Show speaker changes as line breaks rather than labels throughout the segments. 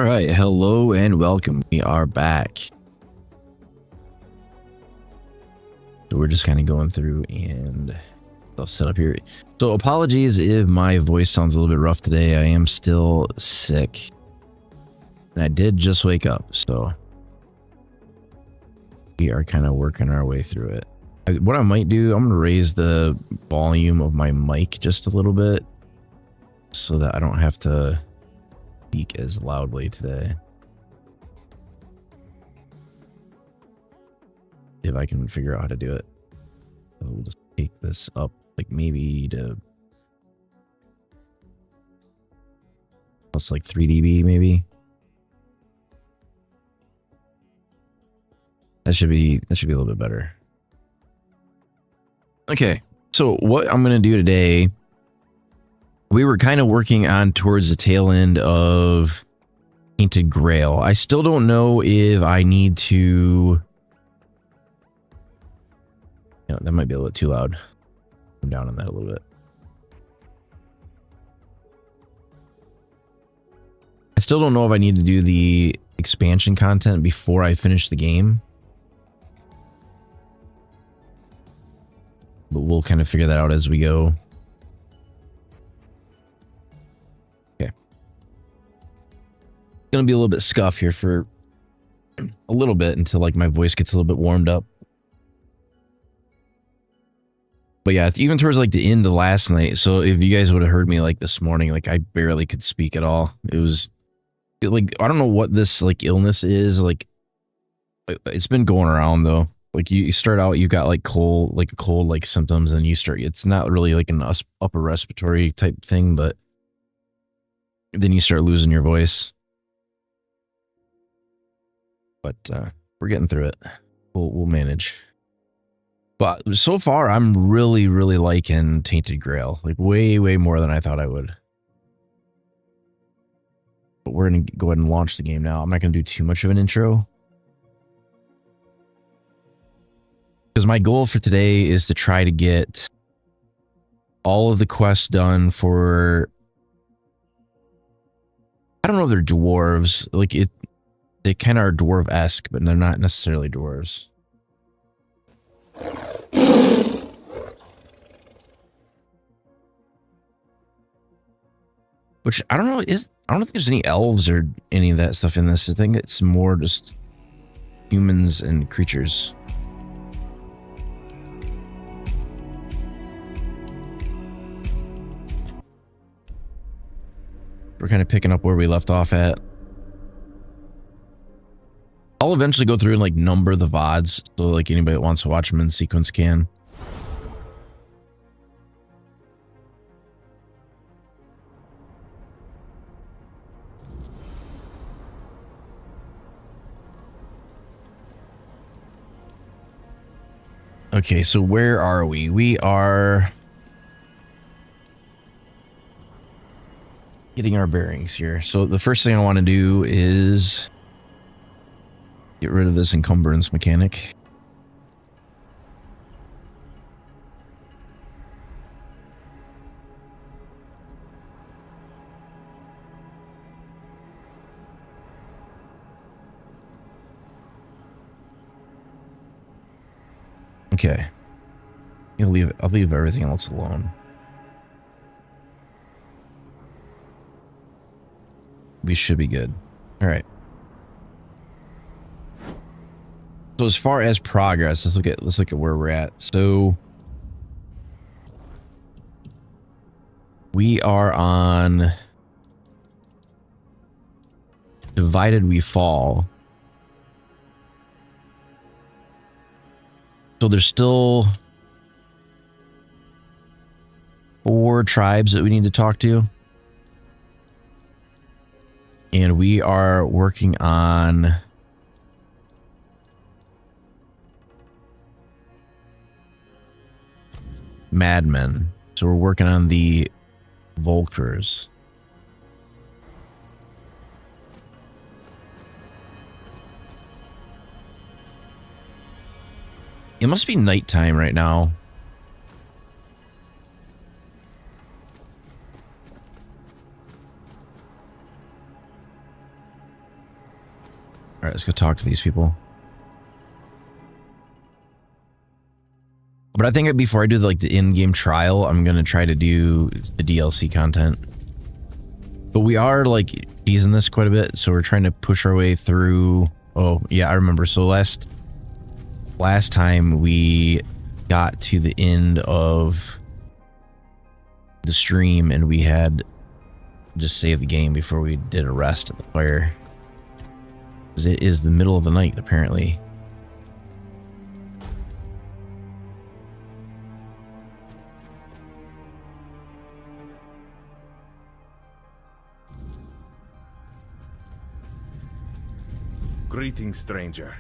right, hello and welcome. We are back. So we're just kind of going through and I'll set up here. So apologies if my voice sounds a little bit rough today. I am still sick. And I did just wake up, so we are kind of working our way through it. What I might do, I'm going to raise the volume of my mic just a little bit so that I don't have to speak as loudly today. If I can figure out how to do it. So we'll just take this up like maybe to plus like 3 dB maybe. That should be a little bit better. Okay, so what I'm gonna do today, we were kind of working on towards the tail end of Tainted Grail. I still don't know if I need to. That might be a little too loud. I'm down on that a little bit. I still don't know if I need to do the expansion content before I finish the game. But we'll kind of figure that out as we go. Okay. It's gonna be a little bit scuff here for a little bit until like my voice gets a little bit warmed up. But yeah, even towards like the end of last night. So if you guys would have heard me like this morning, like I barely could speak at all. It was like, I don't know what this like illness is. Like it's been going around though. Like you start out, you got like cold like symptoms, and you start, it's not really like an upper respiratory type thing, but then you start losing your voice. But we're getting through it. We'll manage. But so far, I'm really liking Tainted Grail. Like way more than I thought I would. But we're gonna go ahead and launch the game now. I'm not gonna do too much of an intro, because my goal for today is to try to get all of the quests done for, I don't know if they're dwarves. Like they kind of are dwarf-esque, but they're not necessarily dwarves. Which I don't know, I don't think there's any elves or any of that stuff in this. I think it's more just humans and creatures. We're kind of picking up where we left off at. I'll eventually go through and like number the VODs, so like anybody that wants to watch them in sequence can. Okay, so where are we? We are getting our bearings here. So the first thing I want to do is get rid of this encumbrance mechanic. Okay. I'll leave everything else alone. We should be good. All right. So as far as progress, let's look at where we're at. So we are on Divided We Fall. So there's still 4 tribes that we need to talk to. And we are working on Madmen. So we're working on the Volkers. It must be nighttime right now. right, let's go talk to these people. But I think before I do like the in-game trial, I'm gonna try to do the DLC content. But we are like teasing this quite a bit, so we're trying to push our way through. Oh yeah, I remember. So last time we got to the end of the stream and we had just saved the game before we did a rest at the fire. Because it is the middle of the night apparently.
Greetings, stranger.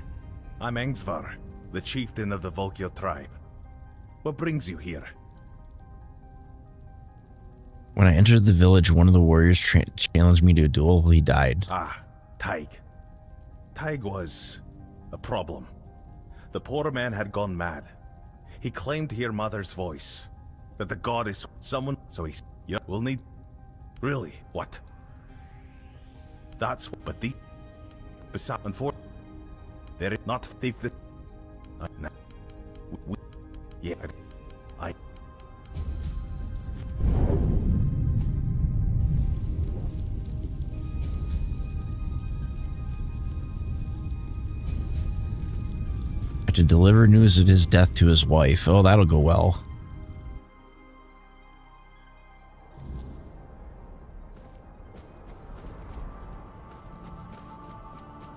I'm Engsvar, the chieftain of the Volkil tribe. What brings you here?
When I entered the village, one of the warriors challenged me to a duel. He died.
Ah, Taig. Taig was a problem. The poor man had gone mad. He claimed to hear Mother's voice. That the god is someone, so he yeah, we'll need... Really? What? That's... But the... Beside and for... There is not... They've the... No. Yeah, I...
To deliver news of his death to his wife. Oh, that'll go well.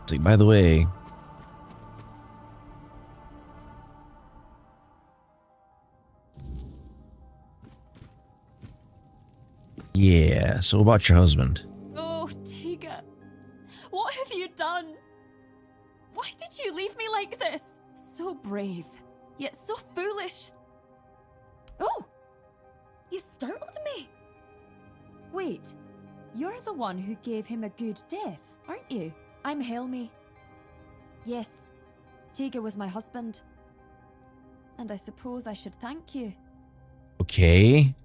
It's like, by the way, yeah, so about your husband?
Oh, Tiga, what have you done? Why did you leave me like this? So brave, yet so foolish. Oh, you startled me. Wait, you're the one who gave him a good death, aren't you? I'm Helmi. Yes, Tiga was my husband. And I suppose I should thank you.
Okay.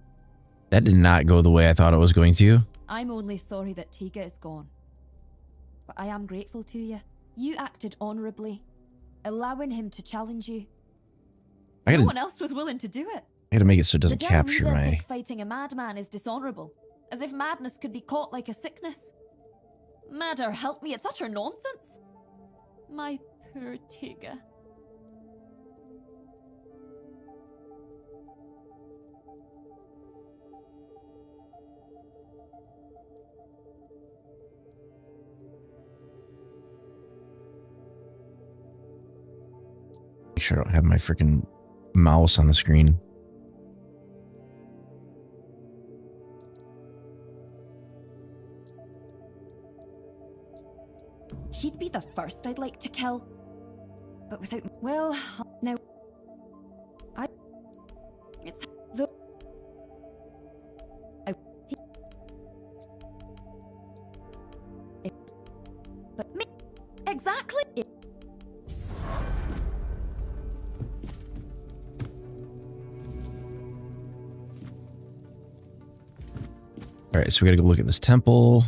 That did not go the way I thought it was going to.
I'm only sorry that Tiga is gone. But I am grateful to you. You acted honorably, allowing him to challenge you. No one else was willing to do it.
I gotta make it so it doesn't
The
capture
Delruda
my...
think fighting a madman is dishonorable, as if madness could be caught like a sickness. Madder, help me, it's utter nonsense. My poor Tiga.
Make sure I don't have my freaking mouse on the screen.
He'd be the first I'd like to kill. But without... Well, now... It's... The... But me... Exactly...
Alright, so we gotta go look at this temple.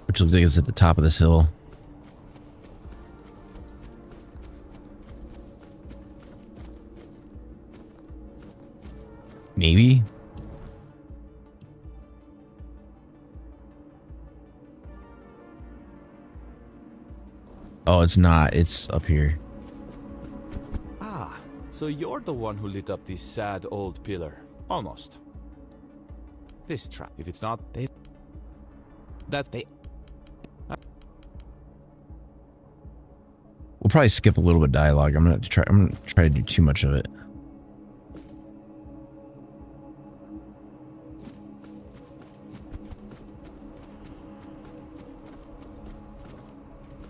Which looks like it's at the top of this hill. Maybe? Oh, it's not. It's up here.
Ah, so you're the one who lit up this sad old pillar. Almost. This trap. If it's not, they... That's they...
We'll probably skip a little bit of dialogue. I'm gonna try to do too much of it.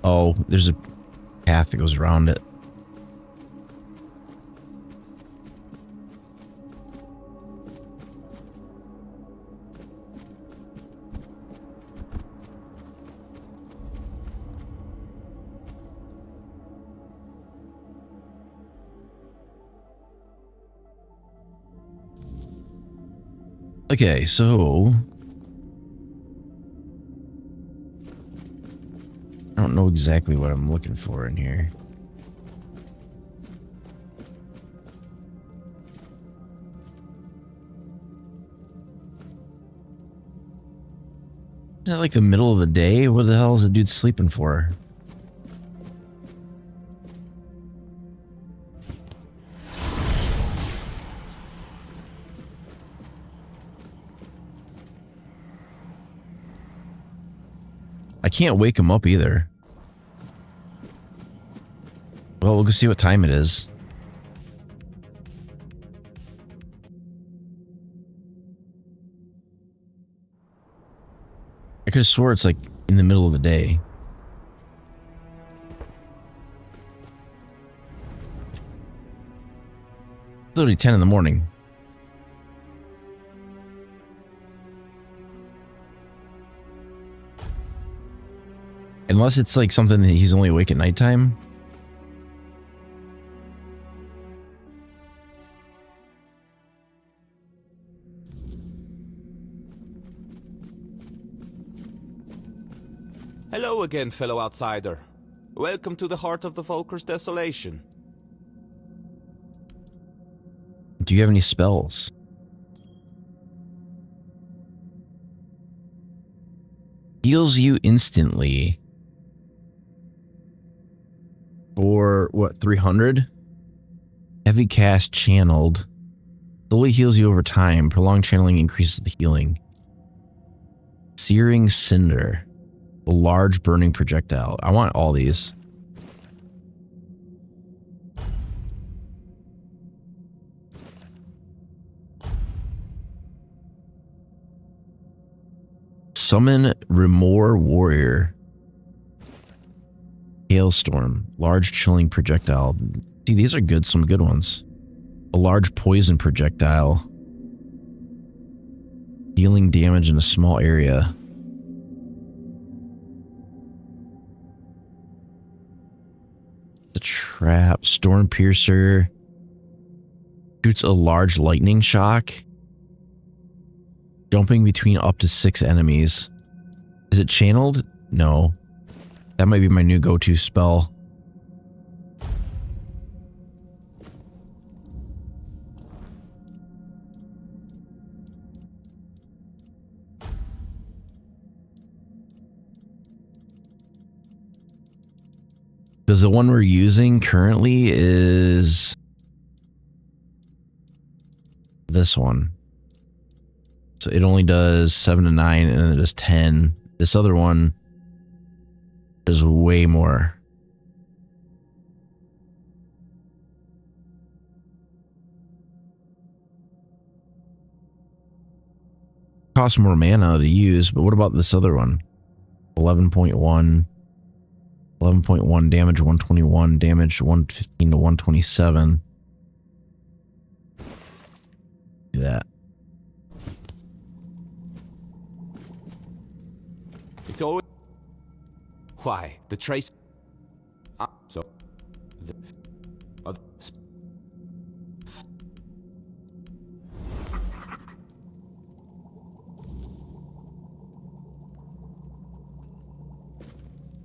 Oh, there's a path that goes around it. Okay, so I don't know exactly what I'm looking for in here. Isn't it like the middle of the day? What the hell is the dude sleeping for? I can't wake him up either. Well, we'll go see what time it is. I could have swore it's like in the middle of the day. It's literally 10 in the morning. Unless it's like something that he's only awake at nighttime.
Hello again, fellow outsider. Welcome to the heart of the Volker's desolation.
Do you have any spells? Heals you instantly. For what, 300? Heavy cast channeled. Slowly heals you over time. Prolonged channeling increases the healing. Searing Cinder. A large burning projectile. I want all these. Summon Remor Warrior. Hailstorm. Large chilling projectile. See, these are good. Some good ones. A large poison projectile. Dealing damage in a small area. The trap. Storm Piercer. Shoots a large lightning shock. Jumping between up to 6 enemies. Is it channeled? No. That might be my new go-to spell. Because the one we're using currently is this one. So it only does 7 to 9 and then it does 10. This other one does way more. Costs more mana to use, but what about this other one? 11.1. 11.1 damage, 121 damage, 115 to 127. Do that.
It's always... Why? The trace... so... The...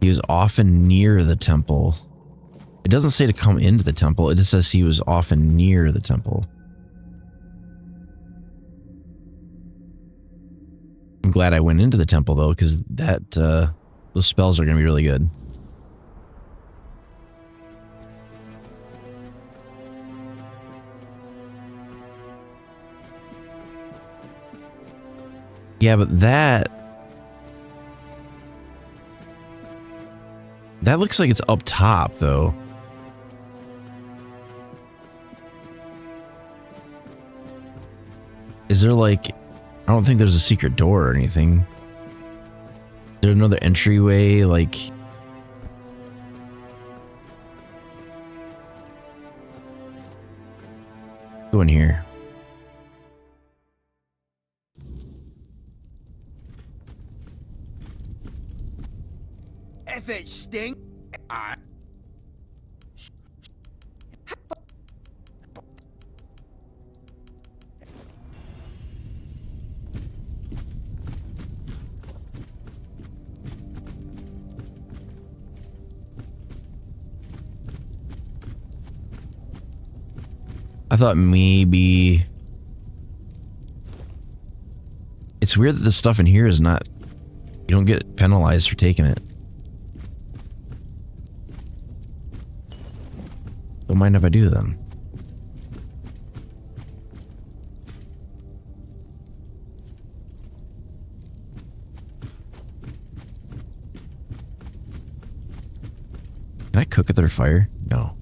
He was often near the temple. It doesn't say to come into the temple. It just says he was often near the temple. I'm glad I went into the temple though, because that those spells are going to be really good. Yeah, but that looks like it's up top though. Is there like, I don't think there's a secret door or anything. Is there another entryway? Like, go in here.
If it stink,
I thought maybe... It's weird that the stuff in here is not... You don't get penalized for taking it. Don't mind if I do then. Can I cook at their fire? No.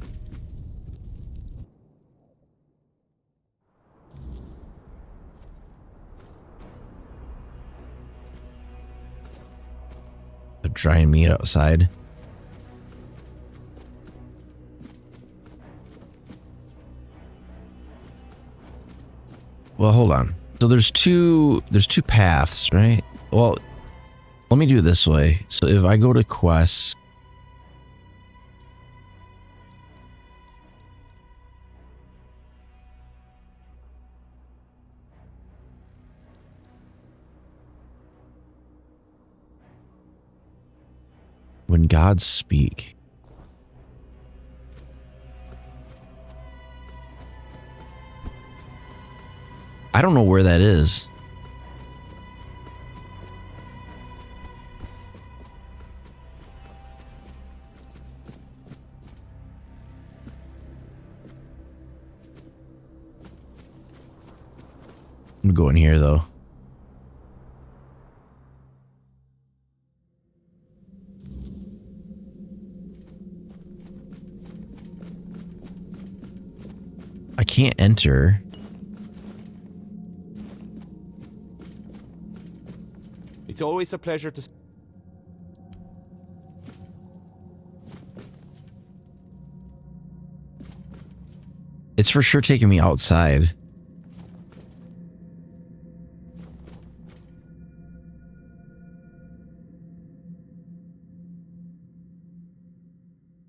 They're drying meat outside. Well, hold on. So there's two paths, right? Well, let me do it this way. So if I go to quests, when gods speak. I don't know where that is. I'm gonna go in here though. I can't enter.
It's always a pleasure to...
It's for sure taking me outside.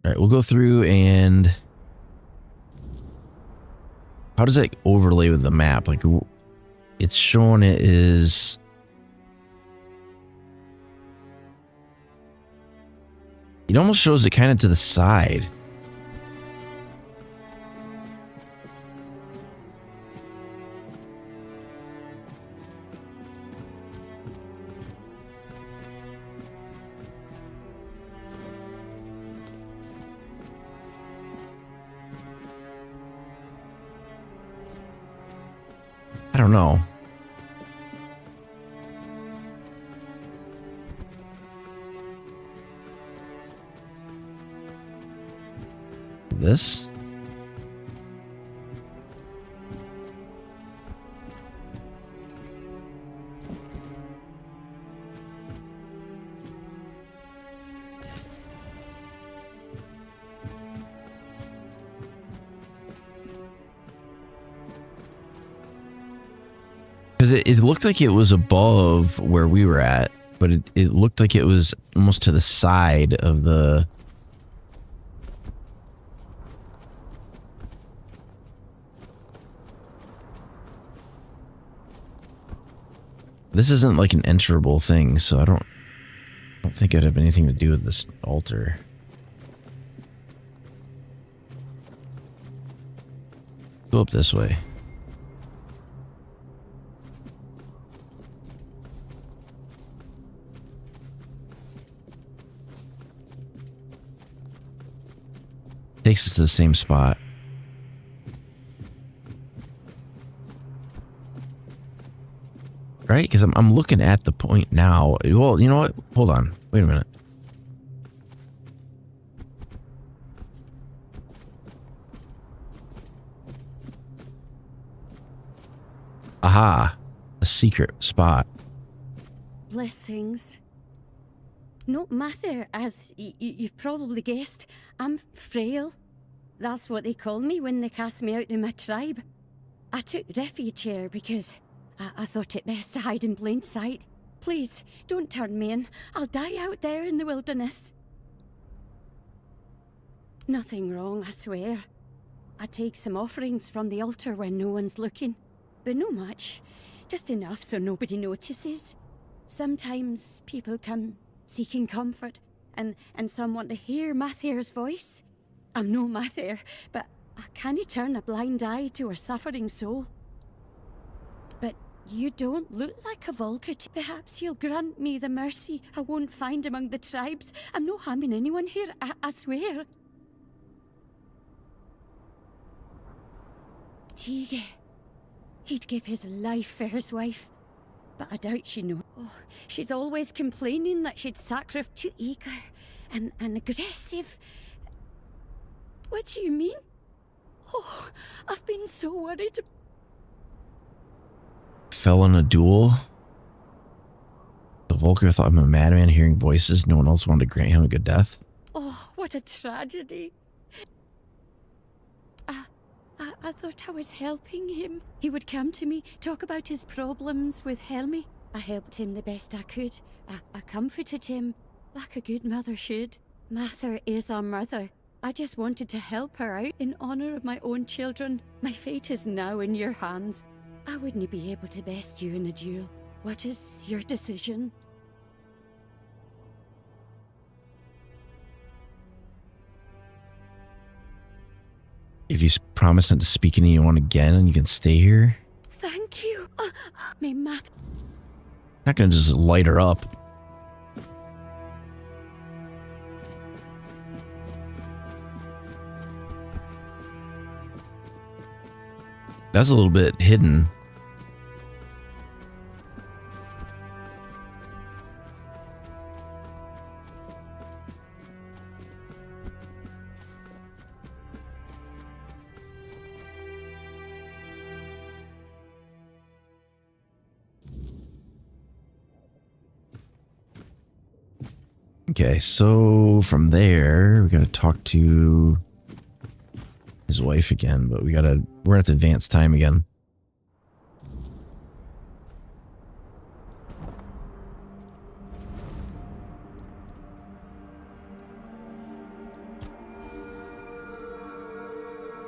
All right, we'll go through and... How does it overlay with the map? Like, it's showing it is... It almost shows it kind of to the side. I don't know. This? Because it looked like it was above where we were at, but it looked like it was almost to the side of the... This isn't like an enterable thing, so I don't think it'd have anything to do with this altar. Go up this way. Takes us to the same spot. Right? Because I'm looking at the point now. Well, you know what? Hold on. Wait a minute. Aha. A secret spot.
Blessings. No matter, as you've probably guessed, I'm frail. That's what they call me when they cast me out of my tribe. I took refuge here because I thought it best to hide in plain sight. Please, don't turn me in. I'll die out there in the wilderness. Nothing wrong, I swear. I take some offerings from the altar when no one's looking. But no much. Just enough so nobody notices. Sometimes people come seeking comfort, and some want to hear Mathair's voice. I'm no Mathair, but I can't turn a blind eye to a suffering soul. But you don't look like a Volkut. Perhaps you'll grant me the mercy I won't find among the tribes. I'm no harming anyone here, I swear. Tige. He'd give his life for his wife. But I doubt she knows. Oh, she's always complaining that she'd sacrifice too eager and aggressive. What do you mean? Oh, I've been so worried.
Fell in a duel. The Volker thought I'm a madman hearing voices. No one else wanted to grant him a good death.
Oh, what a tragedy. I thought I was helping him. He would come to me, talk about his problems with Helmi. I helped him the best I could. I comforted him, like a good mother should. Mather is our mother. I just wanted to help her out in honor of my own children. My fate is now in your hands. I wouldn't be able to best you in a duel. What is your decision?
If you promise not to speak to anyone again and you can stay here.
Thank you. May Math.
Not gonna just light her up. That's a little bit hidden. Okay, so from there, we gotta talk to his wife again, but we're gonna have to advance time again.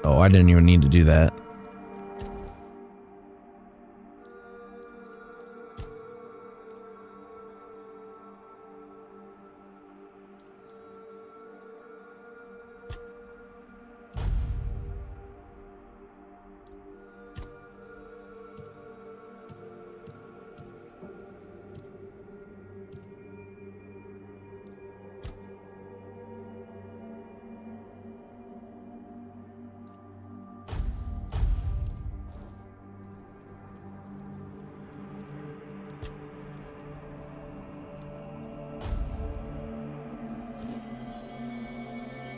Oh, I didn't even need to do that.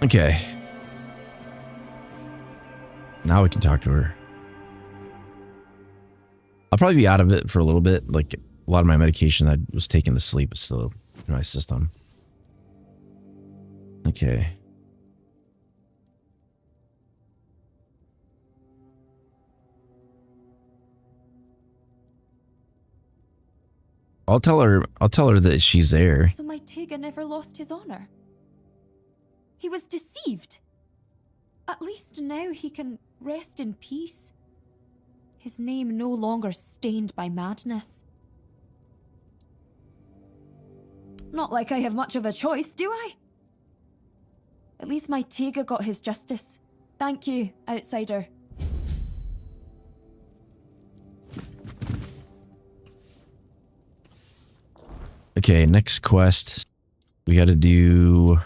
Okay. Now we can talk to her. I'll probably be out of it for a little bit. Like, a lot of my medication I was taking to sleep is still in my system. Okay. I'll tell her that she's there.
So my Tega never lost his honor. He was deceived. At least now he can rest in peace. His name no longer stained by madness. Not like I have much of a choice, do I? At least my Tega got his justice. Thank you, outsider.
Okay, next quest. We gotta do...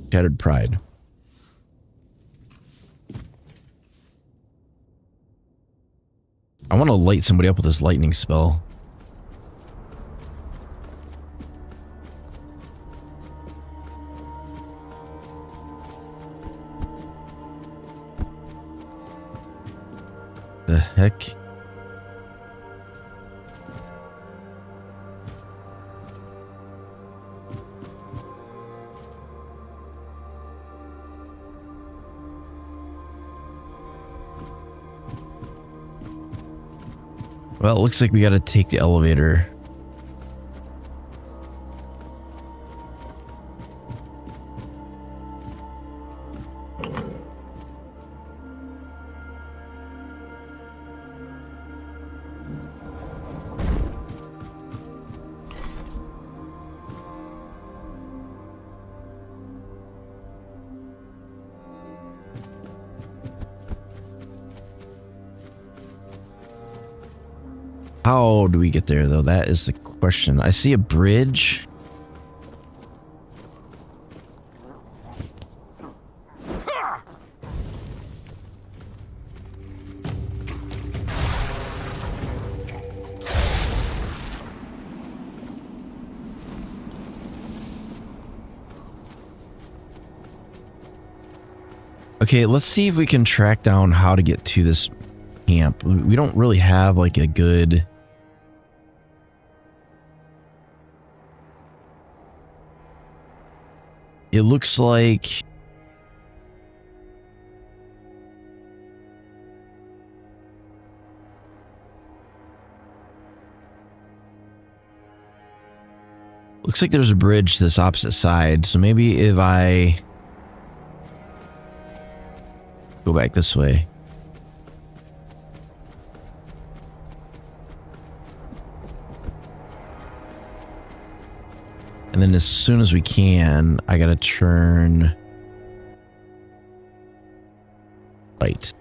Shattered Pride. I want to light somebody up with this lightning spell. The heck? Well, it looks like we gotta take the elevator. How do we get there, though? That is the question. I see a bridge. Okay, let's see if we can track down how to get to this camp. We don't really have like a good... It looks like... Looks like there's a bridge to this opposite side, so maybe if I... go back this way. And then as soon as we can, I gotta turn right.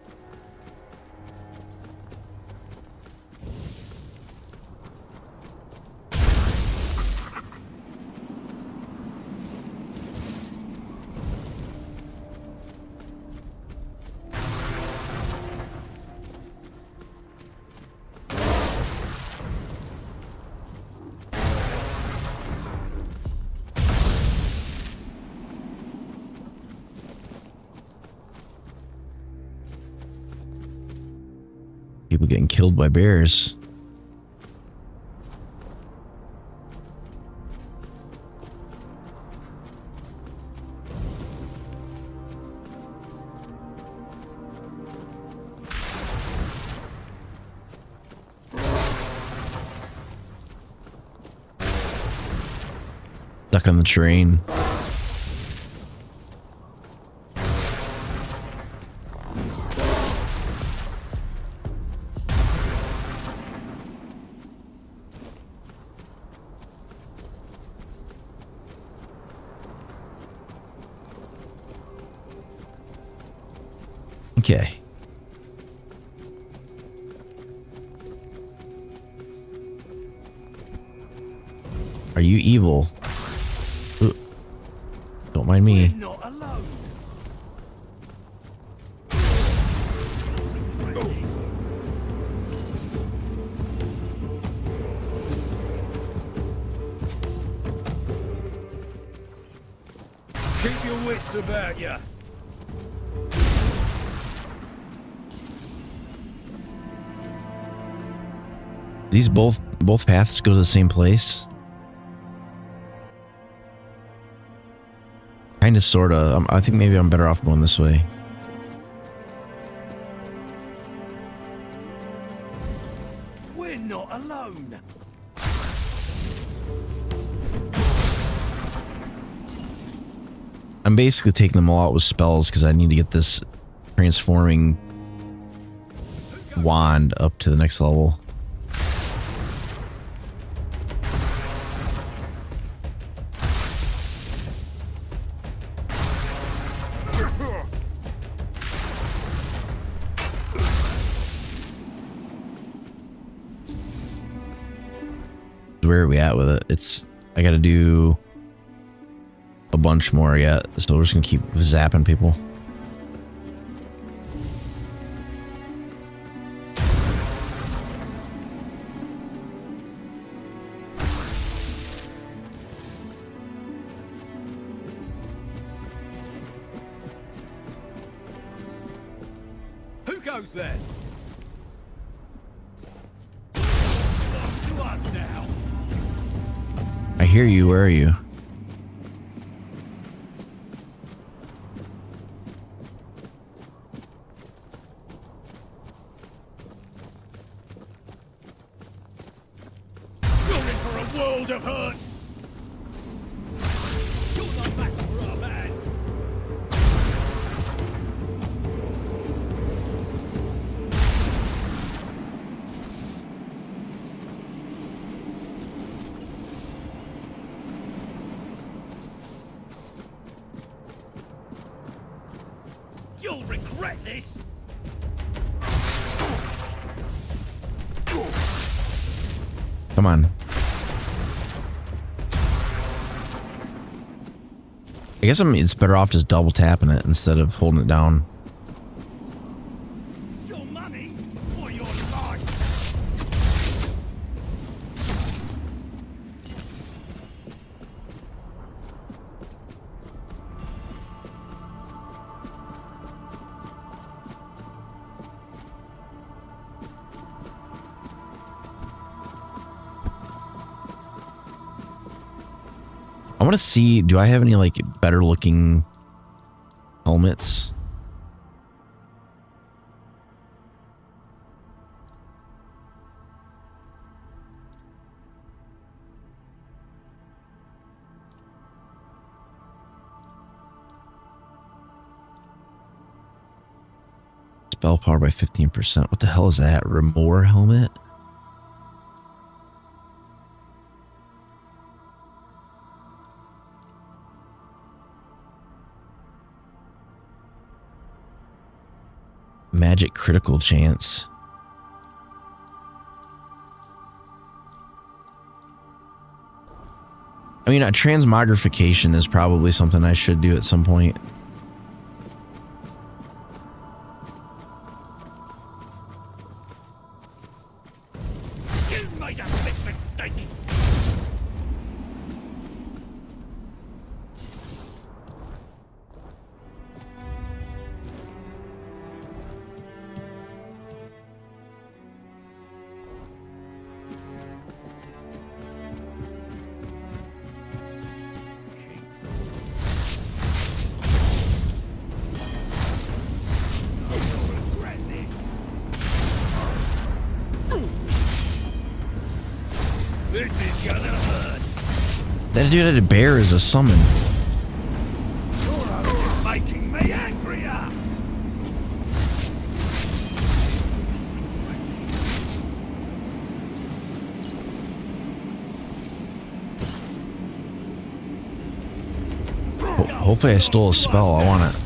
People getting killed by bears. Stuck on the train. Okay. Are you evil? Ooh. Don't mind me.
We're not alone. Keep your wits about you.
These both paths go to the same place? Kinda, sorta. I think maybe I'm better off going this way.
We're not alone.
I'm basically taking them all out with spells because I need to get this transforming wand up to the next level. Where are we at with it? I gotta do a bunch more yet, so we're just gonna keep zapping people.
Who goes there? To us now.
I hear you, where are you?
You're in for a world of hurt. You're not back for our man. You'll regret this.
Come on. I guess it's better off just double tapping it instead of holding it down.
Your money or your life?
I want to see, do I have any like better looking helmets? Spell power by 15%. What the hell is that? Remore helmet? Magic critical chance. I mean, a transmogrification is probably something I should do at some point.
You made a big mistake. This is gonna hurt.
That dude had a bear as a summon.
You're making me angrier.
Hopefully I stole a spell. I want it.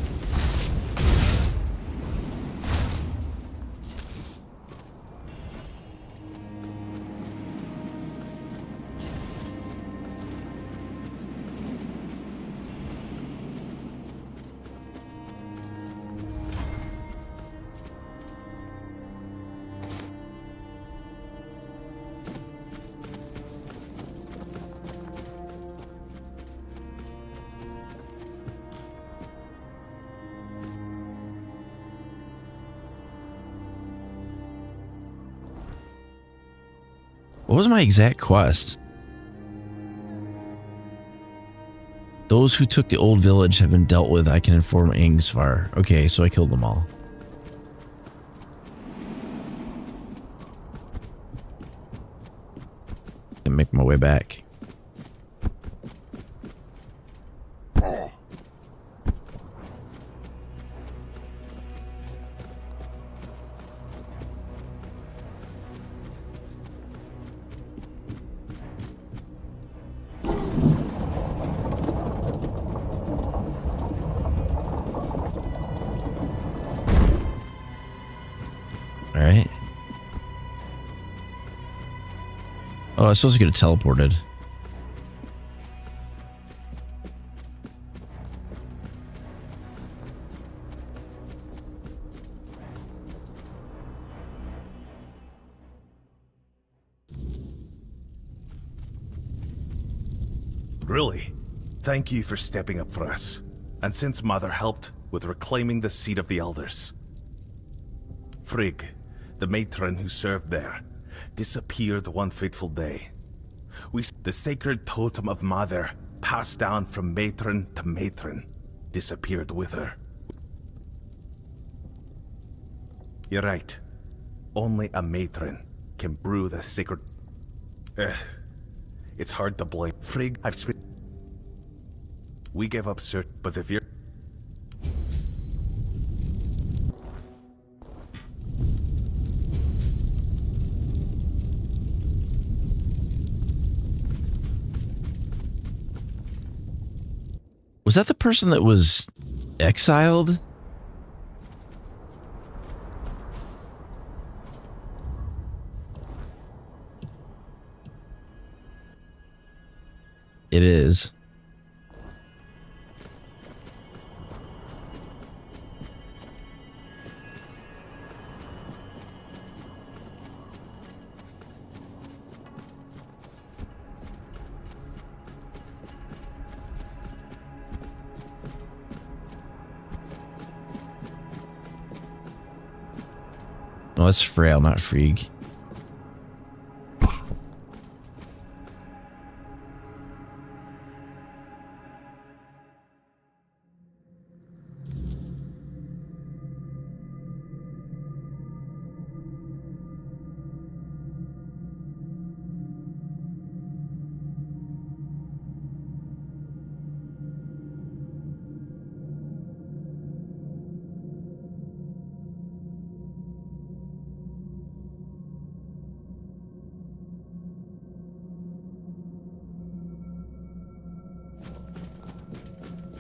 What was my exact quest? Those who took the old village have been dealt with. I can inform Angsvar. Okay, so I killed them all. And make my way back. Alright. Oh, I was supposed to get it teleported.
Really? Thank you for stepping up for us. And since Mother helped with reclaiming the seat of the Elders. Frigg, the matron who served there, disappeared one fateful day. The sacred totem of Mother, passed down from matron to matron, disappeared with her. You're right. Only a matron can brew the sacred... It's hard to blame. Frigg, we gave up search, but if you're...
Was that the person that was exiled? It is. No, it's Frail, not Freak.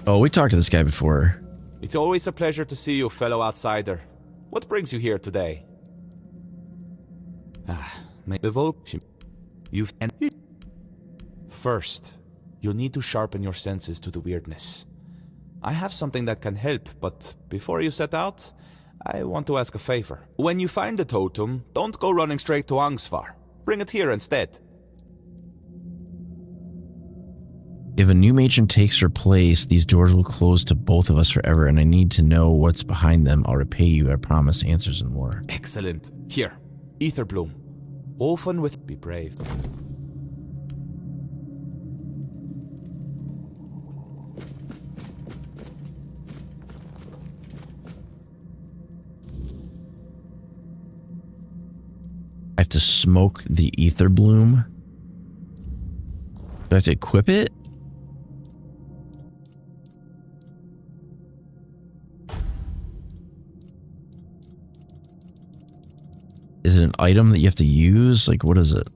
Oh, we talked to this guy before.
It's always a pleasure to see you, fellow outsider. What brings you here today? You've... First, you'll need to sharpen your senses to the weirdness. I have something that can help, but before you set out, I want to ask a favor. When you find the totem, don't go running straight to Angsvar. Bring it here instead.
If a new matron takes her place, these doors will close to both of us forever, and I need to know what's behind them. I'll repay you, I promise, answers and more.
Excellent. Here, Ether Bloom. Often with... Be brave.
I have to smoke the Ether Bloom. Do I have to equip it? Is it an item that you have to use? Like, what is it?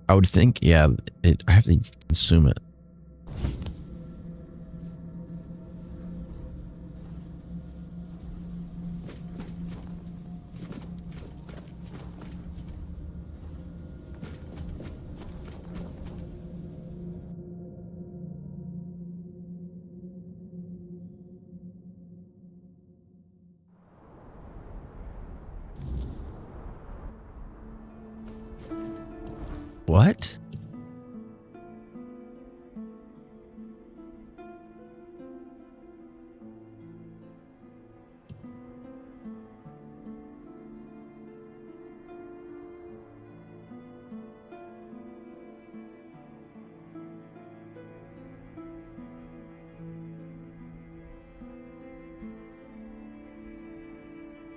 I would think, yeah, I have to consume it. What?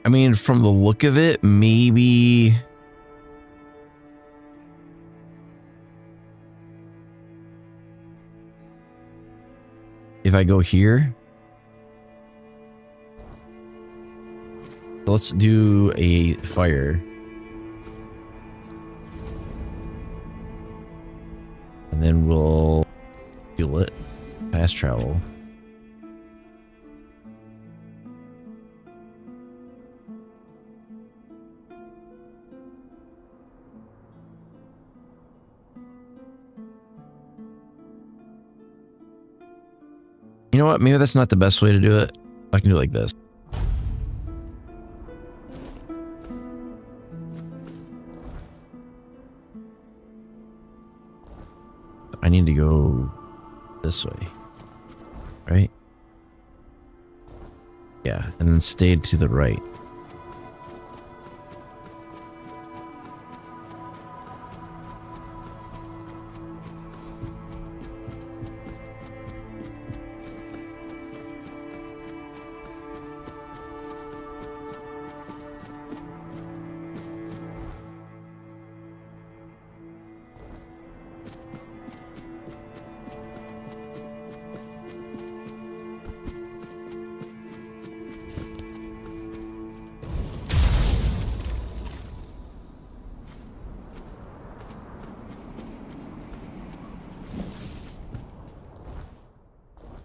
I mean, from the look of it, maybe... If I go here, let's do a fire. And then we'll fuel it. Fast travel. You know what? Maybe that's not the best way to do it. I can do it like this. I need to go this way. Right? Yeah, and then stay to the right.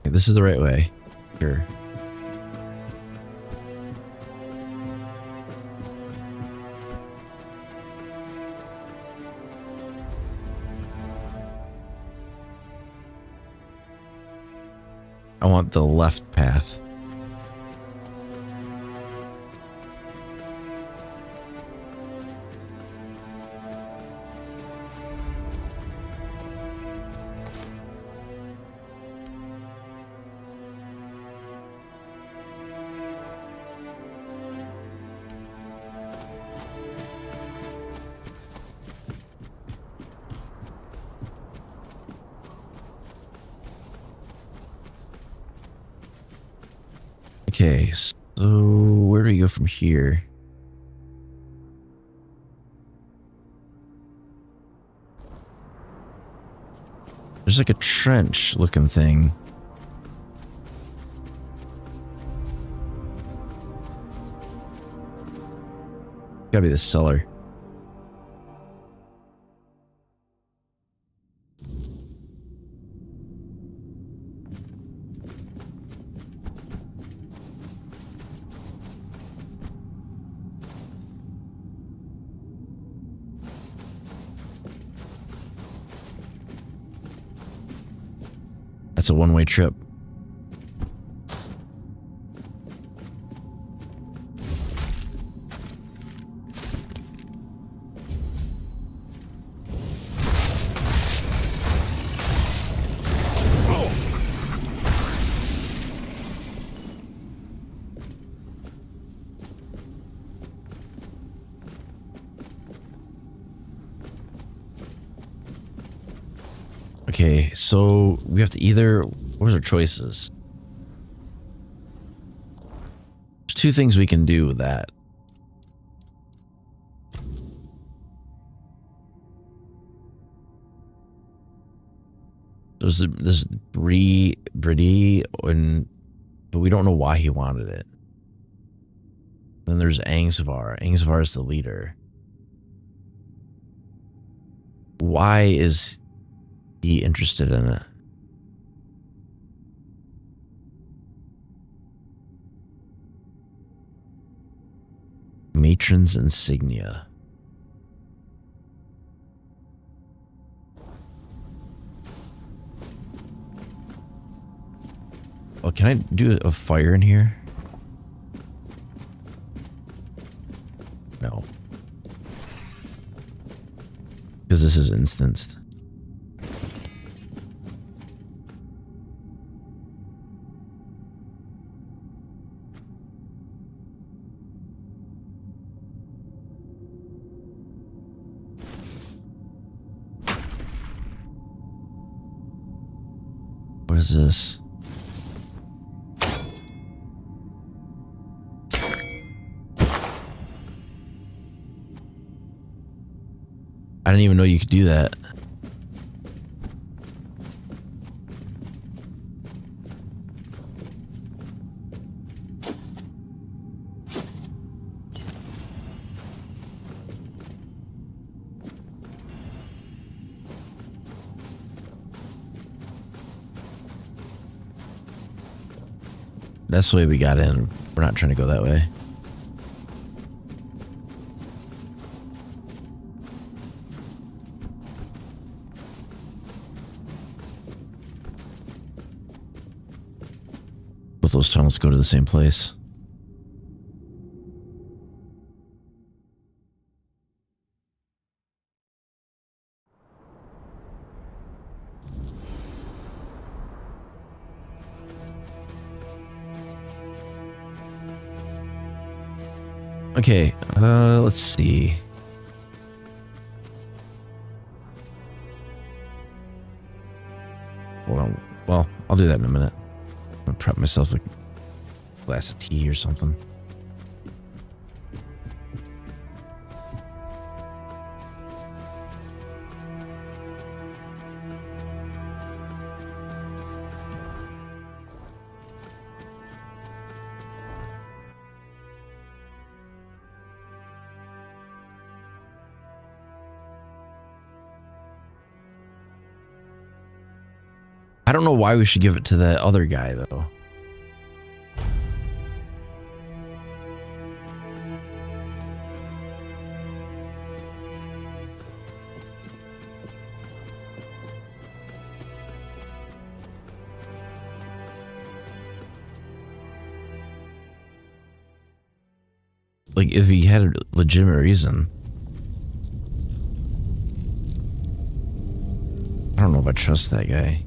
This is the right way. Sure. I want the left path. Okay, so where do we go from here? There's like a trench looking thing. Gotta be the cellar. That's a one-way trip. Okay, so we have to either... What are our choices? There's two things we can do with that. There's Brady, but we don't know why he wanted it. Then there's Angsvar. Angsvar is the leader. Why is he interested in it? Matron's insignia. Oh, can I do a fire in here? No. Because this is instanced. What is this? I didn't even know you could do that. That's the way we got in. We're not trying to go that way. Both those tunnels go to the same place. Okay, let's see. Well, I'll do that in a minute. I'll prep myself a glass of tea or something. I don't know why we should give it to the other guy, though. like if he had a legitimate reason. I don't know if I trust that guy.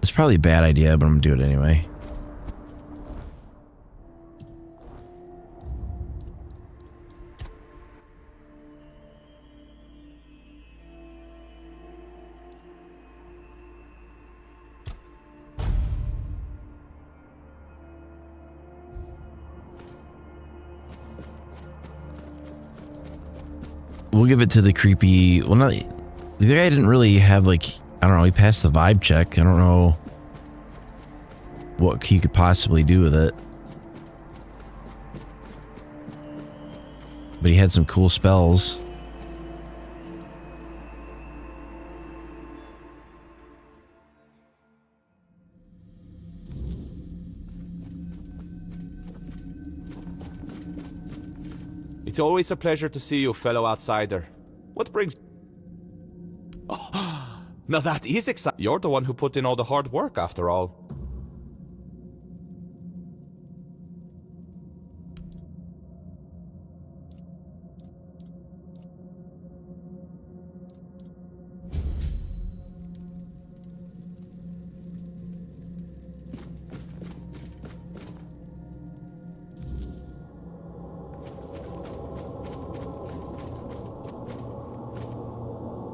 It's probably a bad idea, but I'm gonna do it anyway. We'll give it to the creepy. Well, not the guy didn't really have like, I don't know. He passed the vibe check. I don't know what he could possibly do with it, but he had some cool spells.
It's always a pleasure to see you, fellow outsider. What brings... Oh, now that is exciting. You're the one who put in all the hard work, after all.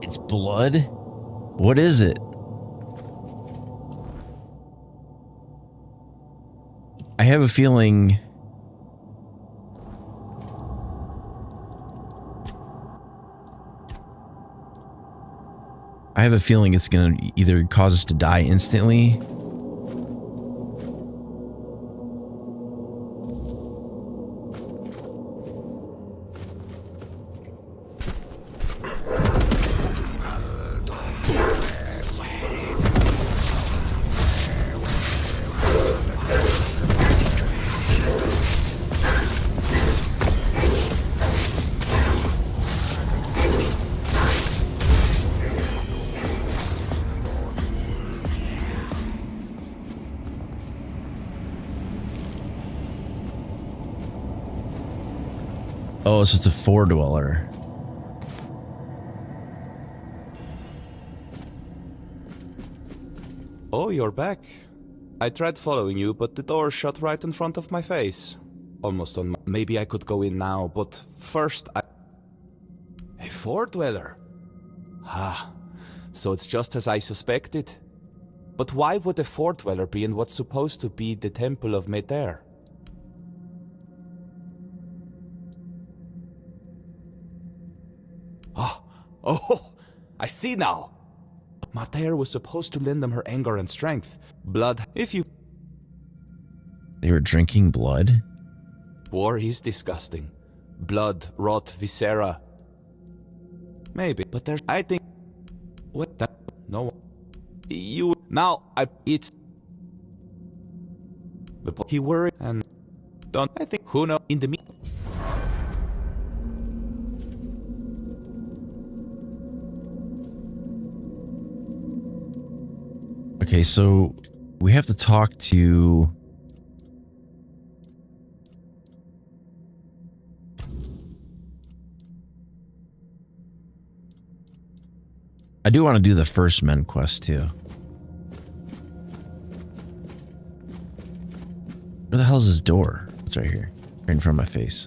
It's blood? What is it? I have a feeling... it's gonna either cause us to die instantly. Oh, so it's a four-dweller.
Oh, you're back. I tried following you, but the door shut right in front of my face. Almost on my... Maybe I could go in now, but first I... A four-dweller? Ah, so it's just as I suspected. But why would a four-dweller be in what's supposed to be the Temple of Meter? Oh, I see now. Mater was supposed to lend them her anger and strength. Blood, if you...
They were drinking blood?
War is disgusting. Blood, rot, viscera. Maybe, but there's... I think... What the... No. You... Now, it's... He worried and... Don't... I think... Who knows? In the...
Okay, so we have to talk to... I do want to do the first men quest too. Where the hell is this door? It's right here. Right in front of my face.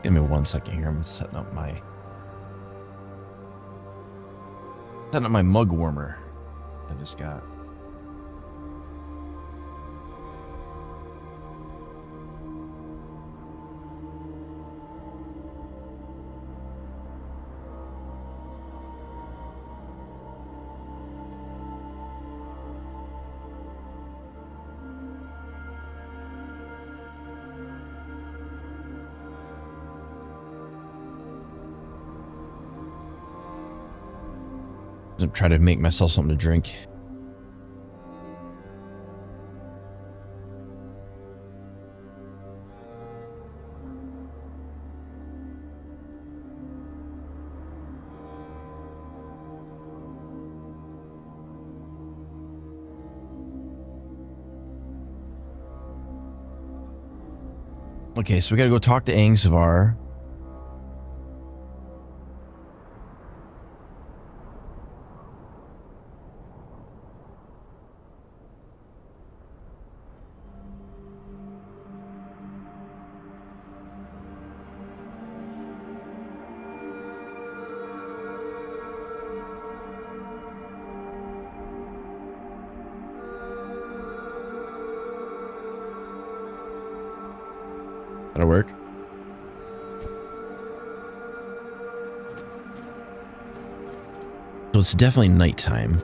Give me 1 second here. I'm setting up my mug warmer I just got. Try to make myself something to drink. Okay, so we gotta go talk to Angsavar. That'll work. So it's definitely nighttime.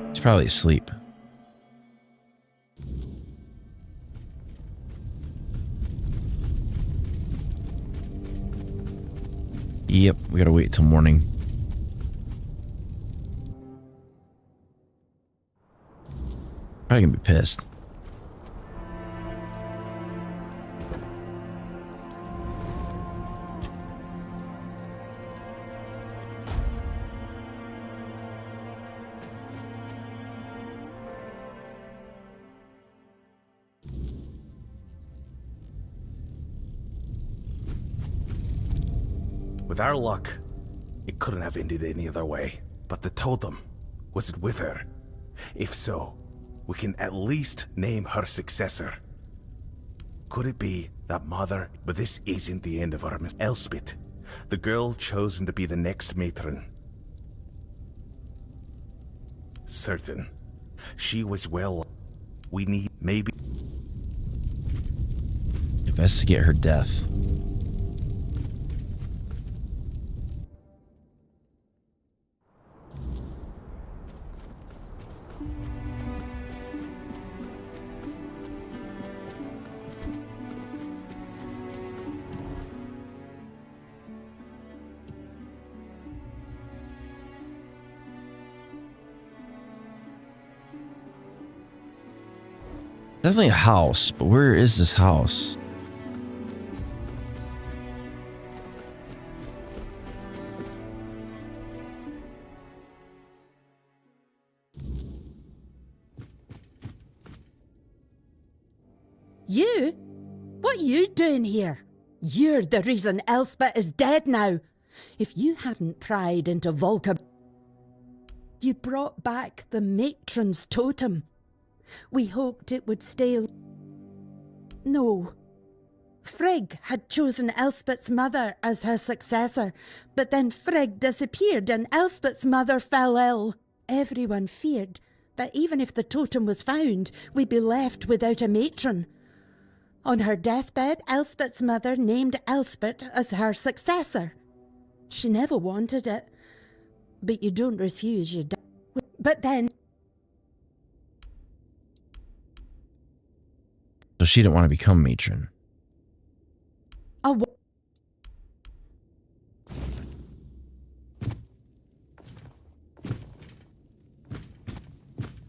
He's probably asleep. Yep, we gotta wait till morning. Probably gonna be pissed.
With our luck, it couldn't have ended any other way. But the totem, was it with her? If so, we can at least name her successor. Could it be that mother? But this isn't the end of our miss. Elspeth, the girl chosen to be the next matron. Certain. She was well. We need maybe
Investigate her death. Definitely a house, but where is this house?
You? What are you doing here? You're the reason Elspeth is dead now. If you hadn't pried into Volca, you brought back the matron's totem. We hoped it would stay. No. Frigg had chosen Elspeth's mother as her successor, but then Frigg disappeared and Elspeth's mother fell ill. Everyone feared that even if the totem was found, we'd be left without a matron. On her deathbed, Elspeth's mother named Elspeth as her successor. She never wanted it, but you don't refuse your death. But then...
So she didn't want to become matron.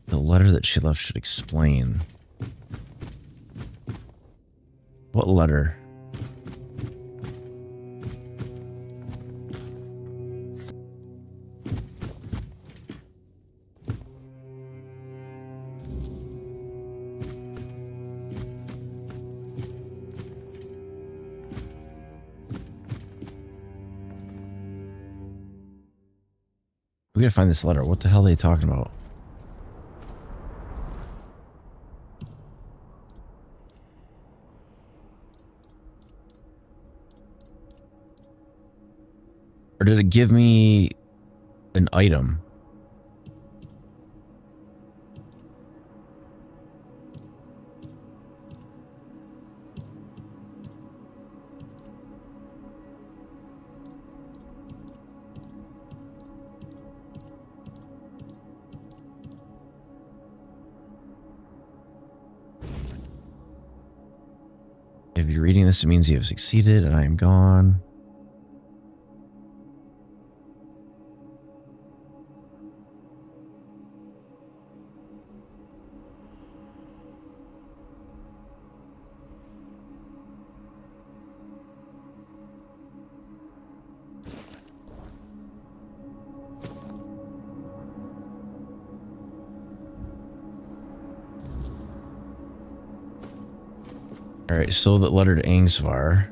The
letter that she left should explain. What letter? We gotta find this letter. What the hell are they talking about? Or did it give me an item? If you're reading this, it means you have succeeded and I am gone. Alright, so that letter to Angsvar.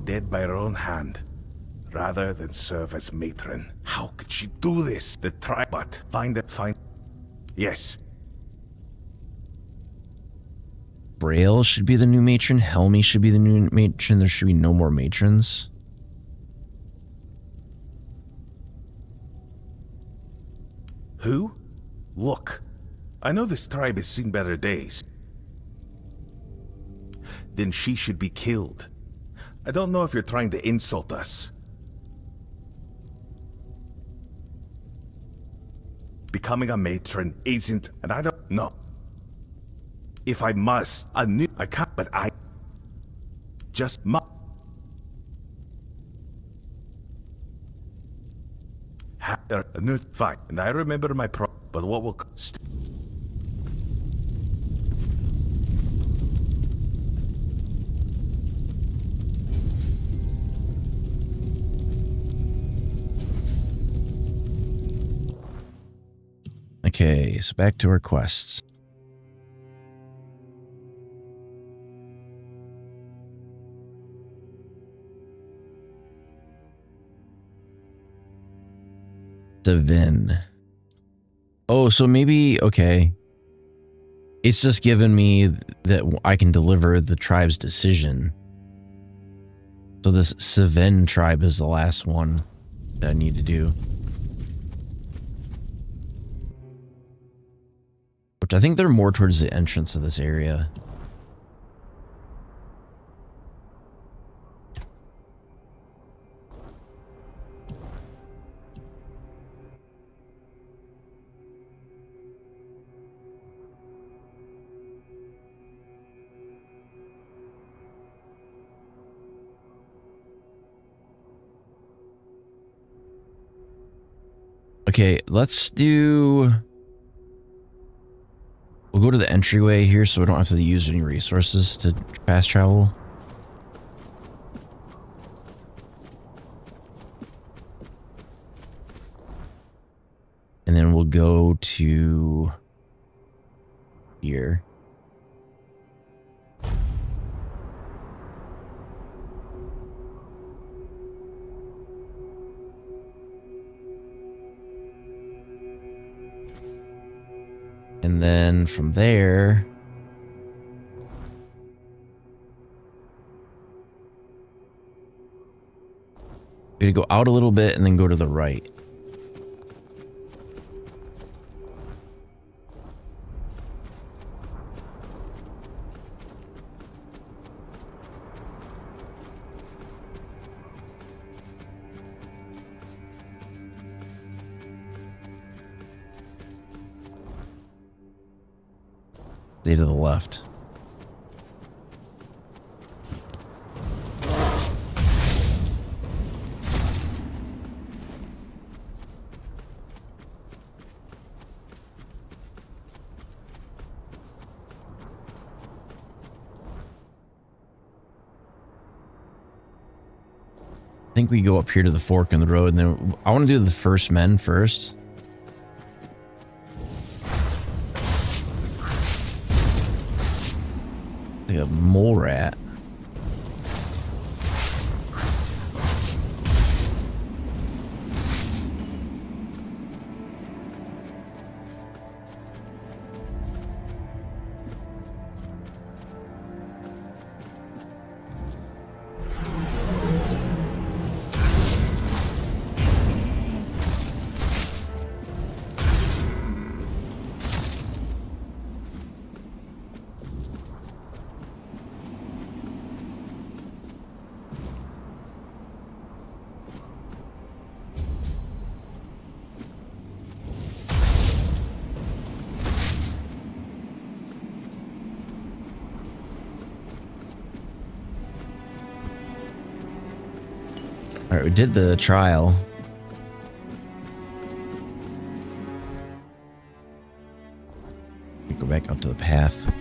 Dead by her own hand, rather than serve as matron. How could she do this? The tribe, but find. Yes.
Grail should be the new matron. Helmy should be the new matron. There should be no more matrons.
Who? Look, I know this tribe has seen better days. Then she should be killed. I don't know if you're trying to insult us. Becoming a matron isn't, and I don't know. If I must, I can't, but I just must. A new fight, and I remember my but what will
Okay, so back to our quests. Devin. Oh, so maybe, okay. It's just given me that I can deliver the tribe's decision. So this Seven tribe is the last one that I need to do. Which I think they're more towards the entrance of this area. Okay, let's do... We'll go to the entryway here so we don't have to use any resources to fast travel. And then we'll go to here. And then from there, we're gonna go out a little bit and then go to the right. Stay to the left. I think we go up here to the fork in the road, and then I want to do the first men first. Like a mole rat. All right, we did the trial. We go back up to the path.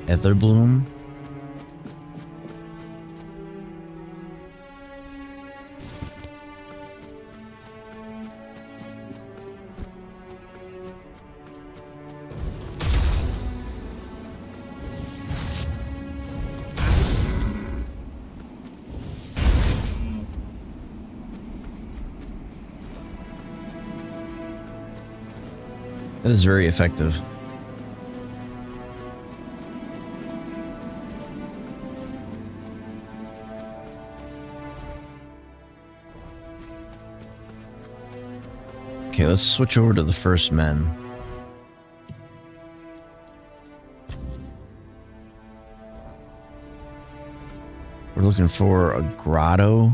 Etherbloom. That is very effective. Okay, let's switch over to the first men. We're looking for a grotto.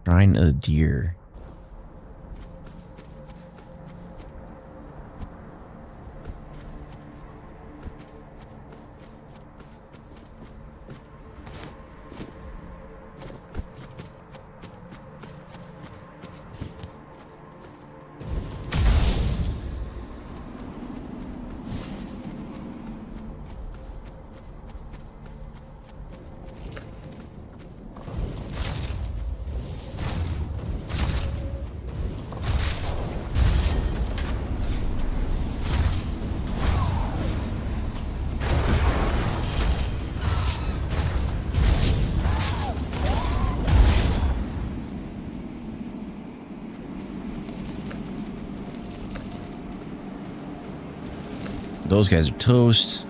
Shrine of the Deer. Those guys are toast.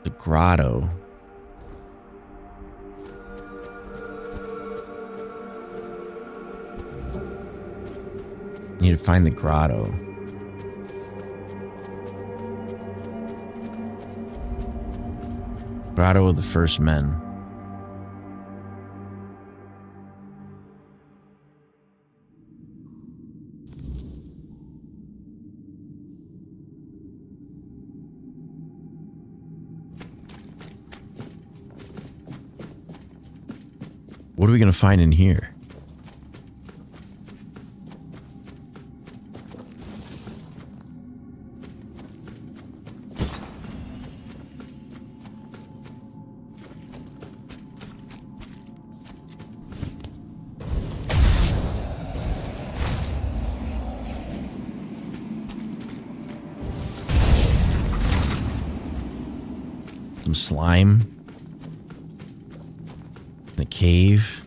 The grotto. Need to find the grotto. Grotto of the First Men. What are we going to find in here? Some slime. The cave.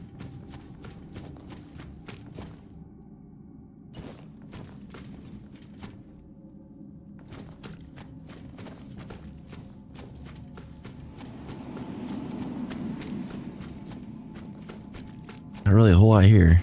Not really a whole lot here.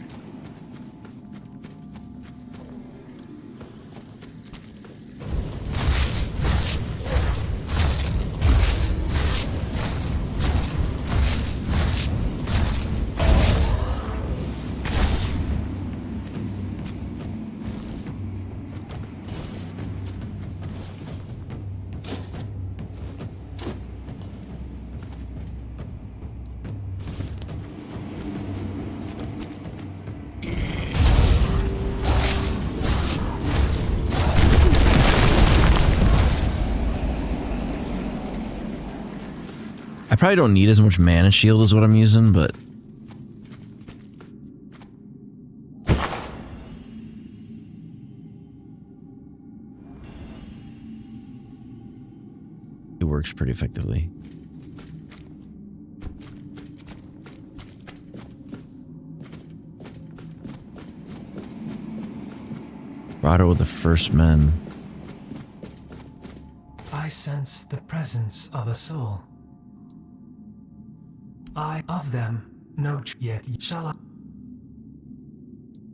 probably don't need as much mana shield as what I'm using, but it works pretty effectively. Grotto with the first men.
I sense the presence of a soul. I of them know yet shall I.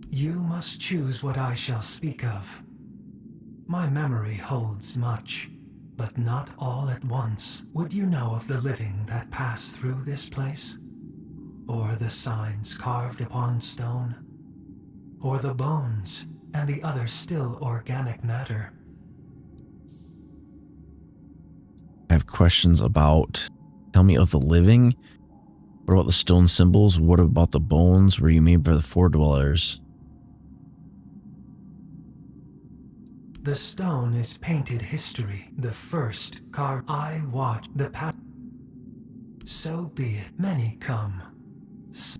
You must choose what I shall speak of. My memory holds much, but not all at once. Would you know of the living that pass through this place? Or the signs carved upon stone? Or the bones and the other still organic matter?
I have questions about, tell me of the living. What about the stone symbols? What about the bones? Were you made by the four dwellers?
The stone is painted history, the first carved. I watch the past. So be it. Many come.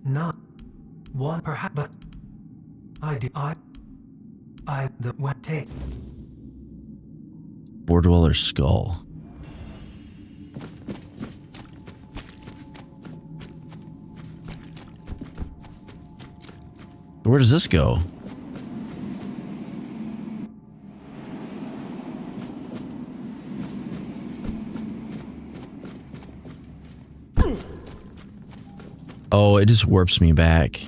Not one perhaps, but the what take.
Four dweller skull. Where does this go? Oh, it just warps me back.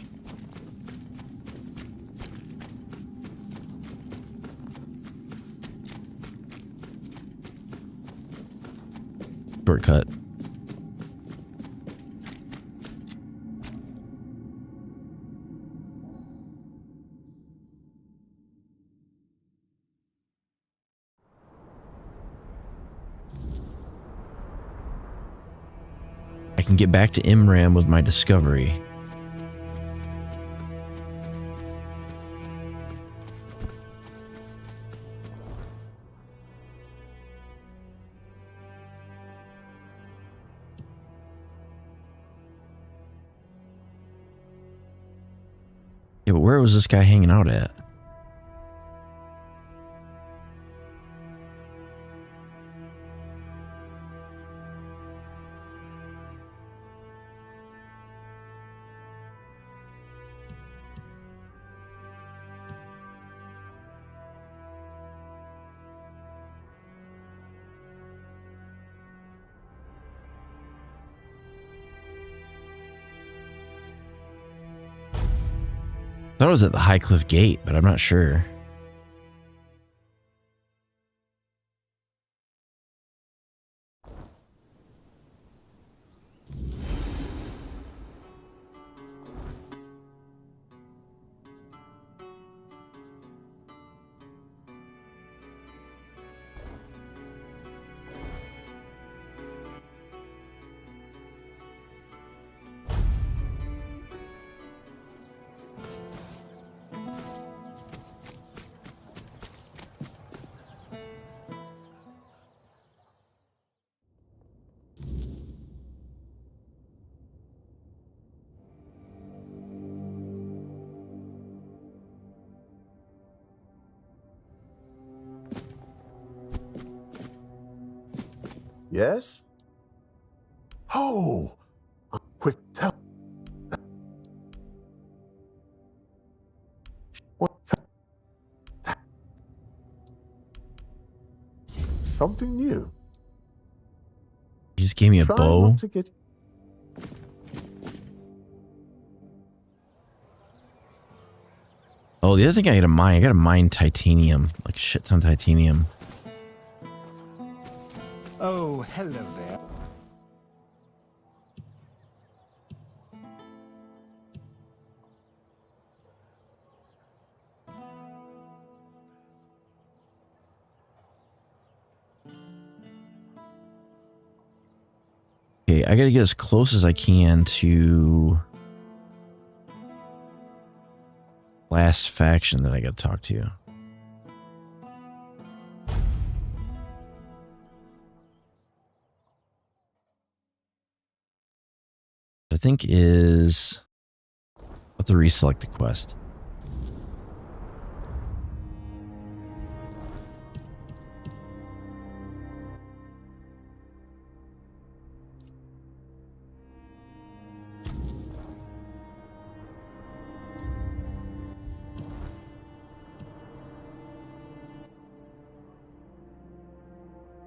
Shortcut. I can get back to Imram with my discovery. Yeah, but where was this guy hanging out at? I thought it was at the High Cliff Gate, but I'm not sure.
Yes? Oh! Quick, tell. What? Something new.
He just gave me a
Try
bow.
not to get...
Oh, the other thing I gotta mine titanium. Like shit ton titanium.
Oh, hello there.
Okay, I gotta get as close as I can to last faction that I gotta talk to. I think is... Let's reselect the quest.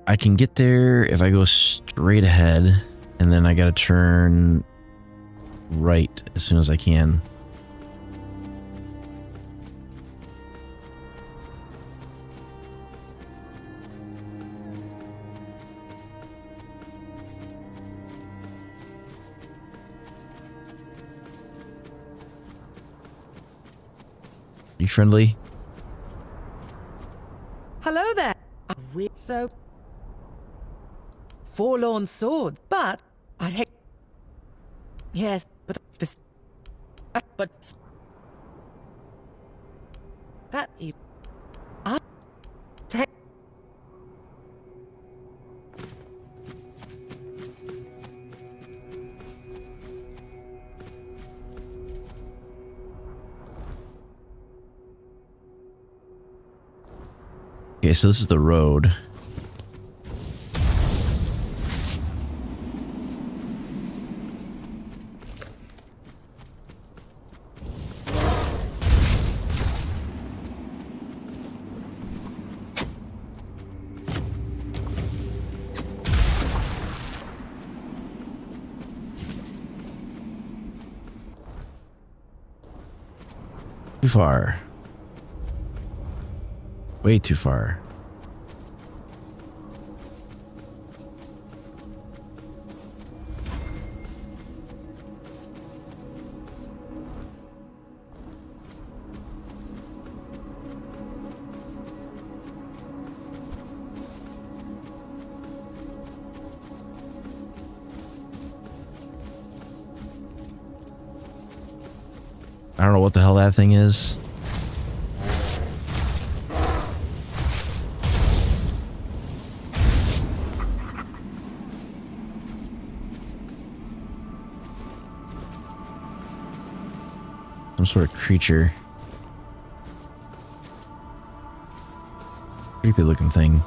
I can get there if I go straight ahead, and then I gotta turn right as soon as I can. You friendly?
Hello there. So, forlorn swords, but I'd hate. Yes, but this. But that you. I.
Okay, so this is the road. Too far. Way too far. I don't know what the hell that thing is. Some sort of creature. Creepy looking thing.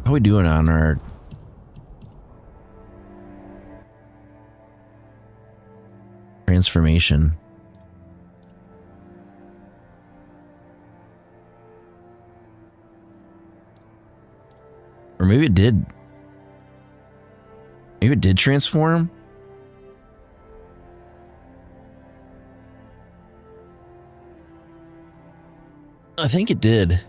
How we doing on our transformation? Or maybe it did. Maybe it did transform. I think it did.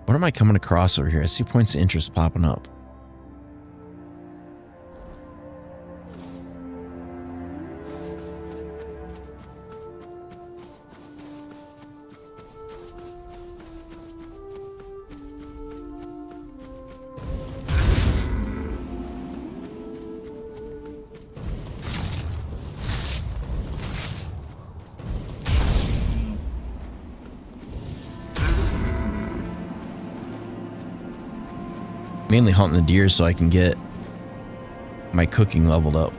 What am I coming across over here? I see points of interest popping up. Mainly hunting the deer so I can get my cooking leveled up.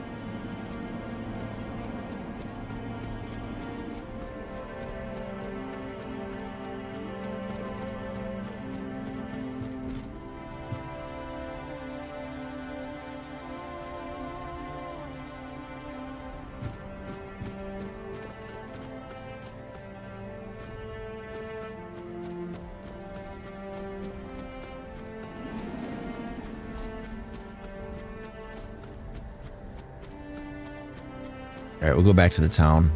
All right, we'll go back to the town.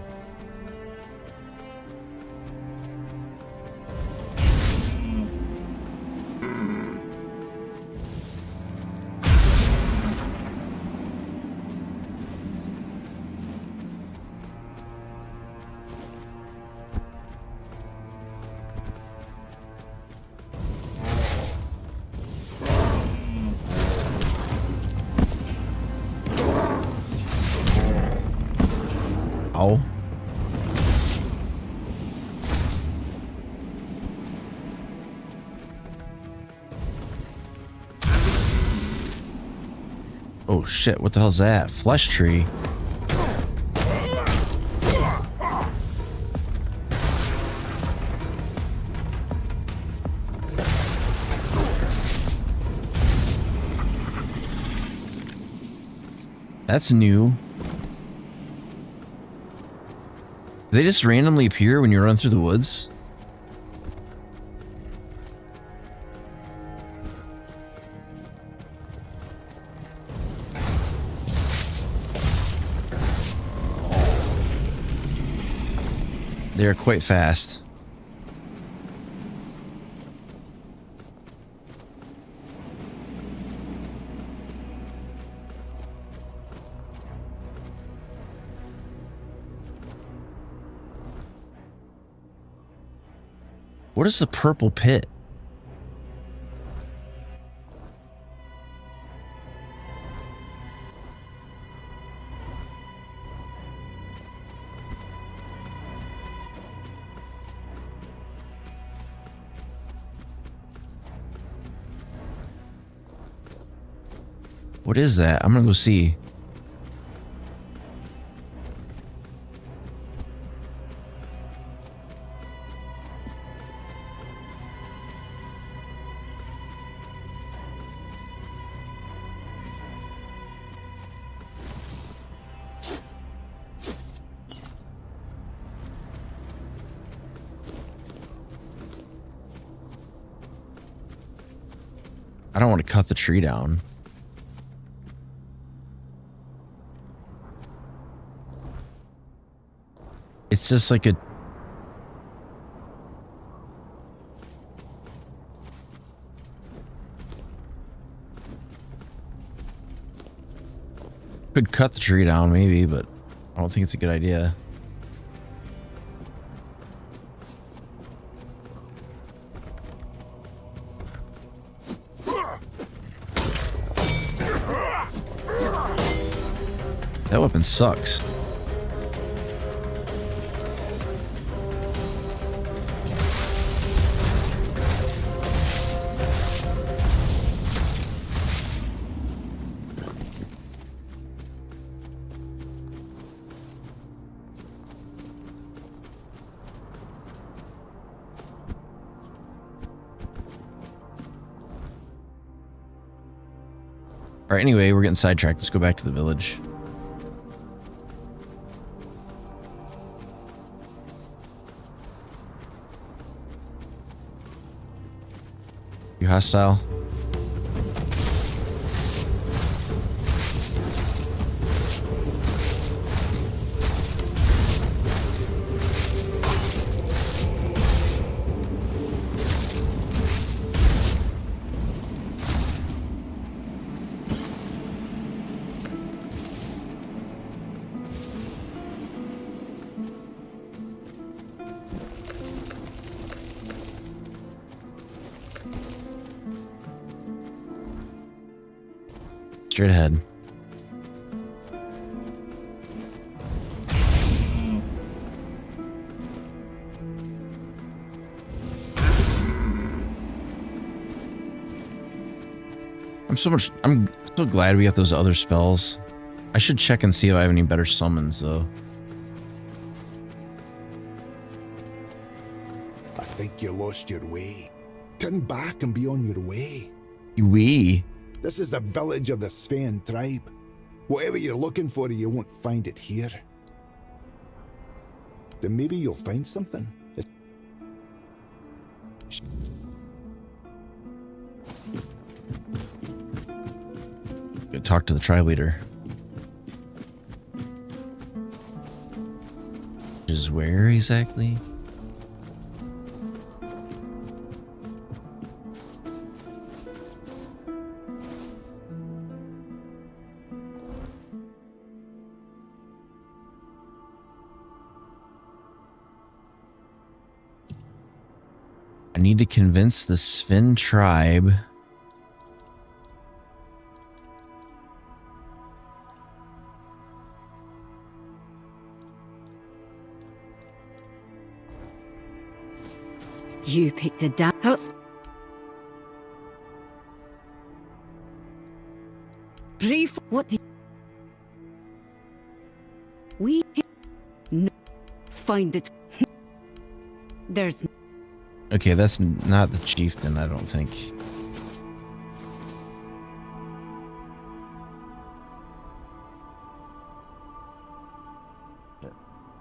Ow. Oh shit, what the hell's that? Flesh tree. That's new. Do they just randomly appear when you run through the woods? They're quite fast. What is the purple pit? What is that? I'm gonna go see. I don't want to cut the tree down. It's just like a... Could cut the tree down maybe, but I don't think it's a good idea. That weapon sucks. Alright, anyway, we're getting sidetracked. Let's go back to the village. You hostile? Straight ahead. I'm so glad we got those other spells. I should check and see if I have any better summons though.
I think you lost your way. Turn back and be on your way.
We?
This is the village of the Sven tribe. Whatever you're looking for, you won't find it here. Then maybe you'll find something.
Go talk to the tribe leader. Which is where exactly? I need to convince the Sven tribe.
You picked a damn house. Brief. What do we no, find it? There's.
Okay, that's not the chieftain, I don't think.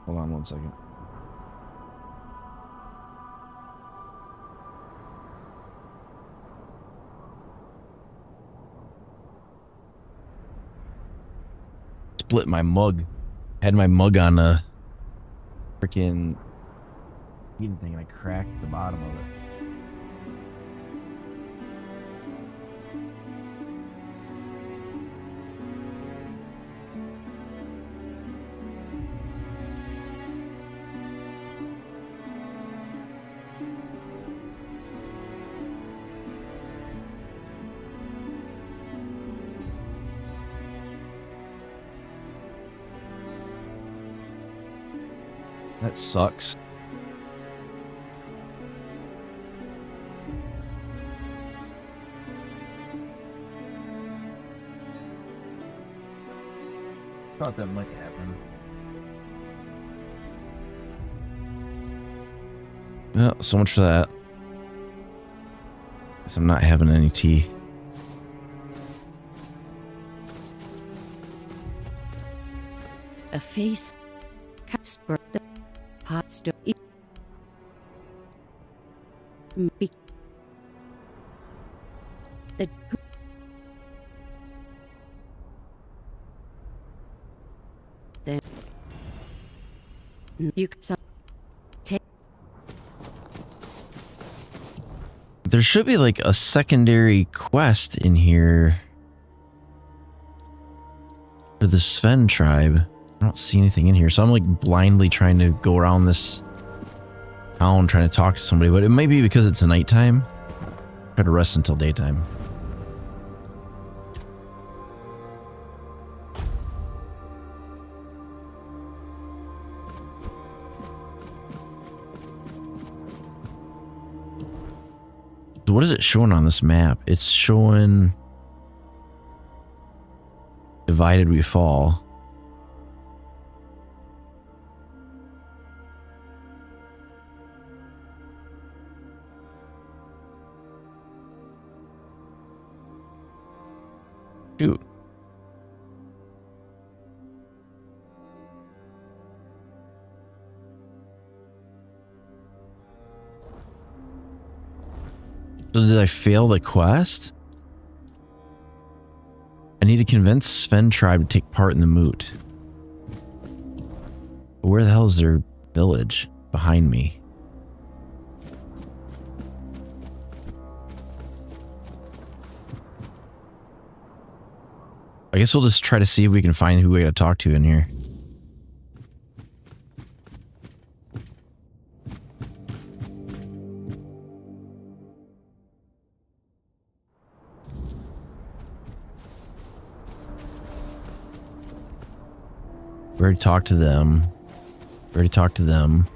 Hold on 1 second. Split my mug. Had my mug on a freaking heating thing and I cracked the bottom of it. That sucks. Thought that might happen. Well, so much for that. Guess I'm not having any tea.
A face. Casper. The pastor. The. Then. You can take.
There should be like a secondary quest in here for the Sven tribe. I don't see anything in here, so I'm like blindly trying to go around this town trying to talk to somebody, but it may be because it's nighttime. Try to rest until daytime. So what is it showing on this map? It's showing divided we fall. Shoot. So did I fail the quest? I need to convince Sven tribe to take part in the moot. Where the hell is their village? Behind me. I guess we'll just try to see if we can find who we gotta talk to in here. We already talked to them. We already talked to them.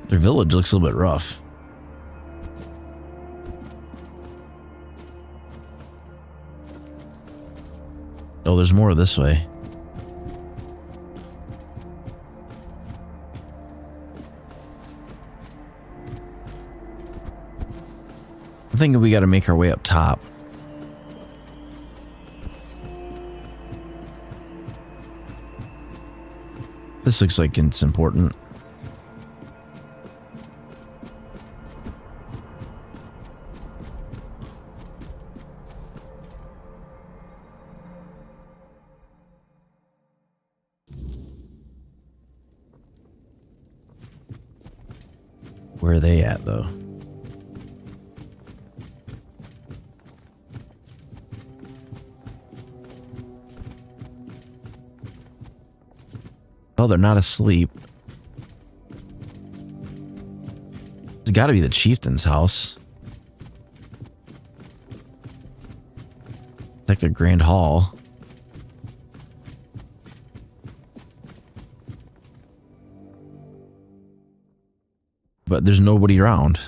Their village looks a little bit rough. Oh, there's more this way. I'm thinking we got to make our way up top. This looks like it's important. Where are they at, though? Oh, they're not asleep. It's got to be the chieftain's house. It's like their grand hall. but there's nobody around.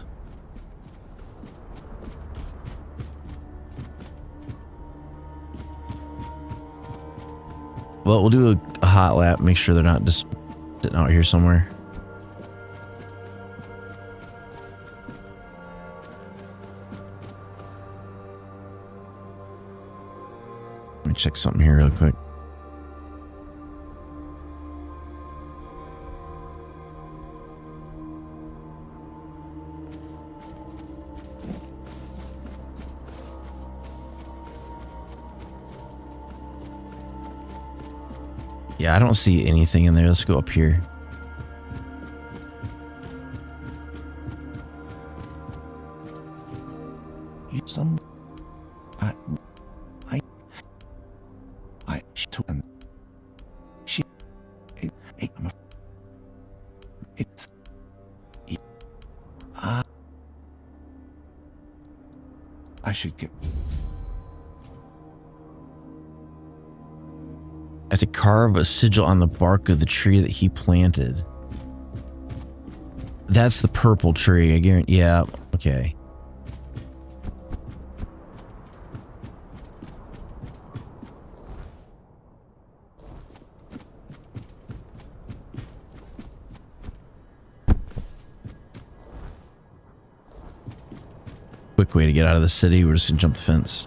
Well, we'll do a hot lap, make sure they're not just sitting out here somewhere. Let me check something here real quick. Yeah, I don't see anything in there. Let's go up here.
Some I she I'm I should get.
I have to carve a sigil on the bark of the tree that he planted. That's the purple tree. I guarantee. Yeah. Okay. Quick way to get out of the city. We're just gonna jump the fence.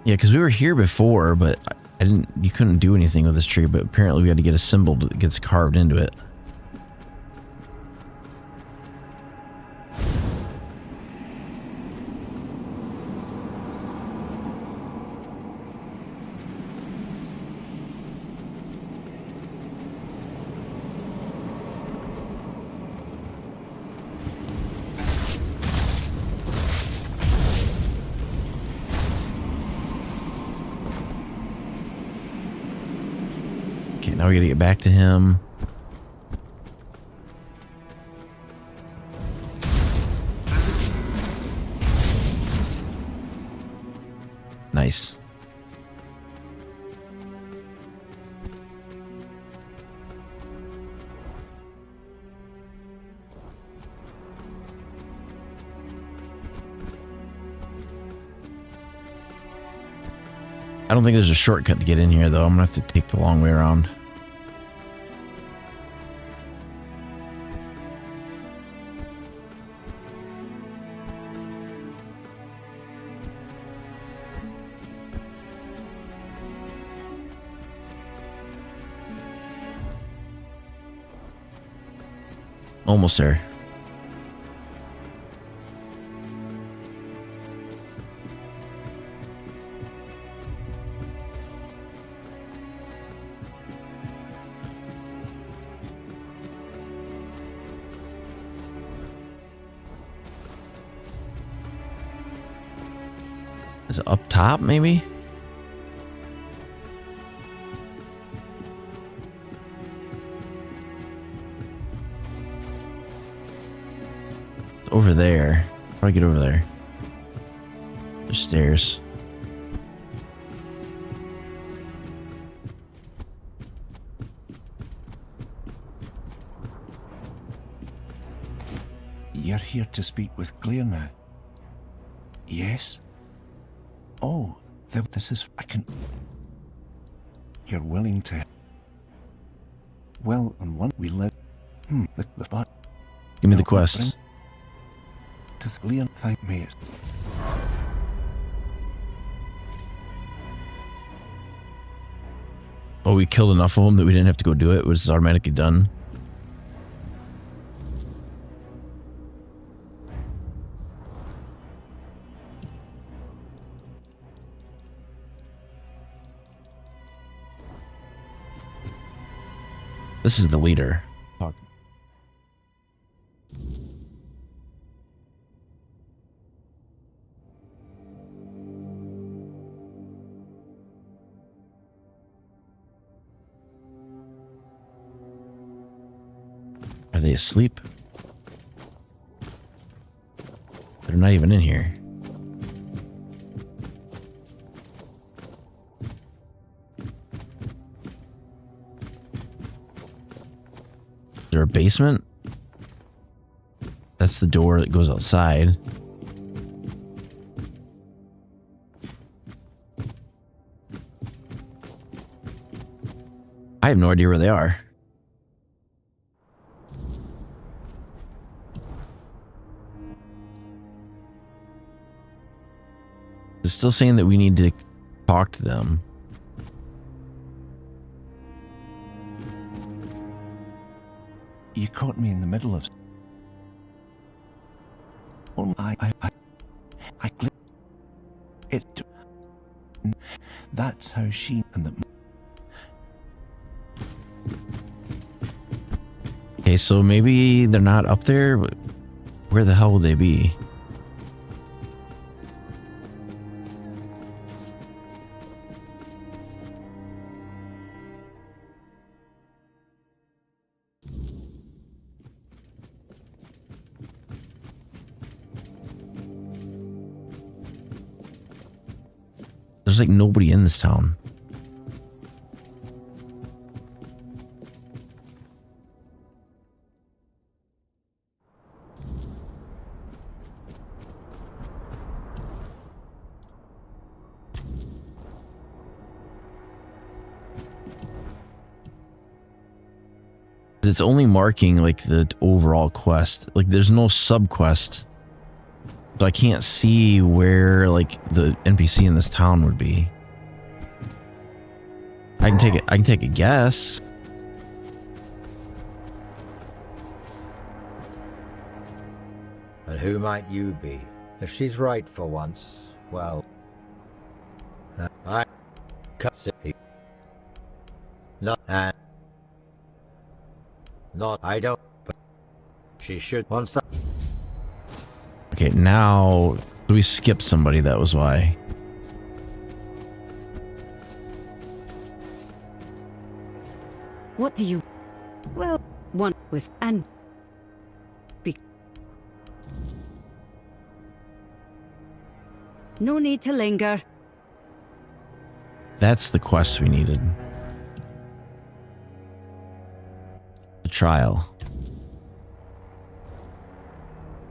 Yeah, because we were here before, but I didn't. You couldn't do anything with this tree, but apparently we had to get a symbol that gets carved into it. Okay, now we gotta get back to him. Nice. I don't think there's a shortcut to get in here, though. I'm gonna have to take the long way around. Almost there. Is it up top, maybe? Over there. How do I get over there? There's stairs.
You're here to speak with Claire now? Yes? Oh, this is... I can... You're willing to... Well, on one we live... the but...
Give me the quest.
To Claire, thank me.
Oh, we killed enough of them that we didn't have to go do it. It was automatically done. This is the leader. Are they asleep? They're not even in here. Is there a basement? That's the door that goes outside. I have no idea where they are. It's still saying that we need to talk to them.
You caught me in the middle of... Oh, it... That's how she and the...
Okay, so maybe they're not up there, but where the hell would they be? There's like nobody in this town. It's only marking like the overall quest. Like there's no sub quest. So I can't see where like the NPC in this town would be. I can take a guess.
And who might you be? If she's right for once, well... I... Not, I don't... But she should... Once that...
Okay, now... We skipped somebody, that was why.
What do you... Well, one with and... No need to linger.
That's the quest we needed. The trial.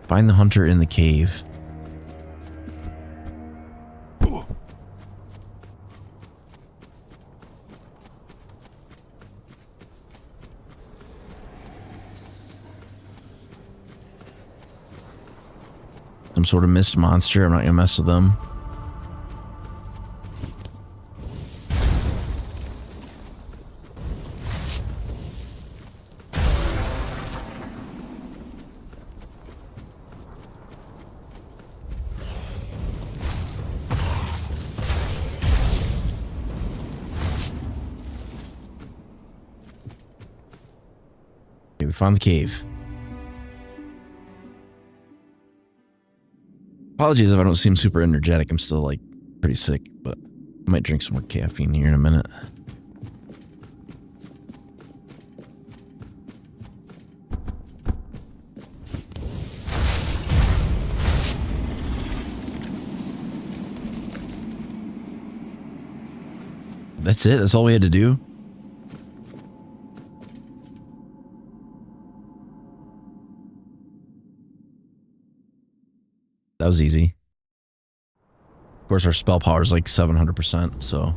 Find the hunter in the cave. Some sort of mist monster. I'm not gonna mess with them. Okay, we found the cave. Apologies if I don't seem super energetic. I'm still like pretty sick, but I might drink some more caffeine here in a minute. That's it? That's all we had to do? That was easy. Of course, our spell power is like 700%, so...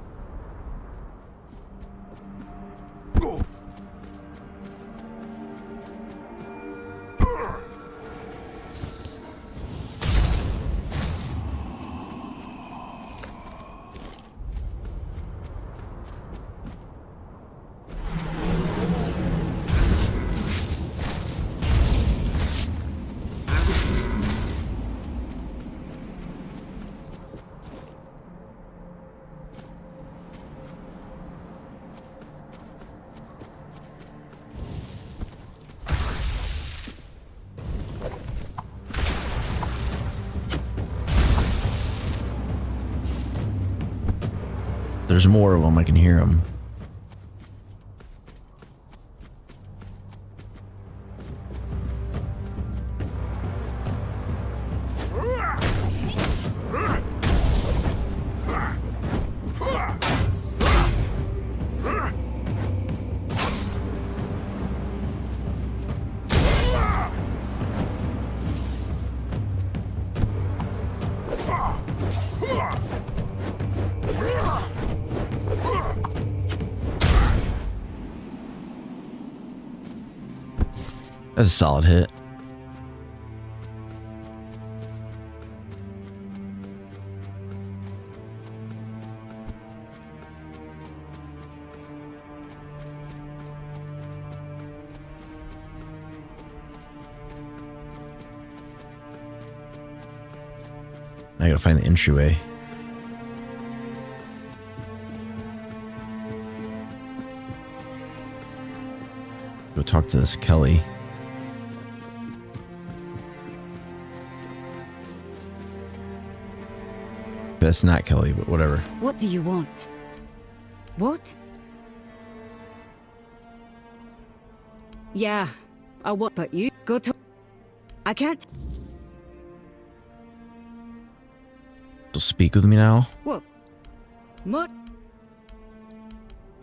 There's more of them. I can hear them. That's a solid hit. I gotta find the entryway. Go talk to this Kelly. That's not Kelly, but whatever.
What do you want? What? Yeah, I want, but you go to. I can't.
So speak with me now.
What? What?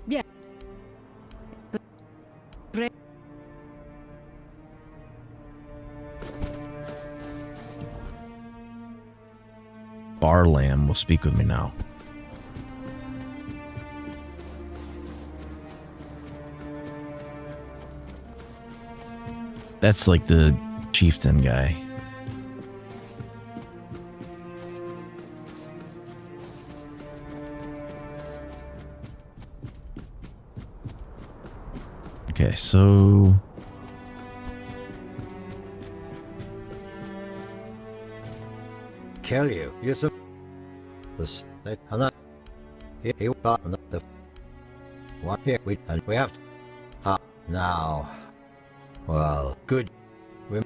Yeah.
Barlam will speak with me now. That's like the chieftain guy. Okay, so
Kill you. You're so. I'm not. He the. What here? We have. Now. Well, good. We.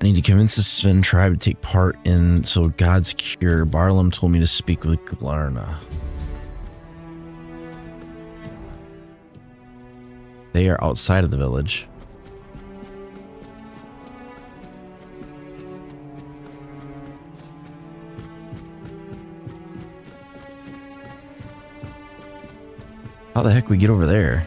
I need to convince the Sven tribe to take part in God's cure. Barlam told me to speak with Glarna. They are outside of the village. How the heck we get over there?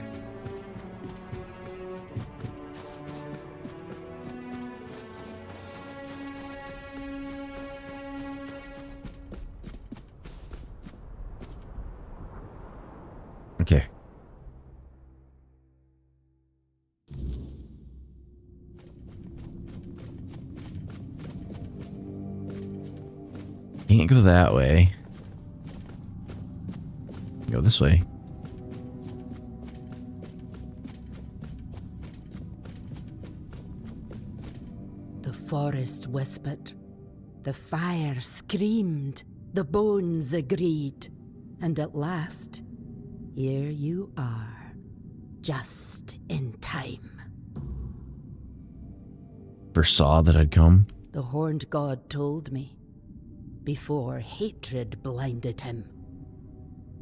Okay. Can't go that way. Go this way.
The forest whispered. The fire screamed. The bones agreed. And at last, here you are, just in time.
Foresaw that I'd come.
The horned god told me, before hatred blinded him.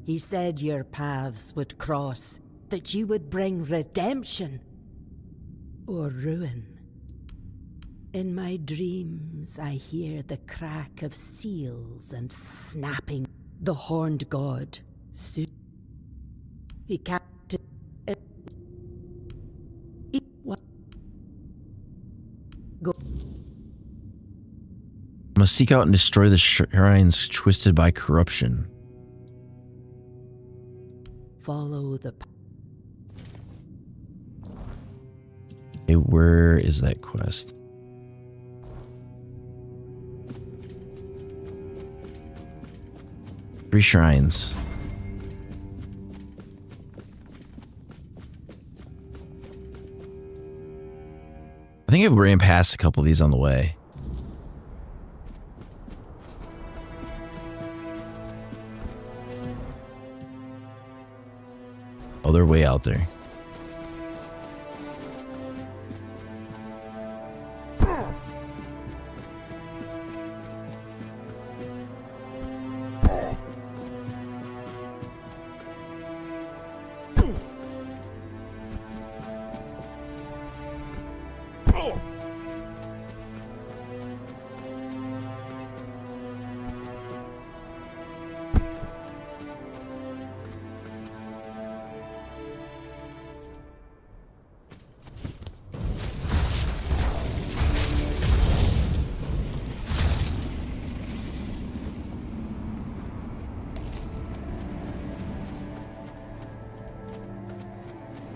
He said your paths would cross, that you would bring redemption or ruin. In my dreams, I hear the crack of seals and snapping. The horned god soon. He captured it. Go.
Must seek out and destroy the shrines twisted by corruption.
Follow the.
Hey, where is that quest? Three shrines. I think I ran past a couple of these on the way. Oh, they're way out there.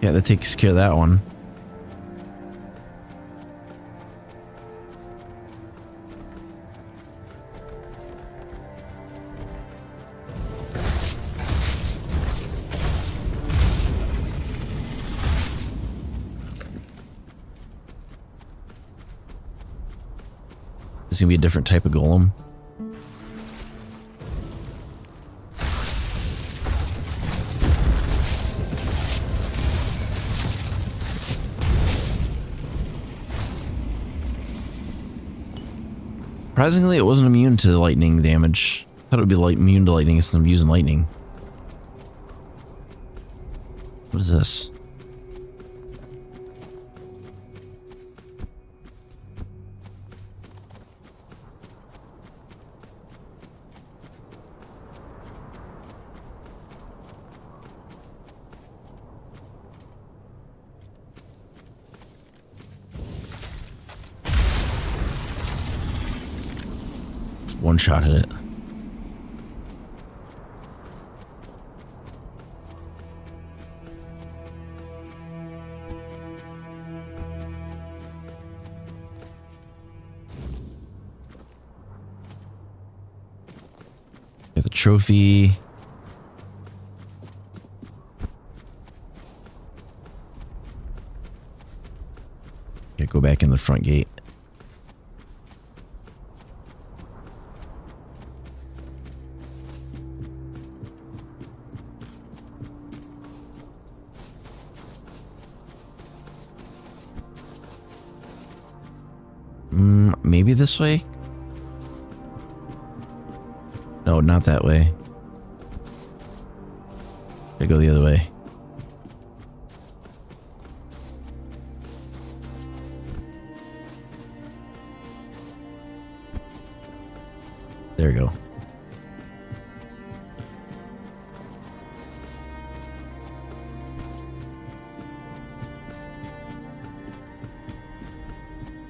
Yeah, that takes care of that one. It's gonna be a different type of golem. Surprisingly, it wasn't immune to lightning damage. I thought it would be like immune to lightning since I'm using lightning. What is this? One shot at it. Get the trophy. Okay, go back in the front gate. Maybe this way? No, not that way. Gotta go the other way. There we go.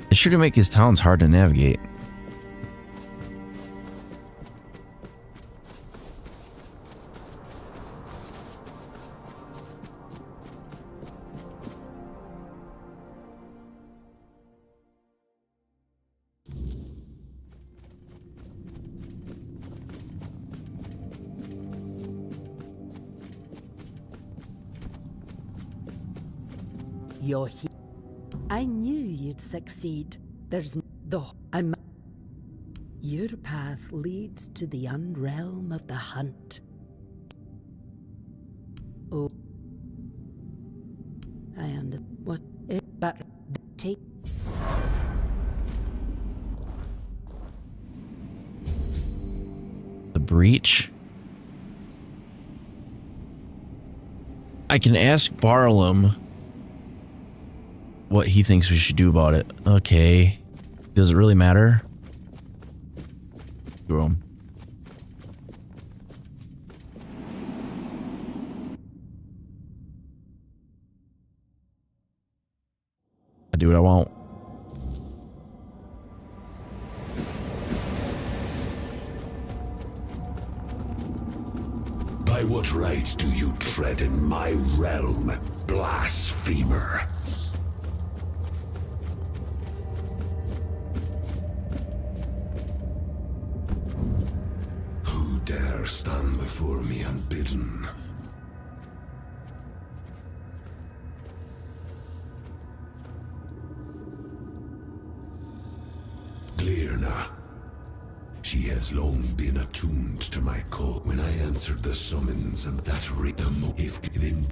They sure do make his towns hard to navigate.
You're here. I knew you'd succeed. There's Your path leads to the unrealm of the hunt. Oh. I understand. What? But take.
The breach? I can ask Barlam what he thinks we should do about it. Okay. Does it really matter? Screw him. I do what I want.
By what right do you tread in my realm, blasphemer? Who dare stand before me unbidden? Glirna. She has long been attuned to my call. When I answered the summons and that rhythm, if then...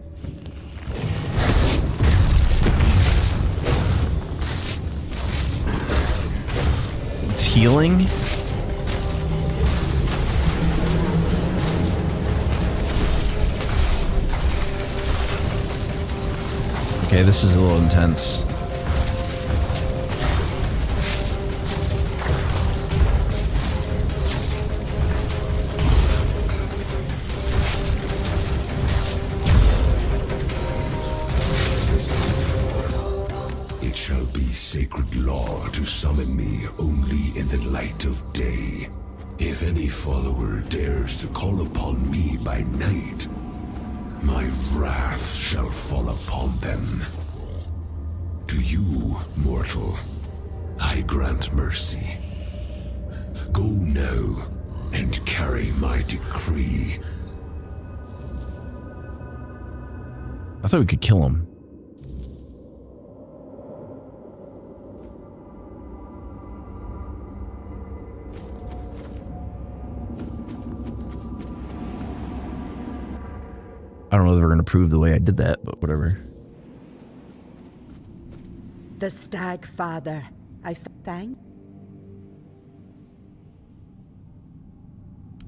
It's healing? Okay, this is a little intense.
It shall be sacred law to summon me only in the light of day. If any follower dares to call upon me by night, my wrath shall fall upon upon them. To you, mortal, I grant mercy. Go now and carry my decree.
I thought we could kill him. I don't know if we're going to prove the way I did that, but whatever.
The Stag Father, I thank.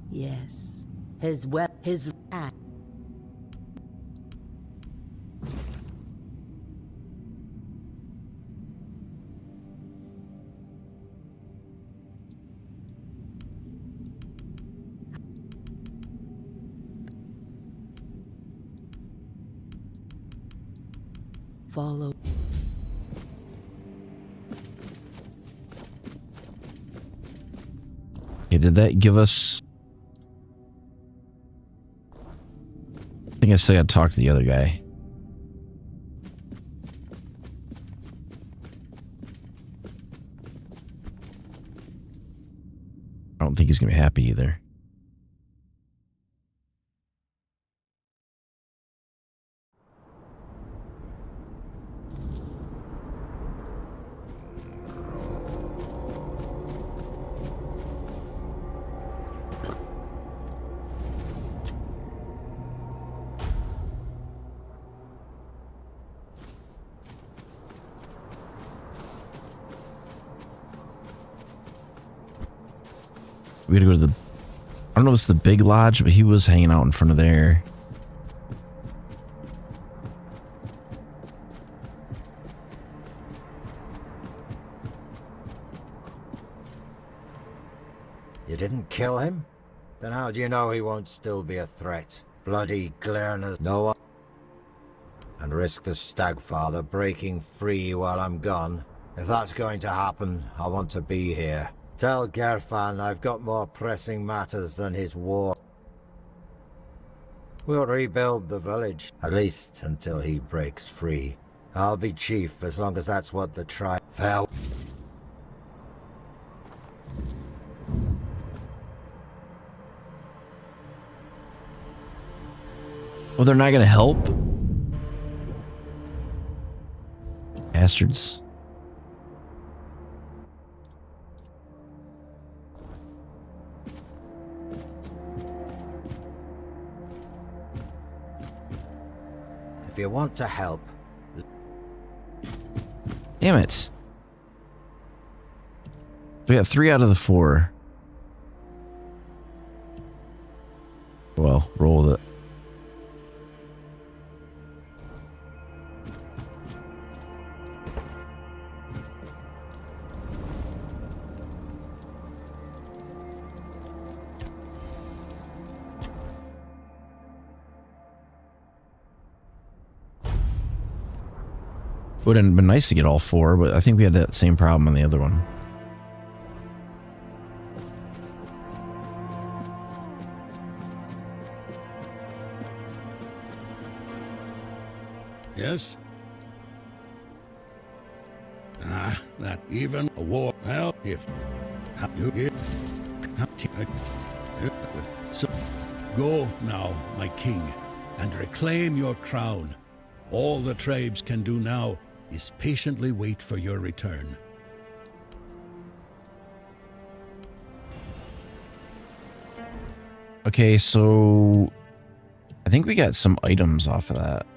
Yes, his wrath. Follow.
Okay, did that give us... I think I still gotta talk to the other guy. I don't think he's gonna be happy either. We gotta go to the... I don't know if it's the big lodge, but he was hanging out in front of there.
You didn't kill him? Then how do you know he won't still be a threat? Bloody Glerner's no one. And risk the Stagfather breaking free while I'm gone. If that's going to happen, I want to be here. Tell Gerfan I've got more pressing matters than his war. We'll rebuild the village, at least until he breaks free. I'll be chief as long as that's what the tribe... Farewell.
Well, they're not gonna help? Bastards.
If you want to help...
Damn it. We got 3 out of the 4. Well, roll with it. Would have been nice to get all 4, but I think we had that same problem on the other one.
Yes? That even a war, well, if you get... So, go now, my king, and reclaim your crown. All the tribes can do now is patiently wait for your return.
Okay, so I think we got some items off of that.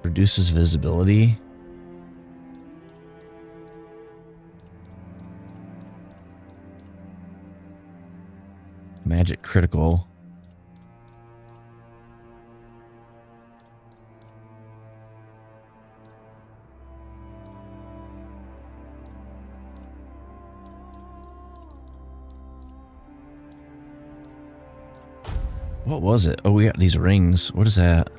Reduces visibility. Magic critical. What was it? Oh, we got these rings. What is that?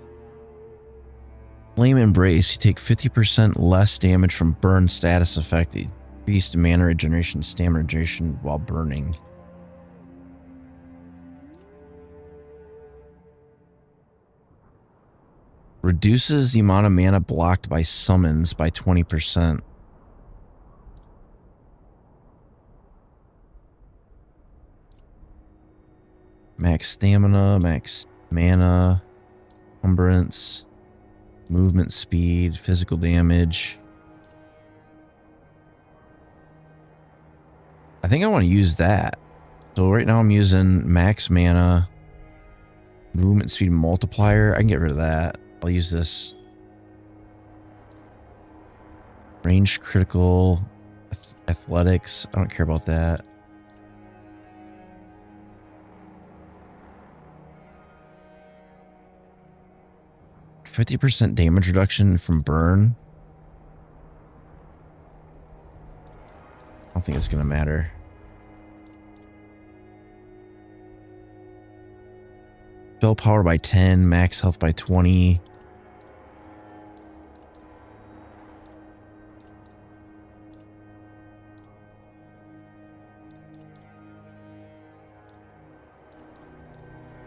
Flame Embrace. You take 50% less damage from burn status effect. Increased mana regeneration, stamina regeneration while burning. Reduces the amount of mana blocked by summons by 20%. Max stamina, max mana, encumbrance, movement speed, physical damage. I think I want to use that. So right now I'm using max mana, movement speed multiplier. I can get rid of that. I'll use this. Range critical, athletics. I don't care about that. %50 damage reduction from burn. I don't think it's gonna matter. Spell power by 10, max health by 20.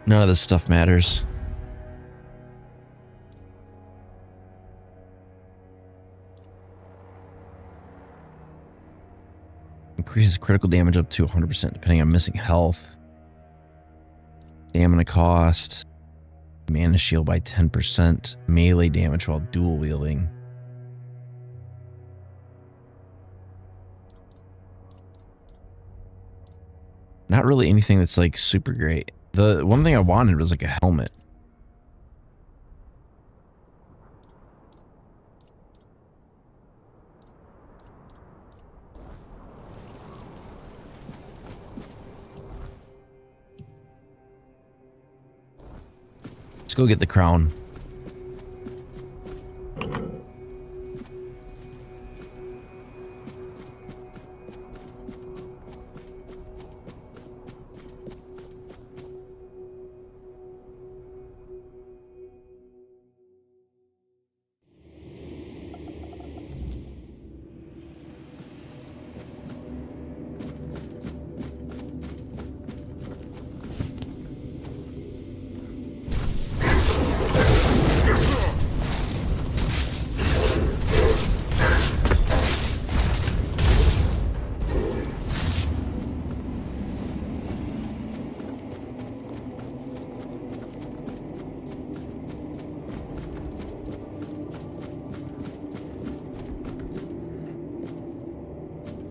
None of this stuff matters. Increases critical damage up to 100% depending on missing health. Stamina cost. Mana shield by 10%. Melee damage while dual wielding. Not really anything that's like super great. The one thing I wanted was like a helmet. Let's go get the crown.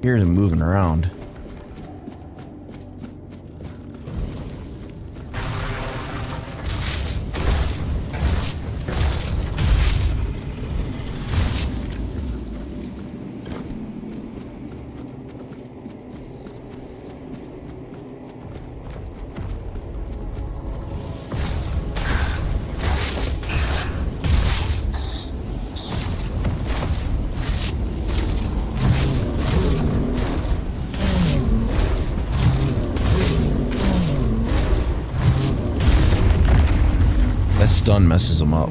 Here's him moving around. That stun messes him up.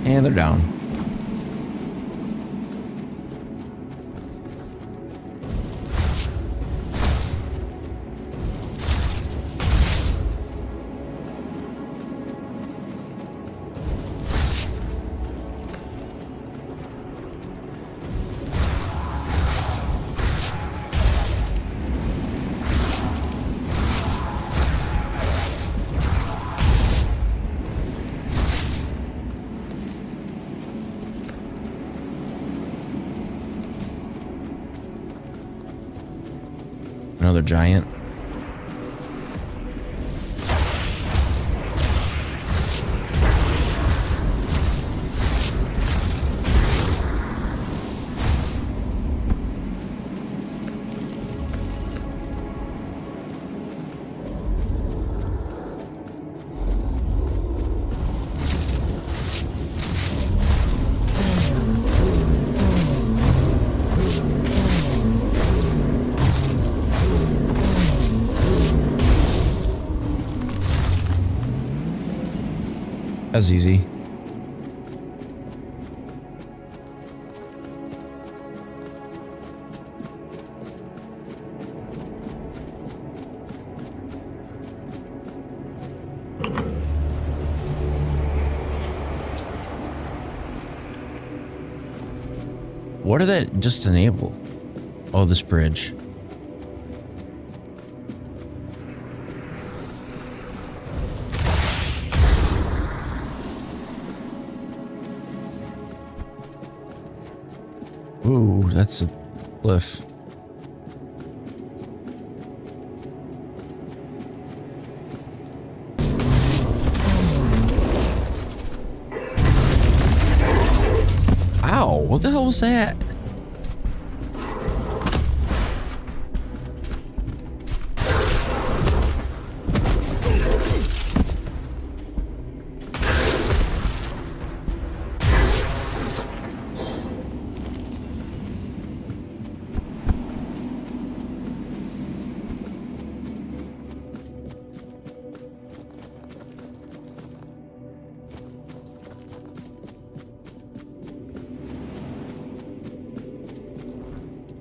And they're down. Another giant. That's easy. What did that just enable? Oh, this bridge. Ooh, that's a cliff. Ow, what the hell was that?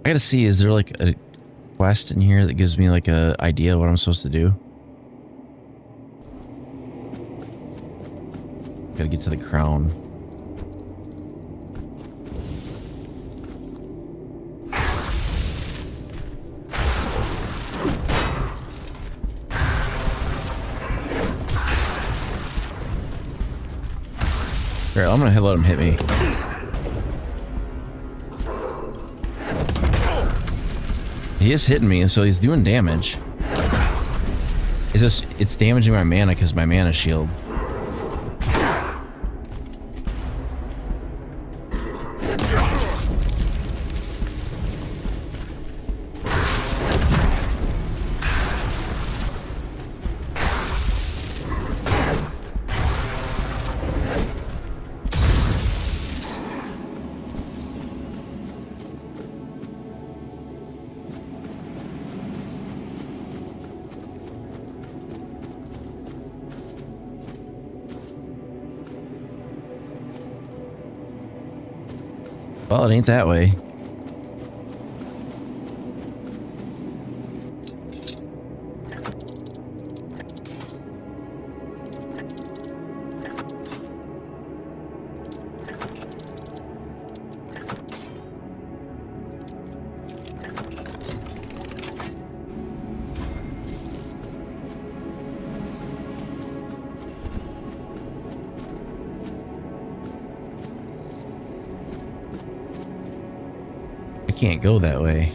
I gotta see, is there like a quest in here that gives me like a idea what I'm supposed to do? Gotta get to the crown. Alright, I'm gonna let him hit me. He is hitting me, so he's doing damage. It's damaging my mana because my mana shield. Well, it ain't that way. Can't go that way.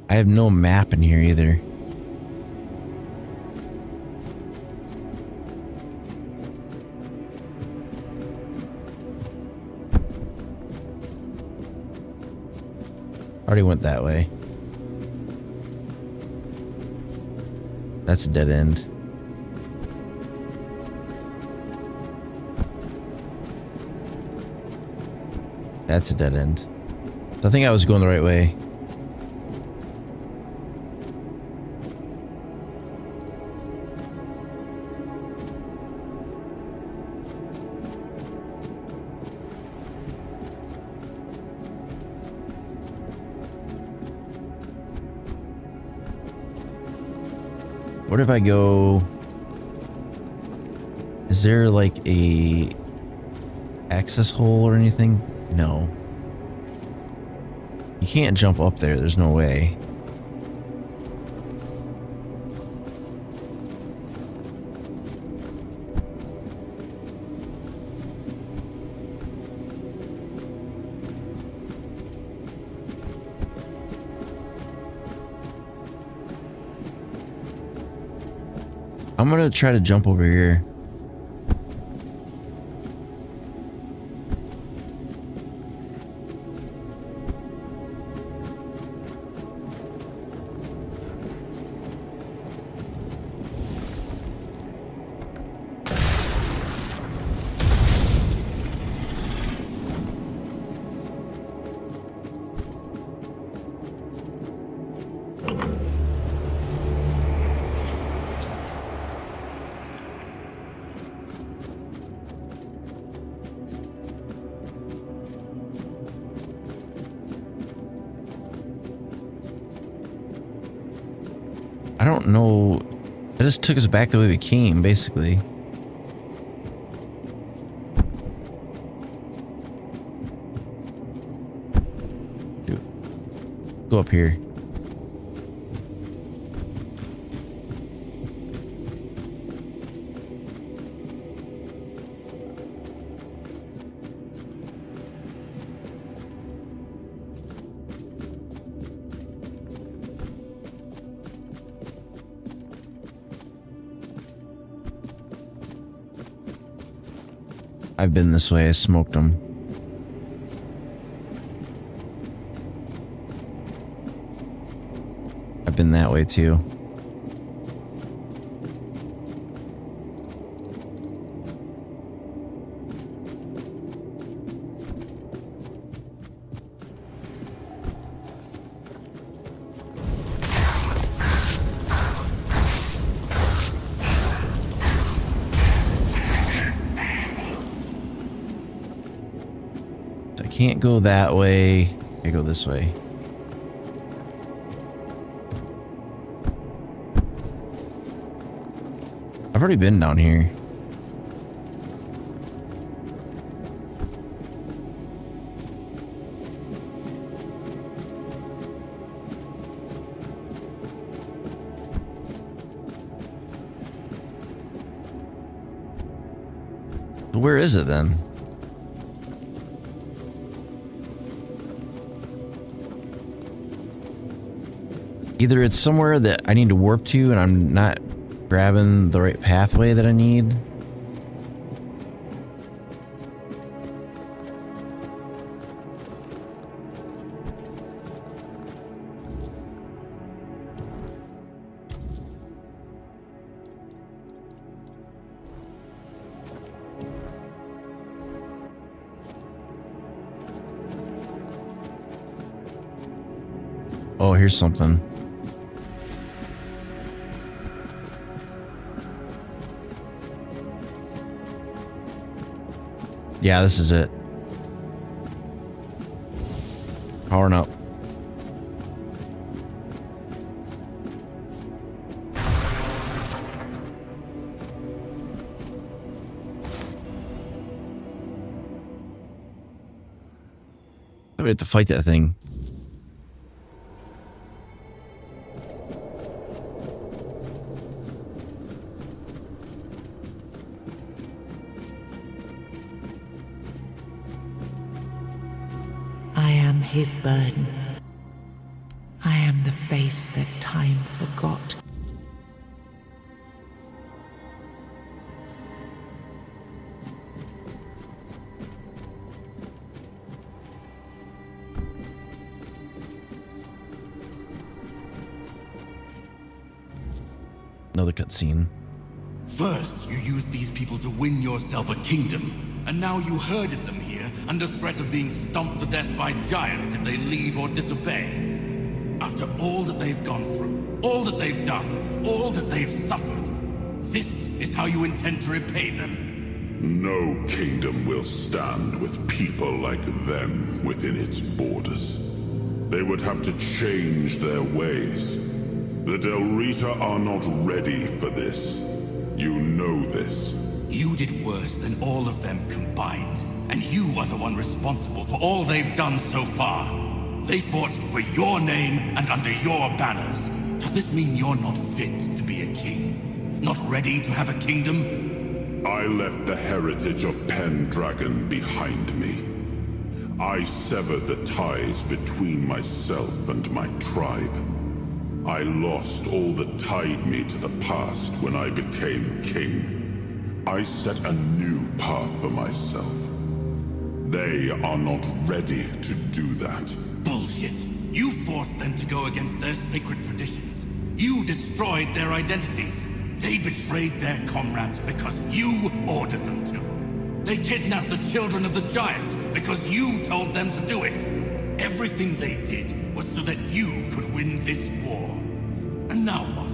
I have no map in here either. Already went that way. That's a dead end. That's a dead end. So I think I was going the right way. What if I go... Is there like a access hole or anything? No. You can't jump up there. There's no way. I'm gonna try to jump over here. I don't know. It just took us back the way we came, basically. Dude. Go up here. I've been this way. I smoked them. I've been that way too. Can't go that way. I go this way. I've already been down here. Where is it then? Either it's somewhere that I need to warp to and I'm not grabbing the right pathway that I need. Oh, here's something. Yeah, this is it. Powering up. We have to fight that thing.
His burden. I am the face that time forgot.
Another cutscene.
First, you used these people to win yourself a kingdom, and now you herded them here under threat of being stomped to death by giants if they leave or disobey. After all that they've gone through, all that they've done, all that they've suffered, this is how you intend to repay them?
No kingdom will stand with people like them within its borders. They would have to change their ways. The Del Rita are not ready for this. You know this.
You did worse than all of them combined, and you are the one responsible for all they've done so far. They fought for your name and under your banners. Does this mean you're not fit to be a king? Not ready to have a kingdom?
I left the heritage of Pendragon behind me. I severed the ties between myself and my tribe. I lost all that tied me to the past when I became king. I set a new path for myself. They are not ready to do that.
Bullshit! You forced them to go against their sacred traditions. You destroyed their identities. They betrayed their comrades because you ordered them to. They kidnapped the children of the giants because you told them to do it. Everything they did was so that you could win this war. And now what?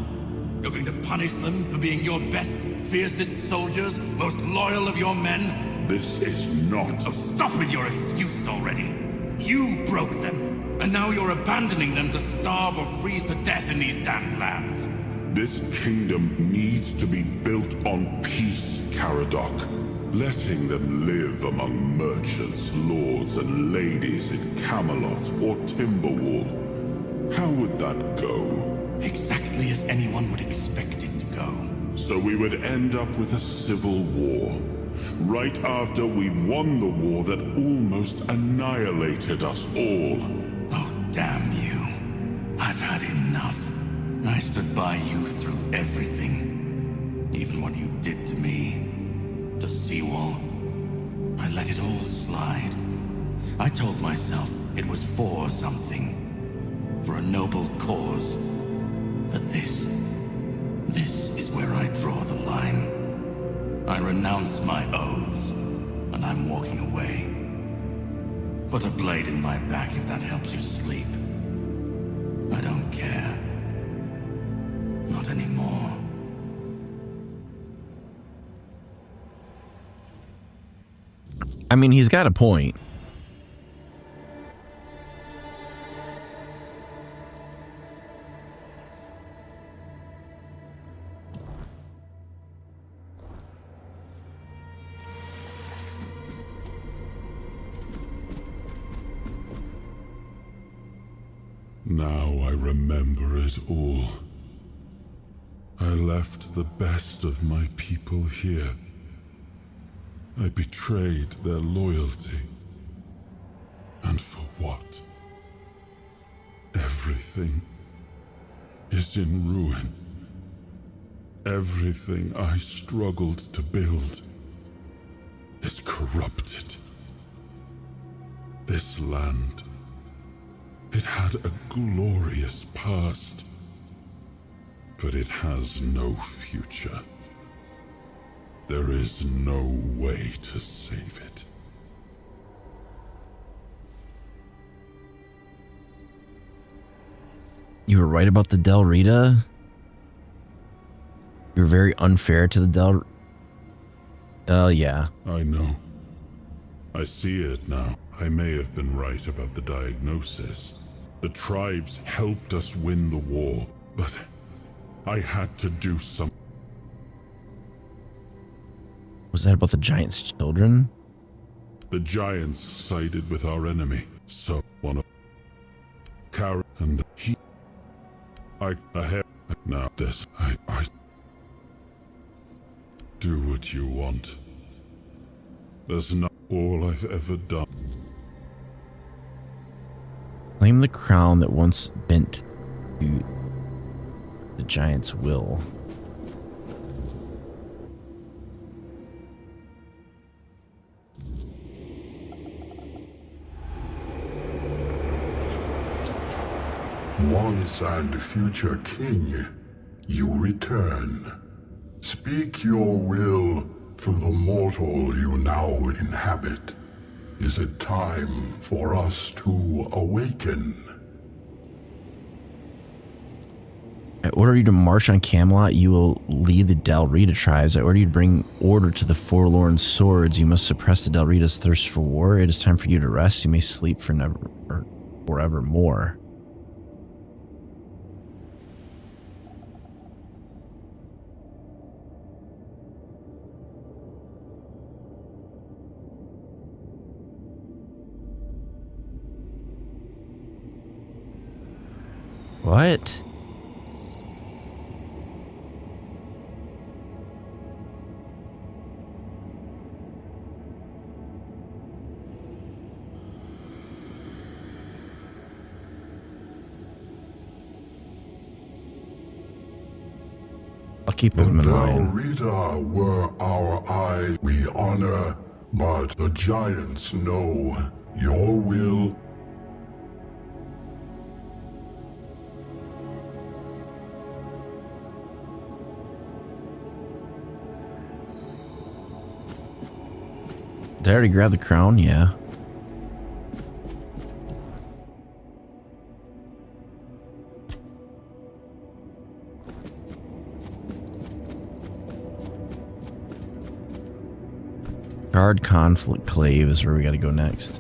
You're going to punish them for being your best, fiercest soldiers, most loyal of your men?
This is not...
Oh, stop with your excuses already. You broke them, and now you're abandoning them to starve or freeze to death in these damned lands.
This kingdom needs to be built on peace, Caradoc. Letting them live among merchants, lords, and ladies in Camelot or Timberwall. How would that go?
Exactly as anyone would expect it to go.
So we would end up with a civil war. Right after we won the war that almost annihilated us all.
Oh, damn you. I've had enough. I stood by you through everything. Even what you did to me. To Seawall. I let it all slide. I told myself it was for something. For a noble cause. But this is where I draw the line. I renounce my oaths, and I'm walking away. Put a blade in my back if that helps you sleep. I don't care. Not anymore.
I mean, he's got a point.
Now I remember it all. I left the best of my people here. I betrayed their loyalty. And for what? Everything is in ruin. Everything I struggled to build is corrupted. This land, it had a glorious past, but it has no future. There is no way to save it.
You were right about the Del Rita. You were very unfair to the Del... yeah.
I know. I see it now. I may have been right about the diagnosis. The tribes helped us win the war, but I had to do something.
Was that about the giant's children?
The giants sided with our enemy, so one of Kara and he. I have now this. I do what you want. That's not all I've ever done.
Claim the crown that once bent to the giant's will.
Once and future king, you return. Speak your will through the mortal you now inhabit. Is it time for us to awaken?
I order you to march on Camelot. You will lead the Del Rita tribes. I order you to bring order to the forlorn swords. You must suppress the Del Rita's thirst for war. It is time for you to rest. You may sleep for never or forevermore. What? I'll keep them in
Del
mind.
Rita were our eye we honor, but the giants know your will.
Did I already grab the crown? Yeah. Guard Conflict Clave is where we gotta go next.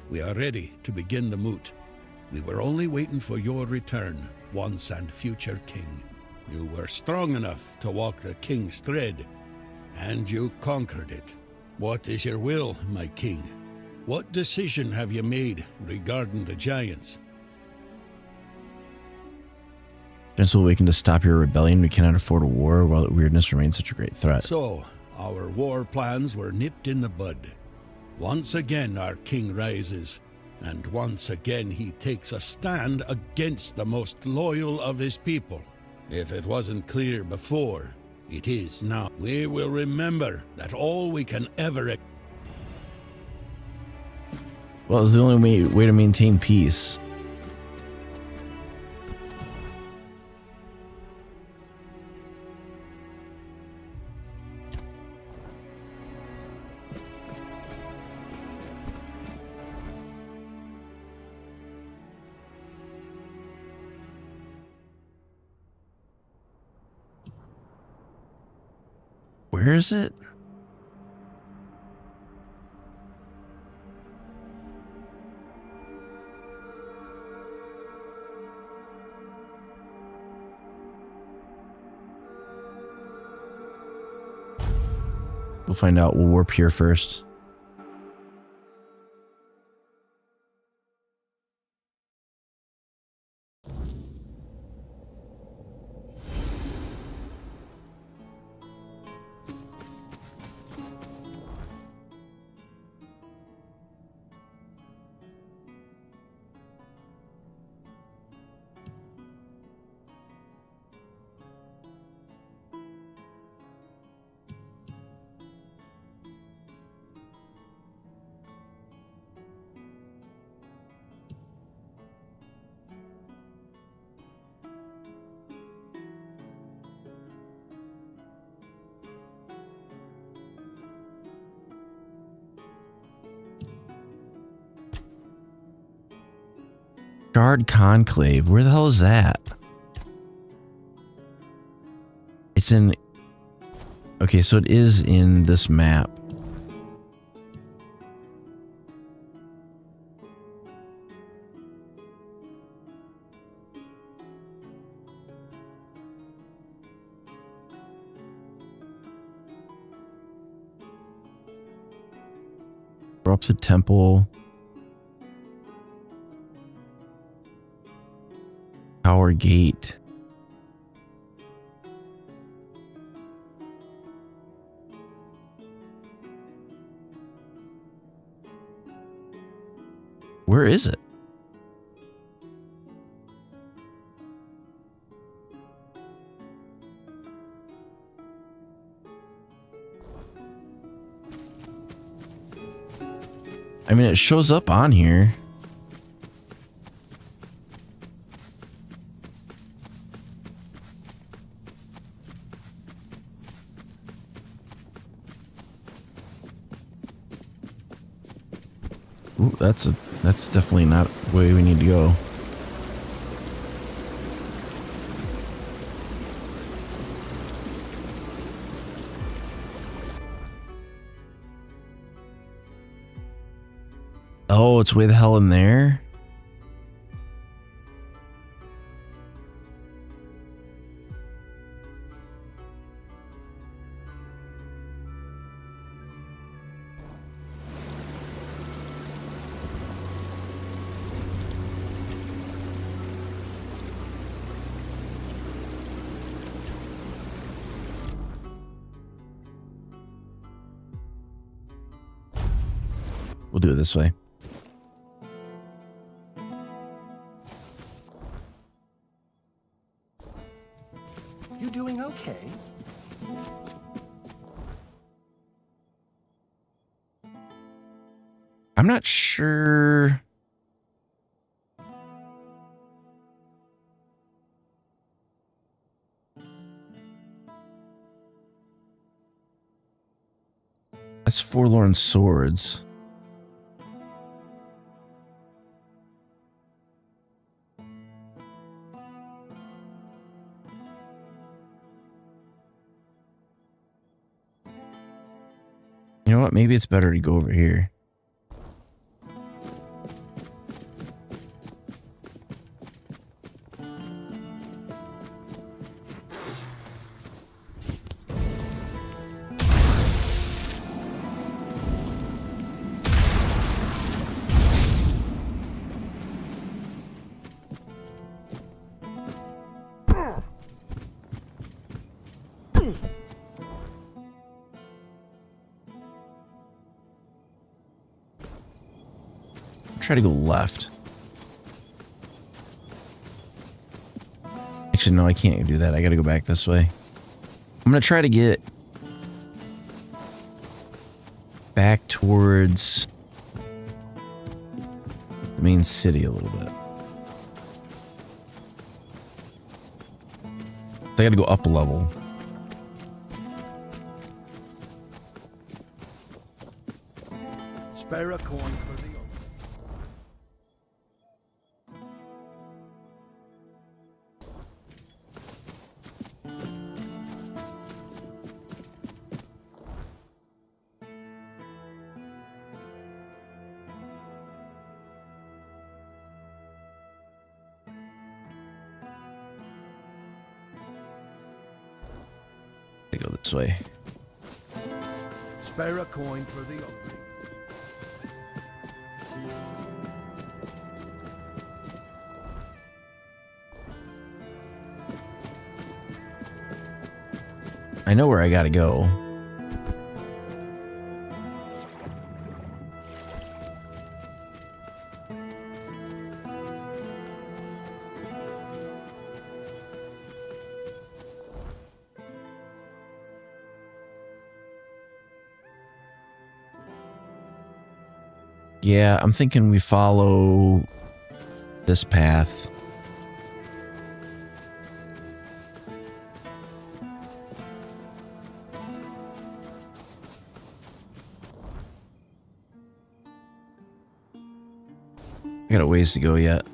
We are ready to begin the moot. We were only waiting for your return, once and future king. You were strong enough to walk the king's thread, and you conquered it. What is your will, my king? What decision have you made regarding the giants?
Just so we can just stop your rebellion, we cannot afford a war while weirdness remains such a great threat.
So, our war plans were nipped in the bud. Once again our king rises, and once again he takes a stand against the most loyal of his people. If it wasn't clear before, it is now. We will remember that all we can ever...
Well, it's the only way to maintain peace. Where is it? We'll find out. We'll warp here first. Guard Conclave. Where the hell is that? It's in... Okay, so it is in this map. Corrupted Temple. Tower Gate. Where is it? I mean, it shows up on here. Ooh, that's definitely not the way we need to go. Oh, it's way the hell in there? We'll do it this way.
You doing okay?
I'm not sure. That's Forlorn Swords. You know what? Maybe it's better to go over here. Try to go left. Actually, no, I can't do that. I gotta go back this way. I'm gonna try to get back towards the main city a little bit. So I gotta go up a level.
Spare a coin for the
I go this way.
spare a coin for the opening.
I know where I gotta go. Yeah, I'm thinking we follow this path. I got a ways to go yet.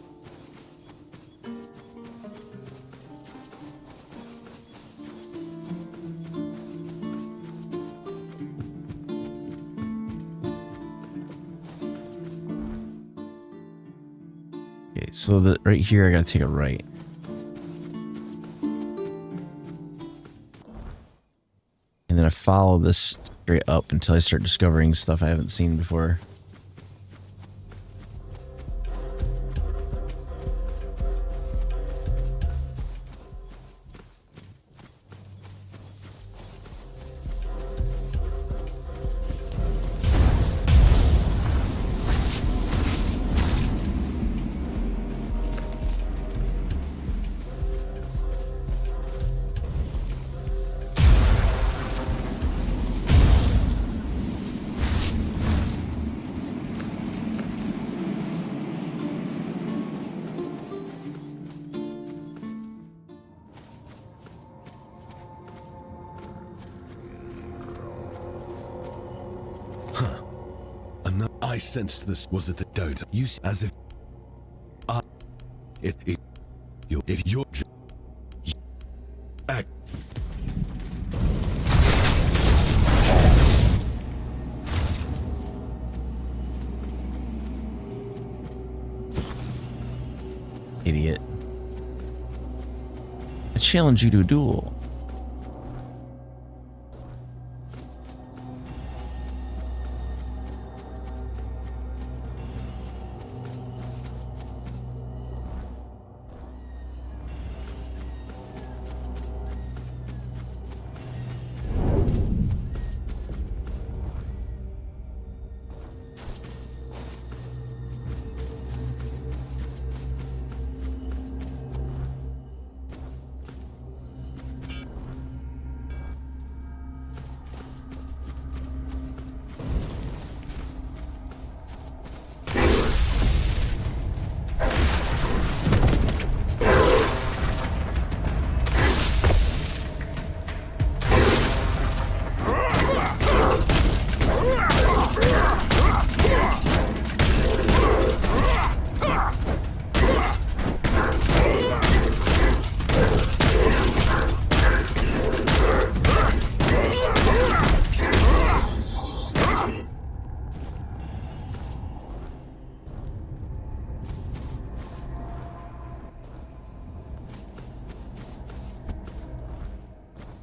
Okay, so right here I gotta take a right. And then I follow this straight up until I start discovering stuff I haven't seen before.
I sensed this. Was it the dodo? You as if if you're act.
Idiot. I challenge you to a duel.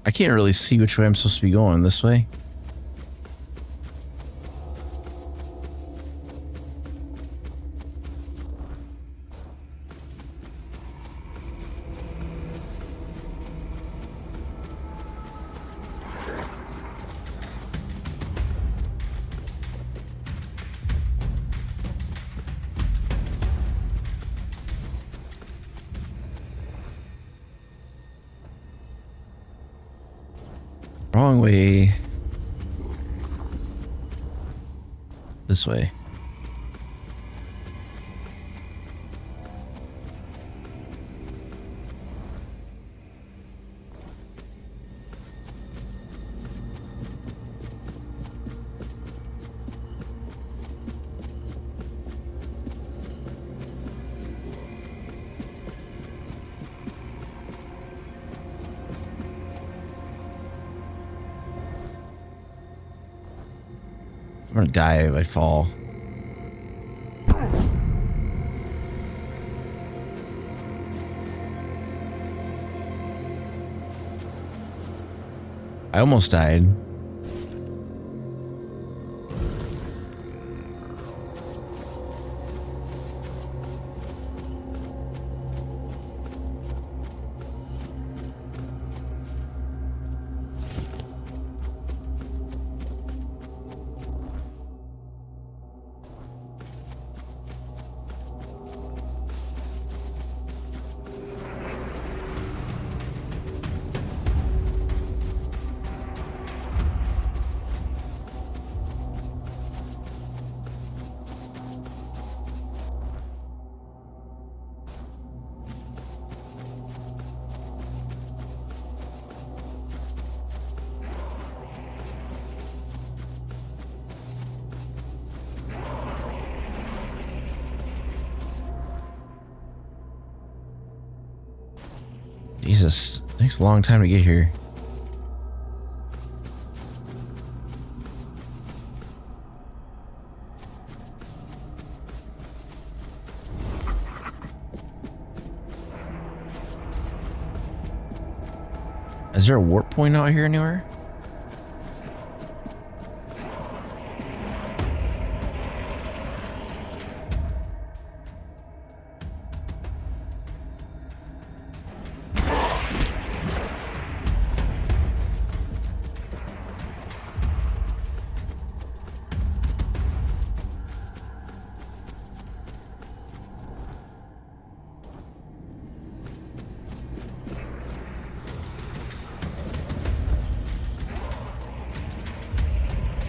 I can't really see which way I'm supposed to be going. This way? wrong way. This way. I'm gonna die if I fall. I almost died. Jesus, it takes a long time to get here. Is there a warp point out here anywhere?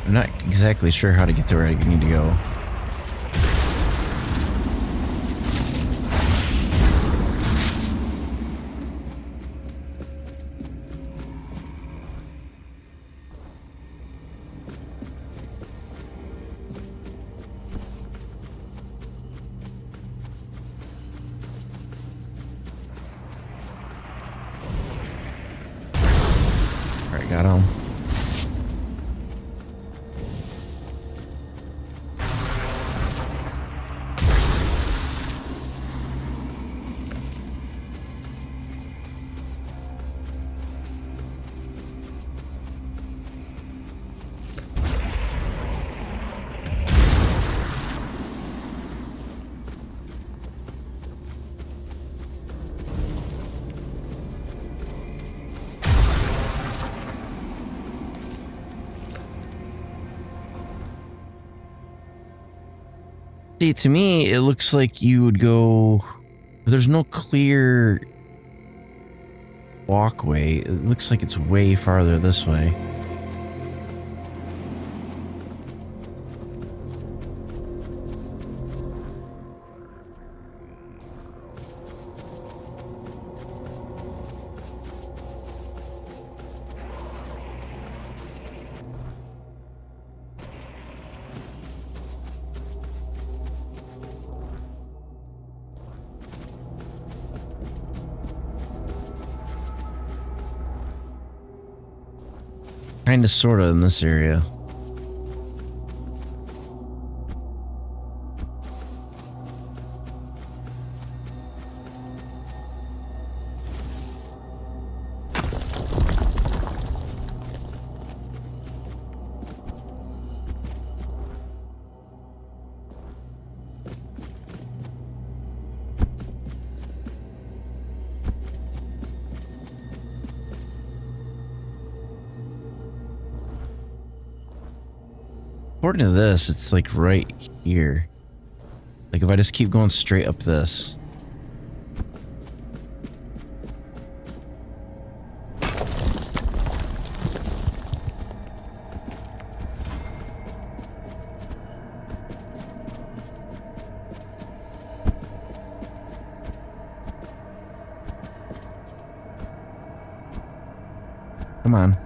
I'm not exactly sure how to get to where I need to go. All right, got him. See, to me, it looks like you would go... There's no clear walkway. It looks like it's way farther this way. Kinda sorta in this area. According to this, it's like right here. Like if I just keep going straight up this. Come on.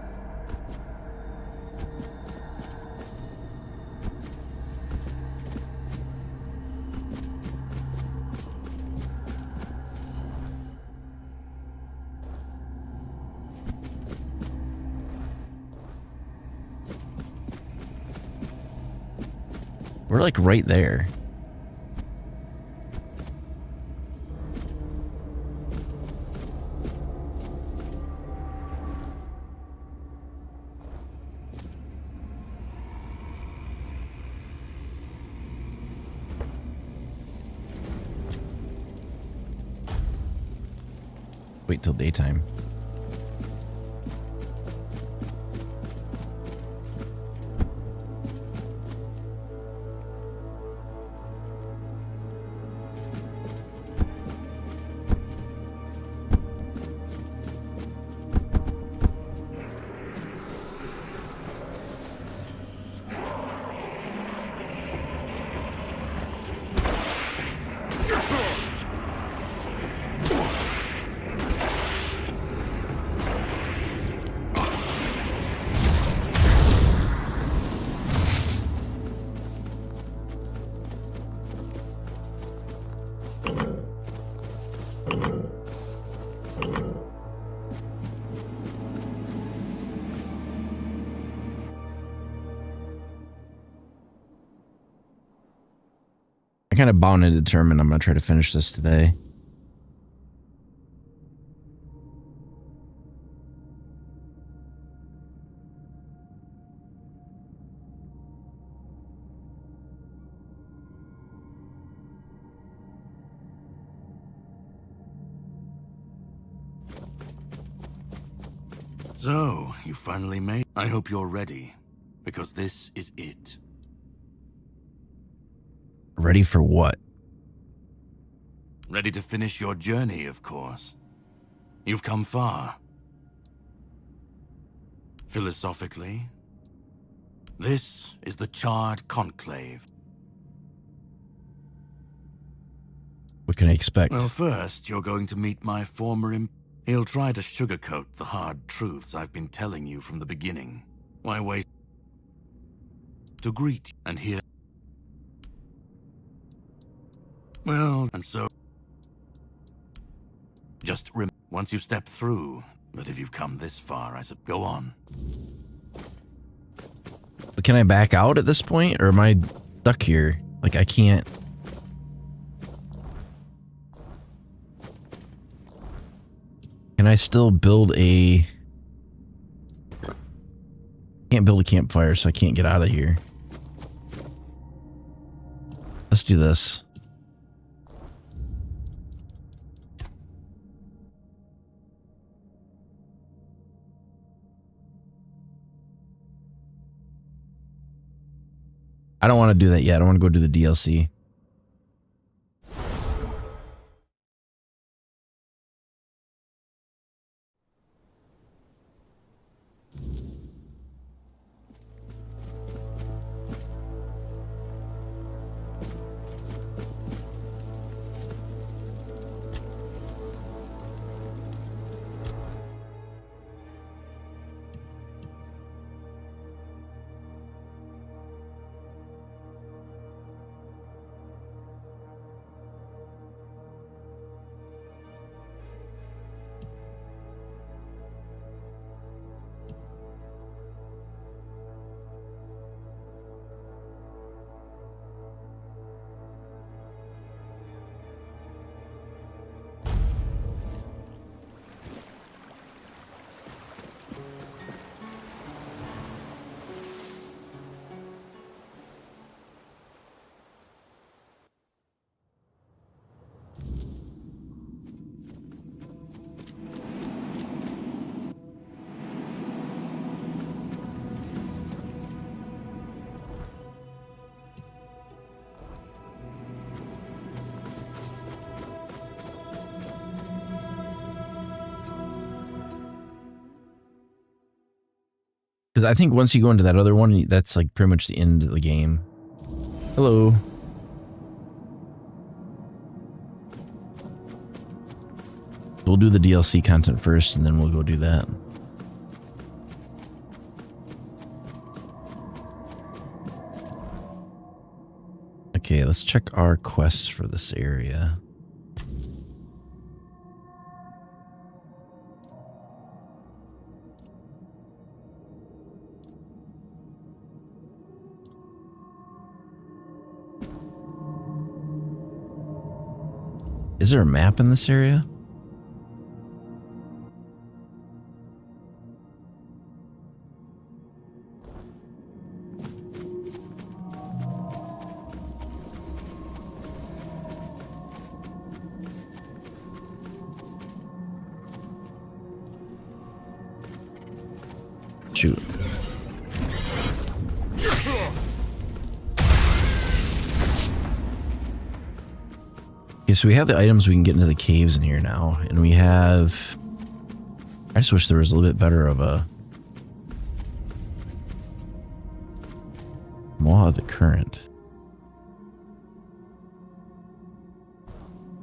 We're like right there. Wait till daytime. I kind of bound and determined I'm going to try to finish this today.
So, you finally made... I hope you're ready, because this is it.
Ready for what?
Ready to finish your journey, of course. You've come far. Philosophically, this is the Charred Conclave.
What can I expect?
Well, first, you're going to meet my former He'll try to sugarcoat the hard truths I've been telling you from the beginning. Why wait to greet and hear? Well, and so... Just once you've stepped through, but if you've come this far, I said, go on.
But can I back out at this point, or am I stuck here? Like, I can't... Can I still build a... Can't build a campfire, so I can't get out of here. Let's do this. I don't want to do that yet. I want to go do the DLC. Because I think once you go into that other one, that's like pretty much the end of the game. Hello. We'll do the DLC content first, and then we'll go do that. Okay, let's check our quests for this area. Is there a map in this area? Shoot. Okay, so we have the items we can get into the caves in here now, and we have... I just wish there was a little bit better of a... Law of the current.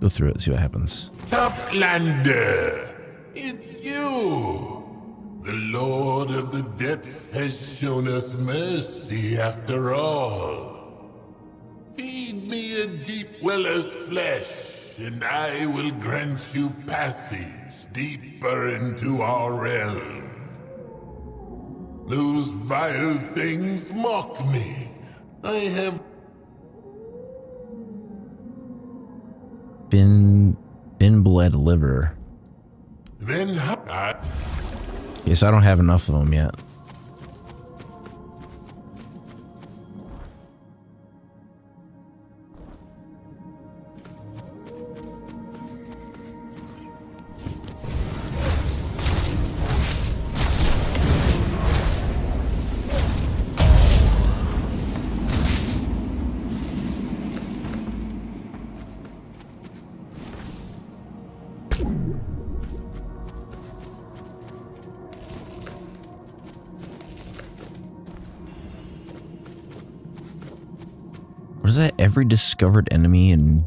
Go through it, see what happens.
Toplander, it's you! The Lord of the Depths has shown us mercy after all. Feed me a deep weller's flesh, and I will grant you passage deeper into our realm. Those vile things mock me. I have
Bin bled liver.
then
Yes, I don't have enough of them yet. What is that? Every discovered enemy in...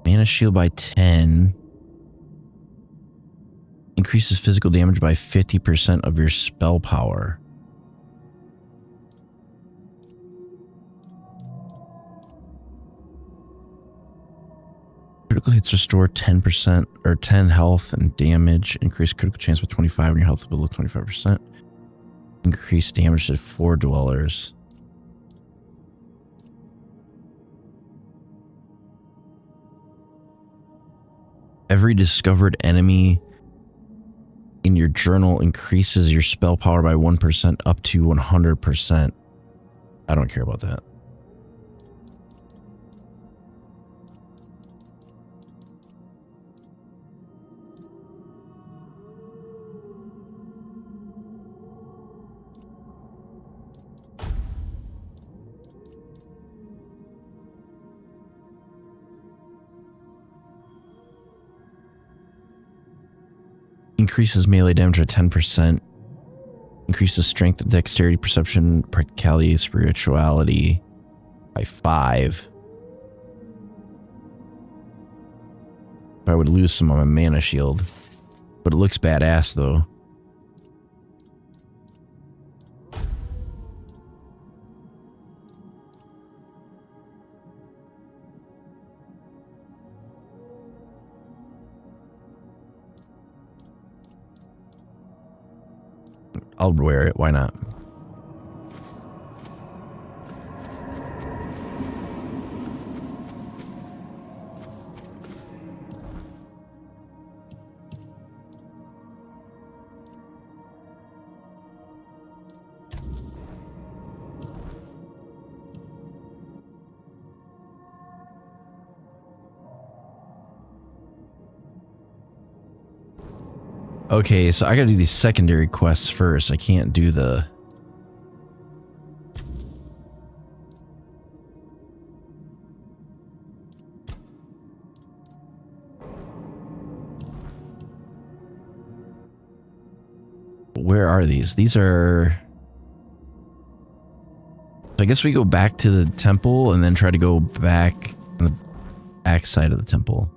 Mana shield by 10. Increases physical damage by 50% of your spell power. Critical hits restore 10% or 10 health and damage. Increase critical chance by 25 and your health below 25%. Increase damage to 4 dwellers. Every discovered enemy in your journal increases your spell power by 1% up to 100%. I don't care about that. Increases melee damage by 10%. Increases strength, dexterity, perception, practicality, spirituality by 5. I would lose some of my mana shield. But it looks badass though. I'll wear it, why not? Okay, so I gotta do these secondary quests first. I can't do the... Where are these? These are... I guess we go back to the temple and then try to go back on the back side of the temple.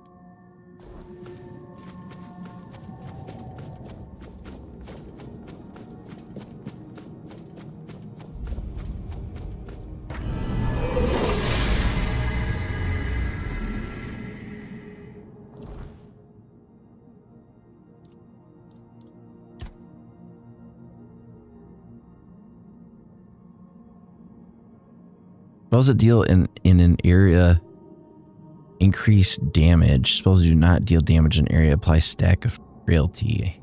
Spells that deal in an area increase damage. Spells that do not deal damage in an area apply stack of frailty.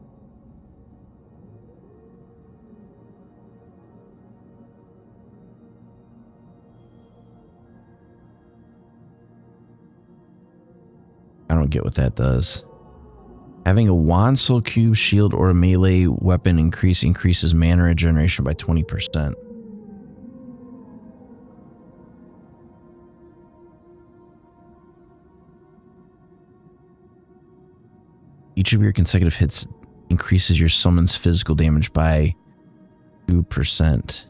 I don't get what that does. Having a wand, soul cube, shield, or a melee weapon increases mana regeneration by 20%. Each of your consecutive hits increases your summon's physical damage by 2%.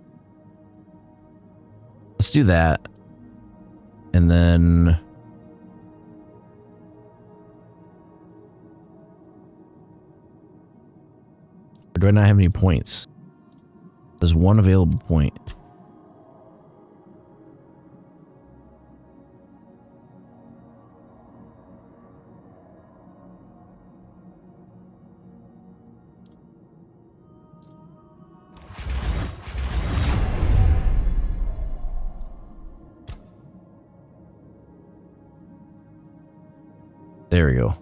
Let's do that. And then... Or do I not have any points? There's one available point. There we go.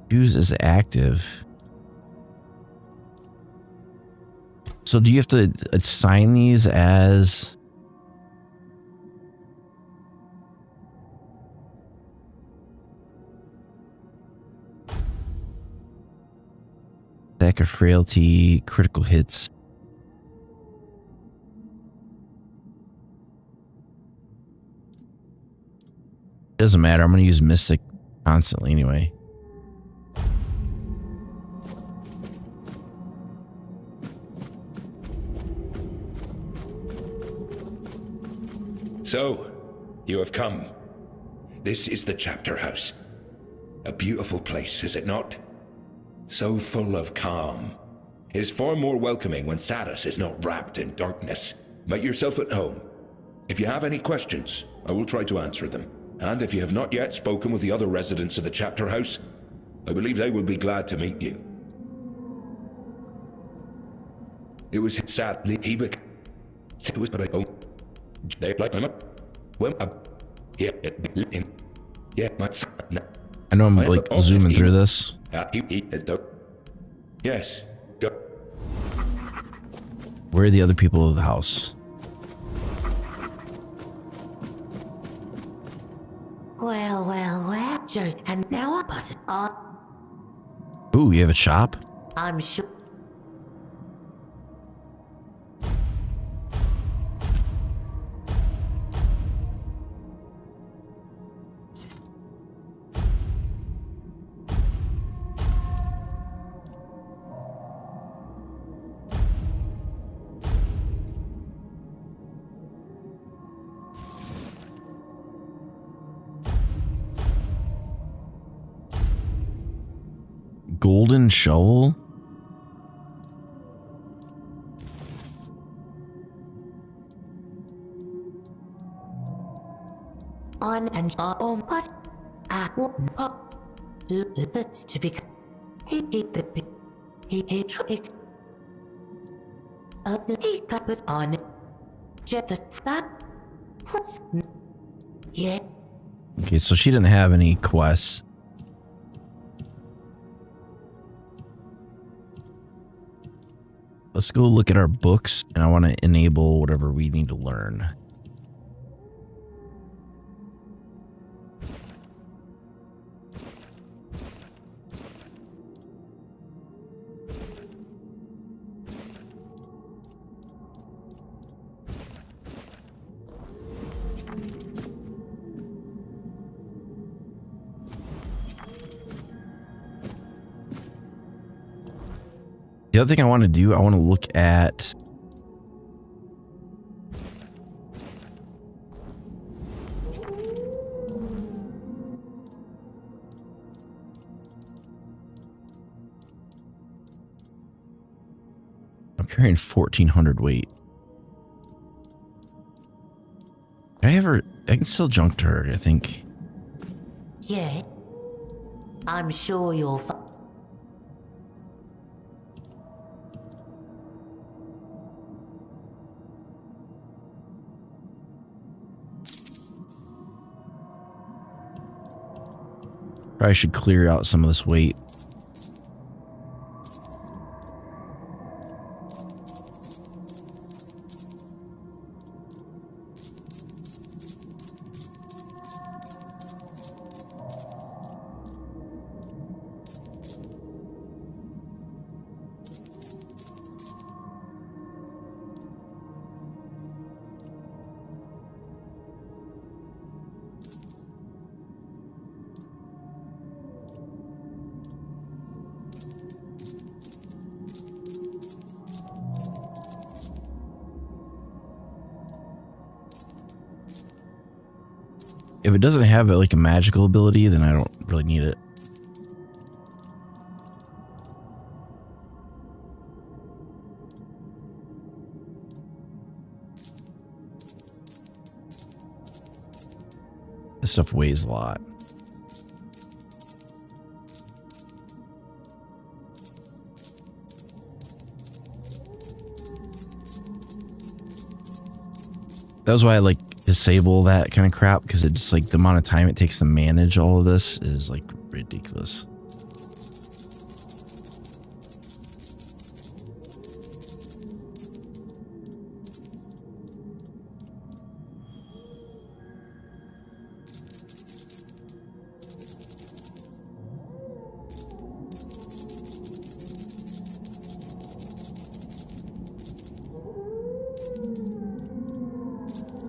Choose as active. So do you have to assign these as... Stack of frailty, critical hits. Doesn't matter. I'm going to use Mystic constantly anyway.
So, you have come. This is the chapter house. A beautiful place, is it not? So full of calm. It is far more welcoming when Saras is not wrapped in darkness. Make yourself at home. If you have any questions, I will try to answer them. And if you have not yet spoken with the other residents of the chapter house, I believe they will be glad to meet you. It was sadly he became... It was but I don't... They like him up. Well, yeah, yeah, my son.
I know I'm like zooming through this.
He is the... Yes. Go.
Where are the other people of the house?
Well, Joe, and now I put it on.
Ooh, you have a shop?
I'm sure.
Golden shovel?
On and on, but I won't pop. Let's to be. He trick. He got it on. Jet the flat. Yeah.
Okay, so she didn't have any quests. Let's go look at our books, and I want to enable whatever we need to learn. The other thing I want to do, I want to look at I'm carrying 1,400 weight. I can still junk to her, I think.
Yeah. I'm sure you'll find.
Probably should clear out some of this weight. If it doesn't have like a magical ability, then I don't really need it. This stuff weighs a lot. That's why I like disable that kind of crap, because it's like the amount of time it takes to manage all of this is like ridiculous.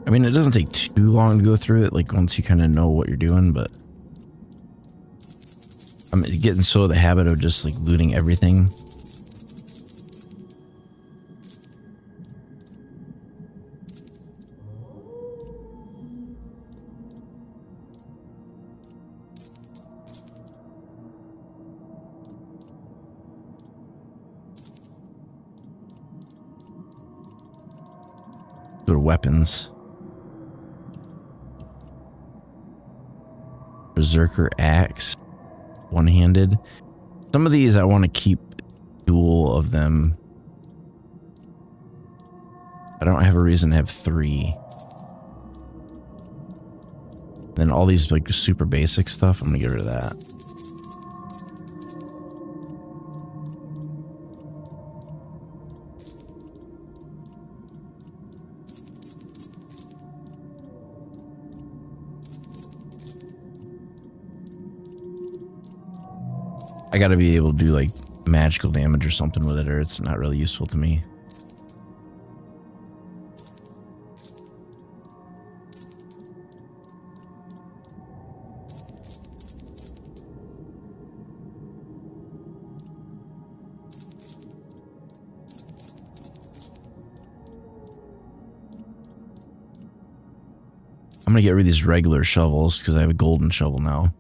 I mean, it doesn't take too long to go through it, like once you kind of know what you're doing, but I'm getting so the habit of just like looting everything. Go to weapons. Berserker axe, one-handed. Some of these I want to keep dual of them. I don't have a reason to have 3. Then all these like super basic stuff, I'm gonna get rid of that. I gotta be able to do like magical damage or something with it, or it's not really useful to me. I'm gonna get rid of these regular shovels because I have a golden shovel now.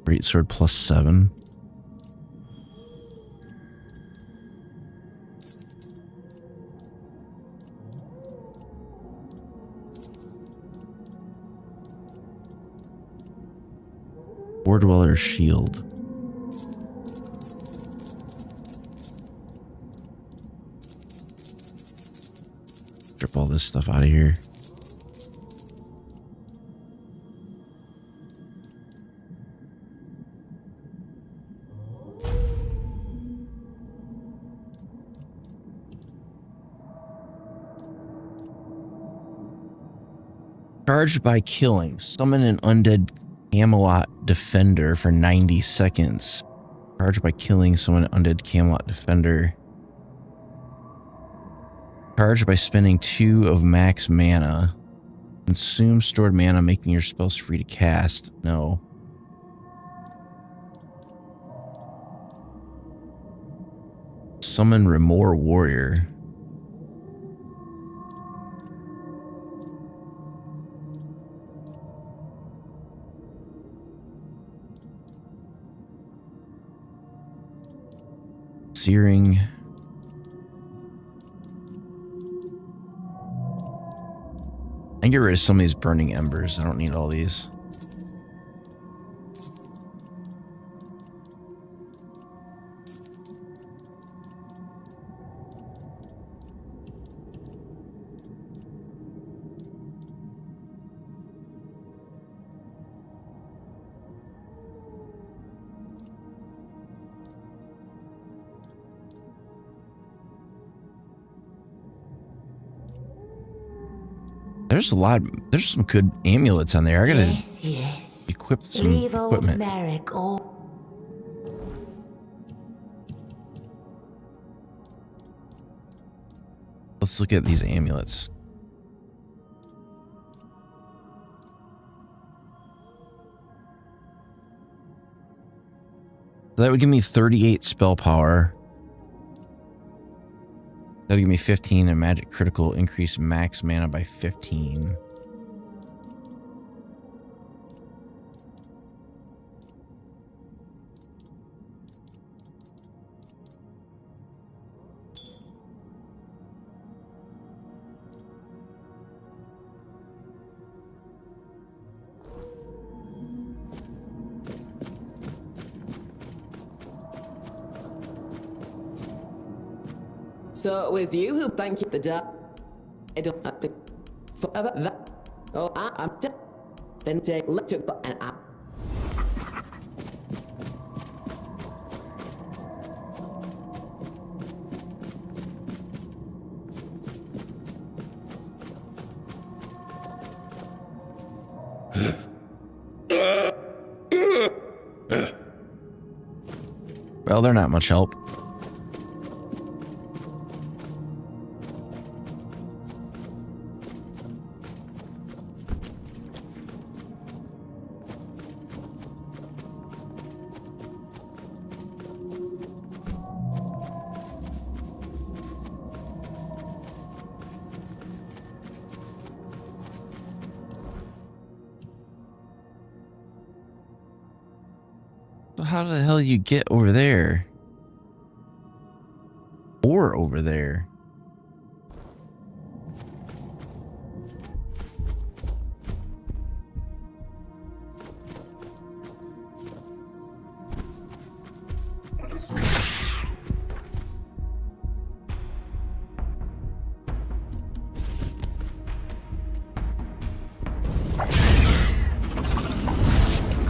Greatsword +7. War Dweller shield. Strip all this stuff out of here. Charged by killing. Summon an undead Camelot Defender for 90 seconds. Charged by killing someone undead Camelot Defender. Charged by spending 2 of max mana. Consume stored mana, making your spells free to cast. No. Summon Remor Warrior. searing. I can get rid of some of these burning embers. I don't need all these. There's a lot. There's some good amulets on there. I gotta
Yes.
equip some
Leave old
equipment.
Merrick or
Let's look at these amulets. That would give me 38 spell power. That would give me 15 and magic critical, increase max mana by 15.
So it was you who thank you the duck. I don't have to forever that. Oh, I'm dead. Then take electric button out.
Well, they're not much help. So how the hell you get over there? Or over there? I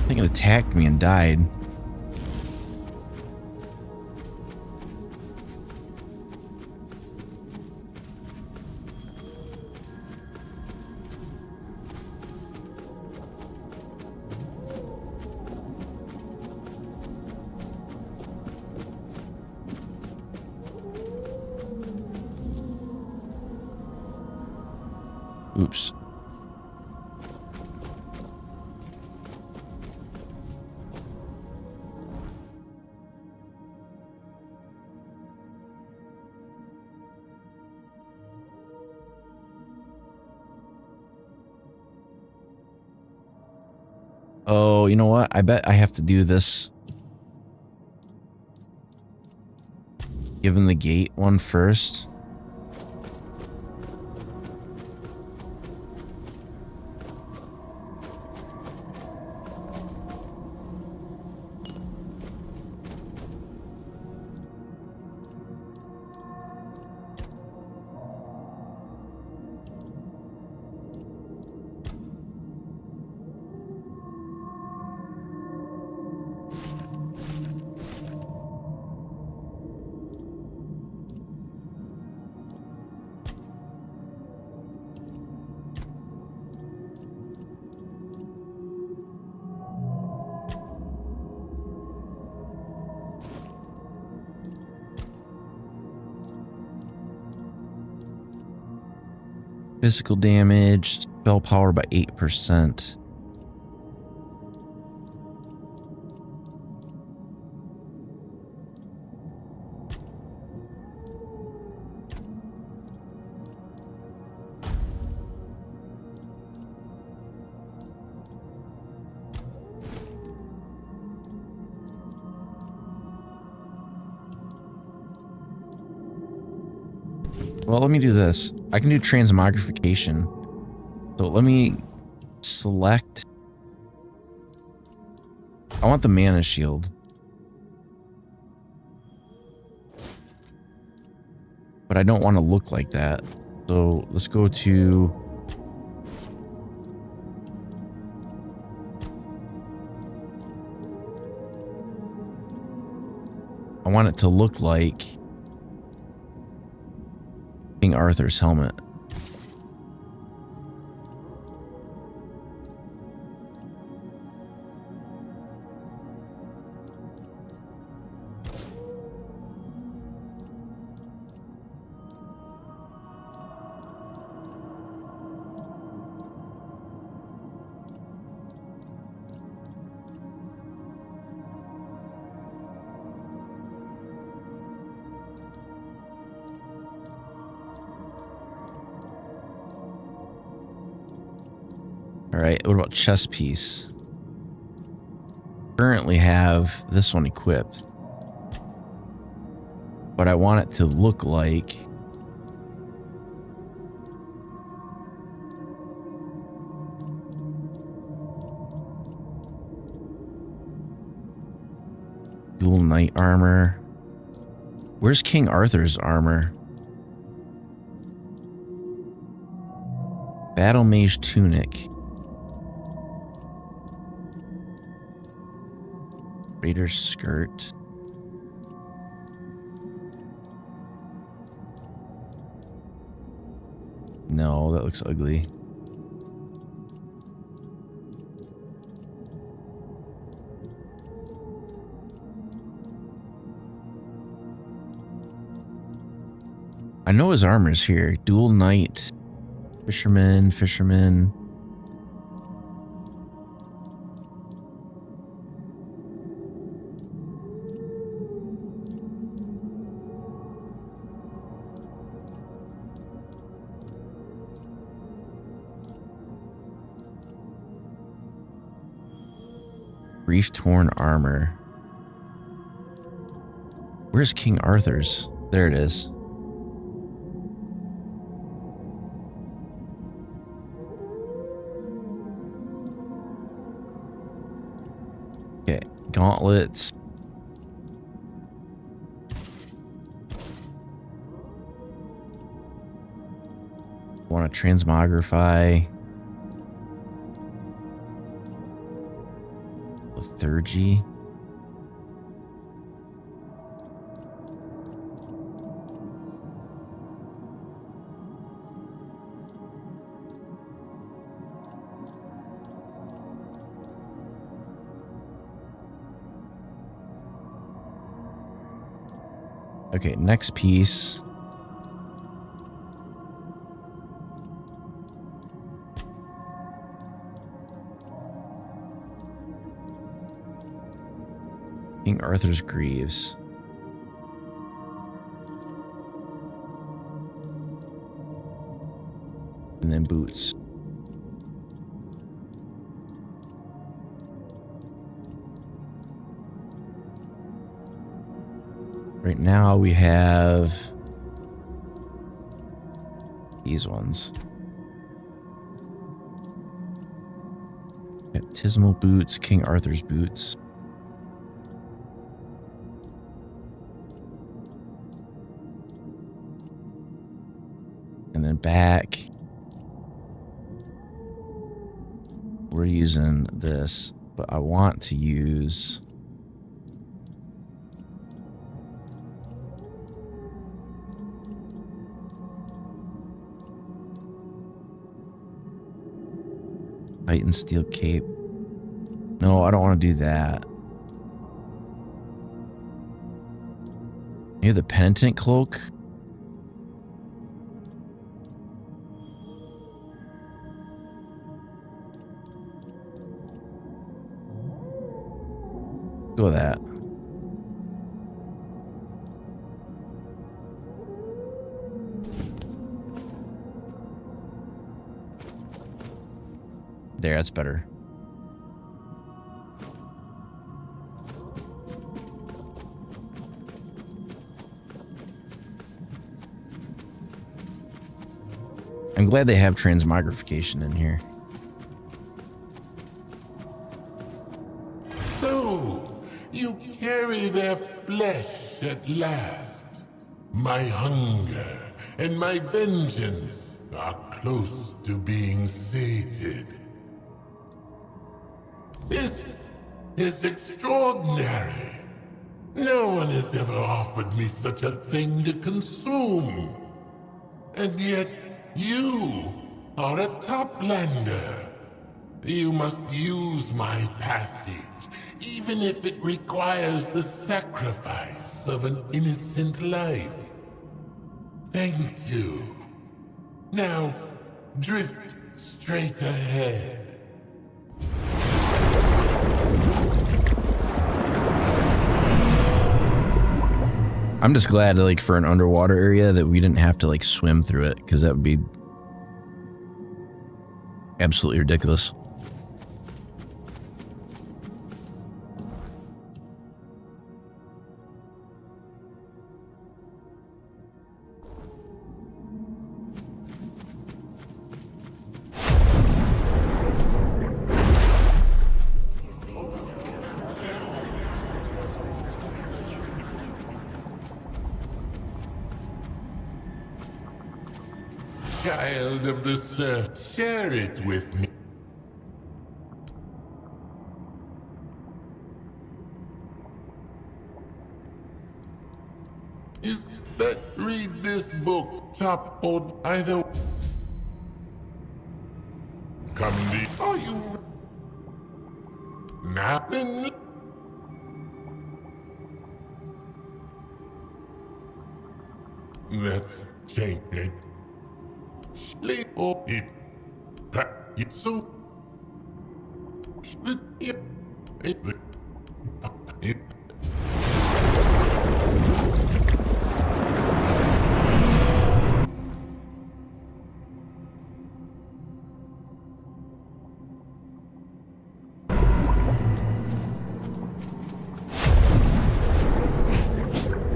think it attacked me and died. Oops. Oh, you know what? I bet I have to do this. Give him the gate one first. Physical damage, spell power by 8%. Well, let me do this. I can do transmogrification. So let me select. I want the mana shield. But I don't want to look like that. So let's go to... I want it to look like King Arthur's helmet. All right, what about chest piece? Currently have this one equipped, but I want it to look like dual knight armor. Where's King Arthur's armor? Battle mage tunic. Raider's skirt. No, that looks ugly. I know his armor's here. Dual knight. Fisherman. Brief torn armor. Where's King Arthur's? There it is. Okay, gauntlets. Want to transmogrify. Lethargy. Okay, next piece. King Arthur's greaves. And then boots. Right now we have these ones. Baptismal boots, King Arthur's boots. And then back, we're using this, but I want to use Titan steel cape. No, I don't want to do that. You have the penitent cloak. Go with that. There, that's better. glad they have transmogrification in here.
So, you carry their flesh at last. My hunger and my vengeance are close to being sated. This is extraordinary. No one has ever offered me such a thing to consume. And yet, you are a toplander. You must use my passage, even if it requires the sacrifice of an innocent life. Thank you. Now, drift straight ahead.
I'm just glad, like, for an underwater area that we didn't have to, like, swim through it, because that would be absolutely ridiculous.
Child of the surf, share it with me. Is that read this book top or either? Come the are you napping? That's tainted. Sleep or it. It's so.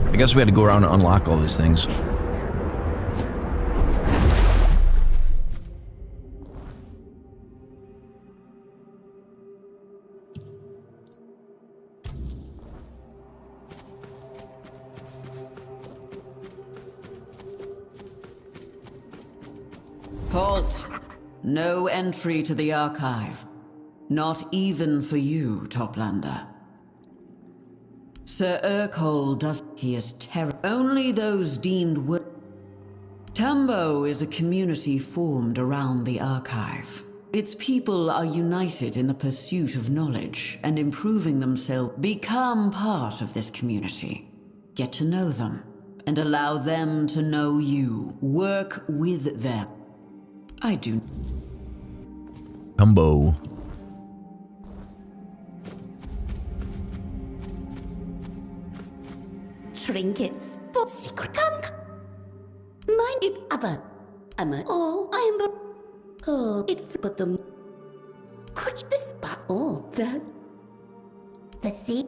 I guess we had to go around and unlock all these things.
Halt! No entry to the archive. Not even for you, Toplander. Sir Urkel does. He is terror. Only those deemed worthy. Tambo is a community formed around the archive. Its people are united in the pursuit of knowledge and improving themselves. Become part of this community. Get to know them and allow them to know you. Work with them. I do.
Humbo.
Trinkets for secret come. Mind it about. I'm a. Oh, I'm a. Oh, it but them. Could this spot? Oh, that. The sea.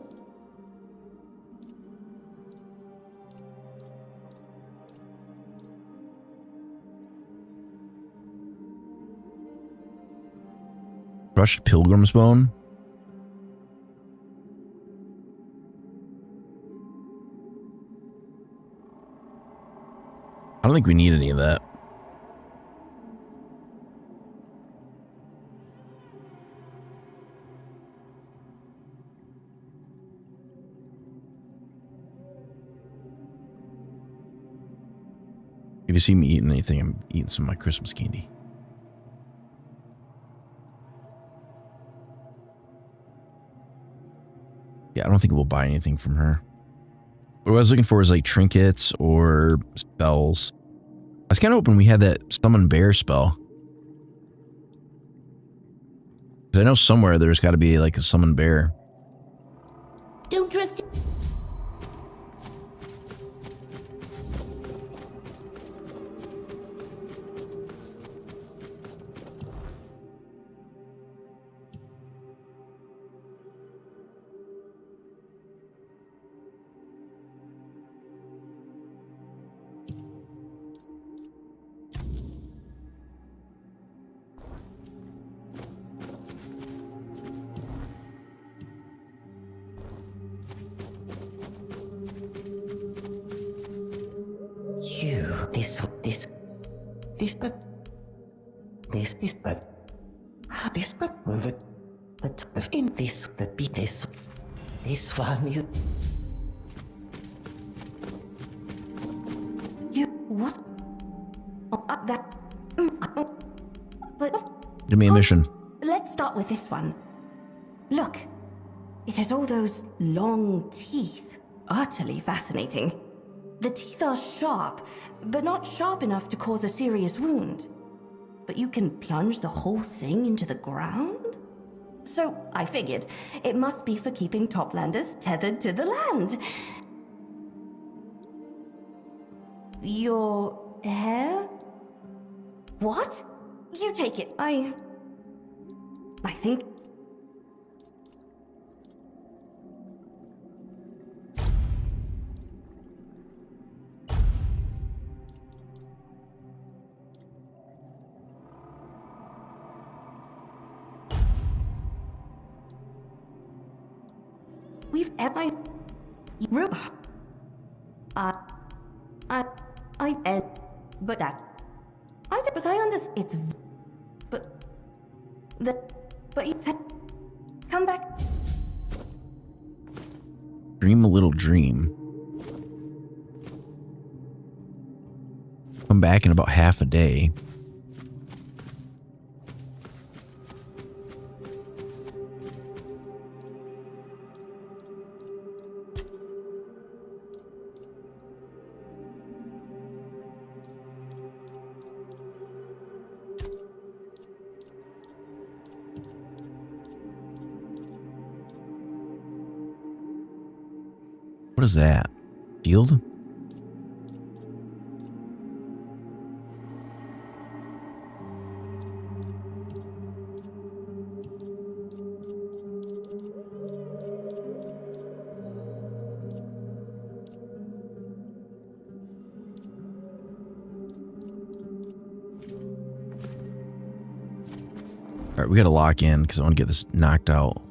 Crushed pilgrim's bone? I don't think we need any of that. If you see me eating anything, I'm eating some of my Christmas candy. Yeah, I don't think we'll buy anything from her. What I was looking for is like trinkets or spells. I was kind of hoping we had that summon bear spell. 'Cause I know somewhere there's got to be like a summon bear.
Don't drift.
this but the in this the be this one is
you what? That but
Give me a mission.
let's start with this one. Look, it has all those long teeth. Utterly fascinating. The teeth are sharp, but not sharp enough to cause a serious wound. But you can plunge the whole thing into the ground? So I figured it must be for keeping Toplanders tethered to the land. Your hair? What? You take it. I think... We've ever... But that... But I understand... It's... But... But you... Come back...
Dream a little dream. Come back in about half a day. What is that? Field? Alright, we gotta lock in because I want to get this knocked out.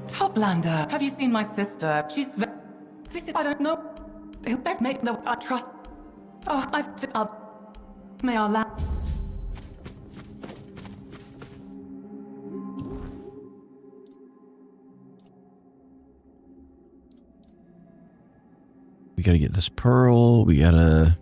Toplander, have you seen my sister? She's this is, I don't know. They've made no, I trust. Oh, may our land.
We gotta get this pearl. We gotta...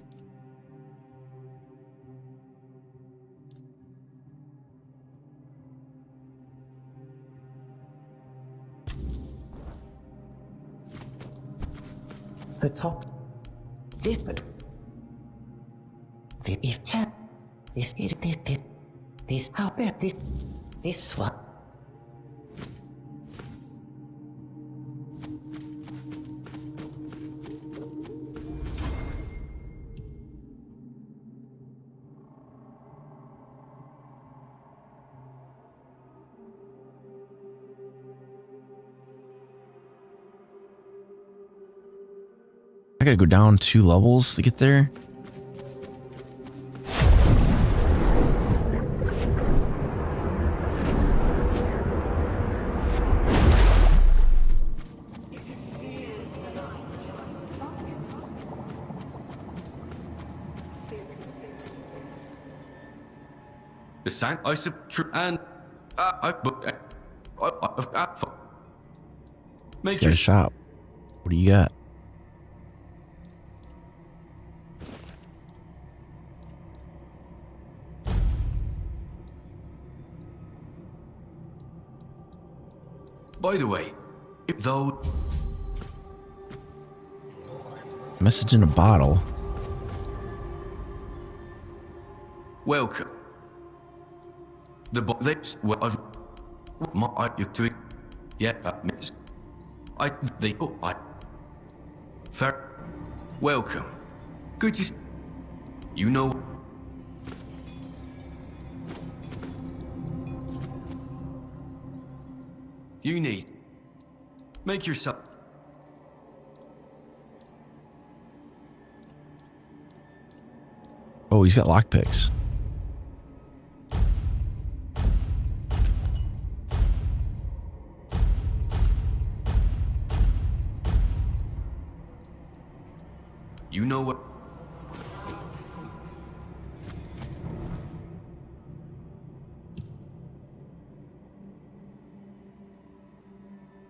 the top. This but the if tap. This is this how bad this one.
I gotta go down 2 levels to get there.
The sign I and
Let's get a shop. What do you got?
By the way, if though
Message in a bottle.
welcome. The box well I've my you to it. Yeah, miss. They oh I fair welcome. Good to you know you need
Make yourself...
Oh, he's got lockpicks.
You know what...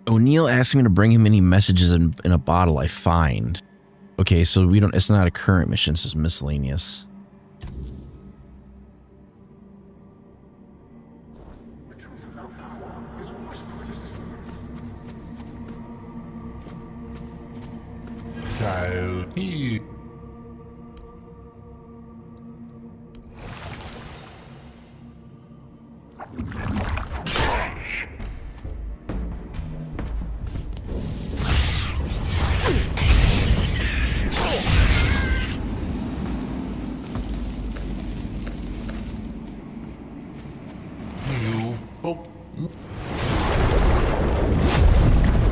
O'Neill asked me to bring him any messages in a bottle I find. Okay, so we don't. It's not a current mission. It's just miscellaneous.
Child,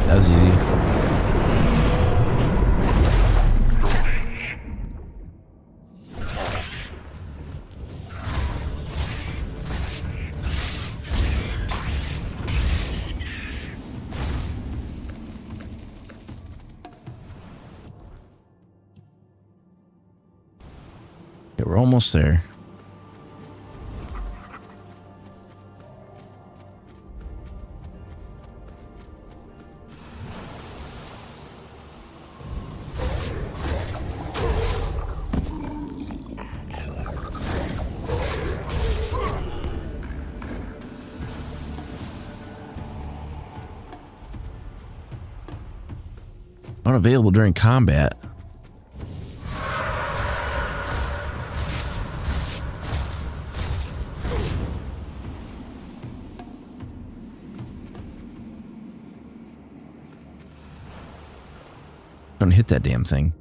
That was easy. Okay, we're almost there. Unavailable during combat. Don't hit that damn thing.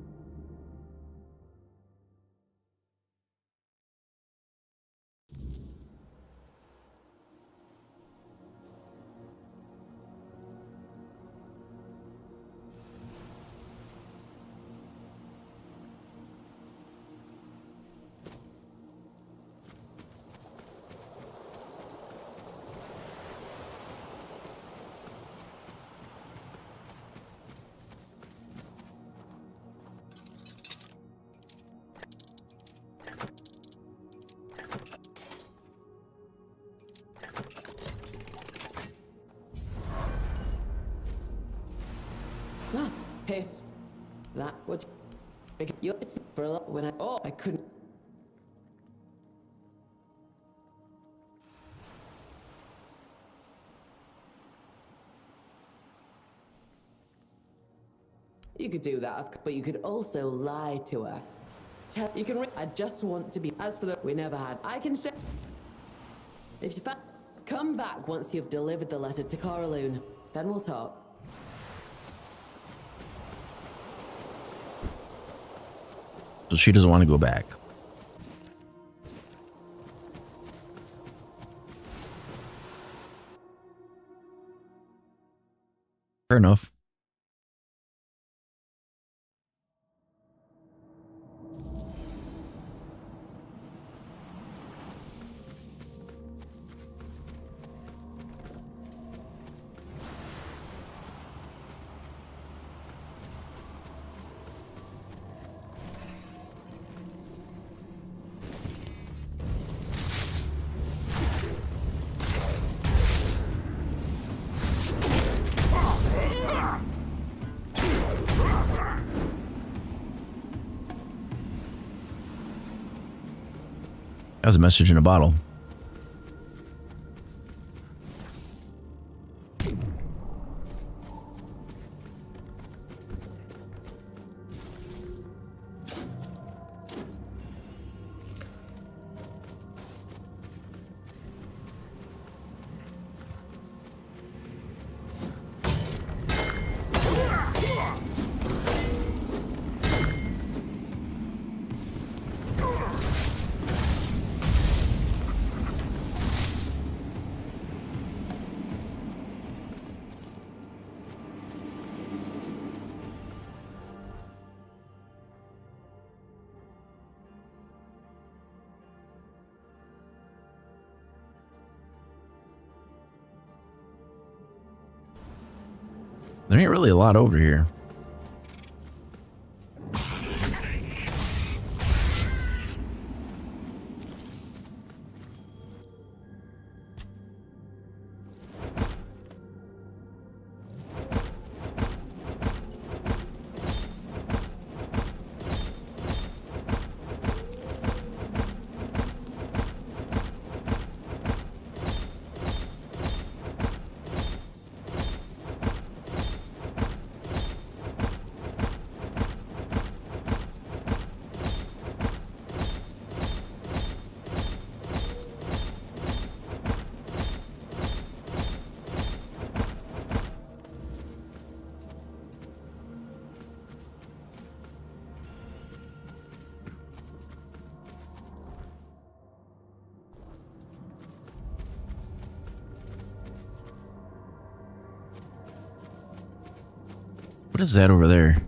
Ah, piss. That would make you it's for a lot when I couldn't. You could do that, but you could also lie to her. You can. I just want to be. As for the we never had. I can share. If you come back once you've delivered the letter to Coraloon, then we'll talk.
So she doesn't want to go back. Fair enough. That was a message in a bottle. There ain't really a lot over here. What is that over there?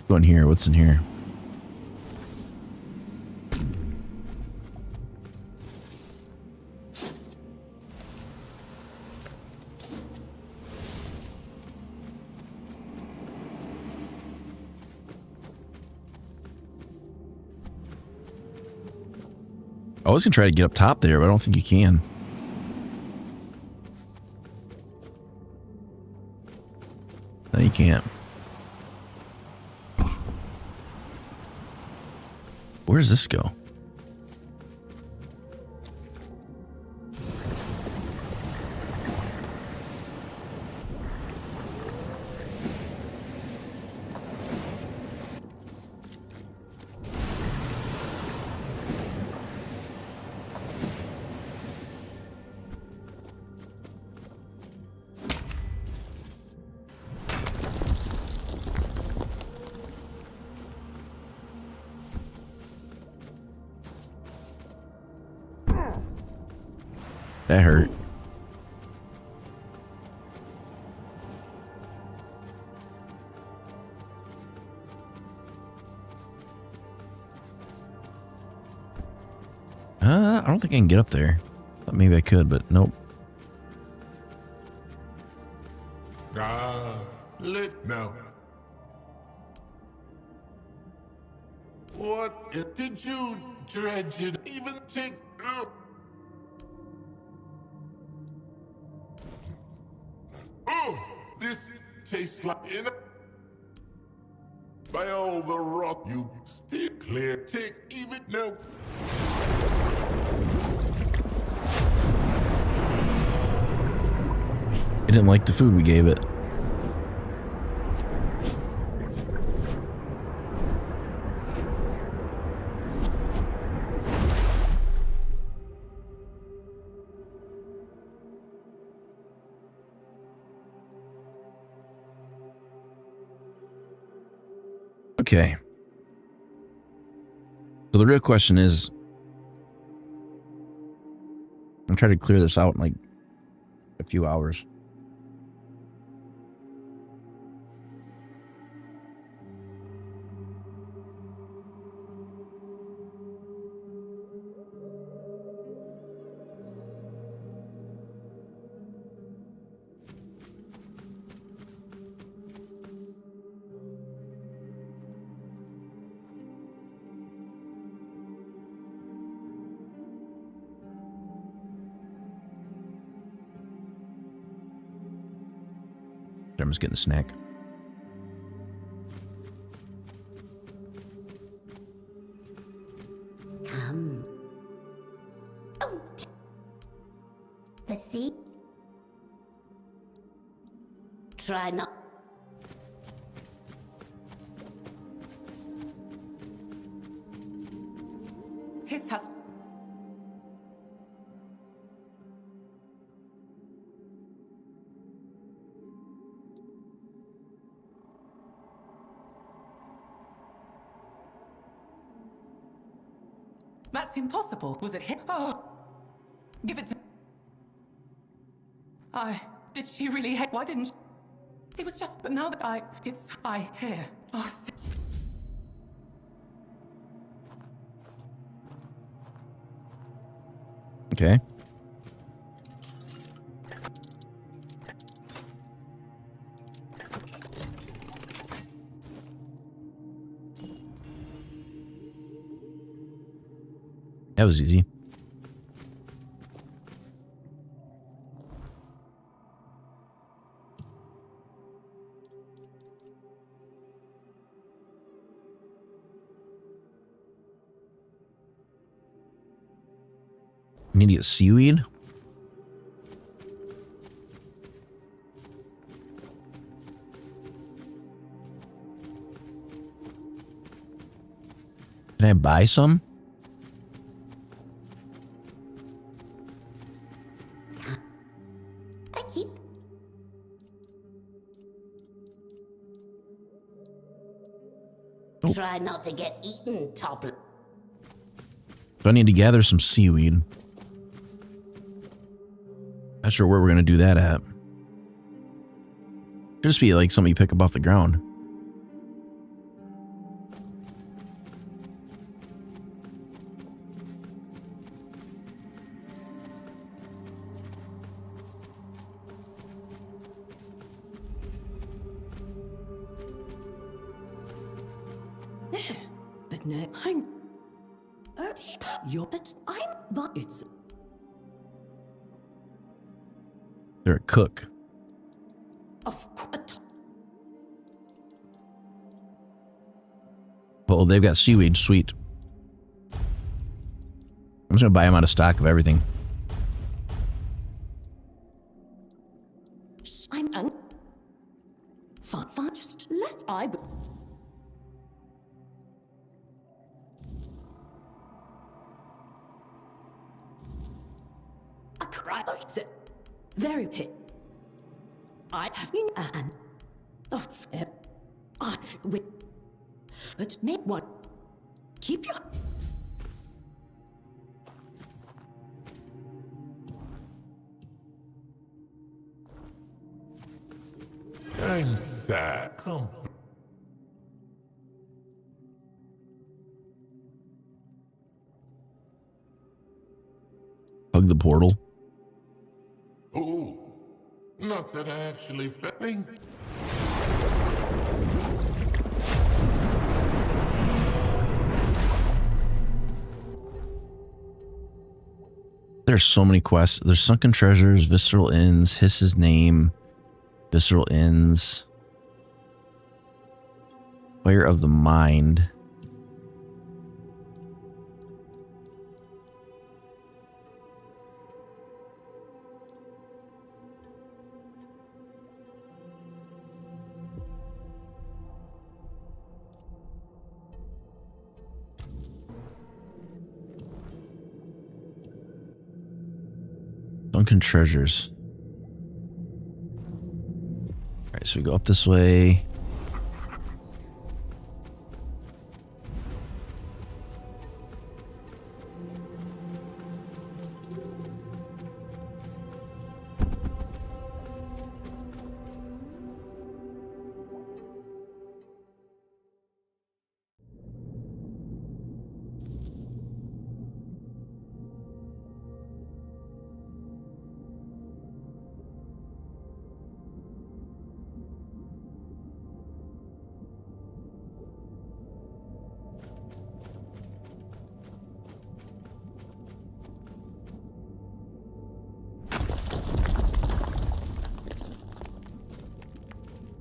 Go in here. What's in here? I was gonna try to get up top there, but I don't think you can. No, you can't. Where does this go? That hurt. I don't think I can get up there. Thought maybe I could, but nope.
Lit now. What did you dredge it even take up? Oh, this tastes like in by all the rock you still clear. Take even no.
It didn't like the food we gave it. Okay. So the real question is, I'm trying to clear this out in like a few hours. I'm just getting a snack.
Come. Oh. The sea. Try not.
His has. That's impossible. Was it him? Oh, give it to. Did she really hate? Why didn't she? It was just, but now that I hear. Oh,
Okay. That was easy. Need to get seaweed? Can I buy some?
I keep.
Oh.
Try not to get eaten, Toppler.
So I need to gather some seaweed. Not sure where we're going to do that at. Just be like something you pick up off the ground.
But no, I'm. You're. But I'm. But it's.
They're a cook.
Of course.
Oh, they've got seaweed. Sweet. I'm just going to buy them out of stock of everything.
I'm un. Fine, just let I. I cry. Very pit. I have been an. Of. I've with. But make one. Keep your.
I'm sad. Come.
Hug the portal.
Oh, not that I actually think.
There's so many quests. There's sunken treasures, visceral inns, hiss's name, visceral inns, fire of the mind. Sunken treasures. Alright, so we go up this way.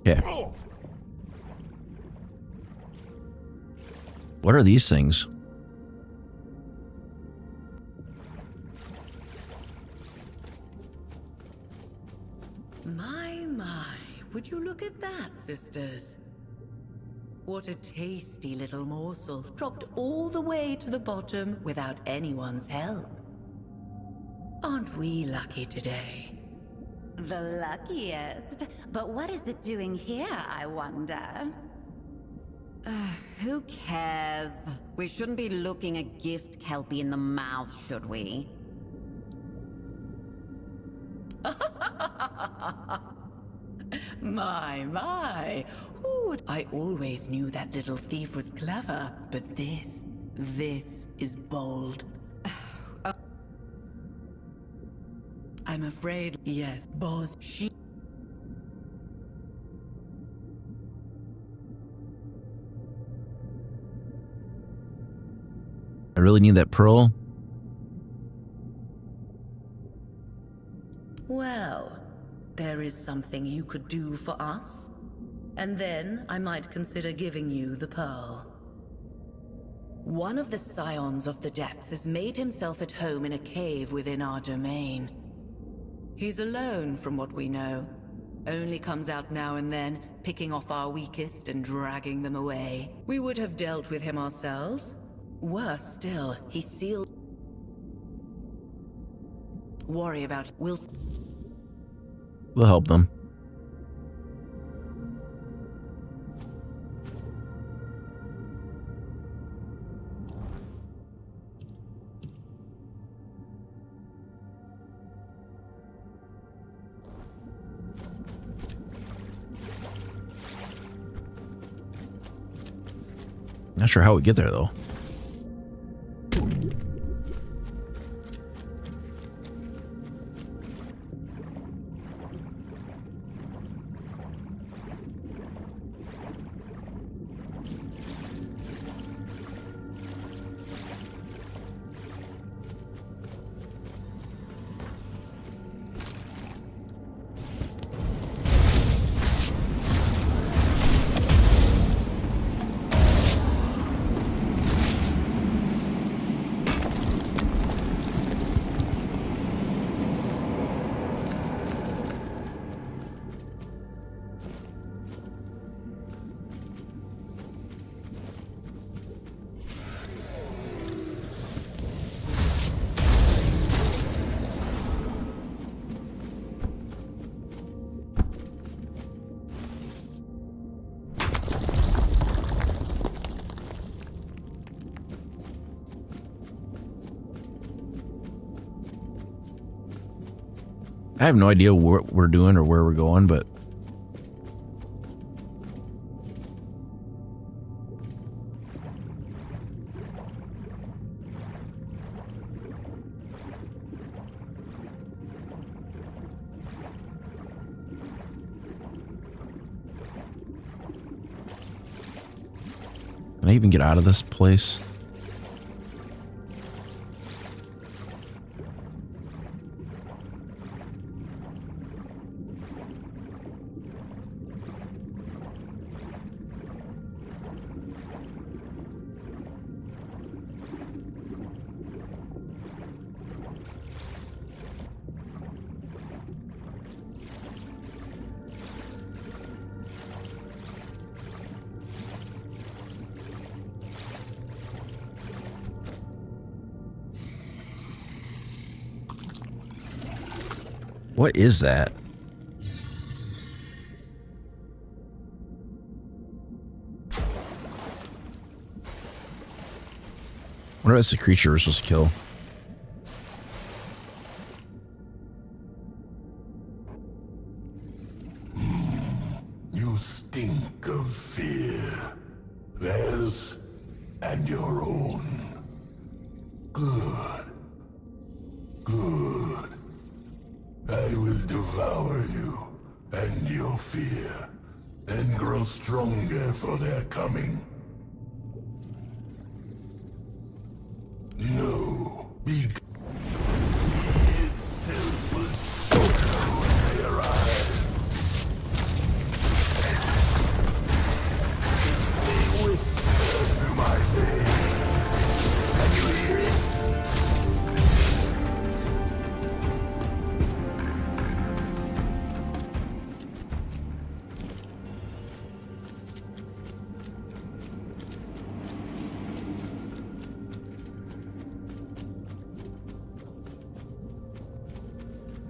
Okay. What are these things?
My, would you
sisters. What a tasty little morsel, dropped all the way to the bottom without anyone's help. Aren't we lucky today?
The luckiest. But what is it doing here, I wonder? Who cares? We shouldn't be looking a gift kelpie in the mouth, should we?
My. Ooh, I always knew that little thief was clever, but this is bold. I'm afraid, yes, boss, she...
I really need that pearl.
Well, there is something you could do for us, and then I might consider giving you the pearl. One of the scions of the depths has made himself at home in a cave within our domain. He's alone from what we know. Only comes out now and then, picking off our weakest and dragging them away. We would have dealt with him ourselves. Worse still, he sealed... Worry about... We'll
help them. Not sure how we get there though. I have no idea what we're doing or where we're going, but can I even get out of this place? What is that? What if it's the creature we're supposed to kill?
You stink of fear. Theirs and your own. Good. Good. I will devour you and your fear, and grow stronger for their coming. No, be itself will smoke when they arrive. They whisper through my veins. Can you hear it?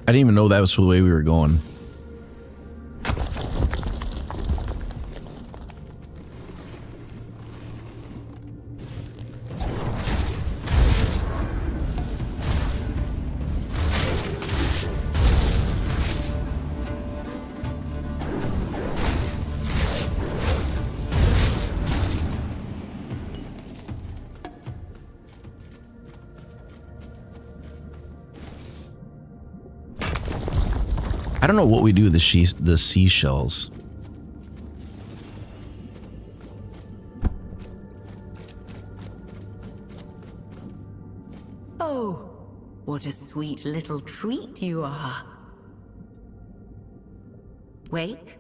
I didn't even know that was the way we were going. I don't know what we do with the seashells.
Oh, what a sweet little treat you are. Wake?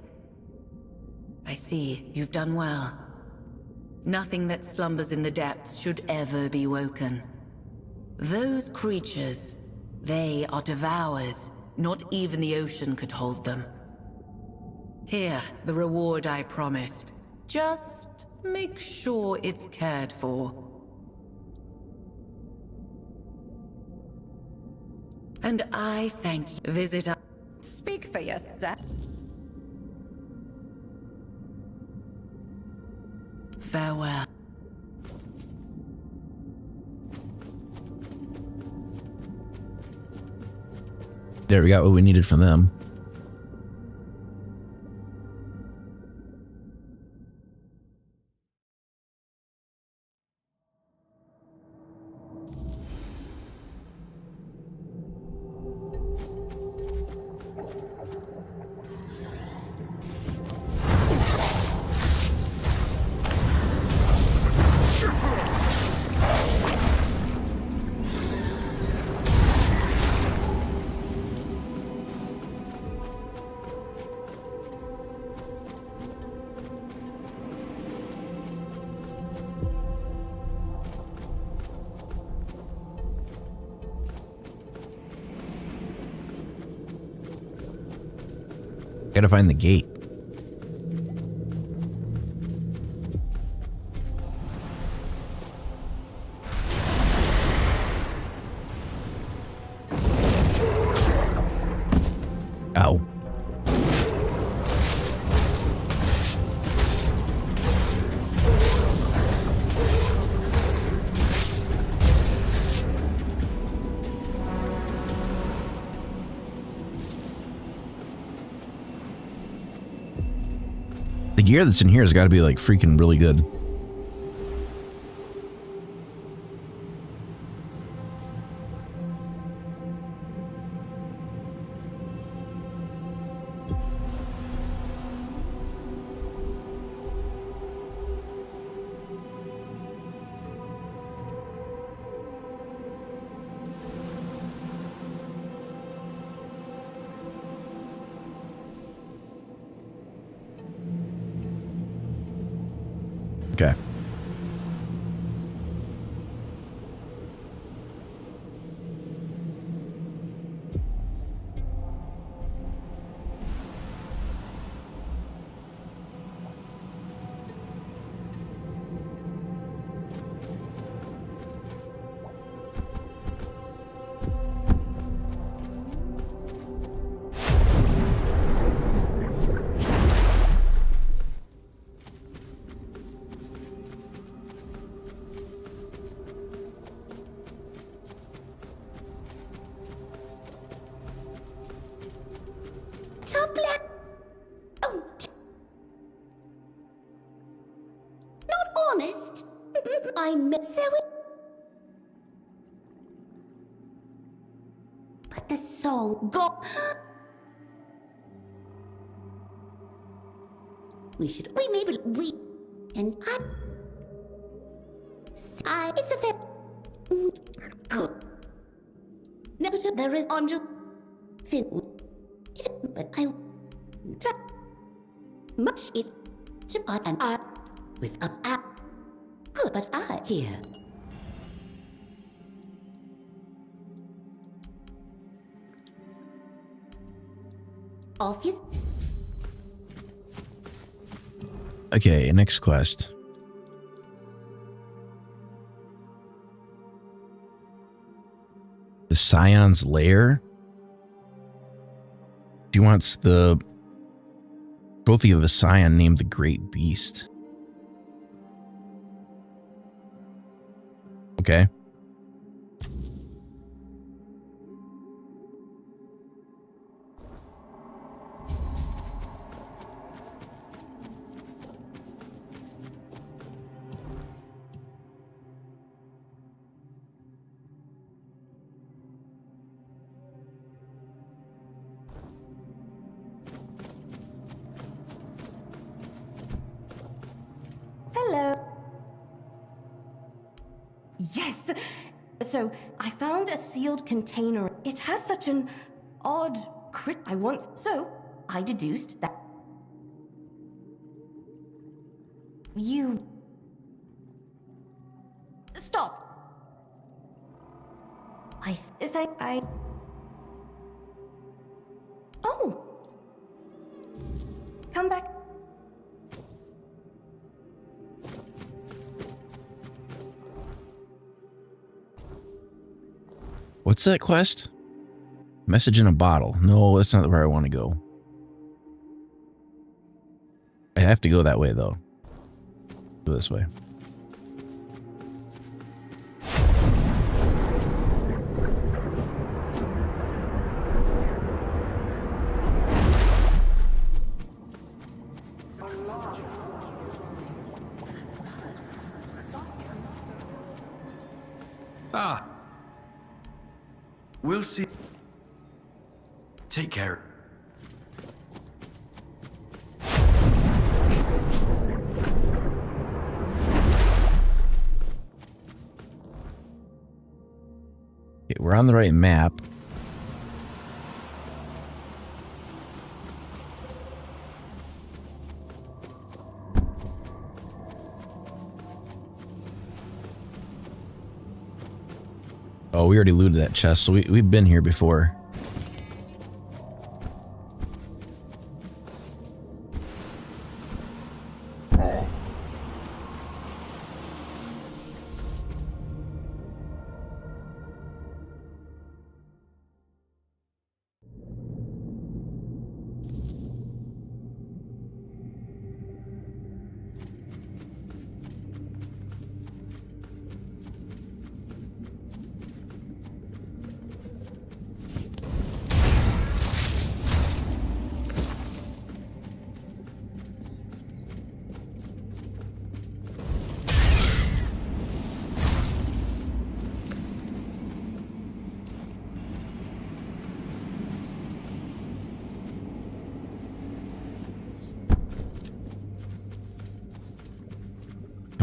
I see, you've done well. Nothing that slumbers in the depths should ever be woken. Those creatures, they are devourers. Not even the ocean could hold them. Here, the reward I promised. Just make sure it's cared for. And I thank you. Visitor.
Speak for yourself.
Farewell.
There, we got what we needed from them. Gotta find the gate. Ow. The gear that's in here has got to be like freaking really good. Okay.
I'm so but the song got we maybe and I it's a very good negative there is I'm just thin but I much it and I with a app good but I here office.
Okay, next quest. The Scion's Lair? She wants the trophy of a scion named the Great Beast. Okay.
Hello. Yes! So, I found a sealed container. It has such an odd crit I want. So, I deduced that you... Stop! I think I... Oh! Come back.
What's that quest? Message in a bottle. No, that's not where I want to go. I have to go that way, though. Go this way.
Ah. We'll see. Take care.
Okay, we're on the right map. Oh, we already looted that chest, so we've been here before.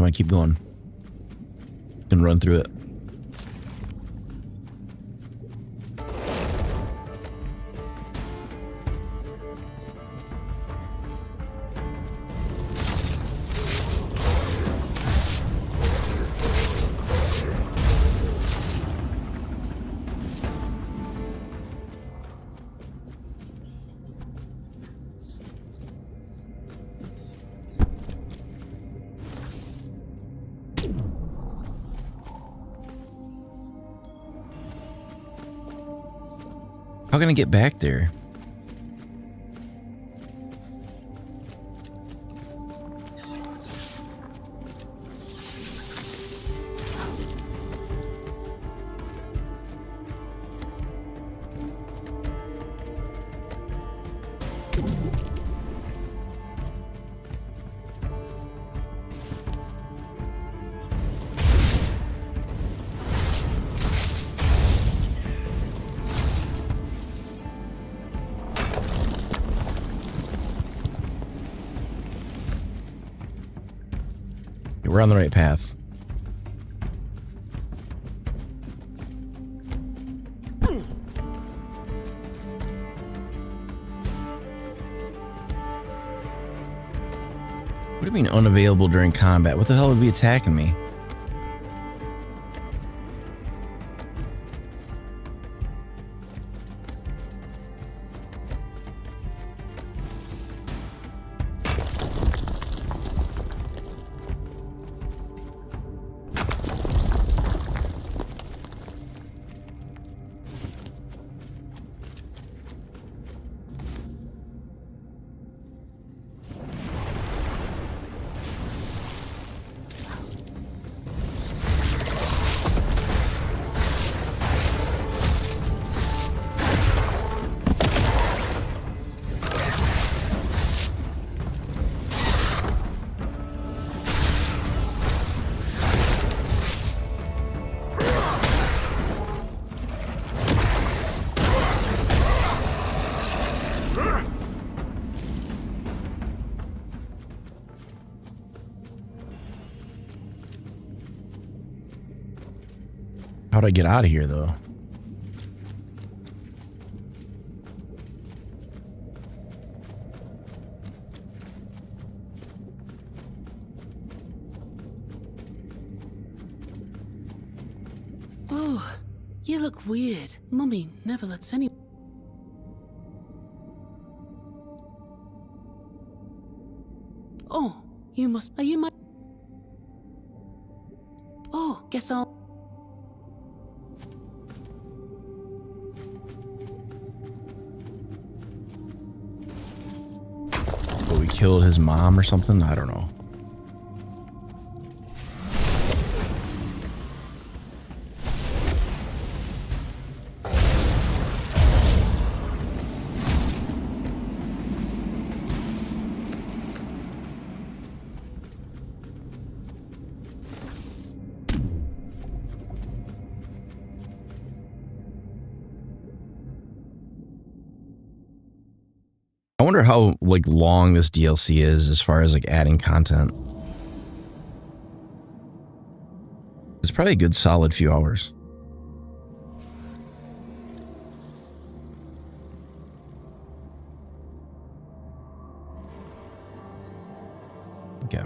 Come on, keep going. And run through it. How can I get back there? We're on the right path. What do you mean unavailable during combat? What the hell would be attacking me? How'd I get out of here, though?
Oh, you look weird. Mummy never lets any... Oh, you must... Are you my... Oh, guess I'll...
But we killed his mom or something? I don't know. I wonder how like long this DLC is as far as like adding content. It's probably a good solid few hours. Okay.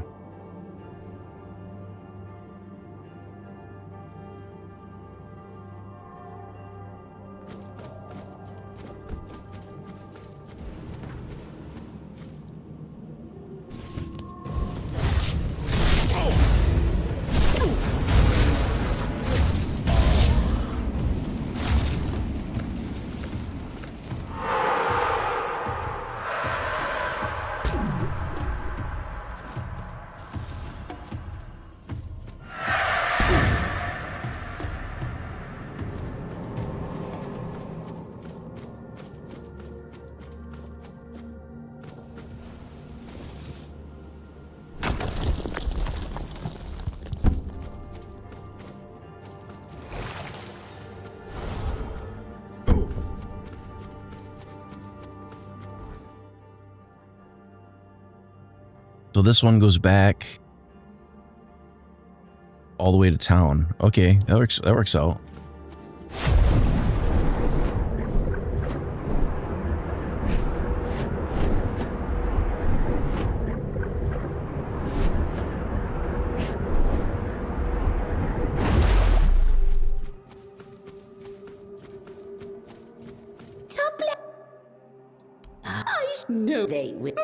So this one goes back all the way to town. Okay, that works out.
I know they will.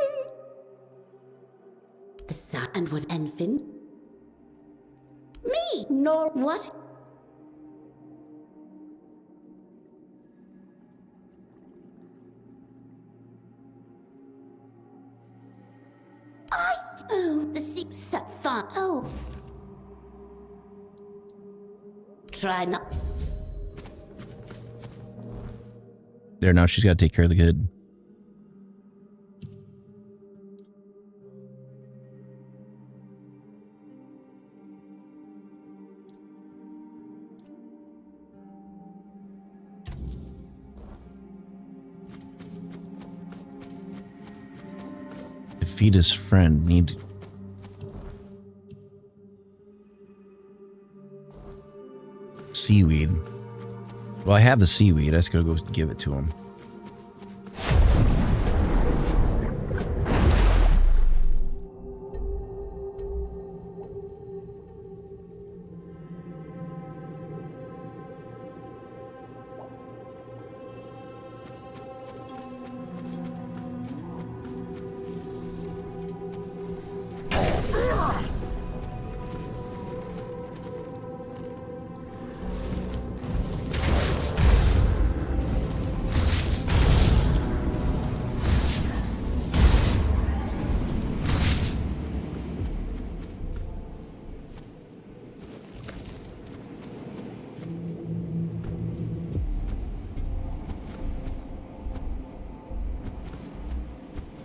The son and what infant? Me, nor what? The seat set fun. Oh. Try not.
There, now she's got to take care of the kid. Defeat his friend. Need seaweed. Well, I have the seaweed. I just gotta go give it to him.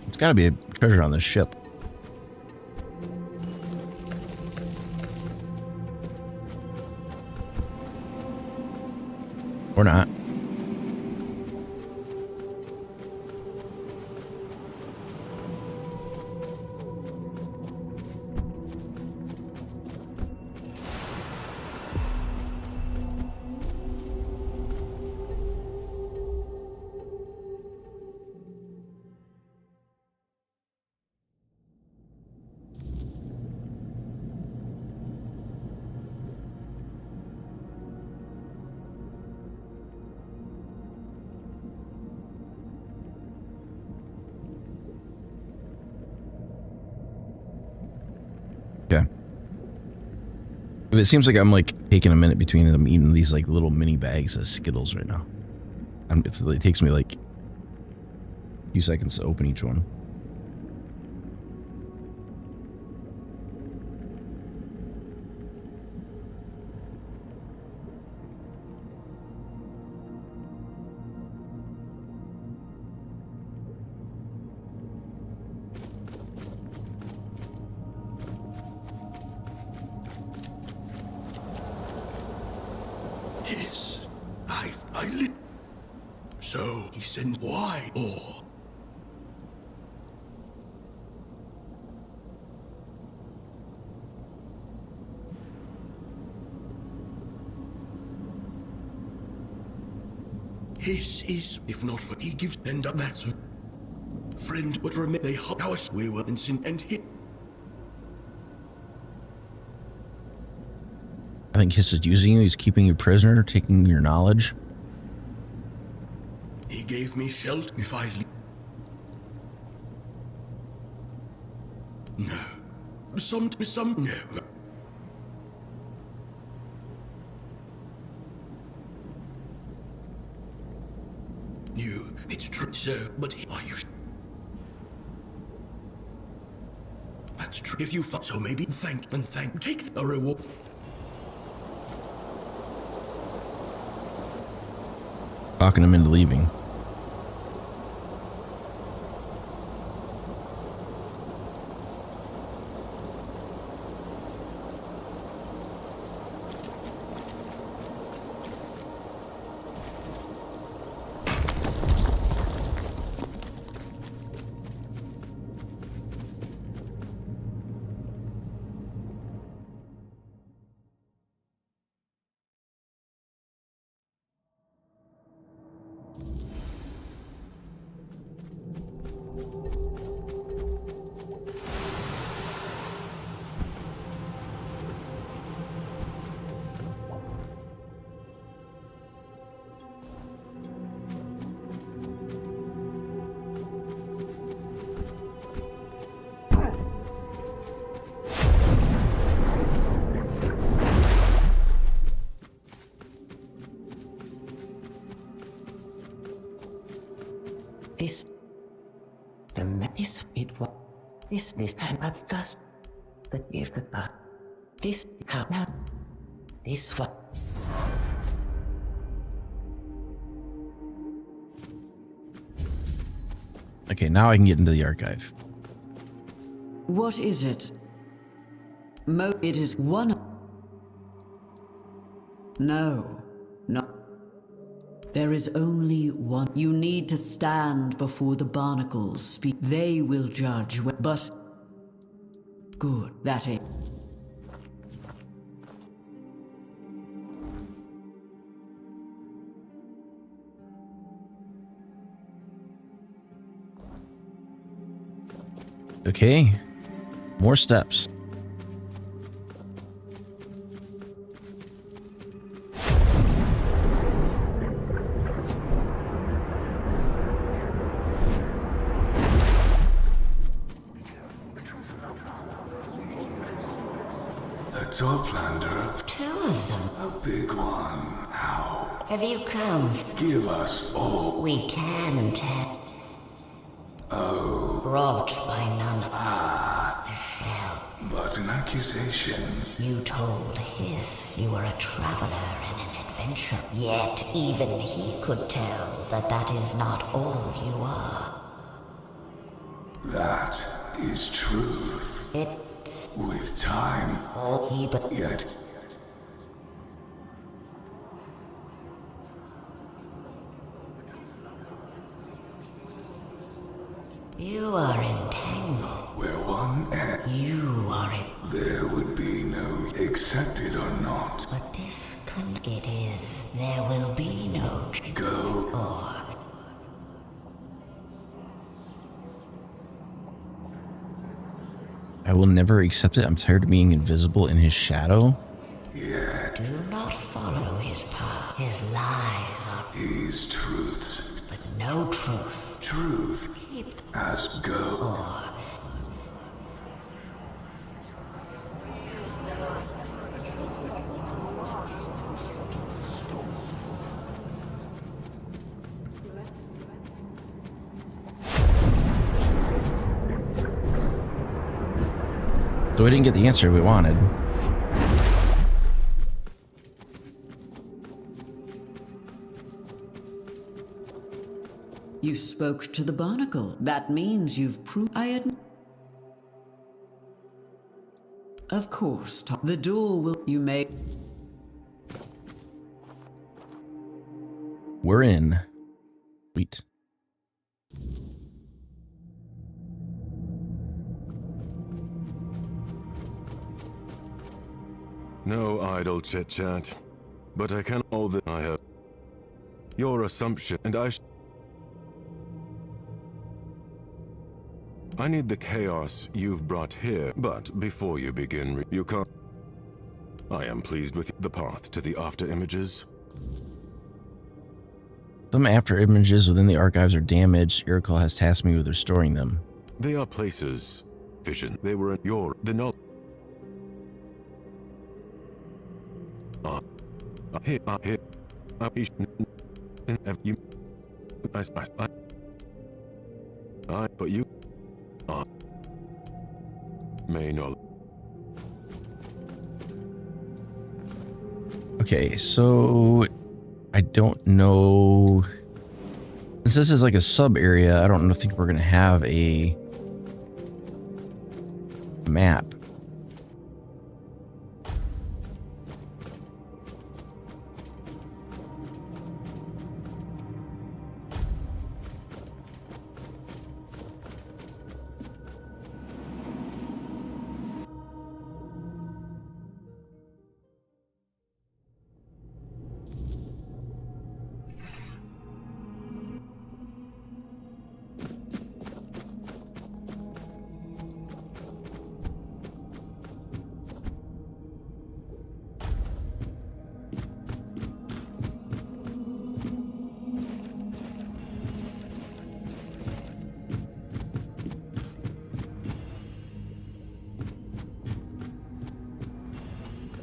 There's gotta be a treasure on this ship. Or not. It seems like I'm like taking a minute between them eating these like little mini bags of Skittles right now. It takes me like a few seconds to open each one.
Yes, I lit. So he sent why or his is if not for he gives end up that's a friend but remit they house we were in sin and hit.
I think Hiss is using you. He's keeping you prisoner, taking your knowledge.
He gave me shelter if I no. Some no. You, it's true, so, but are you? That's true. If you so maybe thank, take the reward.
Talking him into leaving.
This and but thus the gift of God. This how now this what
Okay, now I can get into the archive.
What is it? It is one. No. There is only one. You need to stand before the barnacles. Speak. They will judge. But good. That is.
Okay. More steps.
That's all plunder.
2 of them.
A big one. How?
Have you come?
Give us all.
We can tell.
Oh.
Brought by none.
Ah.
The shell.
But an accusation.
You told Hiss you were a traveler and an adventurer. Yet even he could tell that that is not all you are.
That is truth. With time. Yet.
You are entangled.
Where one
You are it.
There would be no accepted or not.
But this it is. There will be no
go
or.
I will never accept it. I'm tired of being invisible in his shadow.
Yeah.
Do not follow his path. His lies are
his truths.
But no truth.
Truth. As go.
Or
So we didn't get the answer we wanted.
You spoke to the barnacle. That means you've proved I admit. Of course, Tom. The door will. You may.
We're in. Sweet.
No idle chit-chat, but I can all that I have. Your assumption, and I need the chaos you've brought here, but before you begin, you can't. I am pleased with the path to the after images.
Some after images within the archives are damaged. Iroquois has tasked me with restoring them.
They are places, vision. They were in the knowledge. But you may know.
Okay, so I don't know. Since this is like a sub area, I don't think we're gonna have a map.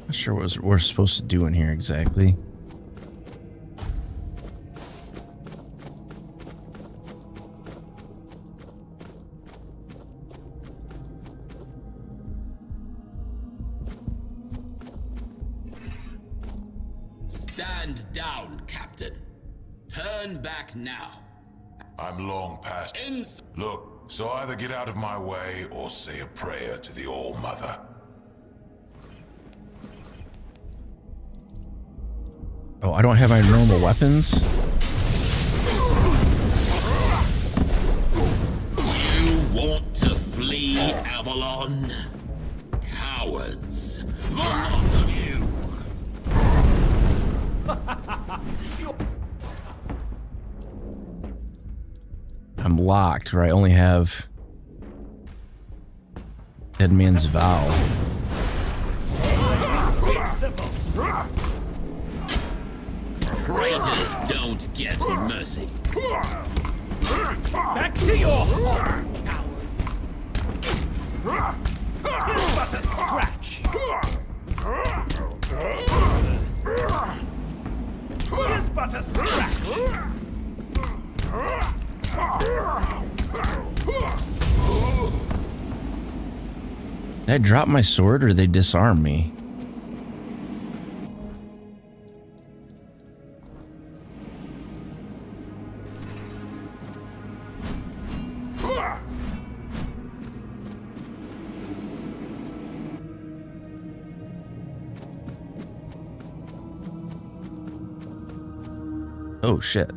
Not sure what we're supposed to do in here exactly.
Stand down, Captain. Turn back now.
I'm long past. Look, so either get out of my way or say a prayer to the All-Mother.
Oh, I don't have my normal weapons?
You want to flee, Avalon? Cowards. The lot of you.
I'm locked, or I only have Dead Man's Vow.
Traitors don't get mercy.
Back to your home, coward! Tis but a scratch! Tis but a scratch!
Did I drop my sword or they disarm me? Oh shit.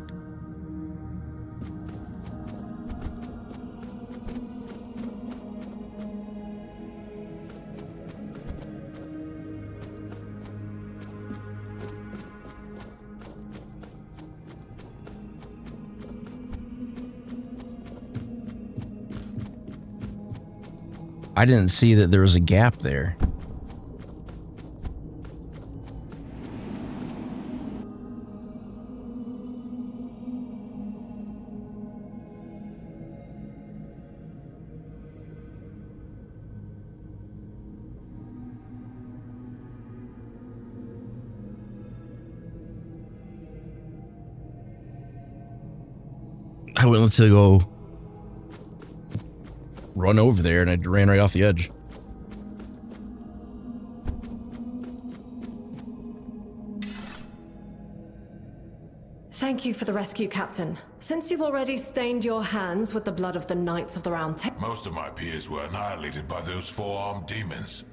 I didn't see that there was a gap there. I went to go run over there and I ran right off the edge.
Thank you for the rescue, Captain. Since you've already stained your hands with the blood of the Knights of the Round Table...
Most of my peers were annihilated by those four-armed demons.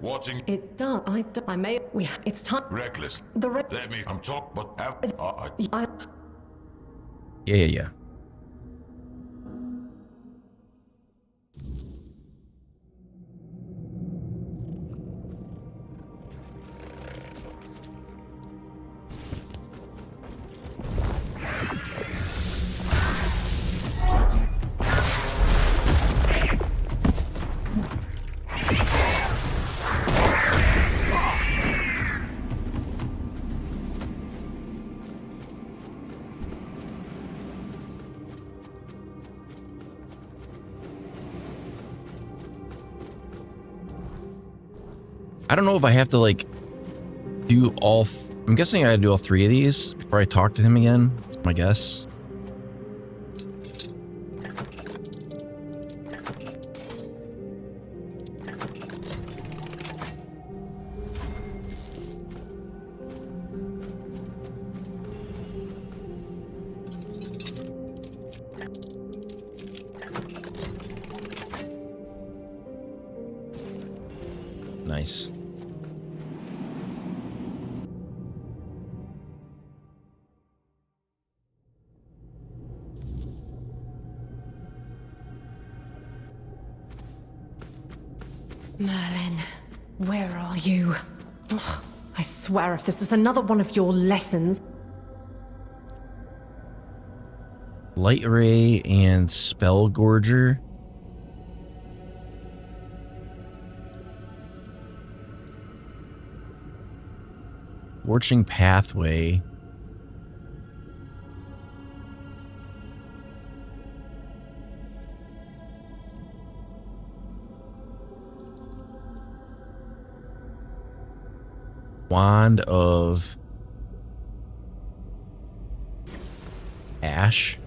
Watching...
It does. I may... It's time...
Reckless. Let me... I'm talking, but have...
Yeah. I don't know if I have to like do all. I'm guessing I gotta do all three of these before I talk to him again. That's my guess. Nice.
Merlin, where are you? Ugh, I swear if this is another one of your lessons...
Light Ray and Spell Gorger. Scorching Pathway. Wand of Ash.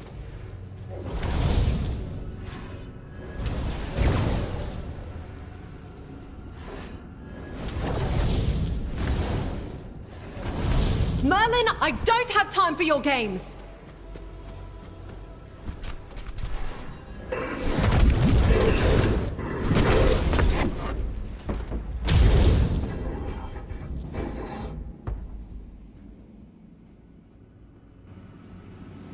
Merlin, I don't have time for your games!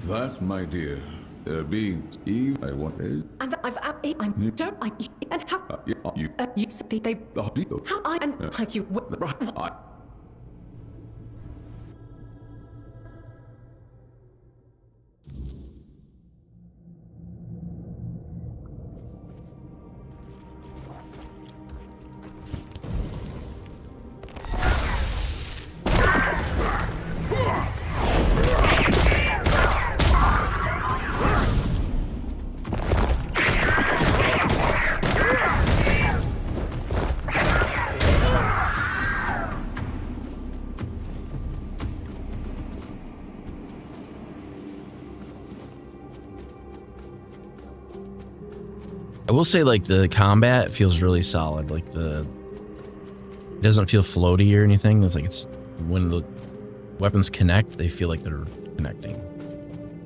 That, my dear, there being Eve, I want is.
And I'm don't I and how you see they how I and like you.
I will say, like, the combat feels really solid. Like, it doesn't feel floaty or anything. It's like when the weapons connect, they feel like they're connecting.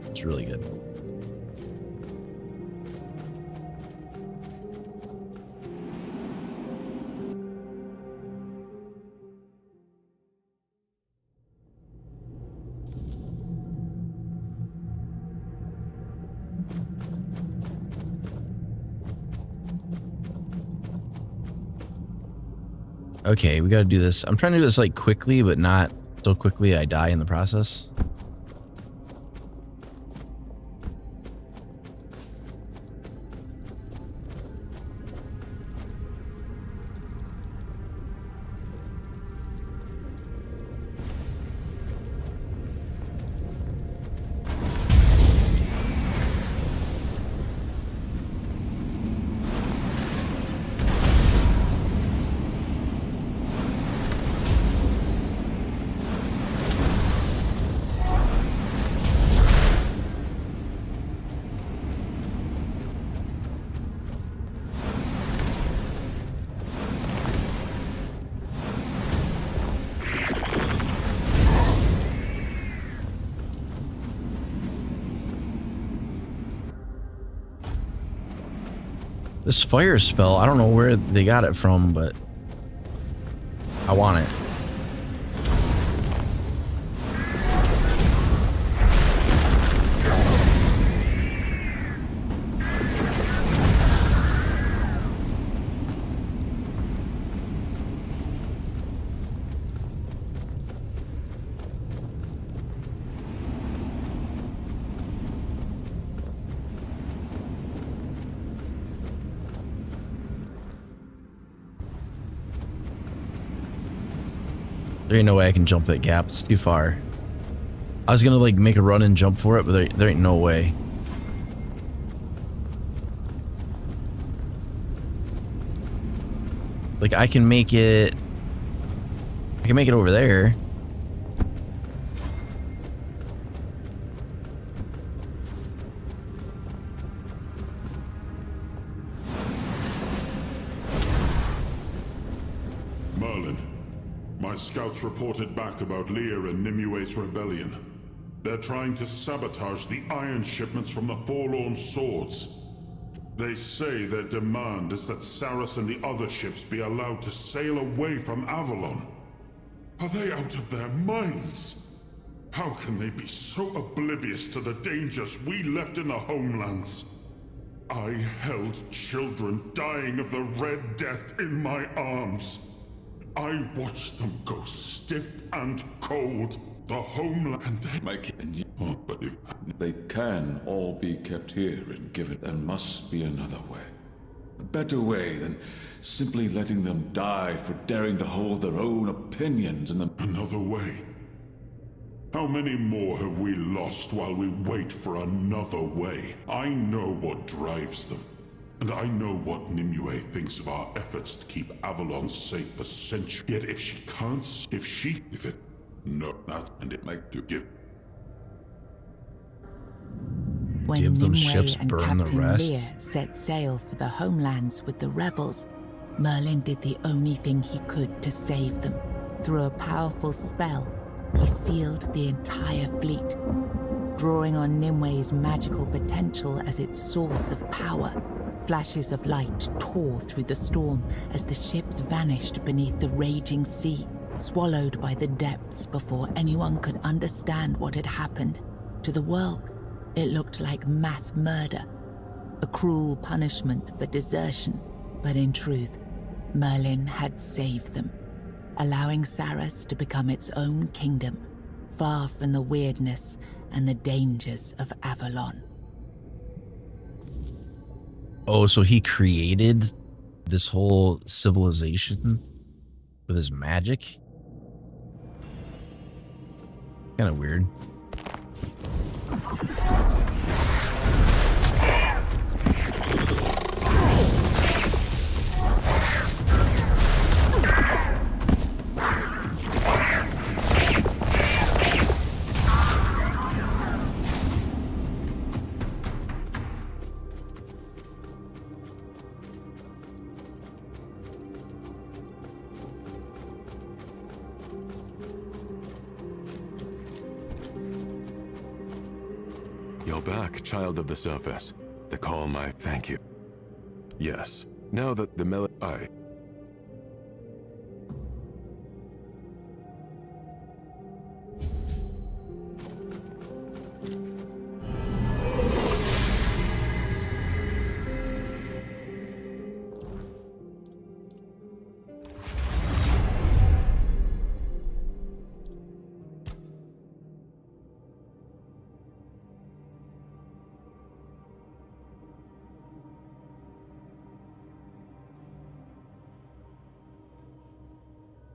It's really good. Okay, we gotta do this. I'm trying to do this like quickly, but not so quickly I die in the process. This fire spell, I don't know where they got it from, but I want it. There ain't no way I can jump that gap. It's too far. I was gonna like make a run and jump for it, but there ain't no way. Like I can make it over there.
Merlin, my scouts reported back about Lear and Nimue's rebellion. They're trying to sabotage the iron shipments from the Forlorn Swords. They say their demand is that Saras and the other ships be allowed to sail away from Avalon. Are they out of their minds? How can they be so oblivious to the dangers we left in the homelands? I held children dying of the Red Death in my arms. I watched them go stiff and cold. The homeland and they...
But if they can all be kept here and given, there must be another way. A better way than simply letting them die for daring to hold their own opinions and
Another way? How many more have we lost while we wait for another way? I know what drives them. And I know what Nimue thinks of our efforts to keep Avalon safe for centuries. Yet if she can't... No, that... And it might do give...
When
Give them
Nimue
ships,
and
burn the
Captain
rest.
Lear set sail for the homelands with the rebels, Merlin did the only thing he could to save them. Through a powerful spell, he sealed the entire fleet, drawing on Nimue's magical potential as its source of power. Flashes of light tore through the storm as the ships vanished beneath the raging sea, swallowed by the depths before anyone could understand what had happened. To the world, it looked like mass murder, a cruel punishment for desertion. But in truth, Merlin had saved them, allowing Saras to become its own kingdom, far from the weirdness and the dangers of Avalon.
Oh, so he created this whole civilization with his magic? Kind of weird.
You're back, child of the surface. The calm I thank you. Yes, now that the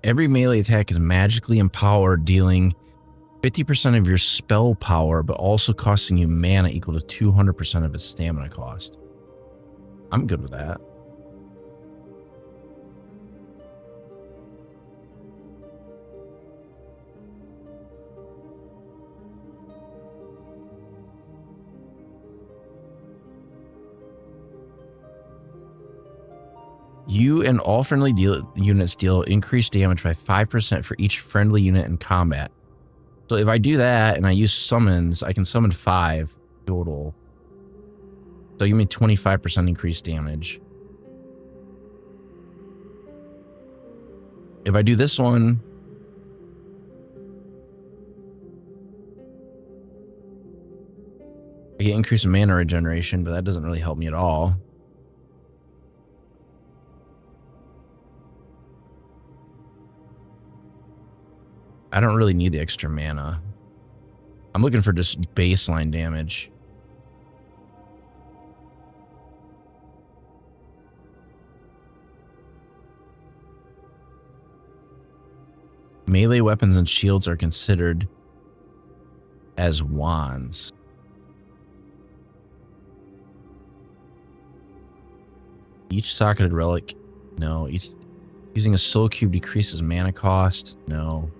Every melee attack is magically empowered, dealing 50% of your spell power, but also costing you mana equal to 200% of its stamina cost. I'm good with that. You and all friendly units deal increased damage by 5% for each friendly unit in combat. So if I do that and I use summons, I can summon 5 total. So give me 25% increased damage. if I do this one, I get increased mana regeneration, but that doesn't really help me at all. I don't really need the extra mana. I'm looking for just baseline damage. Melee weapons and shields are considered as wands. Each socketed relic, no. Using a soul cube decreases mana cost, no.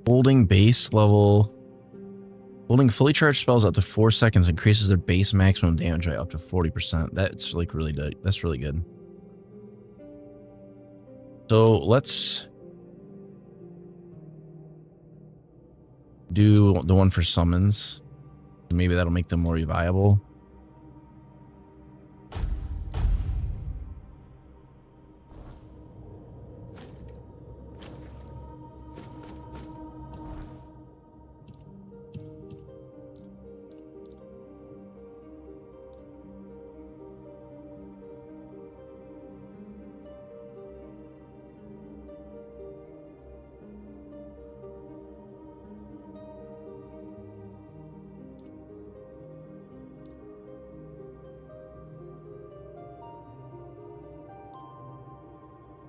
Holding fully charged spells up to 4 seconds increases their base maximum damage by up to 40%. That's like that's really good. So let's do the one for summons. Maybe that'll make them more viable.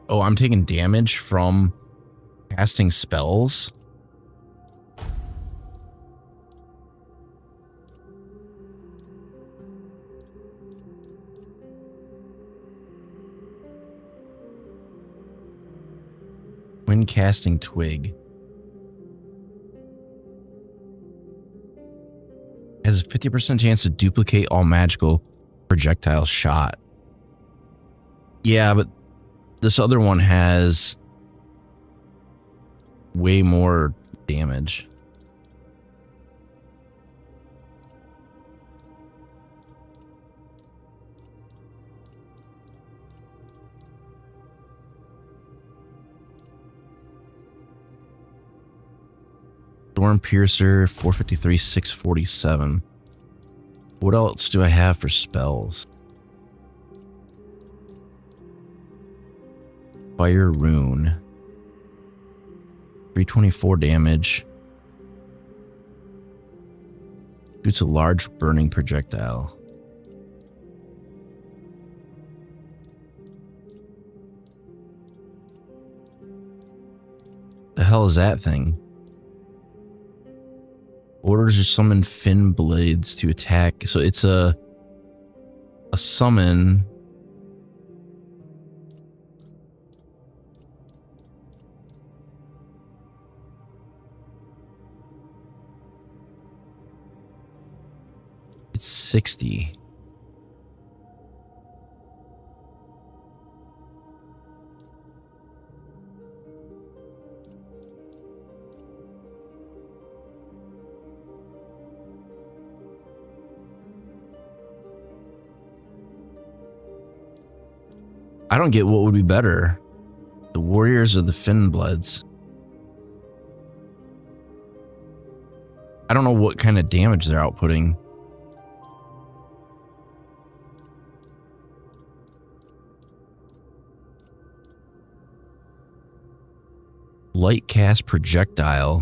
Oh, I'm taking damage from casting spells? When casting Twig. Has a 50% chance to duplicate all magical projectile shot. Yeah, but this other one has way more damage. Storm Piercer, 453, 647. What else do I have for spells? Fire Rune. 324 damage. Shoots a large burning projectile. The hell is that thing? Orders to summon fin blades to attack. So it's a summon. It's 60. I don't get what would be better. The Warriors or the Finnbloods. I don't know what kind of damage they're outputting. Light cast projectile.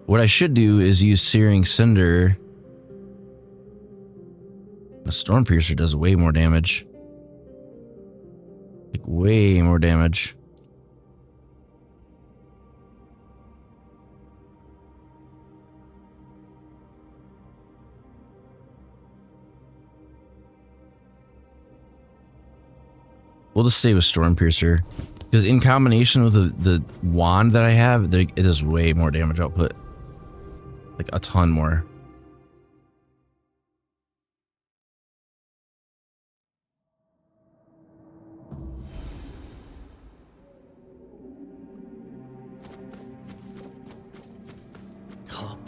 What I should do is use Searing Cinder. The Storm Piercer does way more damage. Like, way more damage. We'll just stay with Storm Piercer. Because in combination with the wand that I have, it does way more damage output. Like, a ton more.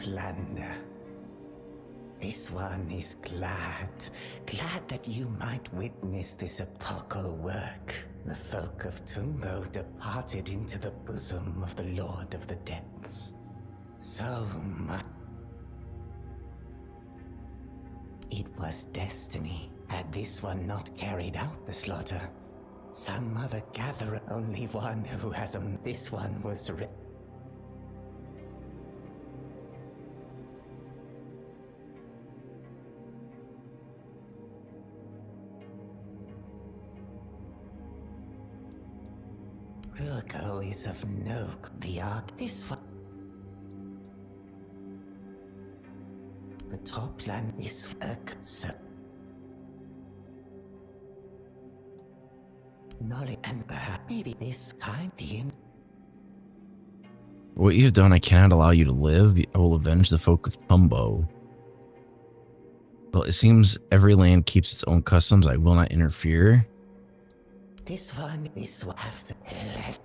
plunder. This one is glad that you might witness this epochal work. The folk of Tumbo departed into the bosom of the Lord of the Depths. So much. It was destiny. Had this one not carried out the slaughter, some other gatherer, only one who has this one was Rugo is of no the arc. This one. The top land is so. Knowledge and perhaps maybe this time the end.
What you have done, I cannot allow you to live. I will avenge the folk of Tumbo. Well, it seems every land keeps its own customs. I will not interfere.
This one have to let.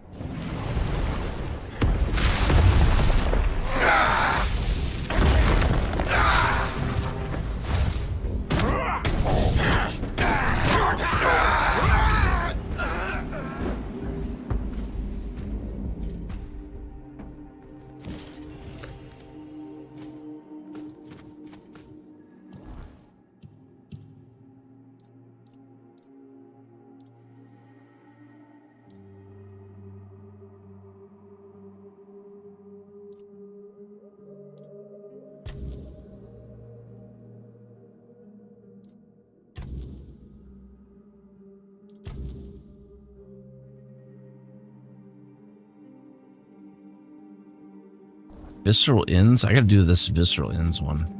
Visceral Inns? I gotta do this Visceral Inns one.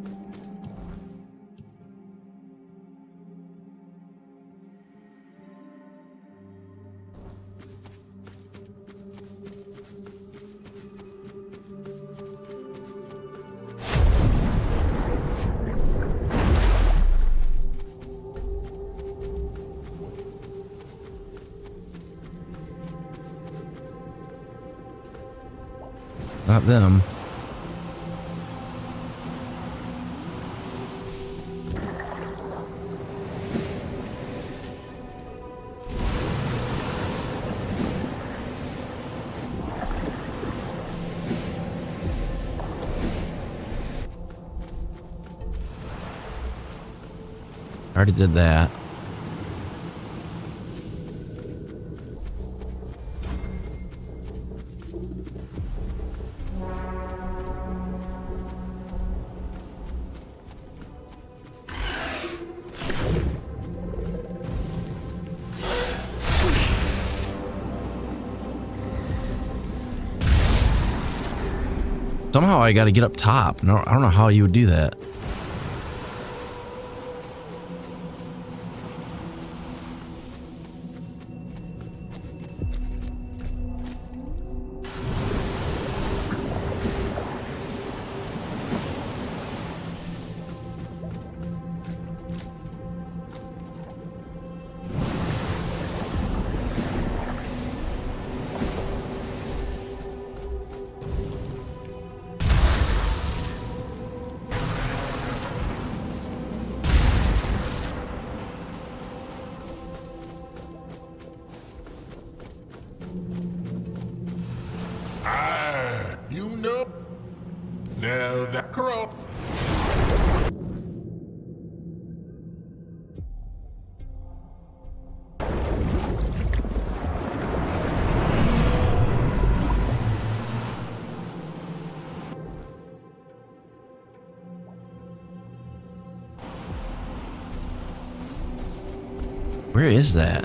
Not them. Already did that. Somehow I gotta get up top. No, I don't know how you would do that.
You know. Now that crow.
Where is that?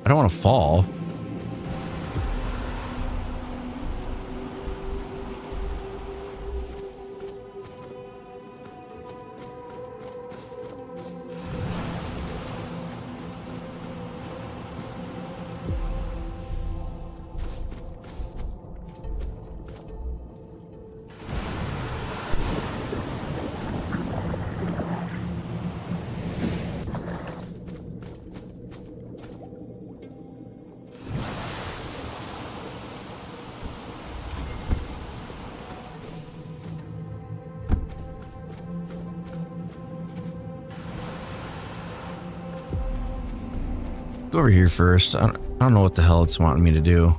I don't want to fall. Go over here first. I don't know what the hell it's wanting me to do.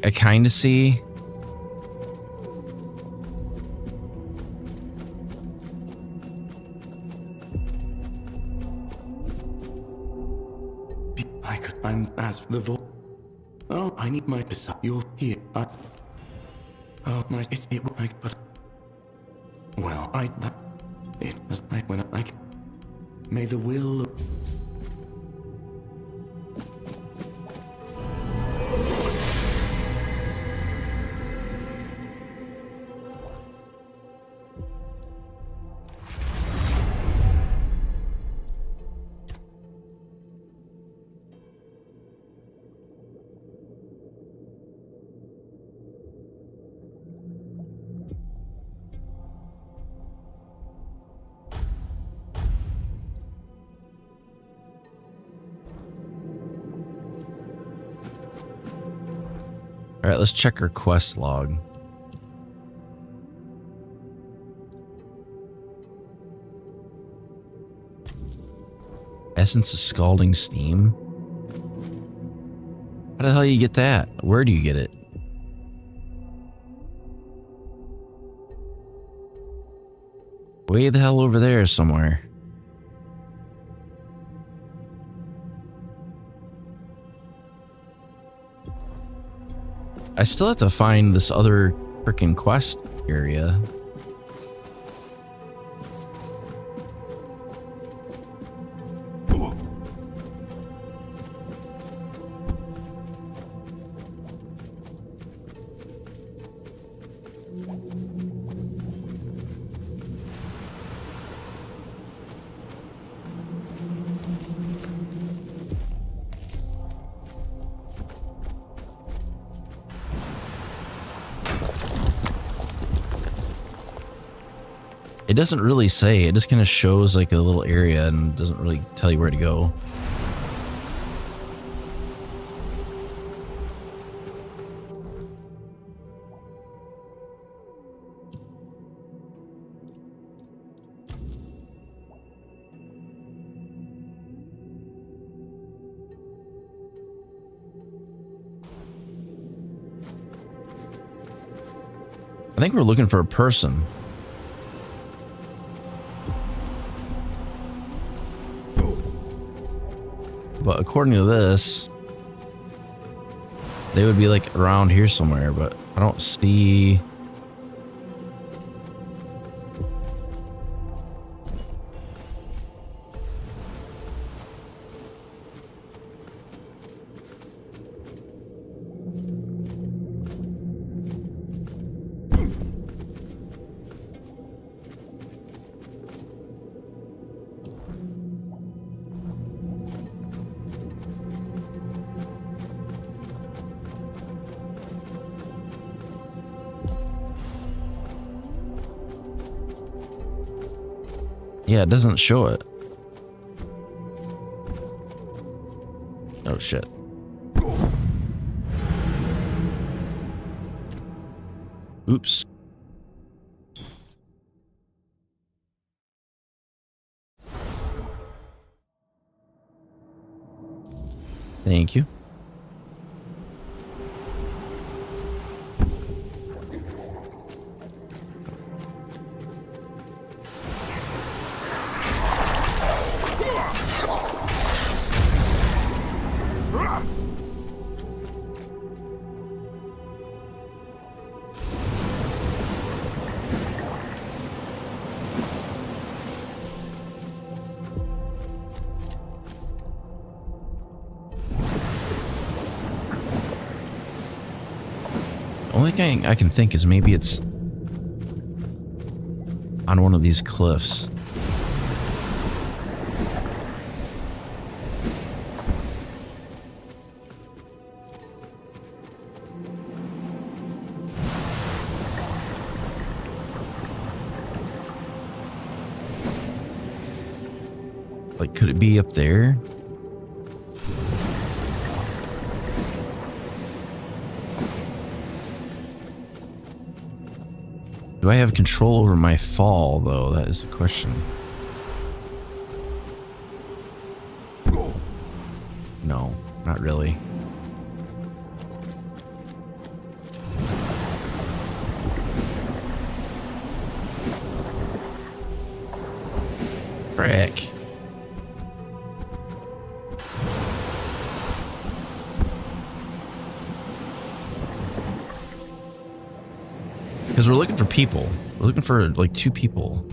I kind of see.
I'm as the Oh, I need my beside. You're here. Oh, my. It's it. But. Well, it was when I. May the will.
All right, let's check our quest log. Essence of Scalding Steam? How the hell you get that? Where do you get it? Way the hell over there somewhere. I still have to find this other freaking quest area. It doesn't really say, it just kind of shows like a little area and doesn't really tell you where to go. I think we're looking for a person. But according to this, they would be like around here somewhere, but I don't see. Yeah, it doesn't show it. Oh shit. Oops. Thank you. Only thing I can think is maybe it's on one of these cliffs. Like, could it be up there? Do I have control over my fall, though? That is the question. No, not really. Frick. Because we're looking for people. We're looking for like 2 people.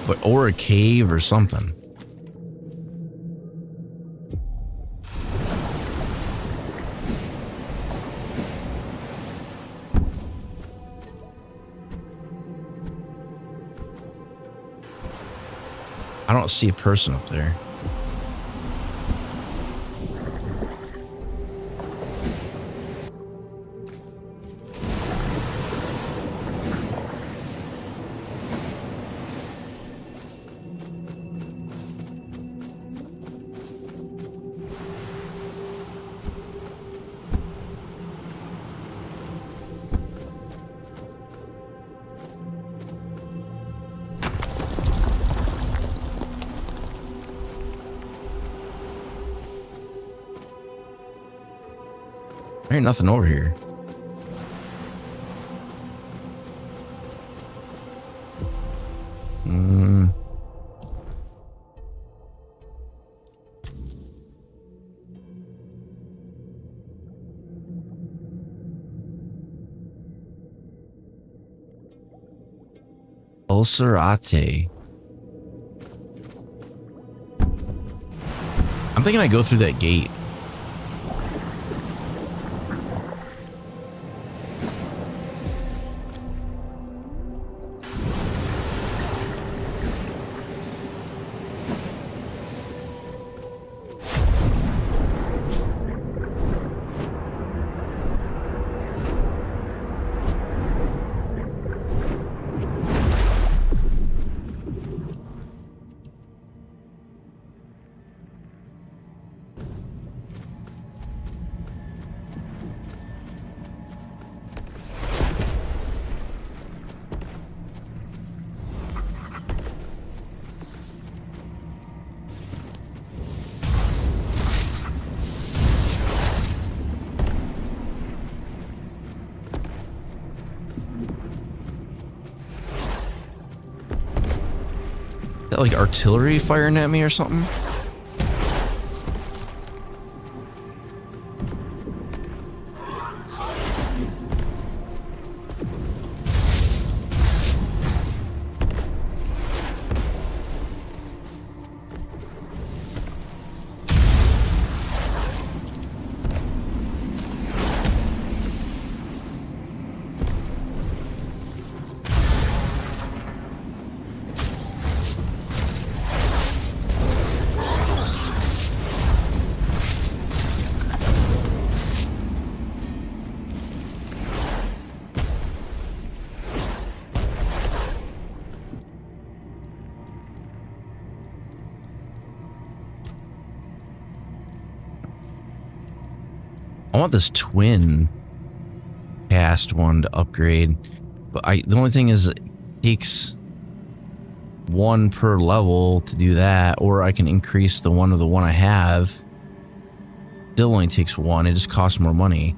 But or a cave or something. I don't see a person up there. There ain't nothing over here. Ulcerate. I'm thinking I go through that gate. That like artillery firing at me or something? I want this twin cast one to upgrade, but the only thing is it takes 1 per level to do that, or I can increase the one of the one I have. Still only takes 1. It just costs more money.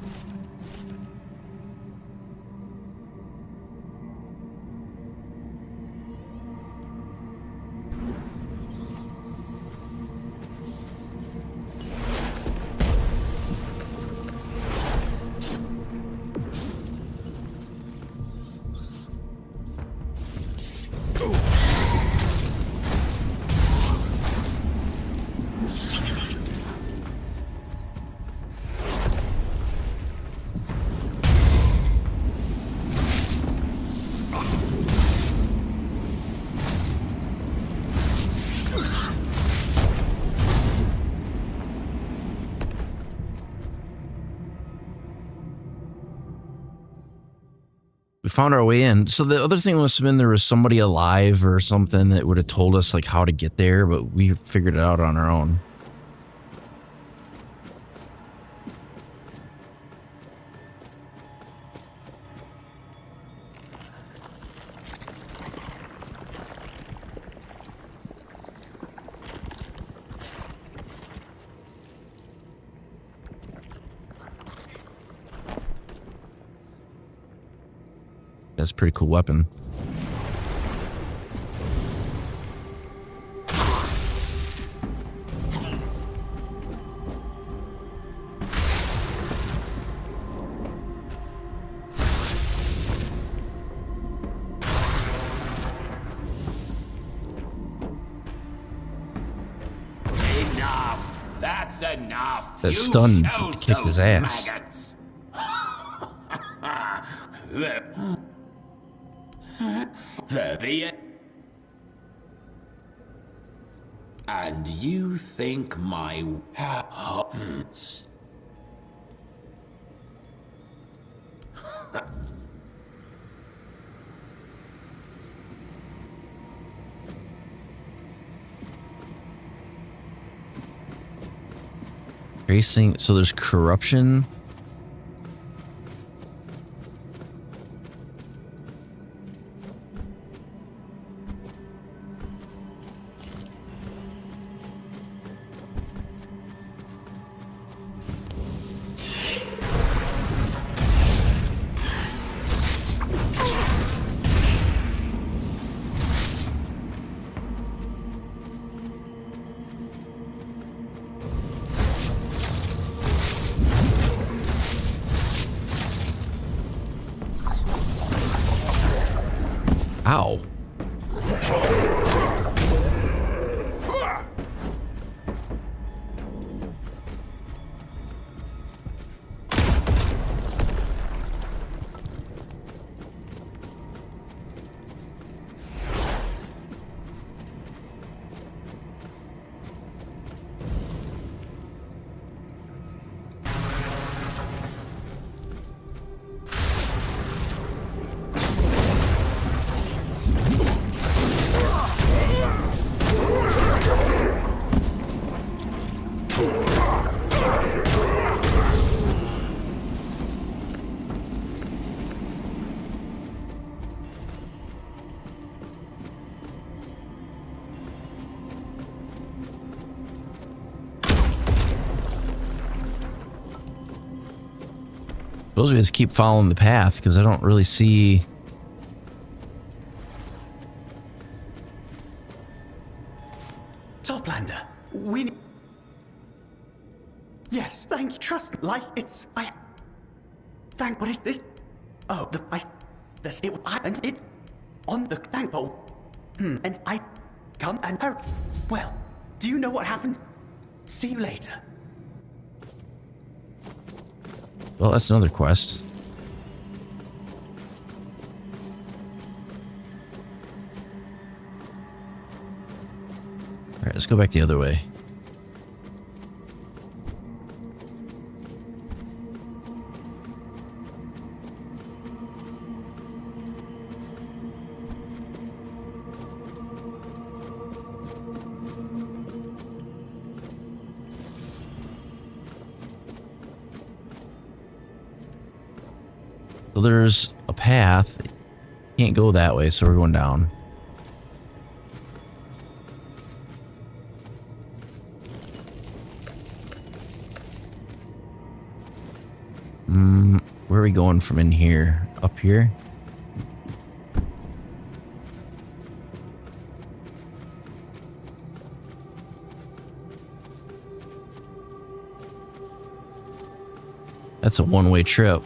We found our way in. So the other thing must have been there was somebody alive or something that would have told us like how to get there, but we figured it out on our own. That's a pretty cool weapon.
Enough. That's enough.
That
You
stun
showed
kicked his
those
ass.
maggots. And you think my
Tracing, so there's corruption. Ow. Suppose we just keep following the path because I don't really see.
Toplander, we. Yes, thank you. Trust, like it's. I. Thank. What is this? Oh, the. This. It. And it's on the thank pole. And I come and hurry. Well, do you know what happened? See you later.
Well, that's another quest. Alright, let's go back the other way. So there's a path. Can't go that way, so we're going down. Where are we going from in here? Up here? That's a one-way trip.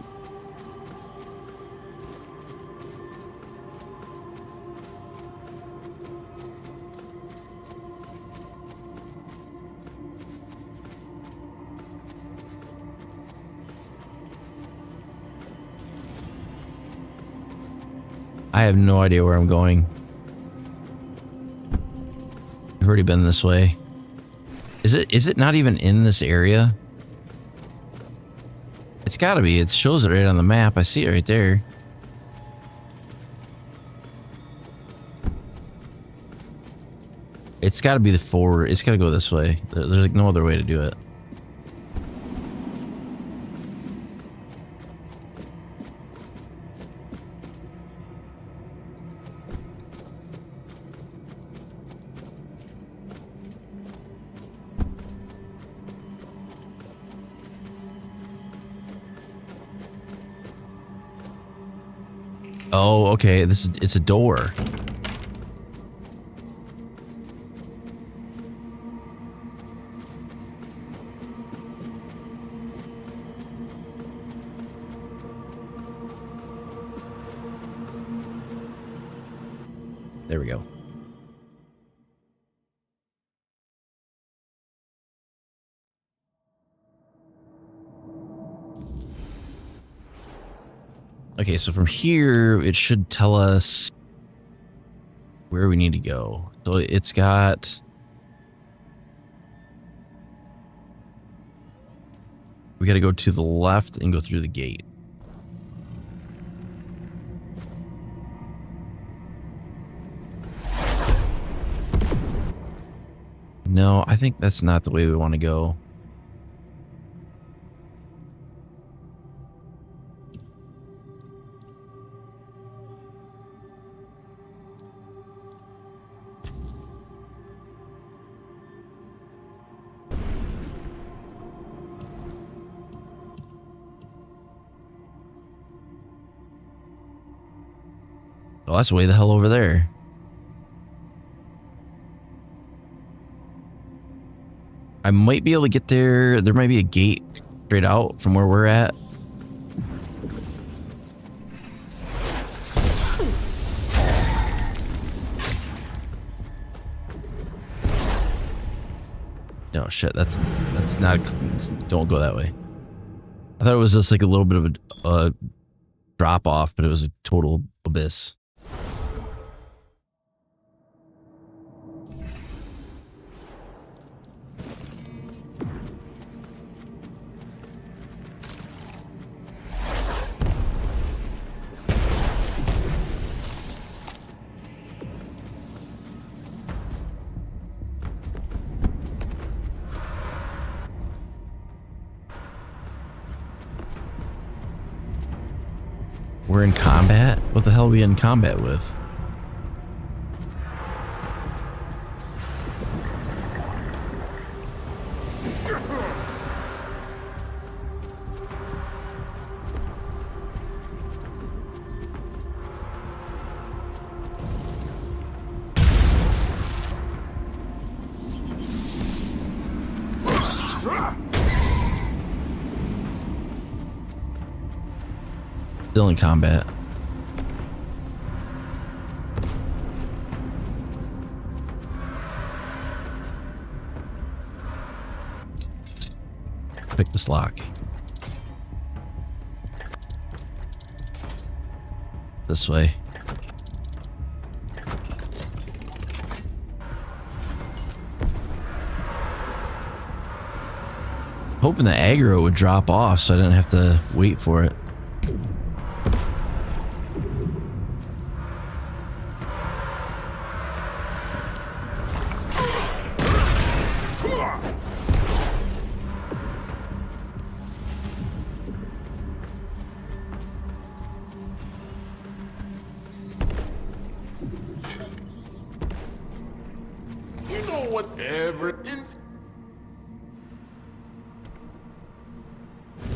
I have no idea where I'm going. I've already been this way. Is it not even in this area? It's gotta be. It shows it right on the map. I see it right there. It's gotta be the forward. It's gotta go this way. There's like no other way to do it. Oh, okay. It's a door. There we go. Okay, so from here, it should tell us where we need to go. So it's got... We got to go to the left and go through the gate. No, I think that's not the way we want to go. Oh, that's way the hell over there. I might be able to get there. There might be a gate straight out from where we're at. No, shit, that's not, don't go that way. I thought it was just like a little bit of a drop off, but it was a total abyss. We're in combat? What the hell are we in combat with? Still in combat. Pick this lock. This way. Hoping the aggro would drop off so I didn't have to wait for it.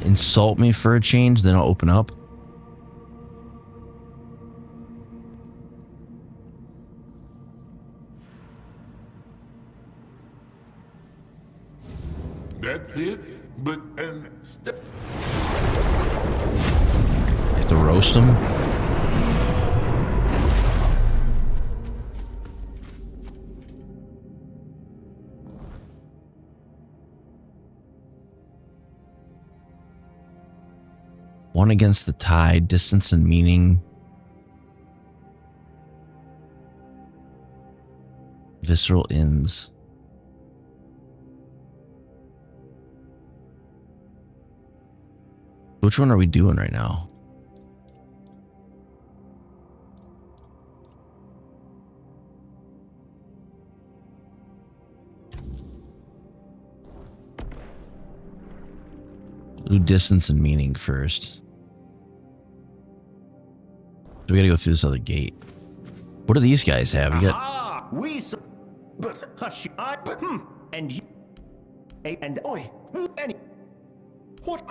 Insult me for a change, then I'll open up.
That's it? But, step.
You have to roast them. One against the tide, distance and meaning. Visceral ends. Which one are we doing right now? Do distance and meaning first. So we gotta go through this other gate. What do these guys have? We got.
But hush, and you, and oi, any. What?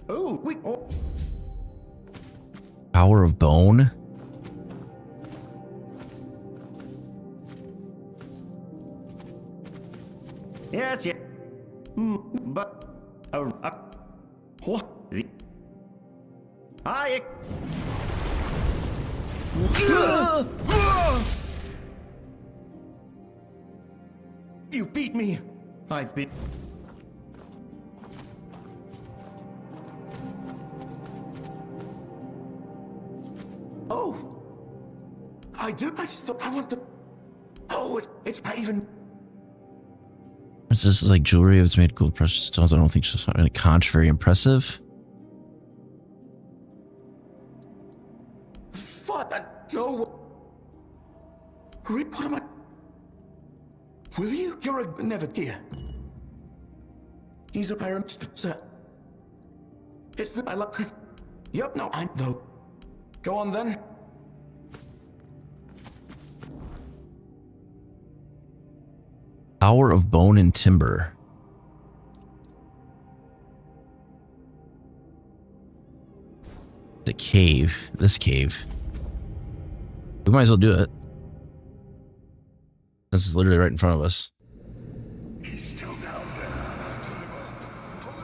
Oh, we.
Power of bone?
Yes, yes. But what? I. You beat me. I've been. Oh, I do. I just thought I want the. Oh, it's not even.
This is like jewelry. It's made of gold precious stones. I don't think she's really conch. Very impressive.
Fuck! No. What am I? Will you? You're never here. He's a parent, sir. It's the I love. Yep. No, I though. Go on then.
Power of bone and timber. The cave. This cave. We might as well do it. This is literally right in front of us.
He's still down there. Pull him up. Pull him.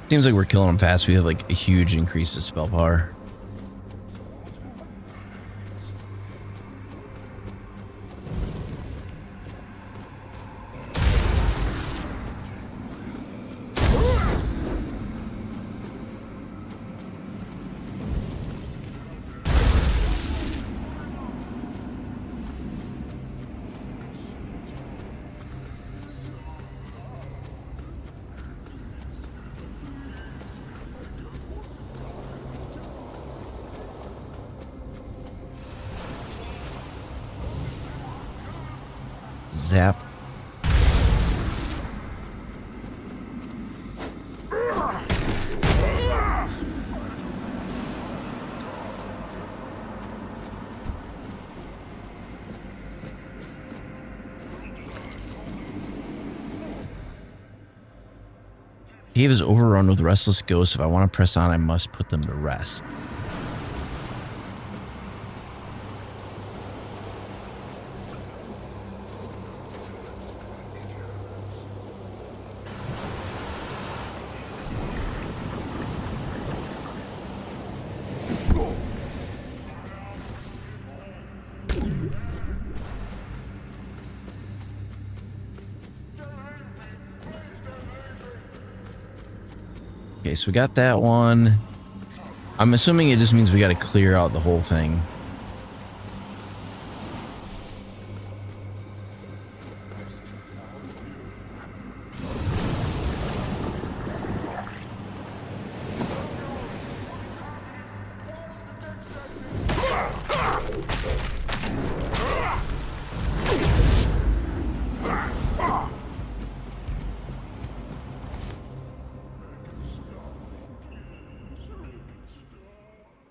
Seems like we're killing them fast. We have like a huge increase of spell power. Zap. Cave is overrun with restless ghosts. If I want to press on, I must put them to rest. Okay, so we got that one. I'm assuming it just means we got to clear out the whole thing.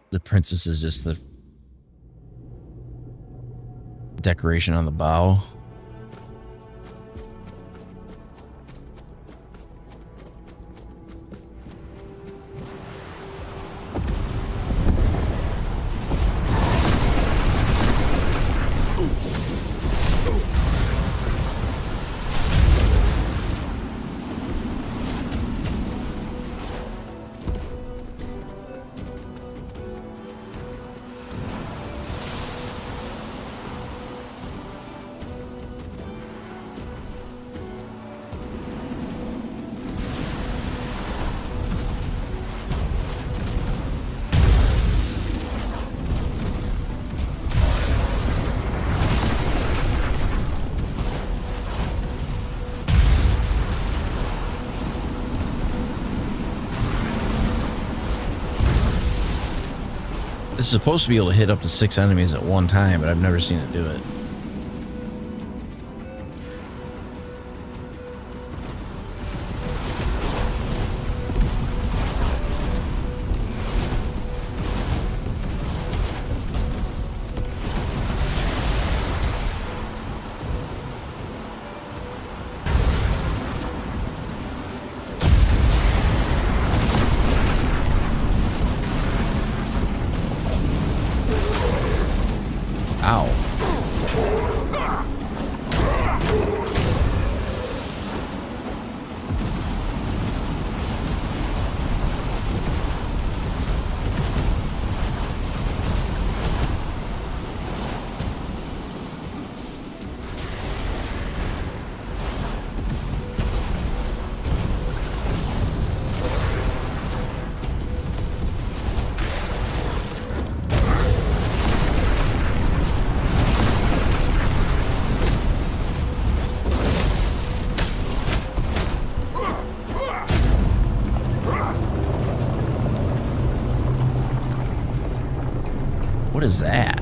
The princess is just the decoration on the bow. This is supposed to be able to hit up to 6 enemies at one time, but I've never seen it do it. What is that?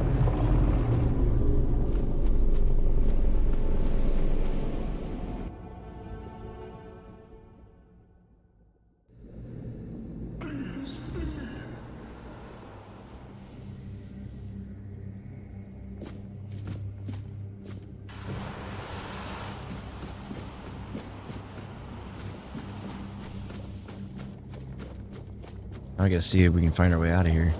I gotta see if we can find our way out of here.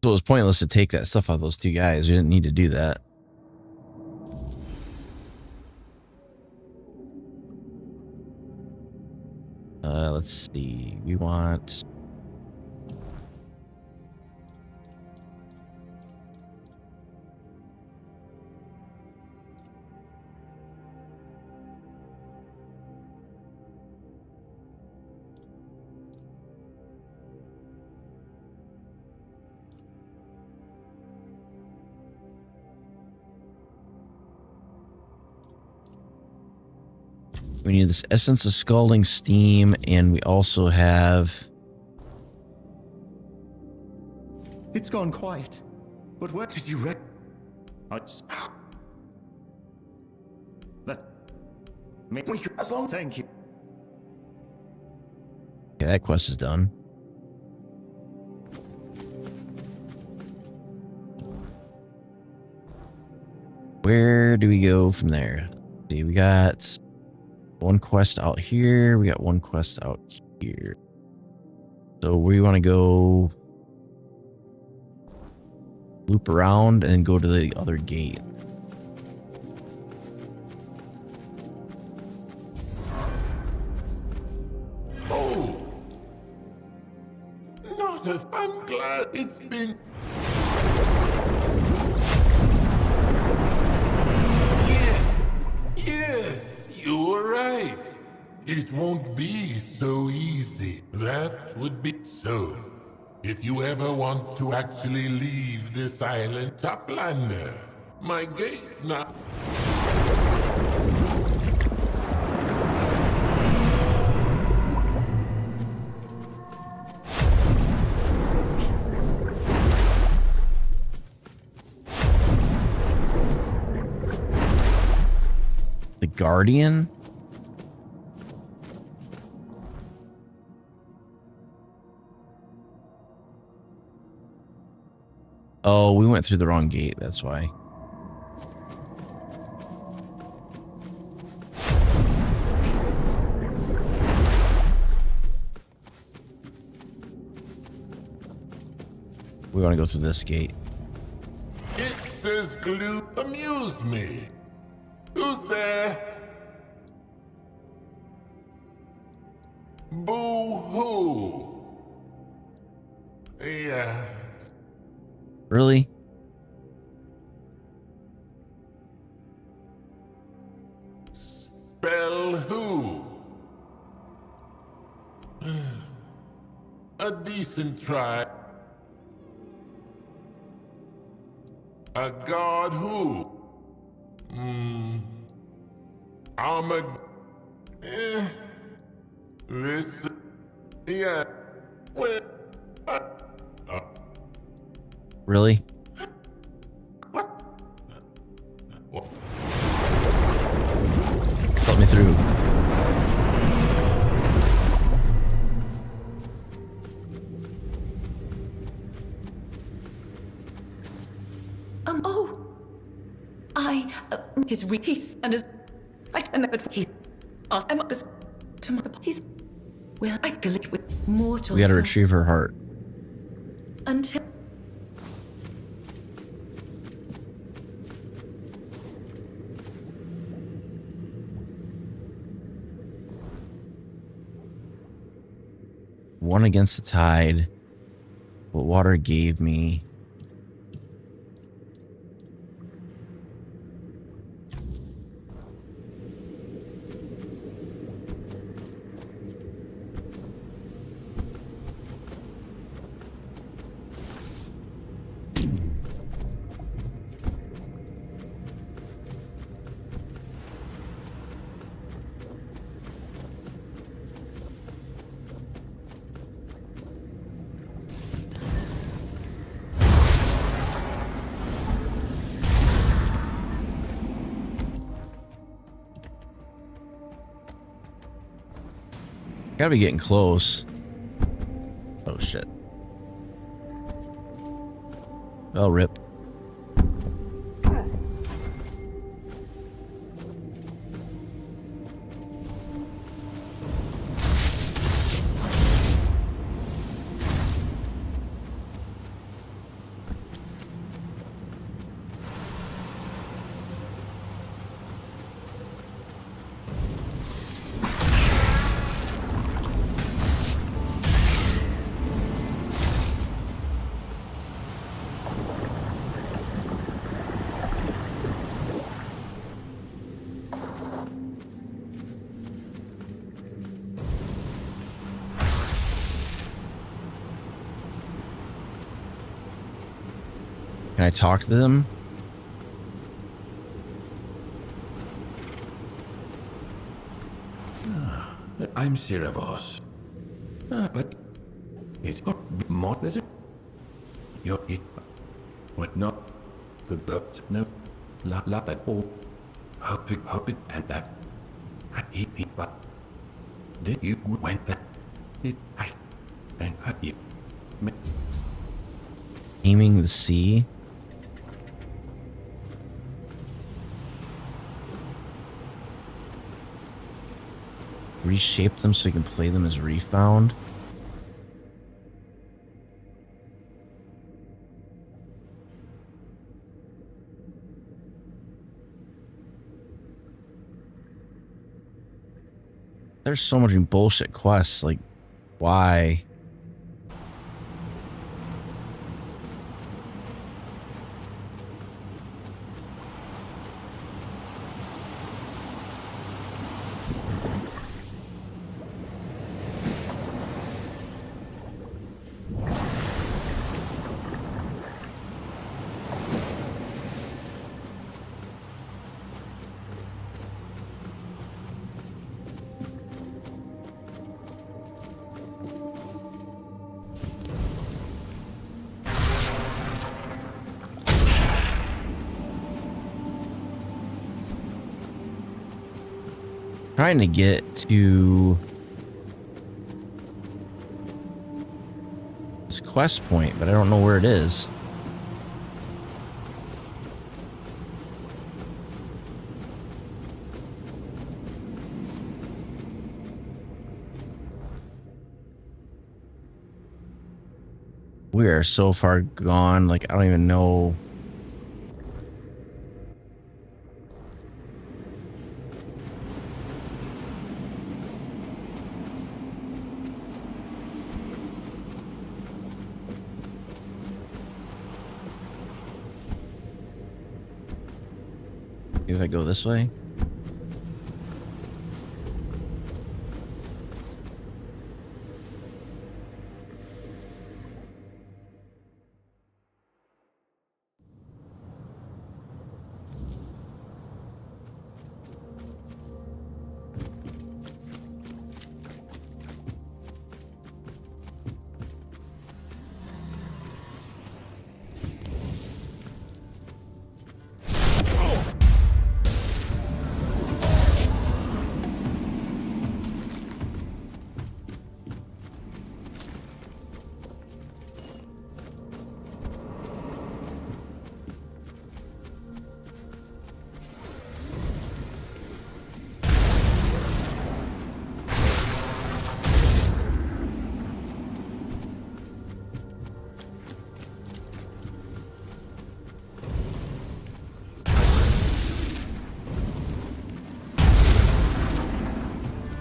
So it was pointless to take that stuff out of those two guys. We didn't need to do that. Let's see. We want... We need this Essence of Scalding Steam, and we also have...
It's gone quiet. But where did you read? That... As long, thank you.
Okay, that quest is done. Where do we go from there? Let's see, we got one quest out here. We got one quest out here. So we want to go loop around and go to the other gate.
Oh! No, I'm glad it's been... Yes, you were right. It won't be so easy. That would be so. If you ever want to actually leave this island, Toplander, my gate now.
The Guardian? Oh, we went through the wrong gate, that's why. We want to go through this gate.
It says glue amuse me. Who's there? Boo-hoo. Yeah.
Really?
Spell who? A decent try. A god who? Listen. Yeah. Well,
Really? Let me through.
His peace and his right and the he's I'm up to my he's well I glitch with mortal.
We gotta retrieve her heart.
Until
One against the tide. What water gave me. Gotta be getting close. Oh shit. Oh, rip. Can I talk to them?
I'm Cerebos. But it's more than it. You're it. What not? The birds no. La that all. Hope it and that. He but. Then you went that. It I and happy.
Aiming the sea. Reshape them so you can play them as reef bound. There's so much bullshit quests. Like, why? Trying to get to this quest point, but I don't know where it is. We are so far gone, like I don't even know. If I go this way.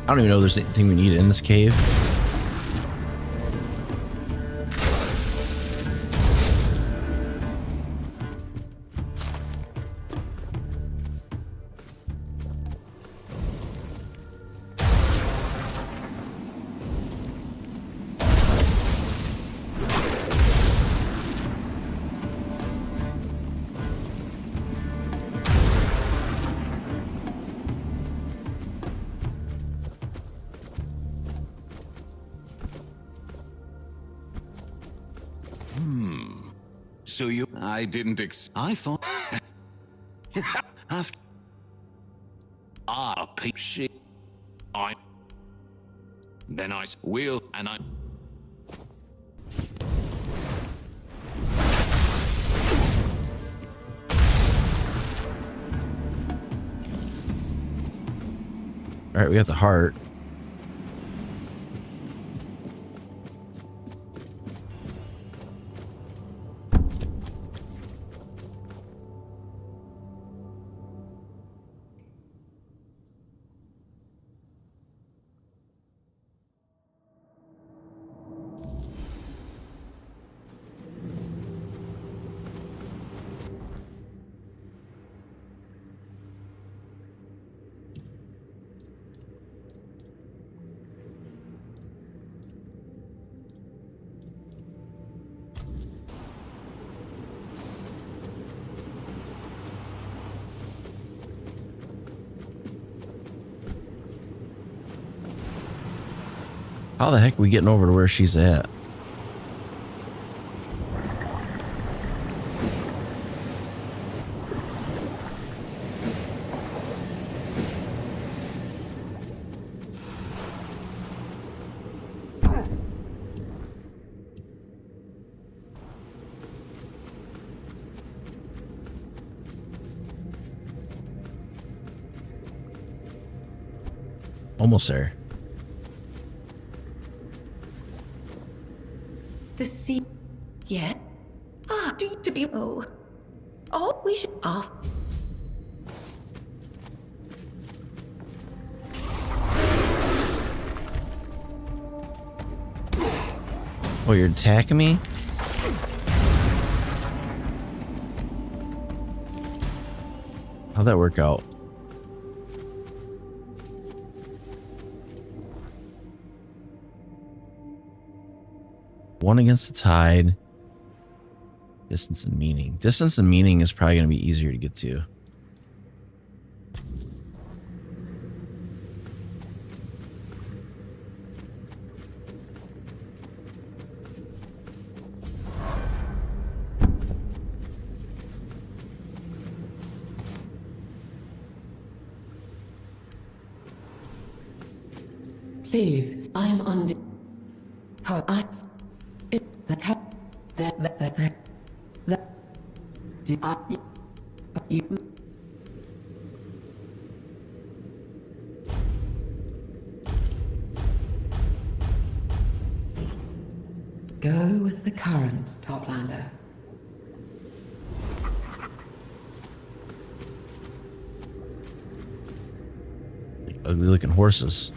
I don't even know if there's anything we need in this cave.
So you... I didn't I thought... After... peep shit. Then I will, and I...
All right, we got the heart. How the heck are we getting over to where she's at? Almost there.
The sea. Yeah? To be. Oh, we should off.
Oh, you're attacking me? How'd that work out? One against the tide. Distance and meaning. Distance and meaning is probably going to be easier to get to.
Please, I am on the... Go with the current, Toplander.
Ugly looking horses.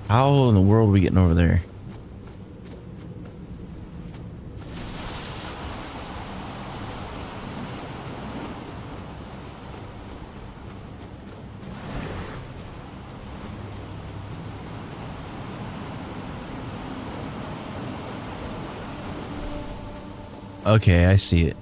How in the world are we getting over there? Okay, I see it.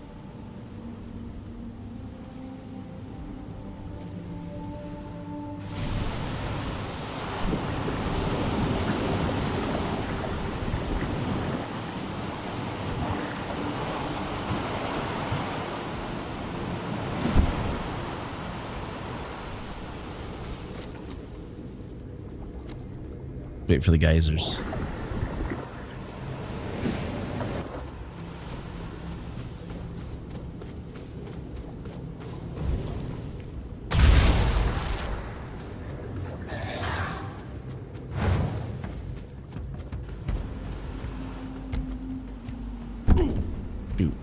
Wait for the geysers. Shoot.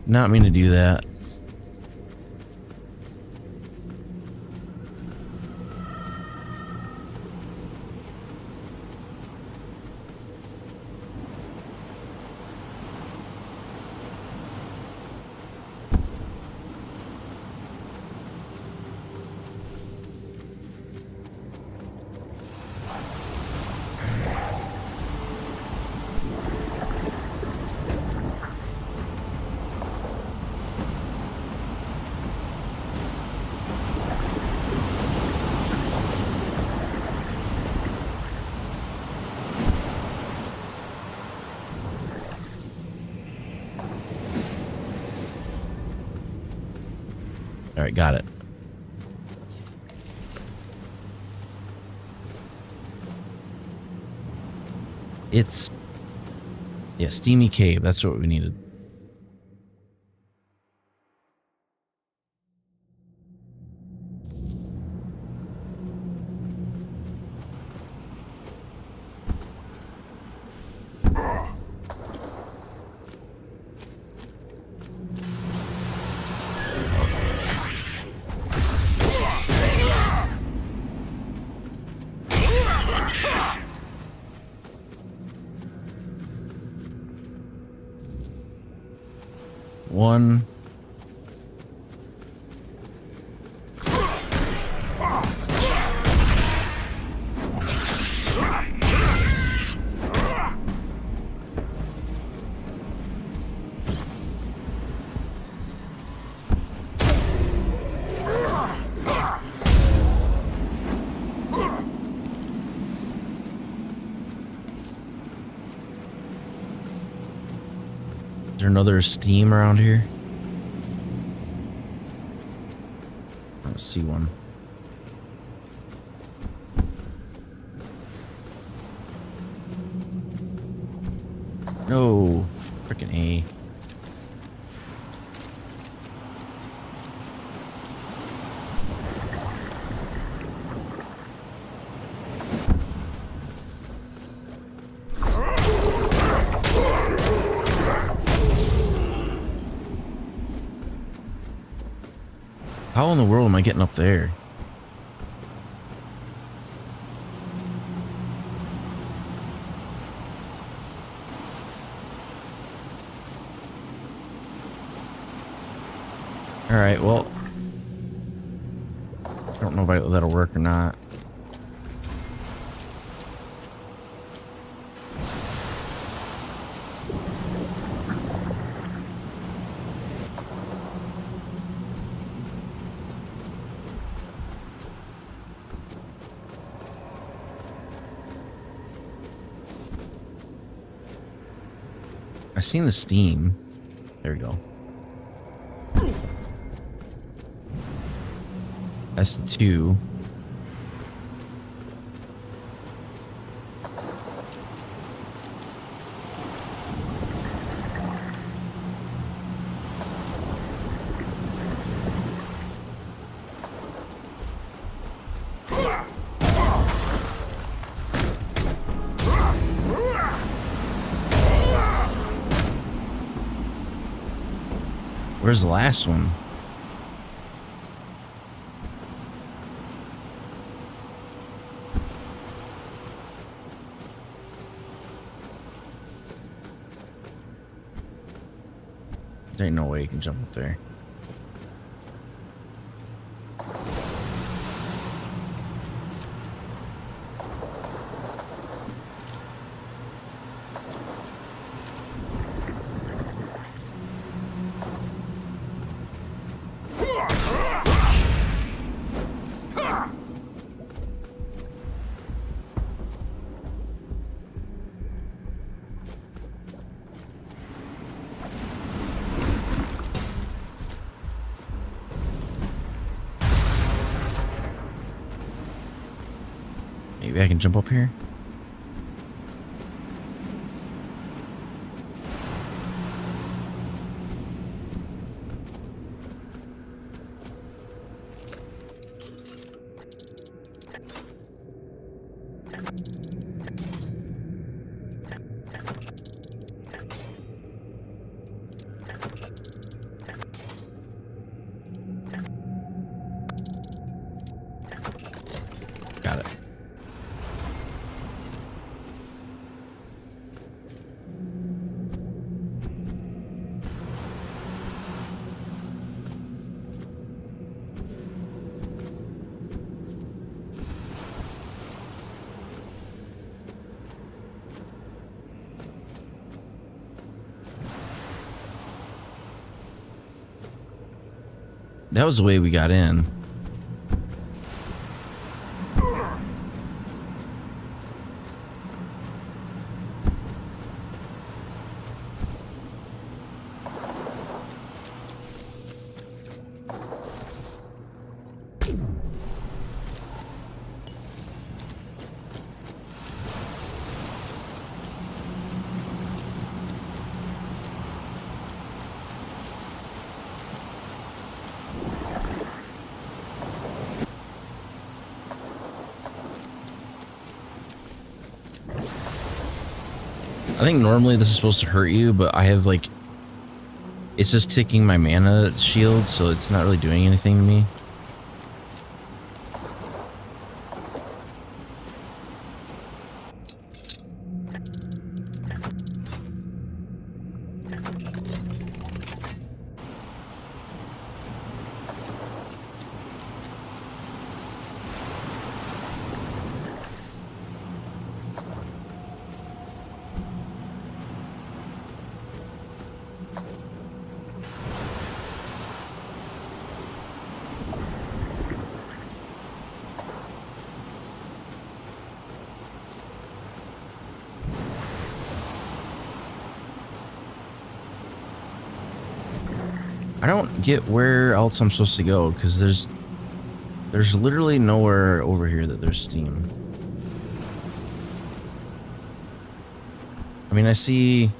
Not mean to do that. All right, got it. It's, yeah, Steamy Cave. That's what we needed. One. Is there another steam around here? I don't see one. No, frickin' A. How in the world am I getting up there? All right, well, I don't know if that'll work or not. I seen the steam. There we go. That's the 2. Where's the last one? There ain't no way you can jump up there. Maybe I can jump up here? that was the way we got in. I think normally this is supposed to hurt you, but I have like, it's just ticking my mana shield, so it's not really doing anything to me. I don't get where else I'm supposed to go, because there's literally nowhere over here that there's steam. I mean, I see...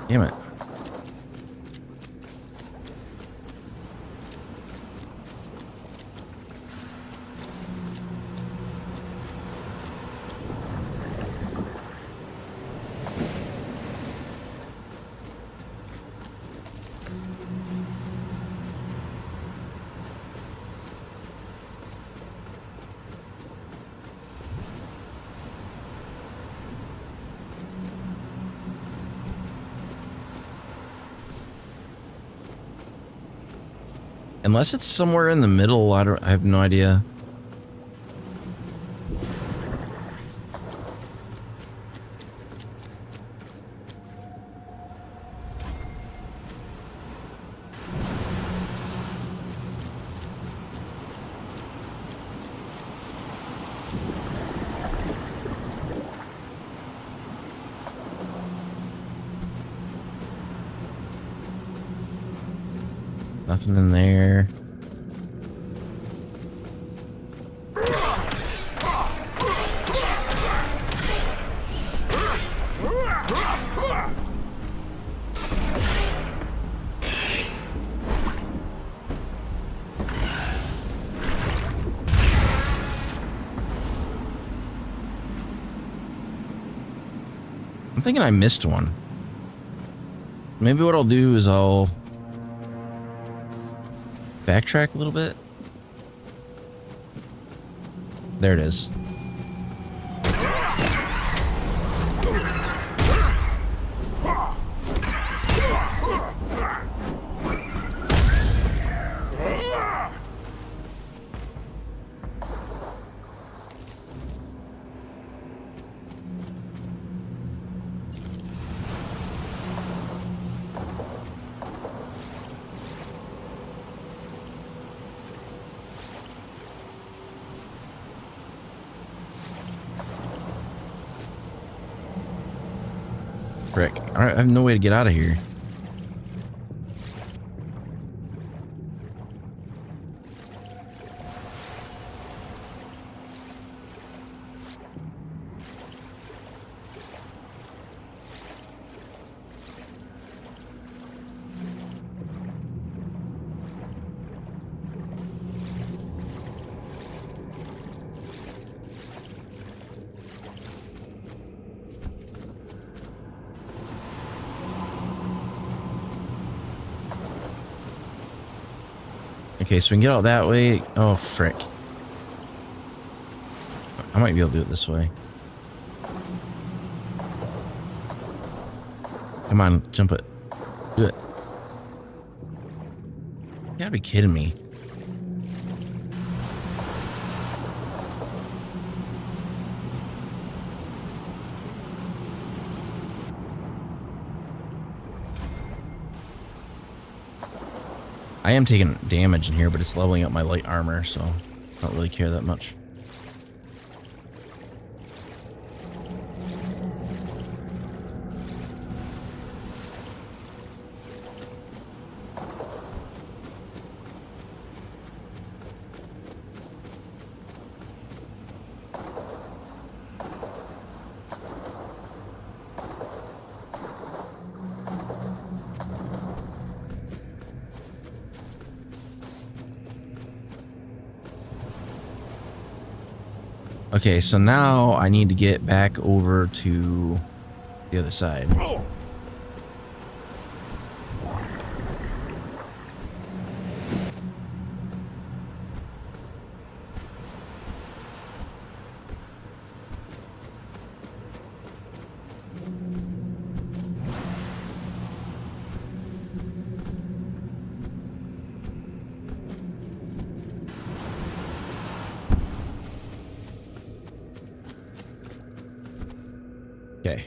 Damn it. Unless it's somewhere in the middle, I have no idea. Nothing in there. I'm thinking I missed one. Maybe what I'll do is I'll backtrack a little bit. There it is. Frick. I have no way to get out of here. Okay, so we can get out that way. Oh, frick. I might be able to do it this way. Come on, jump it. Do it. You gotta be kidding me. I am taking damage in here, but it's leveling up my light armor, so I don't really care that much. Okay, so now I need to get back over to the other side. Okay.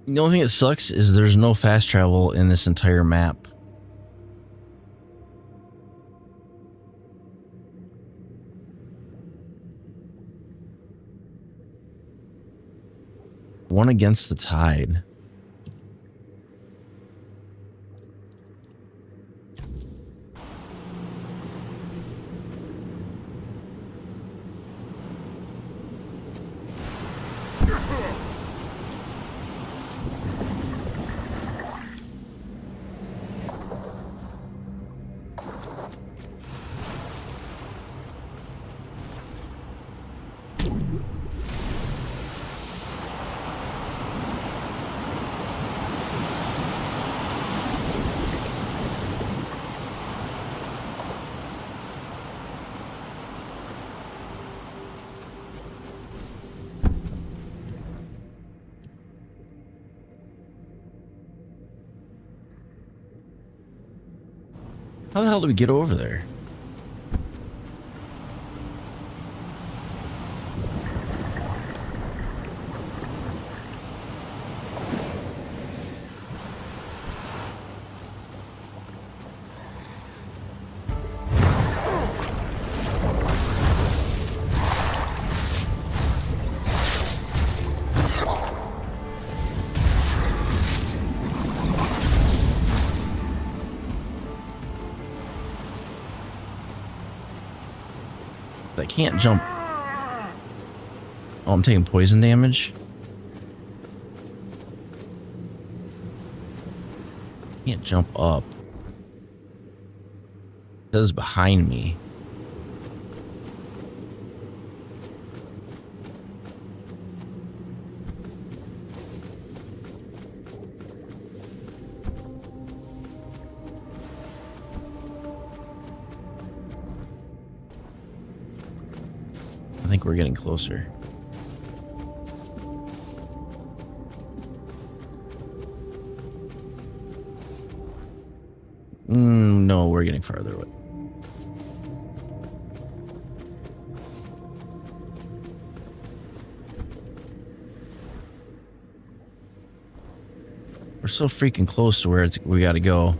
The only thing that sucks is there's no fast travel in this entire map. One against the tide. How the hell do we get over there? I can't jump. Oh, I'm taking poison damage. Can't jump up. It says behind me. I think we're getting closer. No, we're getting farther away. We're so freaking close to where we gotta go.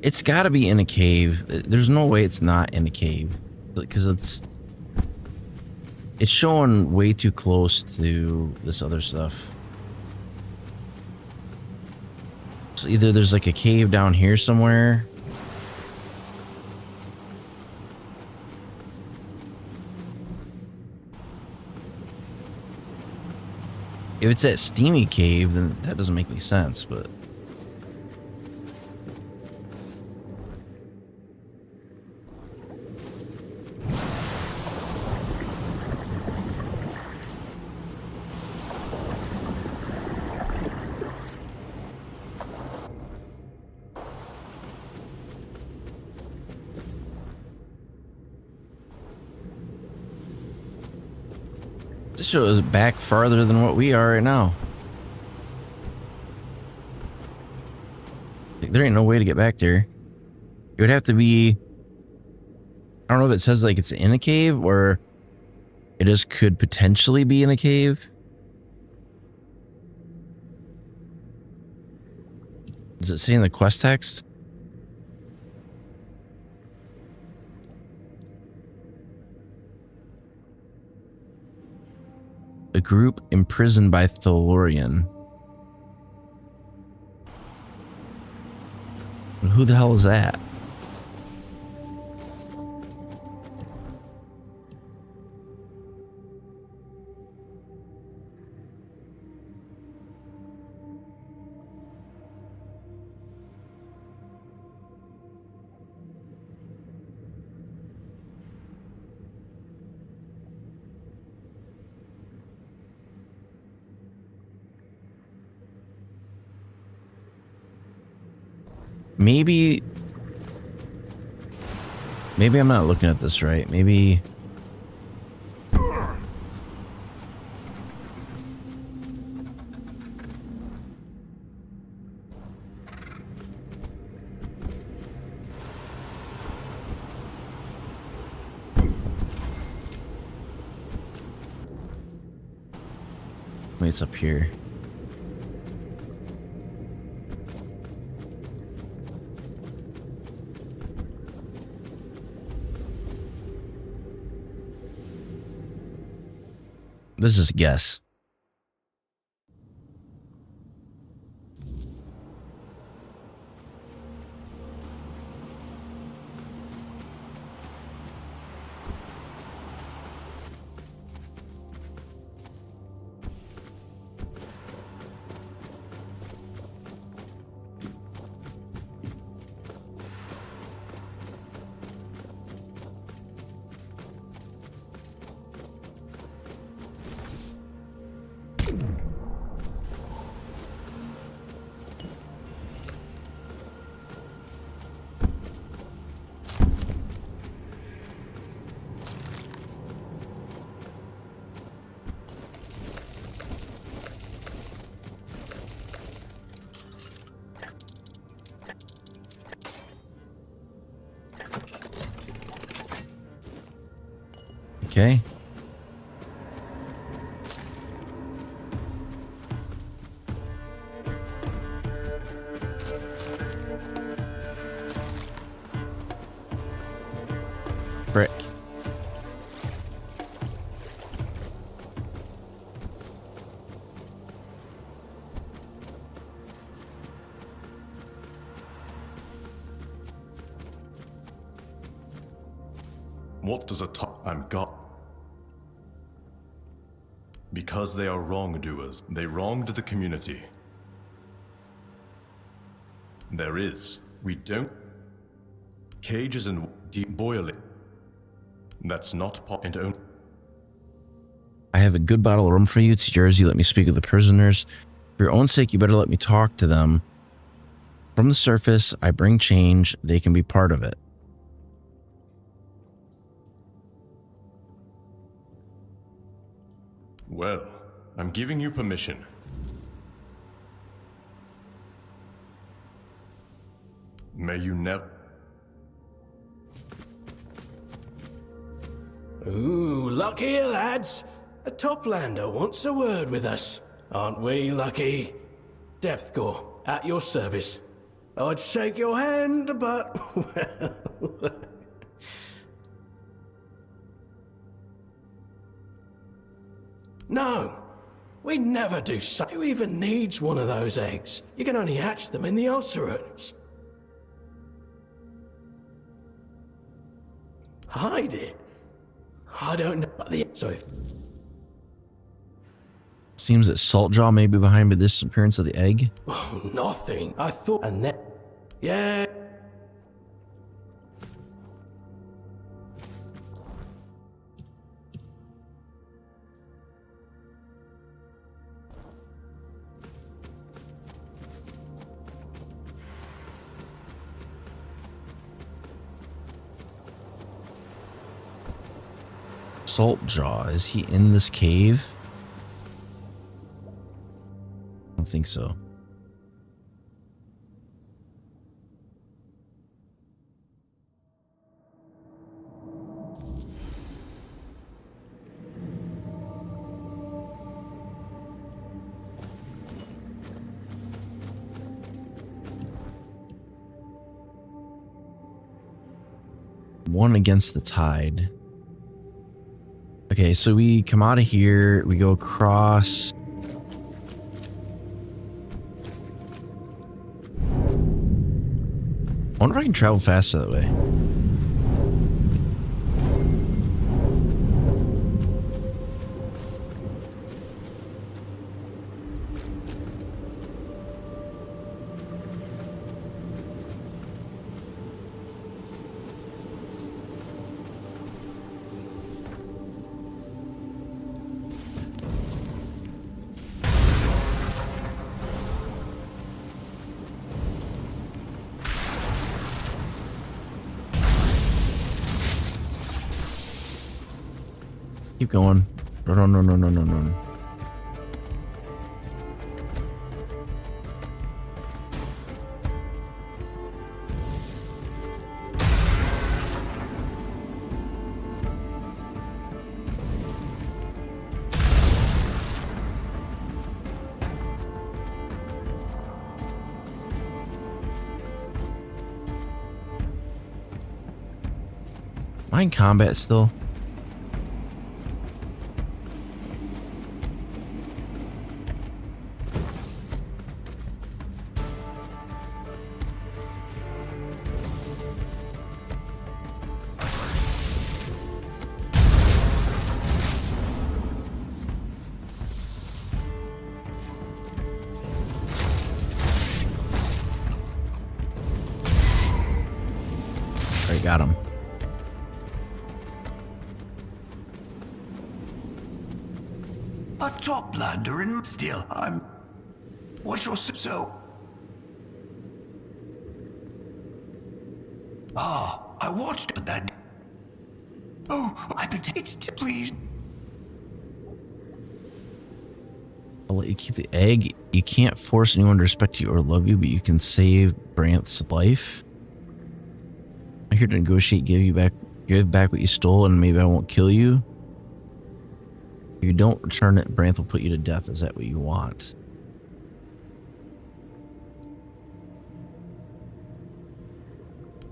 It's got to be in a cave. There's no way it's not in a cave, because it's It's showing way too close to this other stuff. So either there's like a cave down here somewhere. If it's that steamy cave, then that doesn't make any sense, but... This shows back farther than what we are right now. There ain't no way to get back there. It would have to be... I don't know if it says like it's in a cave or it just could potentially be in a cave. Does it say in the quest text? A group imprisoned by Thalorian. Who the hell is that? Maybe I'm not looking at this right. Maybe it's up here. This is a guess. Okay. Frick.
What does a top I'm got? Because they are wrongdoers. They wronged the community. There is. We don't. Cages and deep boiling. That's not pot and own.
I have a good bottle of rum for you. It's yours. You let me speak with the prisoners. For your own sake, you better let me talk to them. From the surface, I bring change. They can be part of it.
Well, I'm giving you permission. May you never...
Ooh, look here, lads. A Toplander wants a word with us. Aren't we lucky? Depthgore, at your service. I'd shake your hand, but... well... No. We never do so. Who even needs one of those eggs? You can only hatch them in the Osirate. Hide it? I don't know. So if...
Seems that Saltjaw may be behind the disappearance of the egg.
Oh, nothing. I thought... And then... Yeah...
Saltjaw, is he in this cave? I don't think so. One against the tide. Okay, so we come out of here, we go across. I wonder if I can travel faster that way. Keep going. Run. Am I in combat still? Got him.
A toplander and still I'm... What's your... So... Ah, I watched that. Oh, I've been... It's... Please.
I'll let you keep the egg. You can't force anyone to respect you or love you, but you can save Branth's life. I'm here to negotiate, give back what you stole, and maybe I won't kill you. If you don't return it, Branth will put you to death. Is that what you want?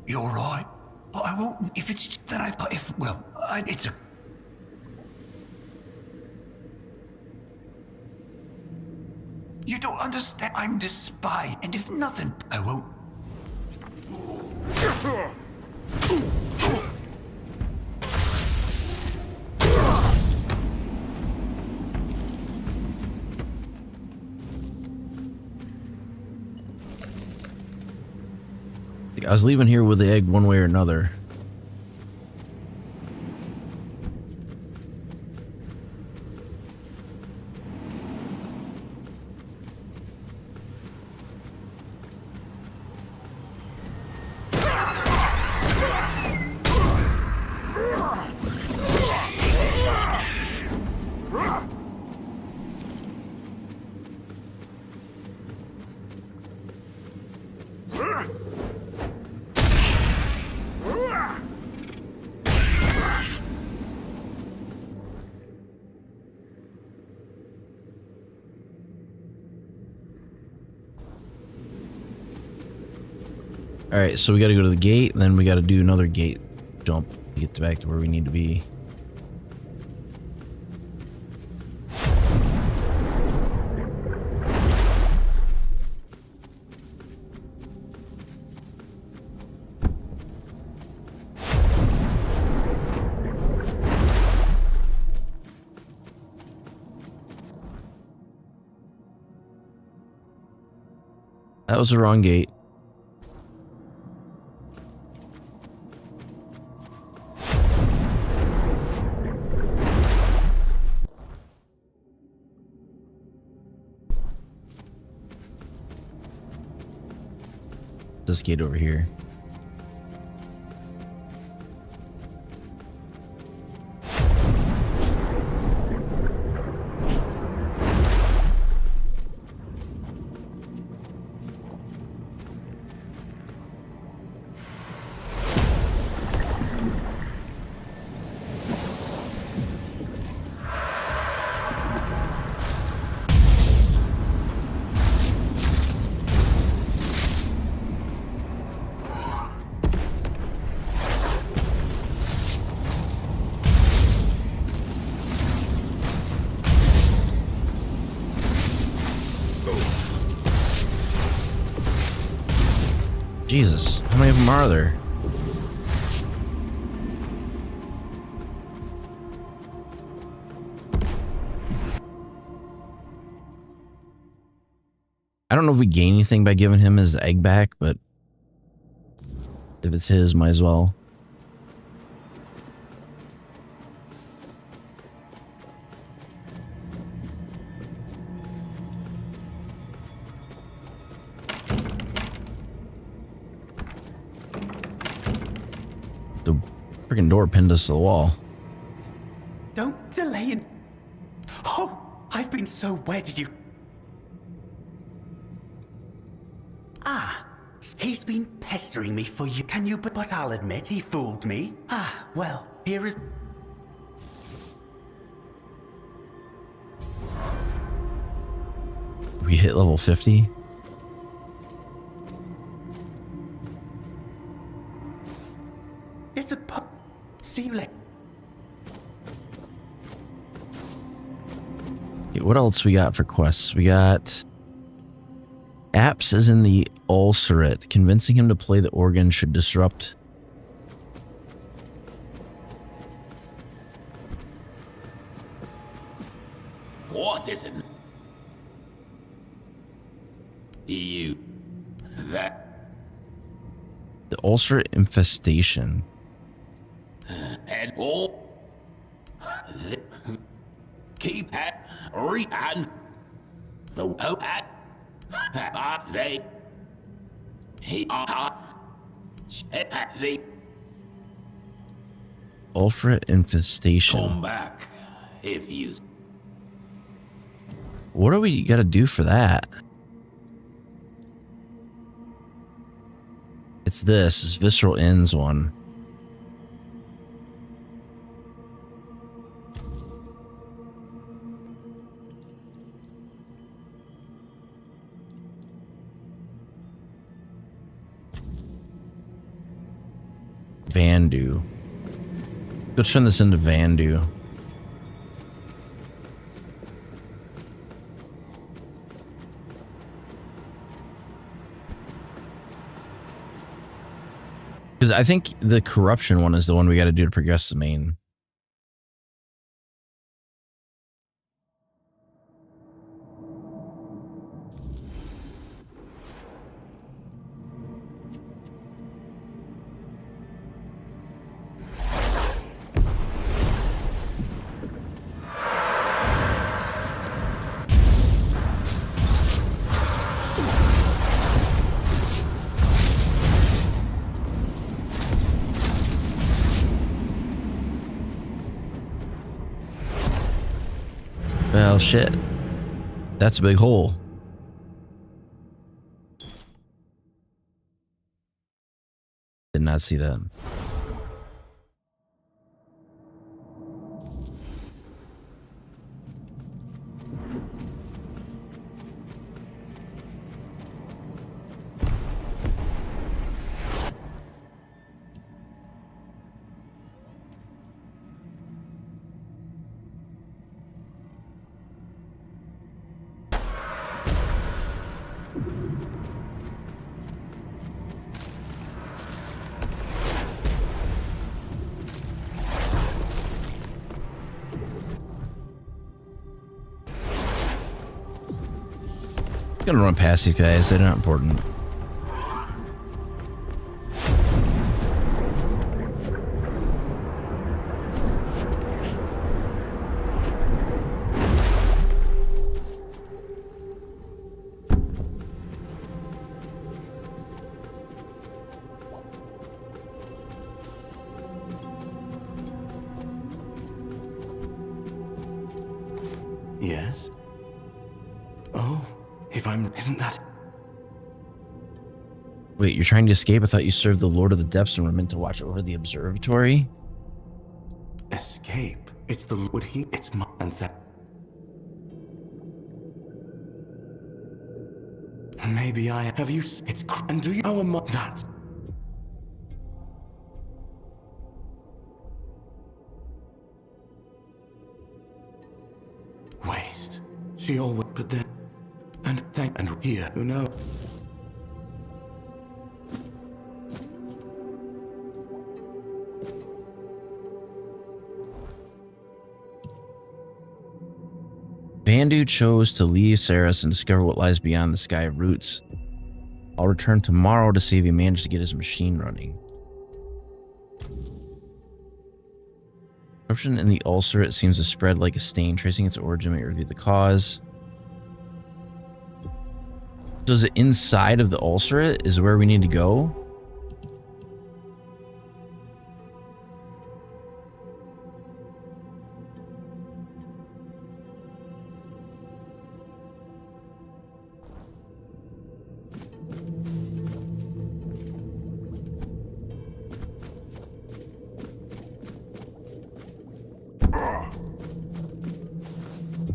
You're right. I won't... If it's... Then I... If... Well, it's a... You don't understand. I'm despised. And if nothing, I won't...
I was leaving here with the egg one way or another. Alright, so we gotta go to the gate, and then we gotta do another gate jump to get back to where we need to be. That was the wrong gate. This gate over here. Jesus, how many of them are there? I don't know if we gain anything by giving him his egg back, but if it's his, might as well. The freaking door pinned us to the wall.
Don't delay it. Oh, I've been so where did you... Ah, he's been pestering me for you. Can you, but I'll admit he fooled me. Ah, well, here is...
We hit level 50.
It's a pub. See you later.
Okay, what else we got for quests? We got... Apps is in the ulcerate. Convincing him to play the organ should disrupt...
What is it? You... That...
The ulcerate infestation.
And all... Keep at... Re-and... The... Oh, at... They... He... The...
Ulcerate infestation.
Come back, if you...
What do we gotta do for that? It's this. It's Visceral Ends one. Vandu. Go turn this into Vandu. Because I think the corruption one is the one we got to do to progress the main. Well, shit. That's a big hole. Did not see that. gonna run past these guys. They're not important.
Yes? Oh, if I'm... Isn't that...
Wait, you're trying to escape? I thought you served the Lord of the Depths and were meant to watch over the observatory?
Escape? It's the... Would he... It's my... And that... Maybe I... Have you... It's... And do you... How am I... That's... Waste. She always... But then... And thank... And here... Who knows?
Bandu chose to leave Saris and discover what lies beyond the Sky of Roots. I'll return tomorrow to see if he managed to get his machine running. Corruption in the ulcer, it seems to spread like a stain. Tracing its origin may reveal the cause. Does it inside of the ulcerate is where we need to go?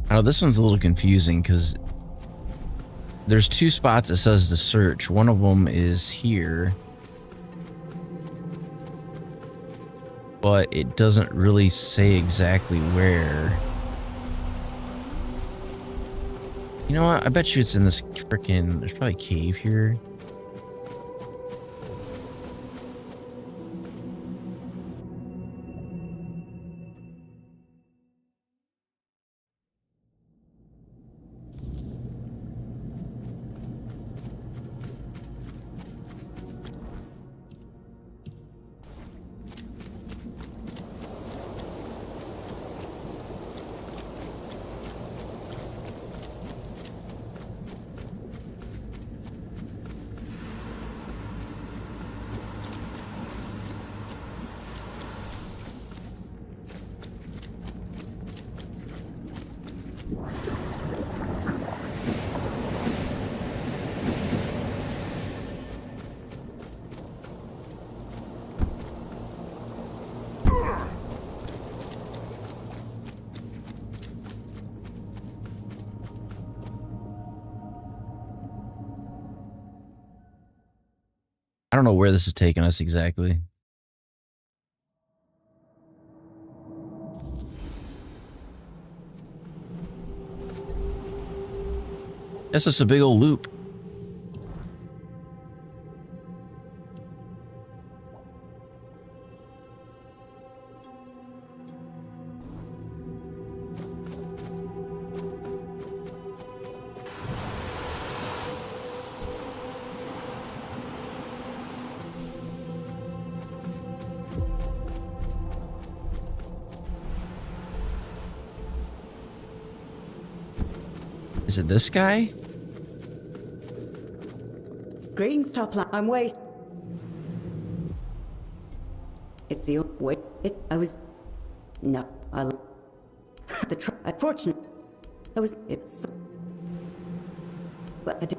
Now this one's a little confusing because there's two spots it says to search. One of them is here, but it doesn't really say exactly where. You know what? I bet you it's in this frickin'... There's probably a cave here. I don't know where this is taking us exactly. That's just a big old loop. Is it this guy?
Greetings, Topline. I'm wait. It's the wait. I was. No, unfortunate. I was. It's. But I did.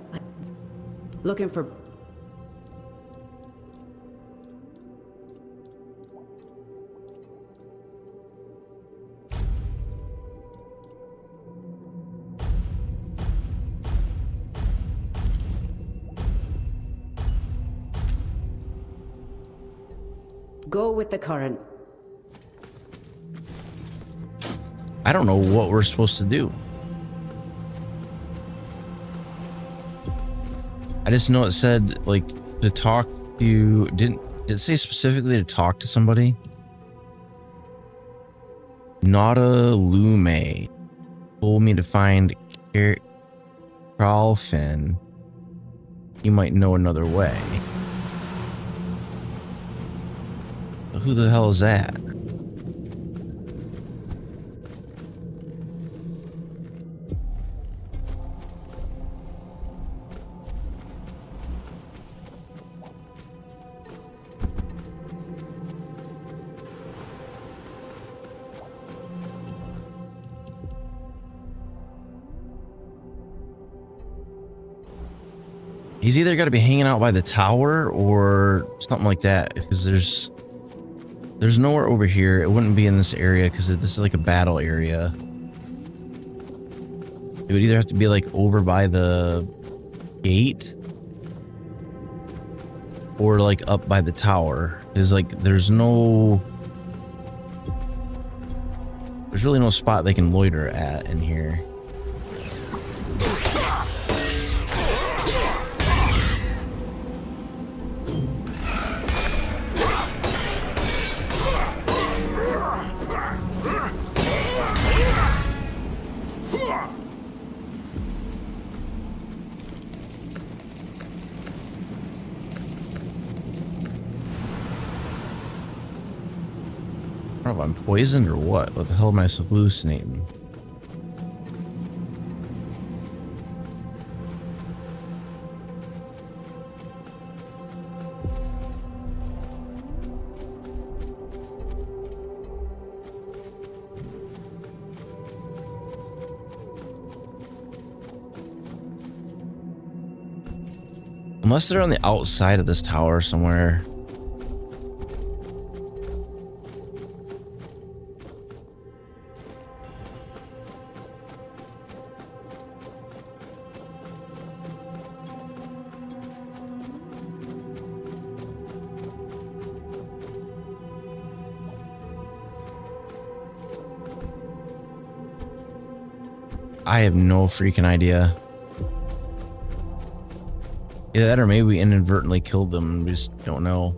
Looking for. Go with the current.
I don't know what we're supposed to do. I just know it said, like, to talk to... Did it say specifically to talk to somebody? Nada Lume told me to find Kralfin, you might know another way. But who the hell is that? He's either got to be hanging out by the tower or something like that, because there's nowhere over here. It wouldn't be in this area because this is like a battle area. It would either have to be like over by the gate or like up by the tower. There's like there's really no spot they can loiter at in here. I don't know if I'm poisoned or what. What the hell am I hallucinating? Unless they're on the outside of this tower somewhere. I have no freaking idea. Either that or maybe we inadvertently killed them. We just don't know.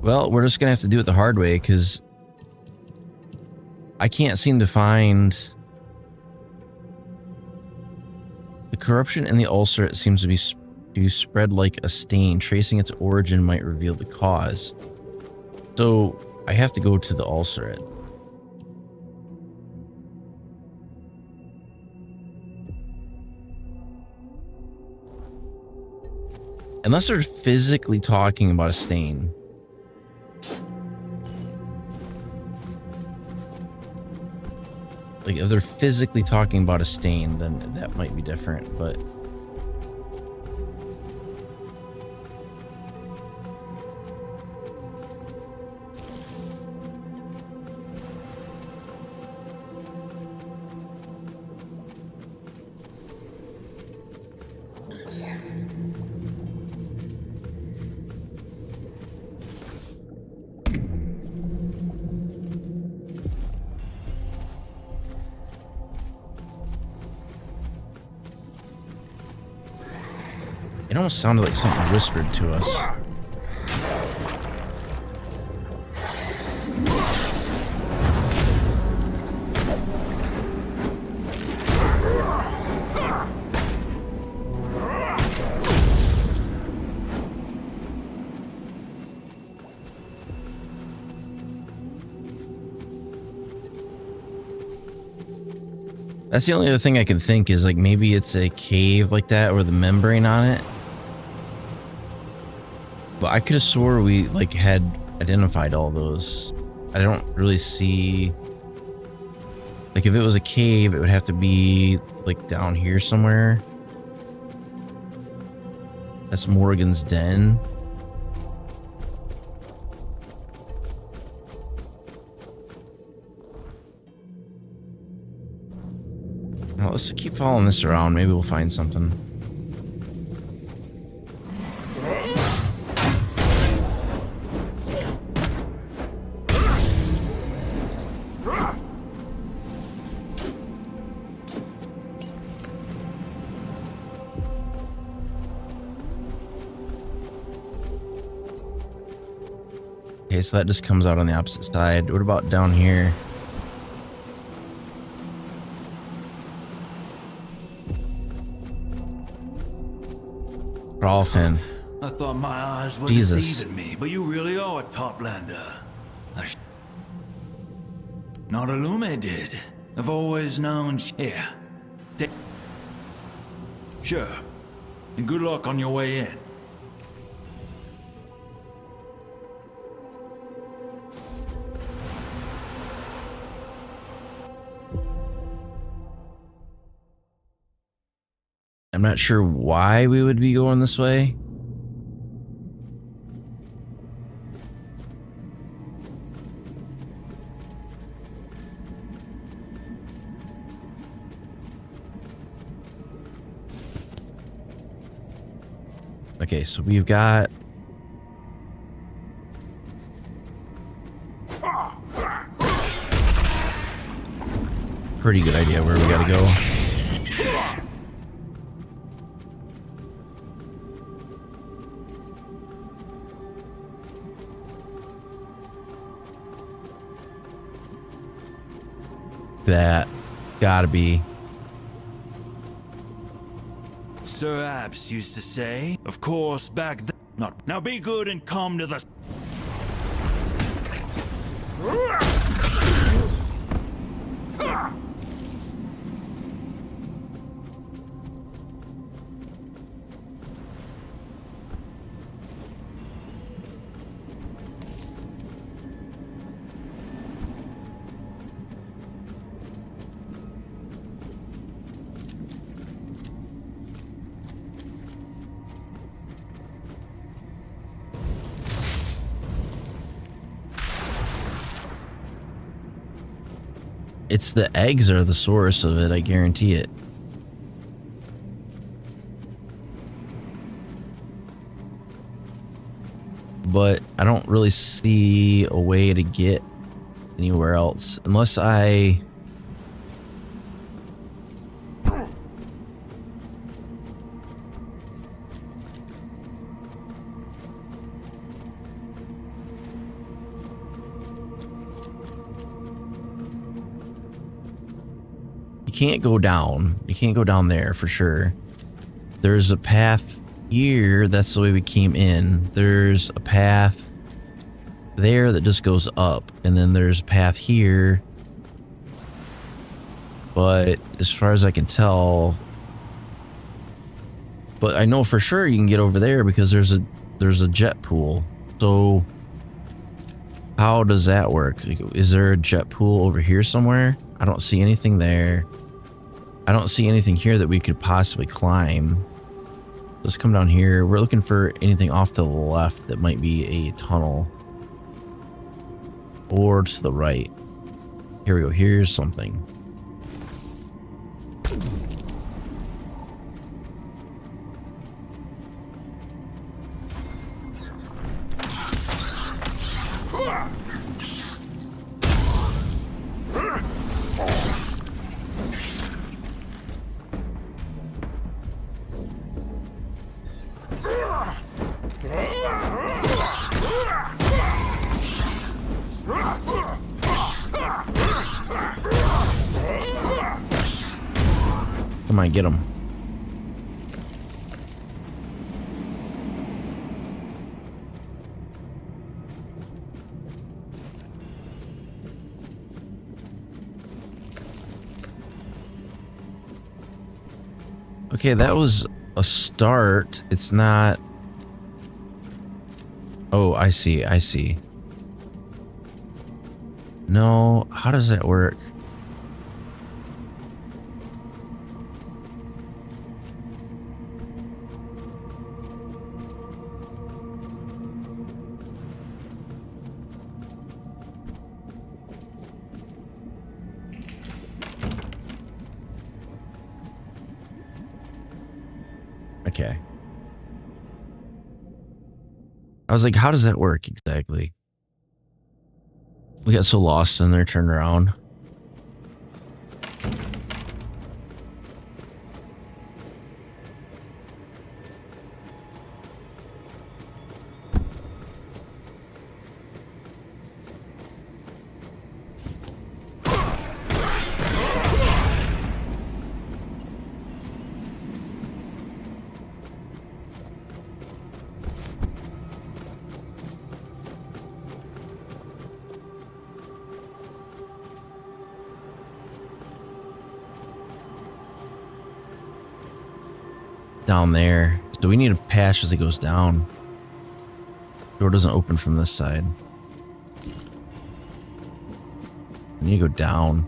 Well, we're just gonna have to do it the hard way because I can't seem to find... The corruption in the ulcer, it seems to be spread like a stain. Tracing its origin might reveal the cause. So I have to go to the ulcerate. Unless they're physically talking about a stain. Like, if they're physically talking about a stain, then that might be different, but... It almost sounded like something whispered to us. That's the only other thing I can think is like maybe it's a cave like that with a membrane on it. But I could have swore we like had identified all those. I don't really see... Like if it was a cave, it would have to be like down here somewhere. That's Morgan's den. Now let's keep following this around. Maybe we'll find something. Okay, so that just comes out on the opposite side. What about down here? Rolfin.
I thought my eyes were
Jesus.
deceiving me, but you really are a toplander. Not a Lume did. I've always known. Here. Sure. And good luck on your way in.
I'm not sure why we would be going this way. Okay, so we've got pretty good idea where we gotta go. That gotta be.
Sir Abs used to say, of course, back then. Not now. Be good and come to the.
It's the eggs are the source of it, I guarantee it. But I don't really see a way to get anywhere else unless I... You can't go down. You can't go down there for sure. There's a path here. That's the way we came in. There's a path there that just goes up. And then there's a path here. But as far as I can tell... But I know for sure you can get over there because there's a jet pool. So how does that work? Like, is there a jet pool over here somewhere? I don't see anything there. I don't see anything here that we could possibly climb. Let's come down here. We're looking for anything off to the left that might be a tunnel. Or to the right. Here we go. Here's something. Come on, get him. Okay, that was a start. It's not... Oh, I see, I see. No, how does that work? Okay. I was like, how does that work exactly? We got so lost in there, turned around. down there. So we need a patch as it goes down. Door doesn't open from this side. I need to go down.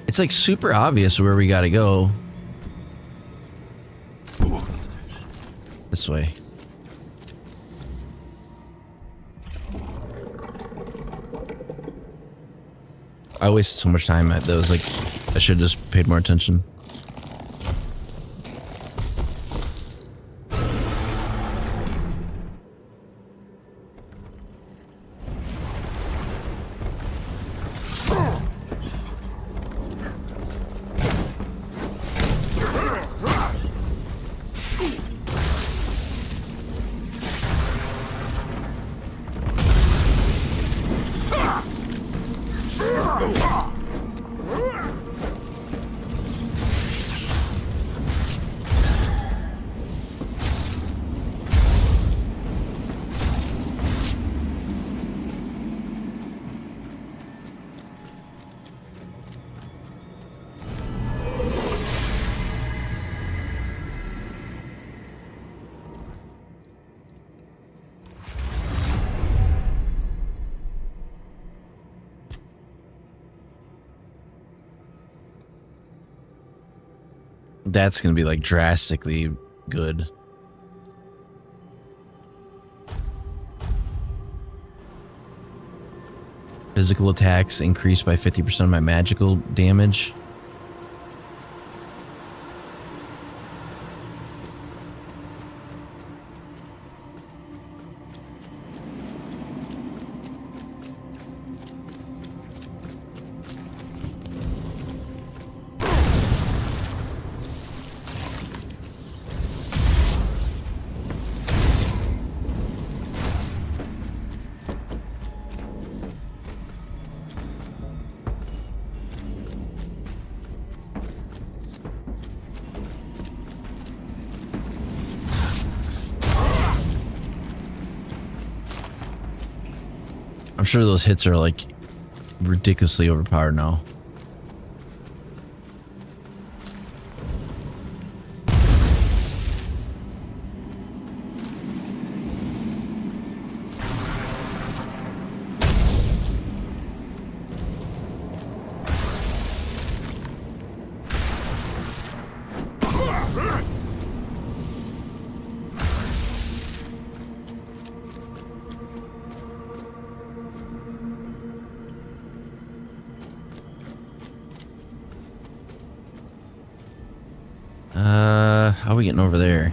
It's like super obvious where we gotta go. This way. I wasted so much time at those, like, I should have just paid more attention. That's gonna be like drastically good. Physical attacks increased by 50% of my magical damage. I'm sure those hits are like ridiculously overpowered now. How are we getting over there?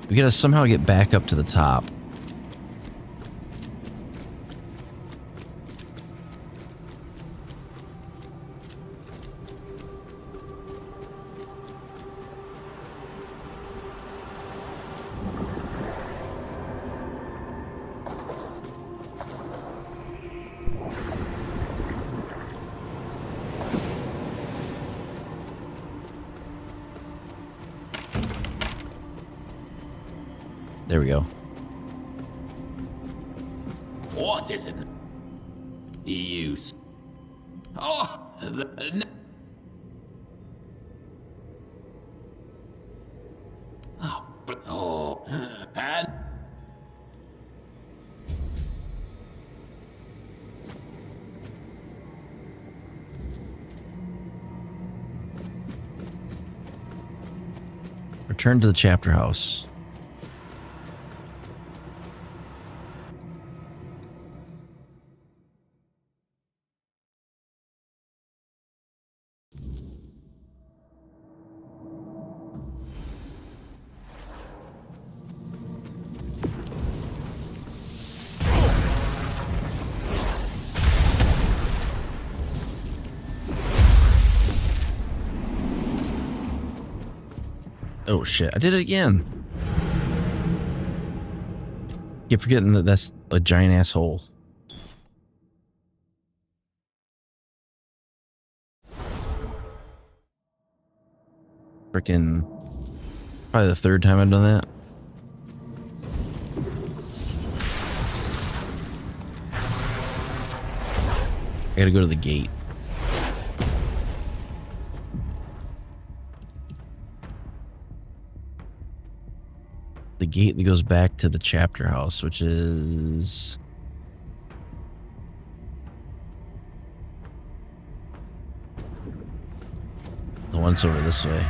We gotta somehow get back up to the top. There we go.
What is it? Use. Oh, and
return to the chapter house. Oh shit, I did it again. Keep forgetting that that's a giant asshole. Freaking probably the third time I've done that. I gotta go to the gate. The gate that goes back to the chapter house, which is the one's over this way.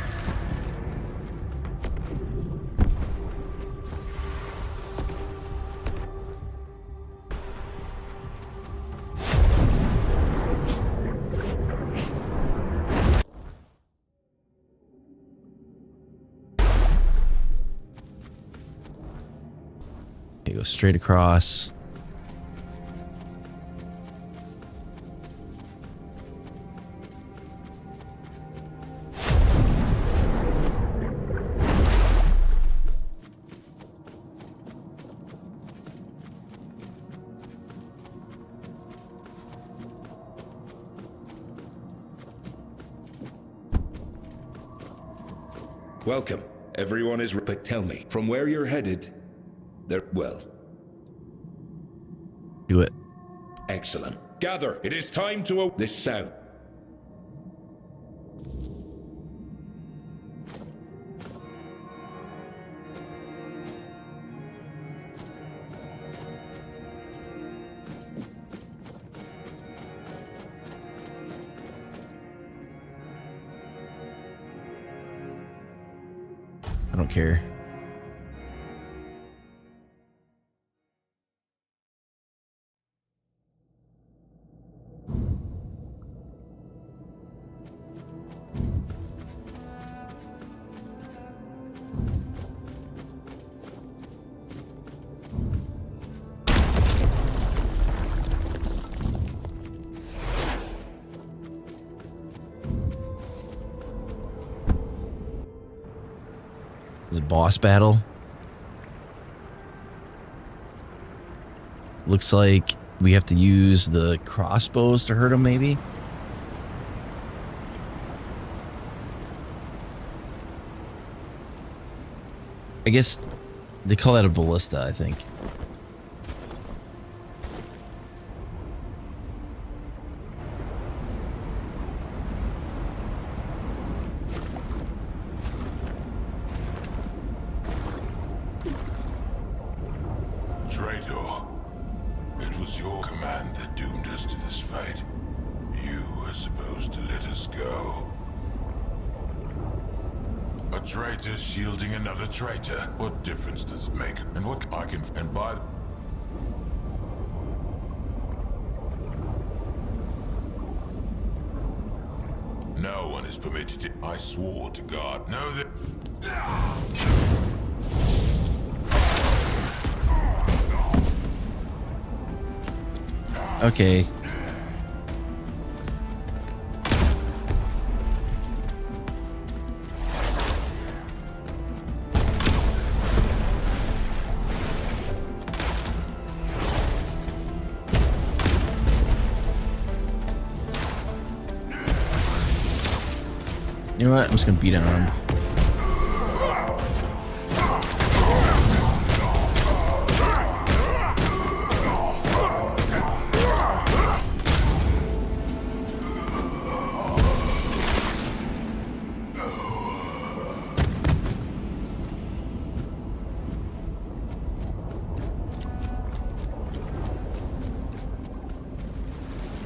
Okay, go straight across.
Welcome. Everyone is... But tell me, from where you're headed, there... Well...
Do it.
Excellent. Gather. It is time to open this sound.
I don't care. This boss battle. Looks like we have to use the crossbows to hurt him, maybe? I guess they call that a ballista, I think.
Traitor, it was your command that doomed us to this fate. You were supposed to let us go. A traitor shielding another traitor. What difference does it make? And what I can... And by... No one is permitted to... I swore to God. Know that...
Okay. You know what? I'm just gonna beat on him.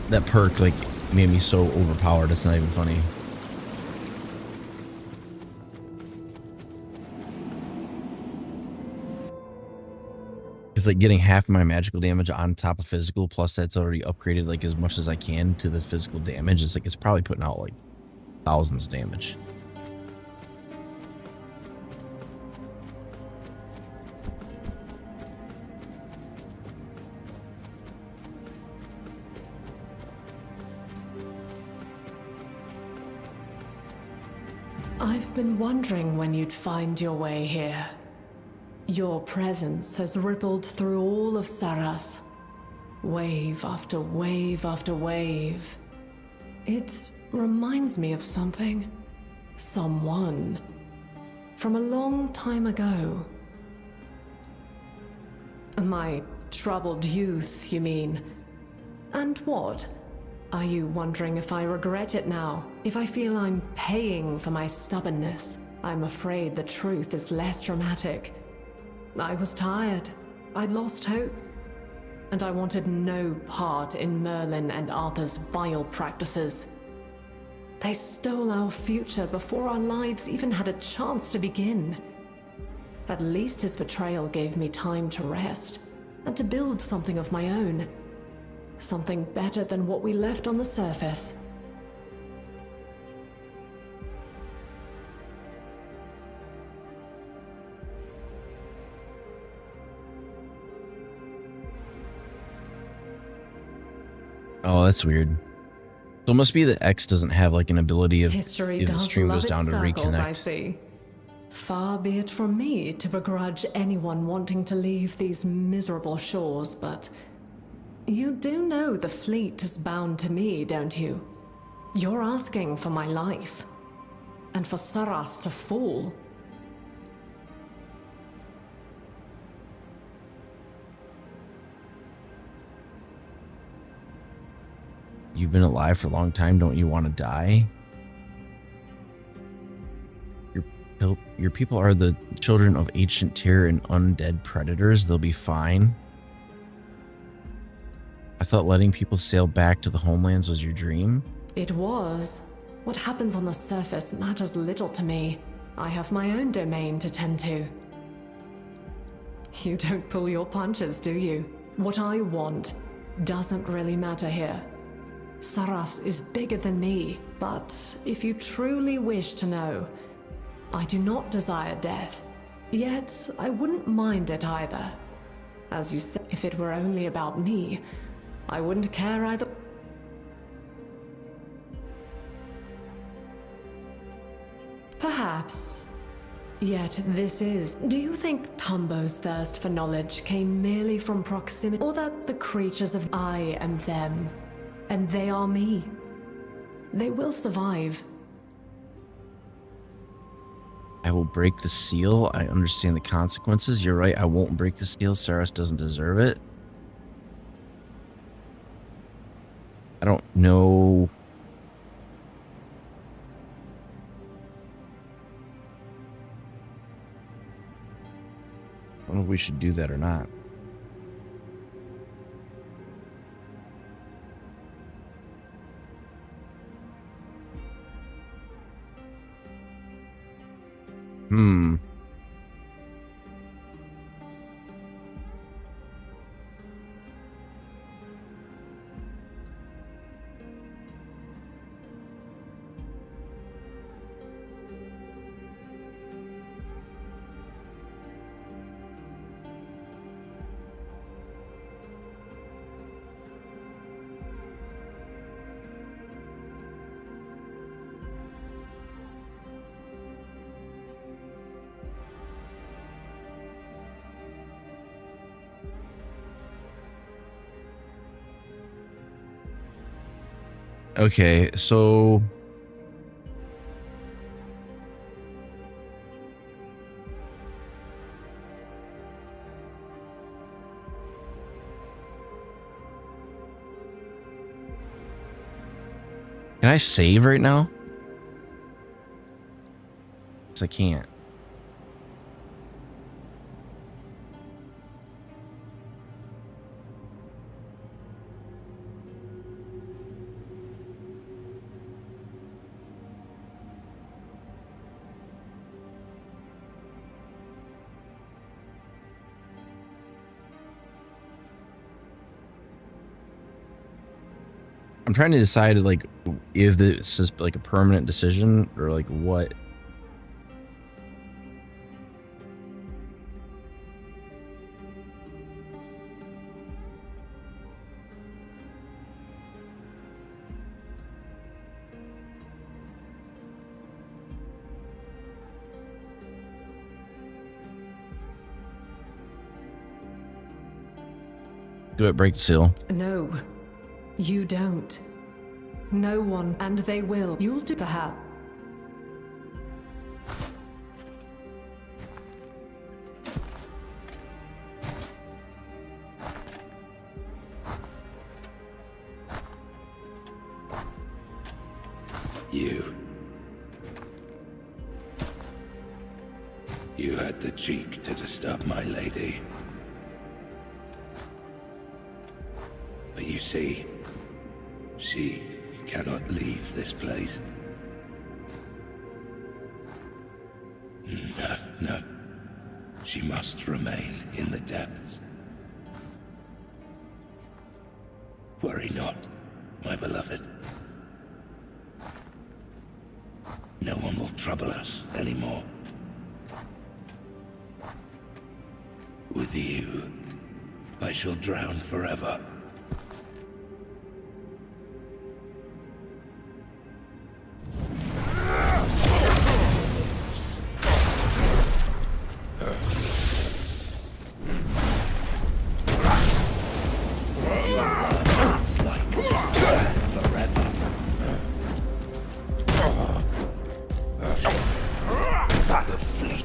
That perk like made me so overpowered. It's not even funny. It's like getting half my magical damage on top of physical, plus that's already upgraded like as much as I can to the physical damage. It's like it's probably putting out like thousands of damage.
I've been wondering when you'd find your way here. Your presence has rippled through all of Saras. Wave after wave after wave. It reminds me of something. Someone. From a long time ago. My troubled youth, you mean? And what? Are you wondering if I regret it now? If I feel I'm paying for my stubbornness? I'm afraid the truth is less dramatic. I was tired. I'd lost hope. And I wanted no part in Merlin and Arthur's vile practices. They stole our future before our lives even had a chance to begin. At least his betrayal gave me time to rest, and to build something of my own. Something better than what we left on the surface.
Oh, that's weird. So it must be that X doesn't have like an ability of
History
if the
does
stream
love
goes down
its
to
circles, I
reconnect.
see. Far be it from me to begrudge anyone wanting to leave these miserable shores, but you do know the fleet is bound to me, don't you? You're asking for my life, and for Saras to fall.
You've been alive for a long time, don't you want to die? Your people are the children of ancient terror and undead predators. They'll be fine. I thought letting people sail back to the homelands was your dream.
It was. What happens on the surface matters little to me. I have my own domain to tend to. You don't pull your punches, do you? What I want doesn't really matter here. Saras is bigger than me, but if you truly wish to know, I do not desire death. Yet, I wouldn't mind it either. As you said, if it were only about me, I wouldn't care either. Perhaps. Yet this is... Do you think Tumbo's thirst for knowledge came merely from proximity, or that the creatures of I am them, and they are me? They will survive.
I will break the seal. I understand the consequences. You're right, I won't break the seal. Saras doesn't deserve it. I don't know. I don't know if we should do that or not. Okay, so can I save right now? Because I can't. I'm trying to decide like if this is like a permanent decision or like what. Do it, break the seal.
No, you don't. No one, and they will. You'll do perhaps.
You had the cheek to disturb my lady. But you see, she cannot leave this place. No. She must remain in the depths. Worry not, my beloved. No one will trouble us anymore. With you, I shall drown forever. It's like to serve forever. The fleet.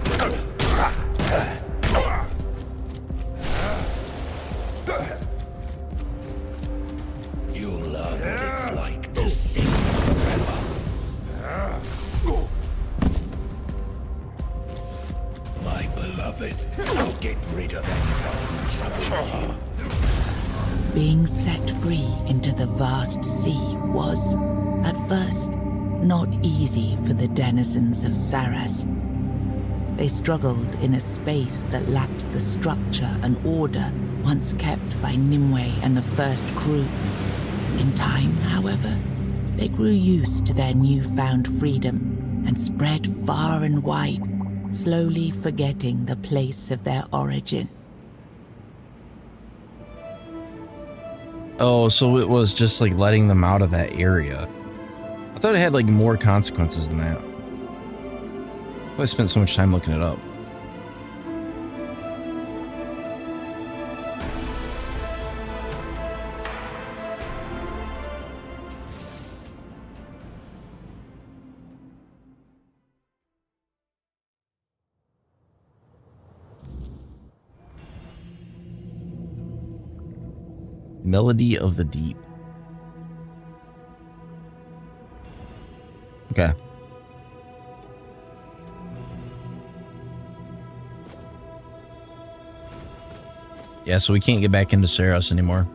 You'll learn what it's like to sing forever. My beloved, I'll get rid of anyone who troubles you.
Being set free into the vast sea was, at first, not easy for the denizens of Saras. They struggled in a space that lacked the structure and order once kept by Nimue and the first crew. In time, however, they grew used to their newfound freedom and spread far and wide, slowly forgetting the place of their origin.
Oh, so it was just like letting them out of that area. I thought it had like more consequences than that. I spent so much time looking it up. Melody of the Deep. Okay. Yeah, so we can't get back into Saros anymore.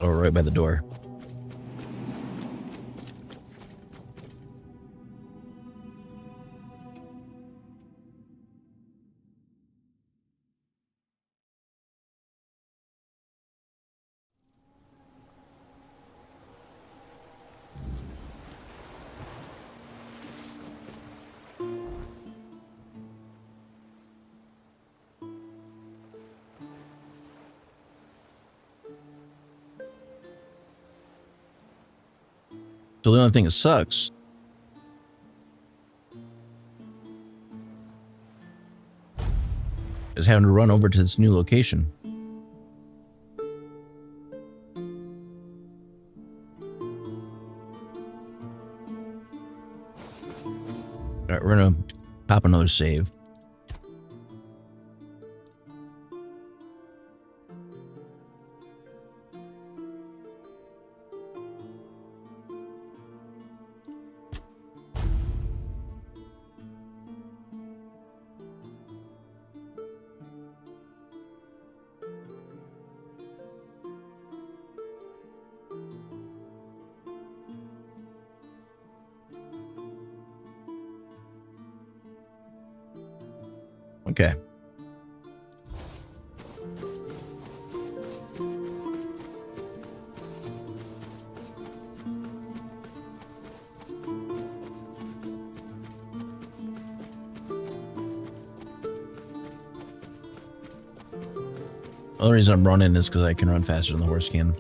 Oh, right by the door. So the only thing that sucks is having to run over to this new location. All right, we're gonna pop another save. Okay. only reason I'm running is because I can run faster than the horse can.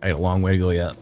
I got a long way to go yet.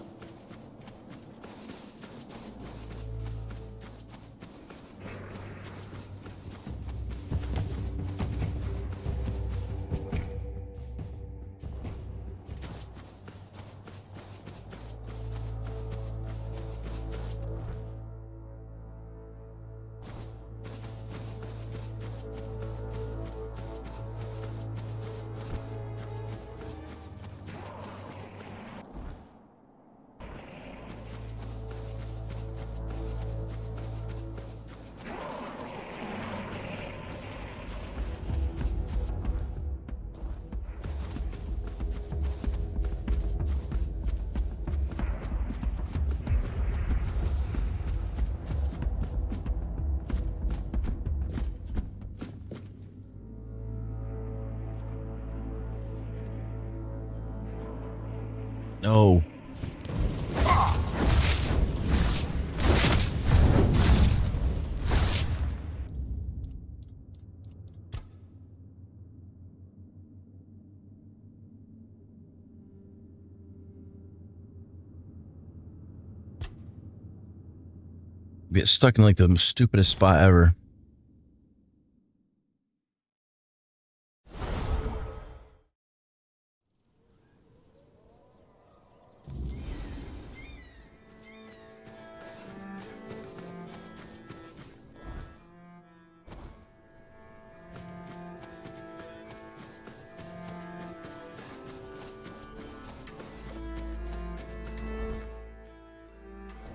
No. Get stuck in like the stupidest spot ever.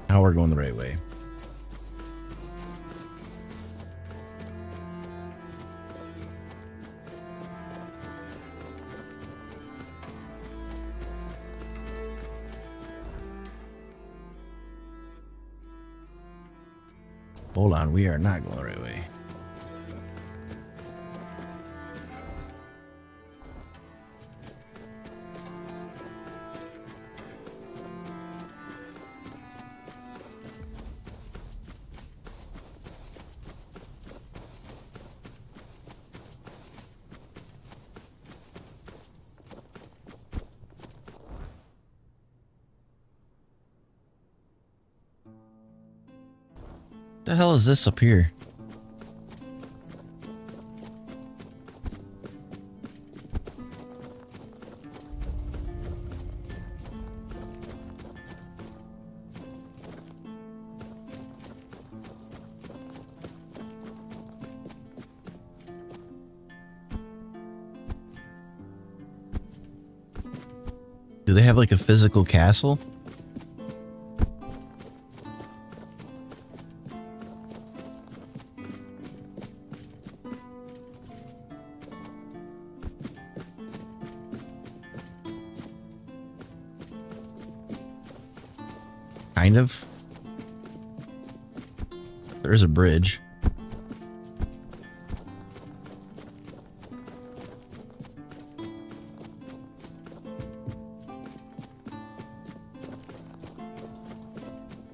Now we're going the right way. Hold on, we are not going the right way. The hell is this up here? Do they have like a physical castle? Kind of. There's a bridge.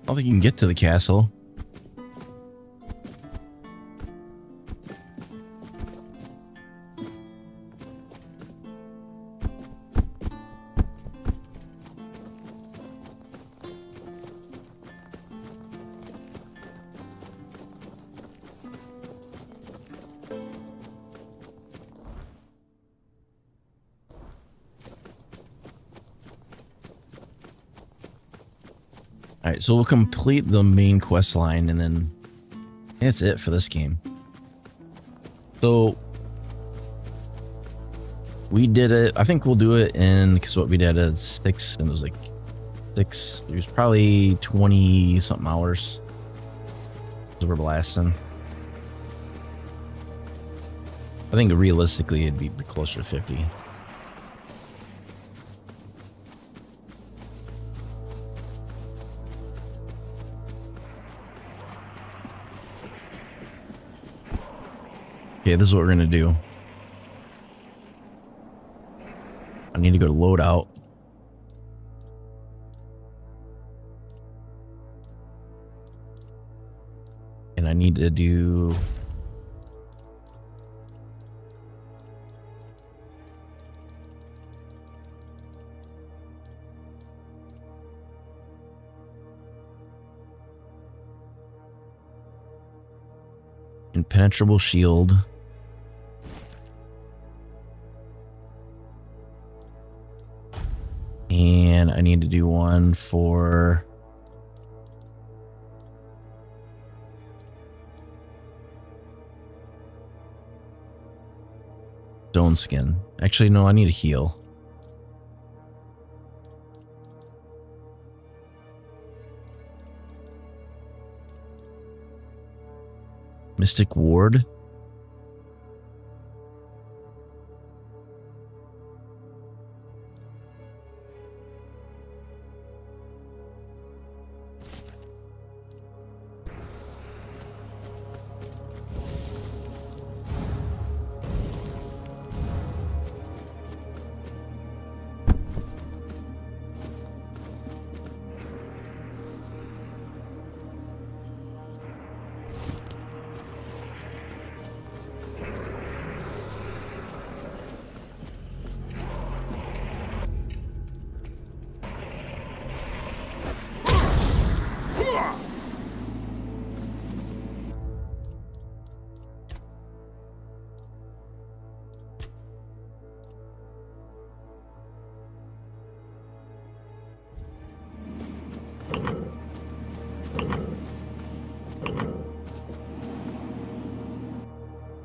I don't think you can get to the castle. Alright, so we'll complete the main quest line and then that's it for this game. So we did it. I think we'll do it in, because what we did is 6, and it was like 6. It was probably 20 something hours. So we're blasting. I think realistically it'd be closer to 50. Okay, this is what we're gonna do. I need to go to loadout. And I need to do... Impenetrable shield. And I need to do one for... Stone skin. Actually, no, I need a heal. Mystic Ward.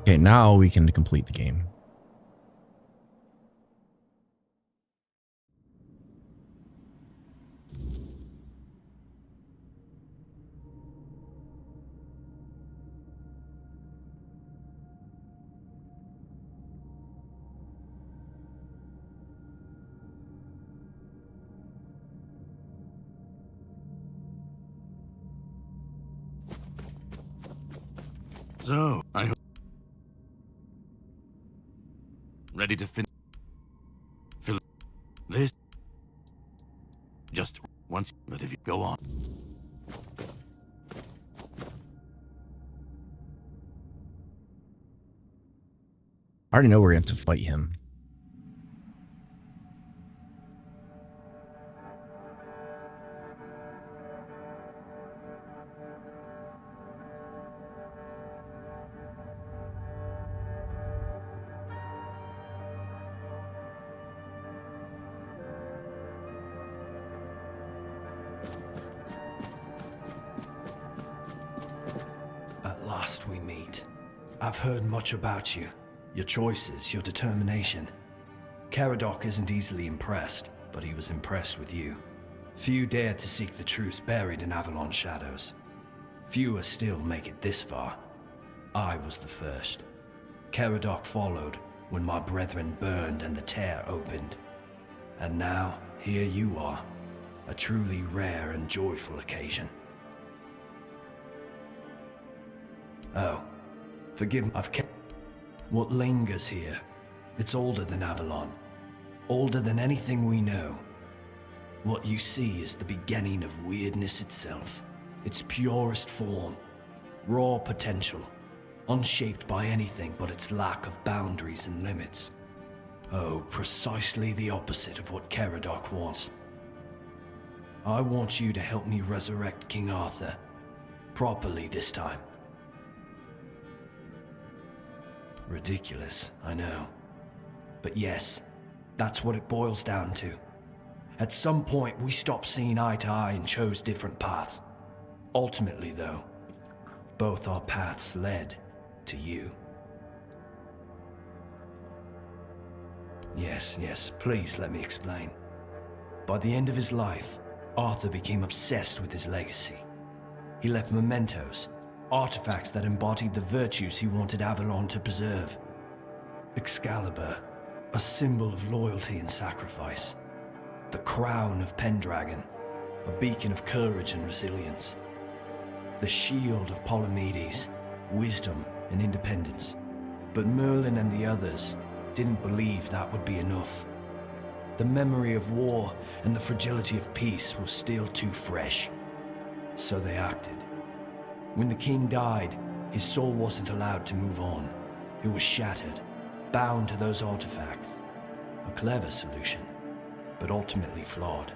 Okay, now we can complete the game.
So, I hope... Ready to finish? Fill this? Just once, but if you go on.
I already know we're going to have to fight him.
At last we meet. I've heard much about you. Your choices, your determination. Caradoc isn't easily impressed, but he was impressed with you. Few dare to seek the truth buried in Avalon's shadows. Fewer still make it this far. I was the first. Caradoc followed when my brethren burned and the tear opened. And now, here you are. A truly rare and joyful occasion. Oh, forgive me, I've kept... What lingers here, it's older than Avalon. Older than anything we know. What you see is the beginning of weirdness itself. Its purest form. Raw potential. Unshaped by anything but its lack of boundaries and limits. Oh, precisely the opposite of what Caradoc wants. I want you to help me resurrect King Arthur. Properly this time. Ridiculous, I know. But yes, that's what it boils down to. At some point, we stopped seeing eye to eye and chose different paths. Ultimately, though, both our paths led to you. Yes, please let me explain. By the end of his life, Arthur became obsessed with his legacy. He left mementos, artifacts that embodied the virtues he wanted Avalon to preserve. Excalibur, a symbol of loyalty and sacrifice. The crown of Pendragon, a beacon of courage and resilience. The shield of Polymedes, wisdom and independence. But Merlin and the others didn't believe that would be enough. The memory of war and the fragility of peace was still too fresh. So they acted. When the king died, his soul wasn't allowed to move on. It was shattered, bound to those artifacts. A clever solution, but ultimately flawed.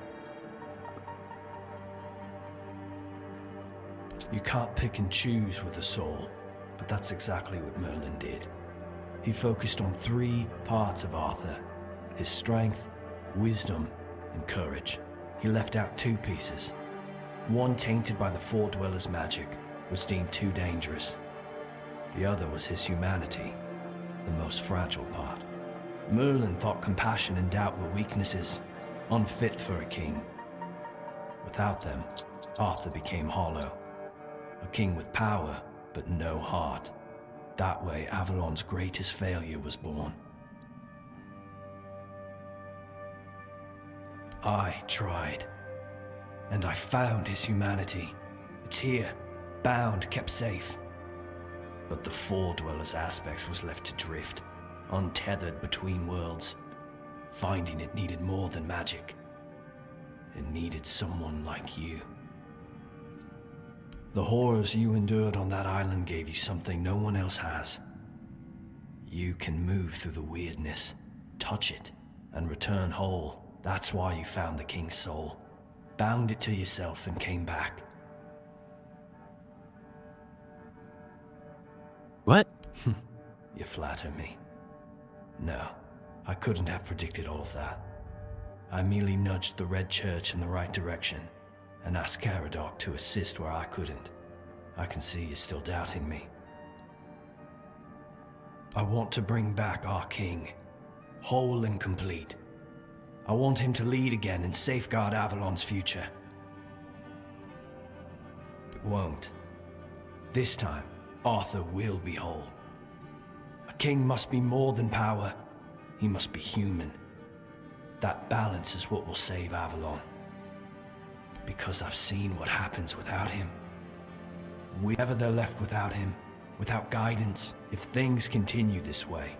You can't pick and choose with a soul, but that's exactly what Merlin did. He focused on 3 parts of Arthur: his strength, wisdom, and courage. He left out 2 pieces. One, tainted by the Four Dwellers' magic, was deemed too dangerous. The other was his humanity, the most fragile part. Merlin thought compassion and doubt were weaknesses, unfit for a king. Without them, Arthur became hollow. A king with power, but no heart. That way, Avalon's greatest failure was born. I tried, and I found his humanity. It's here, bound, kept safe. But the Four Dwellers' aspects was left to drift, untethered between worlds. Finding it needed more than magic. It needed someone like you. The horrors you endured on that island gave you something no one else has. You can move through the weirdness, touch it, and return whole. That's why you found the king's soul, bound it to yourself, and came back.
What?
You flatter me. No, I couldn't have predicted all of that. I merely nudged the Red Church in the right direction and asked Caradoc to assist where I couldn't. I can see you're still doubting me. I want to bring back our king, whole and complete. I want him to lead again and safeguard Avalon's future. It won't. This time, Arthur will be whole. A king must be more than power. He must be human. That balance is what will save Avalon. Because I've seen what happens without him. Whenever they're left without him, without guidance, if things continue this way,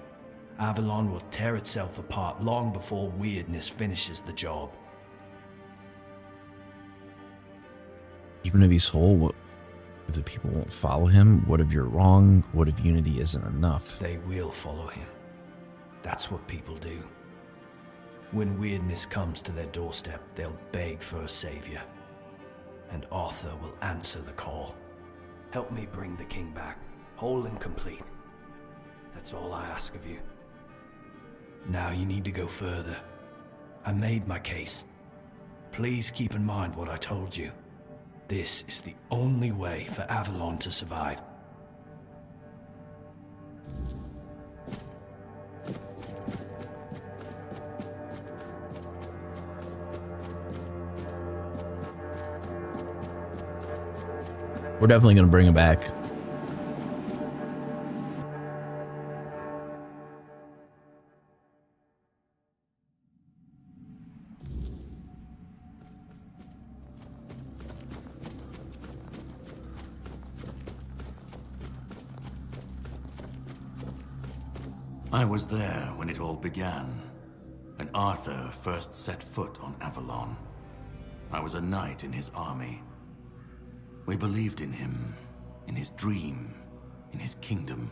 Avalon will tear itself apart long before weirdness finishes the job.
Even if he's whole, what if the people won't follow him? What if you're wrong? What if unity isn't enough?
They will follow him. That's what people do. When weirdness comes to their doorstep, they'll beg for a savior. And Arthur will answer the call. Help me bring the king back, whole and complete. That's all I ask of you. Now you need to go further. I made my case. Please keep in mind what I told you. This is the only way for Avalon to survive.
We're definitely going to bring him back.
I was there when it all began, when Arthur first set foot on Avalon. I was a knight in his army. We believed in him, in his dream, in his kingdom.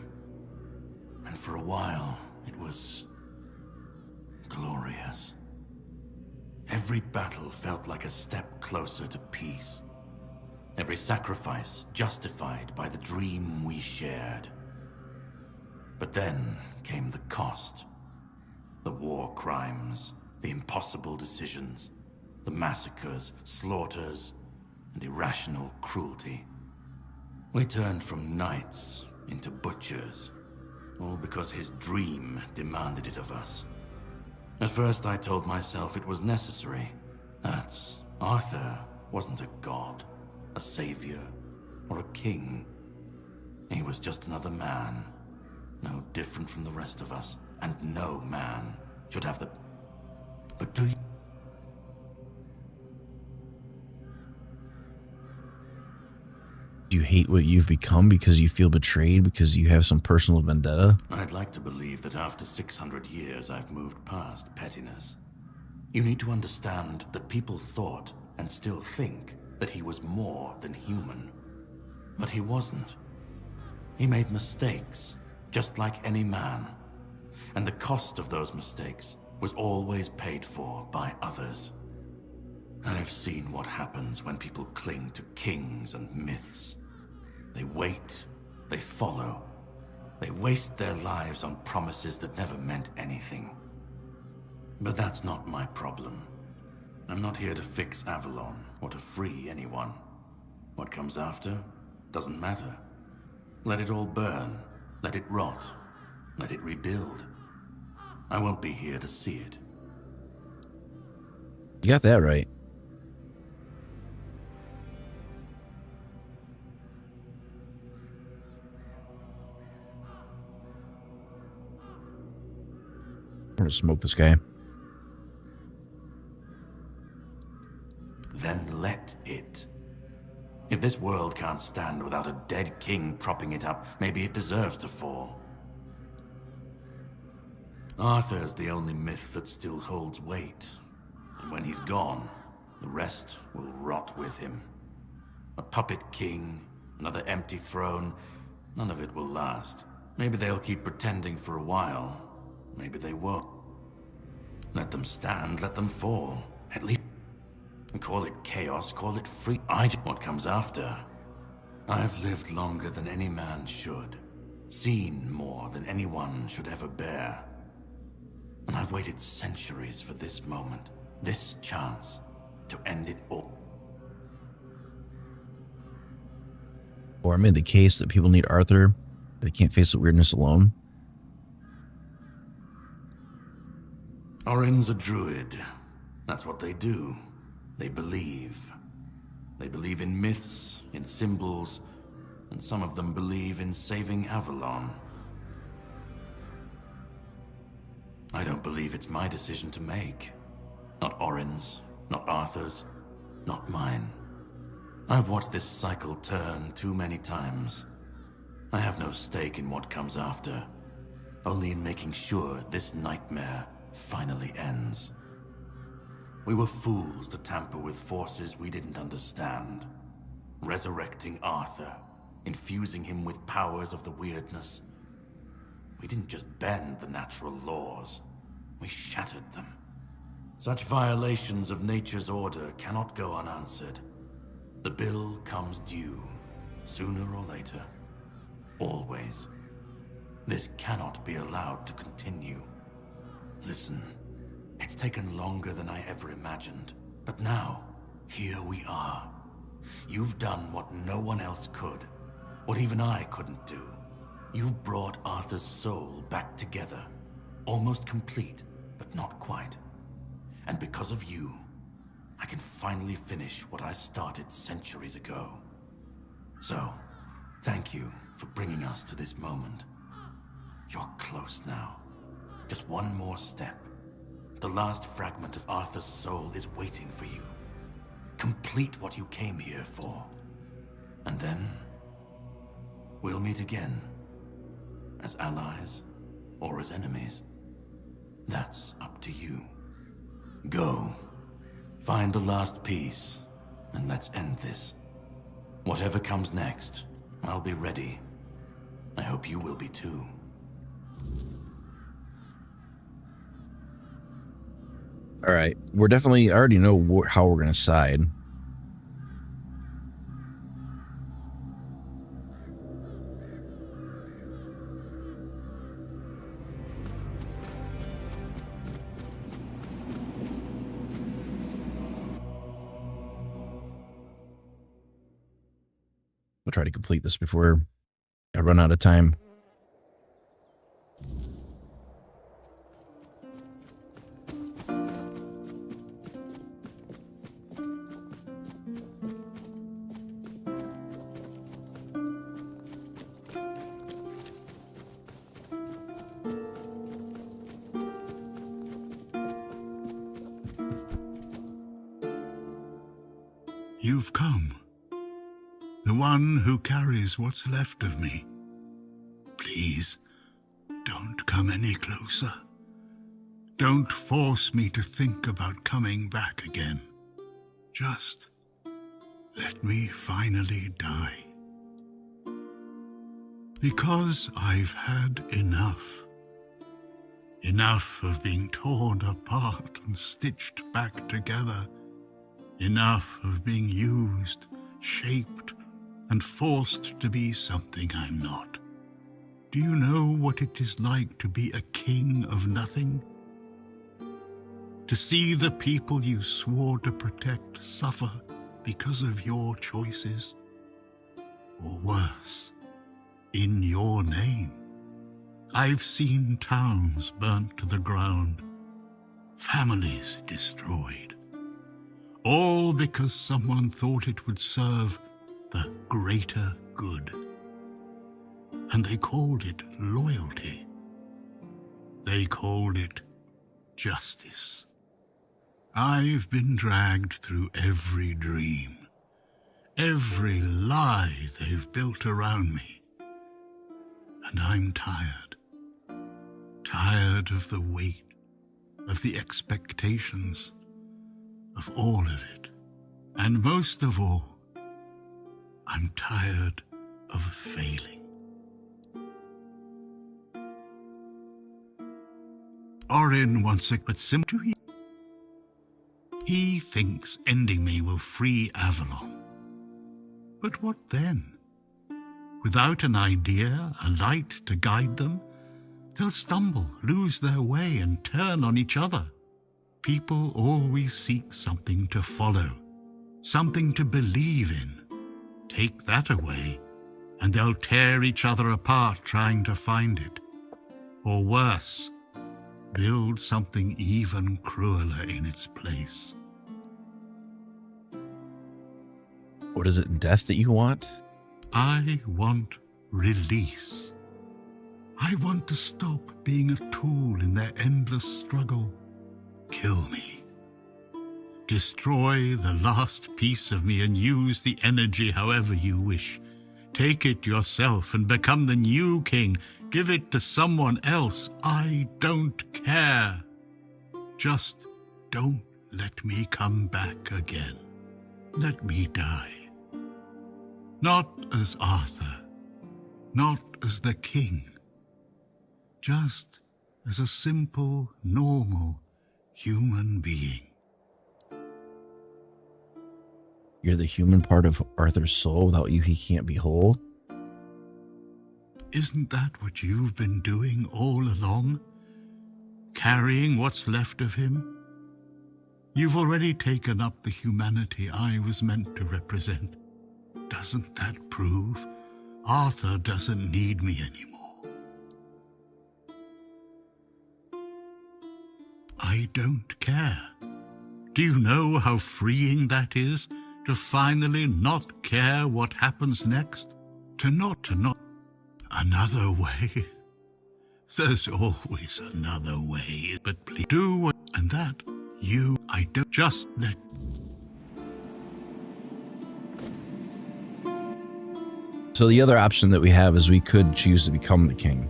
And for a while, it was glorious. Every battle felt like a step closer to peace. Every sacrifice justified by the dream we shared. But then came the cost. The war crimes, the impossible decisions, the massacres, slaughters, and irrational cruelty. We turned from knights into butchers, all because his dream demanded it of us. At first I told myself it was necessary, that Arthur wasn't a god, a savior, or a king. He was just another man, no different from the rest of us, and no man should have the... But do you...
you hate what you've become because you feel betrayed, because you have some personal vendetta?
I'd like to believe that after 600 years I've moved past pettiness. You need to understand that people thought, and still think, that he was more than human. But he wasn't. He made mistakes, just like any man. And the cost of those mistakes was always paid for by others. I've seen what happens when people cling to kings and myths. They wait, they follow, they waste their lives on promises that never meant anything. But that's not my problem. I'm not here to fix Avalon or to free anyone. What comes after doesn't matter. Let it all burn, let it rot, let it rebuild. I won't be here to see it.
You got that right. I'm gonna smoke this guy.
Then let it. If this world can't stand without a dead king propping it up, maybe it deserves to fall. Arthur's the only myth that still holds weight. And when he's gone, the rest will rot with him. A puppet king, another empty throne, none of it will last. Maybe they'll keep pretending for a while. Maybe they won't. Let them stand, let them fall. At least... Call it chaos, call it free. What comes after? I've lived longer than any man should. Seen more than anyone should ever bear. And I've waited centuries for this moment, this chance, to end it all.
Or I made the case that people need Arthur, but they can't face the weirdness alone.
Orin's a druid. That's what they do. They believe. They believe in myths, in symbols, and some of them believe in saving Avalon. I don't believe it's my decision to make. Not Orin's, not Arthur's, not mine. I've watched this cycle turn too many times. I have no stake in what comes after, only in making sure this nightmare finally ends. We were fools to tamper with forces we didn't understand. Resurrecting Arthur, infusing him with powers of the weirdness. We didn't just bend the natural laws, we shattered them. Such violations of nature's order cannot go unanswered. The bill comes due, sooner or later. Always. This cannot be allowed to continue. Listen, it's taken longer than I ever imagined, but now, here we are. You've done what no one else could, what even I couldn't do. You've brought Arthur's soul back together, almost complete, but not quite. And because of you, I can finally finish what I started centuries ago. So, thank you for bringing us to this moment. You're close now. Just one more step. The last fragment of Arthur's soul is waiting for you. Complete what you came here for. And then, we'll meet again. As allies, or as enemies. That's up to you. Go. Find the last piece, and let's end this. Whatever comes next, I'll be ready. I hope you will be too.
All right, we're definitely, I already know how we're going to side. I'll try to complete this before I run out of time.
You've come. The one who carries what's left of me. Please, don't come any closer. Don't force me to think about coming back again. Just let me finally die. Because I've had enough. Enough of being torn apart and stitched back together. Enough of being used, shaped, and forced to be something I'm not. Do you know what it is like to be a king of nothing? To see the people you swore to protect suffer because of your choices? Or worse, in your name. I've seen towns burnt to the ground, families destroyed, all because someone thought it would serve the greater good. And they called it loyalty. They called it justice. I've been dragged through every dream, every lie they've built around me. And I'm tired. Tired of the weight, of the expectations, of all of it. And most of all, I'm tired of failing. Orin wants a but to he. He thinks ending me will free Avalon. But what then? Without an idea, a light to guide them, they'll stumble, lose their way, and turn on each other. People always seek something to follow, something to believe in. Take that away, and they'll tear each other apart trying to find it. Or worse, build something even crueler in its place.
What is it, death that you want?
I want release. I want to stop being a tool in their endless struggle. Kill me. Destroy the last piece of me and use the energy however you wish. Take it yourself and become the new king. Give it to someone else. I don't care. Just don't let me come back again. Let me die. Not as Arthur, not as the king, just as a simple, normal human being.
You're the human part of Arthur's soul. Without you, he can't be whole.
Isn't that what you've been doing all along? Carrying what's left of him? You've already taken up the humanity I was meant to represent. Doesn't that prove Arthur doesn't need me anymore? I don't care. Do you know how freeing that is? To finally not care what happens next? To not. Another way? There's always another way. But please do what, and that I don't just let.
So the other option that we have is we could choose to become the king.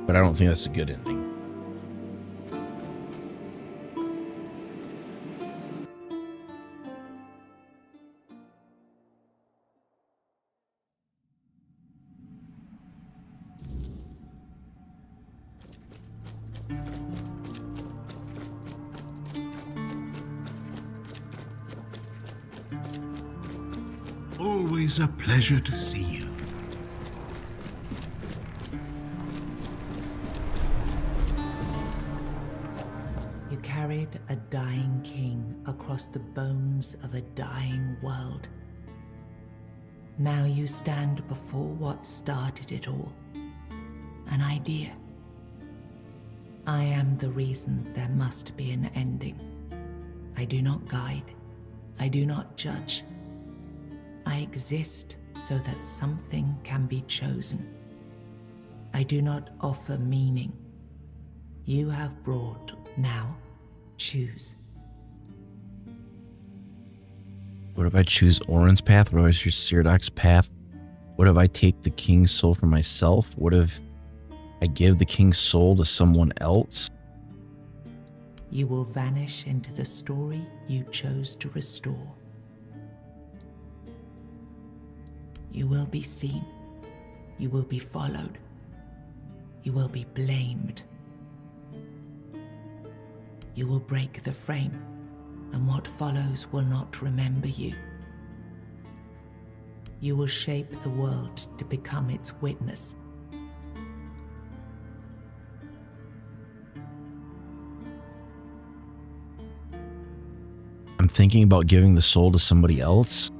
But I don't think that's a good ending.
Always a pleasure to see you.
You carried a dying king across the bones of a dying world. Now you stand before what started it all. An idea. I am the reason there must be an ending. I do not guide. I do not judge. I exist so that something can be chosen. I do not offer meaning. You have brought, now choose.
What if I choose Orin's path? What if I choose Cyrodiil's path? What if I take the king's soul for myself? What if I give the king's soul to someone else?
You will vanish into the story you chose to restore. You will be seen. You will be followed. You will be blamed. You will break the frame, and what follows will not remember you. You will shape the world to become its witness.
I'm thinking about giving the soul to somebody else.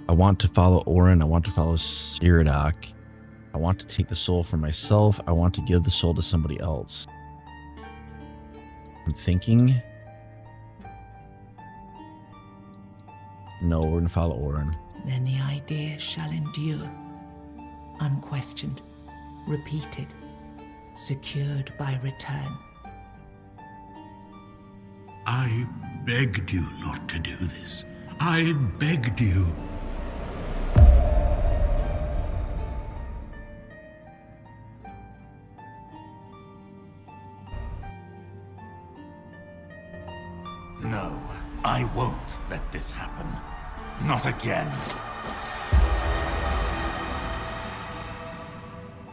I want to follow Orin. I want to follow Cyrodiil. I want to take the soul for myself. I want to give the soul to somebody else. I'm thinking... No, we're going to follow Orin.
Then the idea shall endure, unquestioned, repeated, secured by return.
I begged you not to do this. I begged you. No, I won't let this happen. Not again.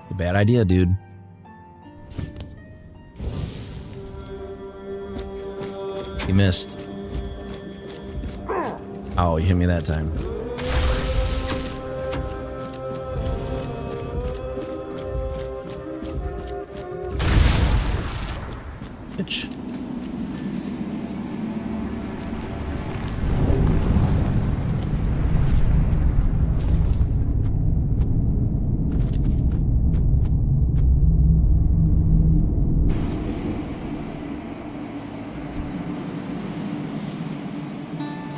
A bad idea, dude. You missed. Oh, you hit me that time. Bitch.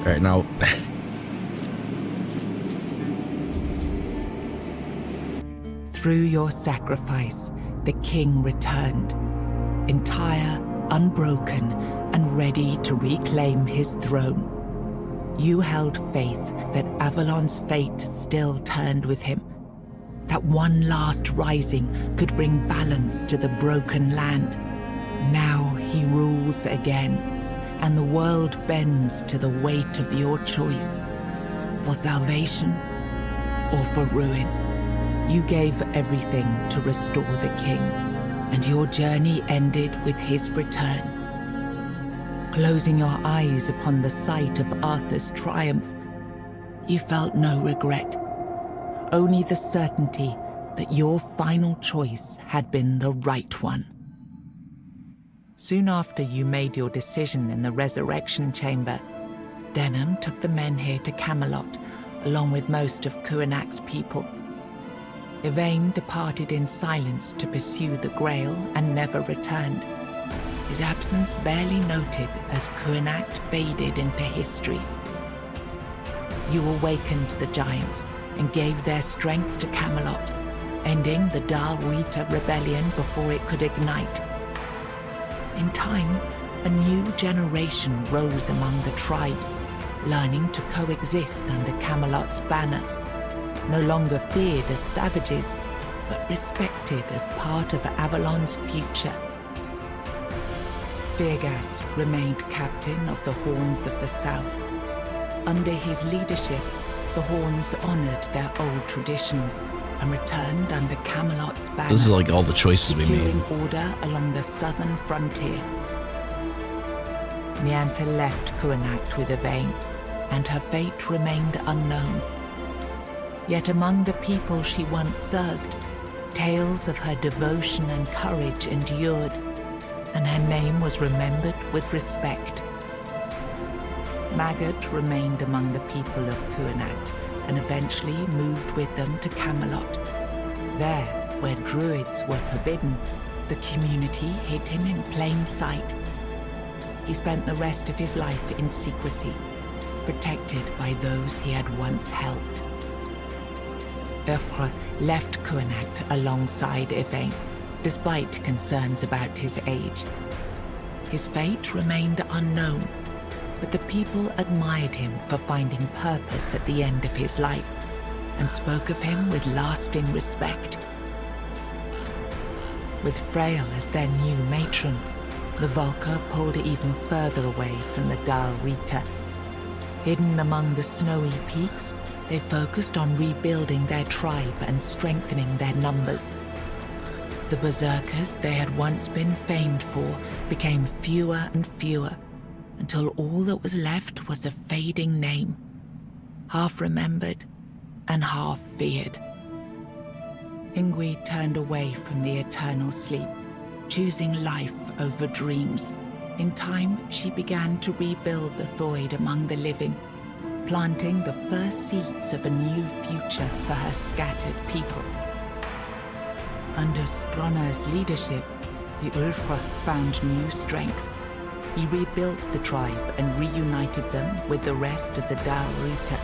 Right now.
Through your sacrifice, the king returned, entire, unbroken, and ready to reclaim his throne. You held faith that Avalon's fate still turned with him, that one last rising could bring balance to the broken land. Now he rules again, and the world bends to the weight of your choice, for salvation or for ruin. You gave everything to restore the king, and your journey ended with his return. Closing your eyes upon the sight of Arthur's triumph, you felt no regret, only the certainty that your final choice had been the right one. Soon after you made your decision in the resurrection chamber, Denham took the men here to Camelot, along with most of Kuanak's people. Yvain departed in silence to pursue the Grail and never returned, his absence barely noted as Kuanak faded into history. You awakened the giants and gave their strength to Camelot, ending the Dar Rita rebellion before it could ignite. In time, a new generation rose among the tribes, learning to coexist under Camelot's banner, no longer feared as savages, but respected as part of Avalon's future. Firgas remained captain of the Horns of the South. Under his leadership, the Horns honored their old traditions and returned under Camelot's banner.
This is like all the choices we made.
Securing order along the southern frontier. Nianta left Kuanak with Yvain, and her fate remained unknown. Yet among the people she once served, tales of her devotion and courage endured, and her name was remembered with respect. Maggot remained among the people of Kuanak, and eventually moved with them to Camelot. There, where druids were forbidden, the community hid him in plain sight. He spent the rest of his life in secrecy, protected by those he had once helped. Ulfr left Kunacht alongside Yvain, despite concerns about his age. His fate remained unknown, but the people admired him for finding purpose at the end of his life, and spoke of him with lasting respect. With Freyl as their new matron, the Volker pulled even further away from the Dal Rita. Hidden among the snowy peaks, they focused on rebuilding their tribe and strengthening their numbers. The berserkers they had once been famed for became fewer and fewer, until all that was left was a fading name, half remembered and half feared. Ingui turned away from the eternal sleep, choosing life over dreams. In time, she began to rebuild the Thoid among the living, planting the first seeds of a new future for her scattered people. Under Stronar's leadership, the Ulfra found new strength. He rebuilt the tribe and reunited them with the rest of the Dal Rita,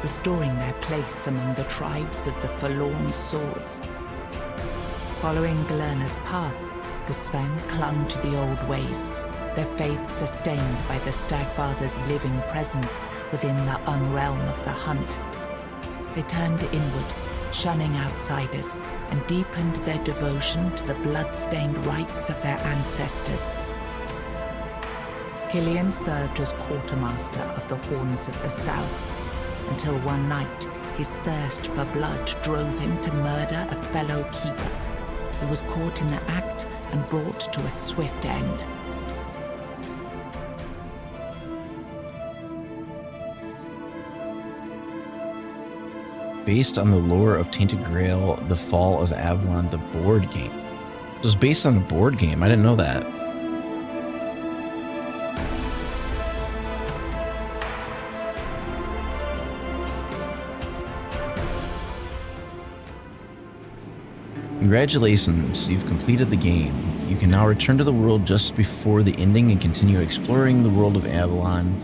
restoring their place among the tribes of the Forlorn Swords. Following Galerna's path, the Sven clung to the old ways, their faith sustained by the Stagfather's living presence within the unrealm of the hunt. They turned inward, shunning outsiders, and deepened their devotion to the blood-stained rites of their ancestors. Killian served as quartermaster of the Horns of the South, until one night his thirst for blood drove him to murder a fellow keeper, who was caught in the act and brought to a swift end.
Based on the lore of Tainted Grail, The Fall of Avalon, the board game. It was based on the board game. I didn't know that. Congratulations, you've completed the game. You can now return to the world just before the ending and continue exploring the world of Avalon.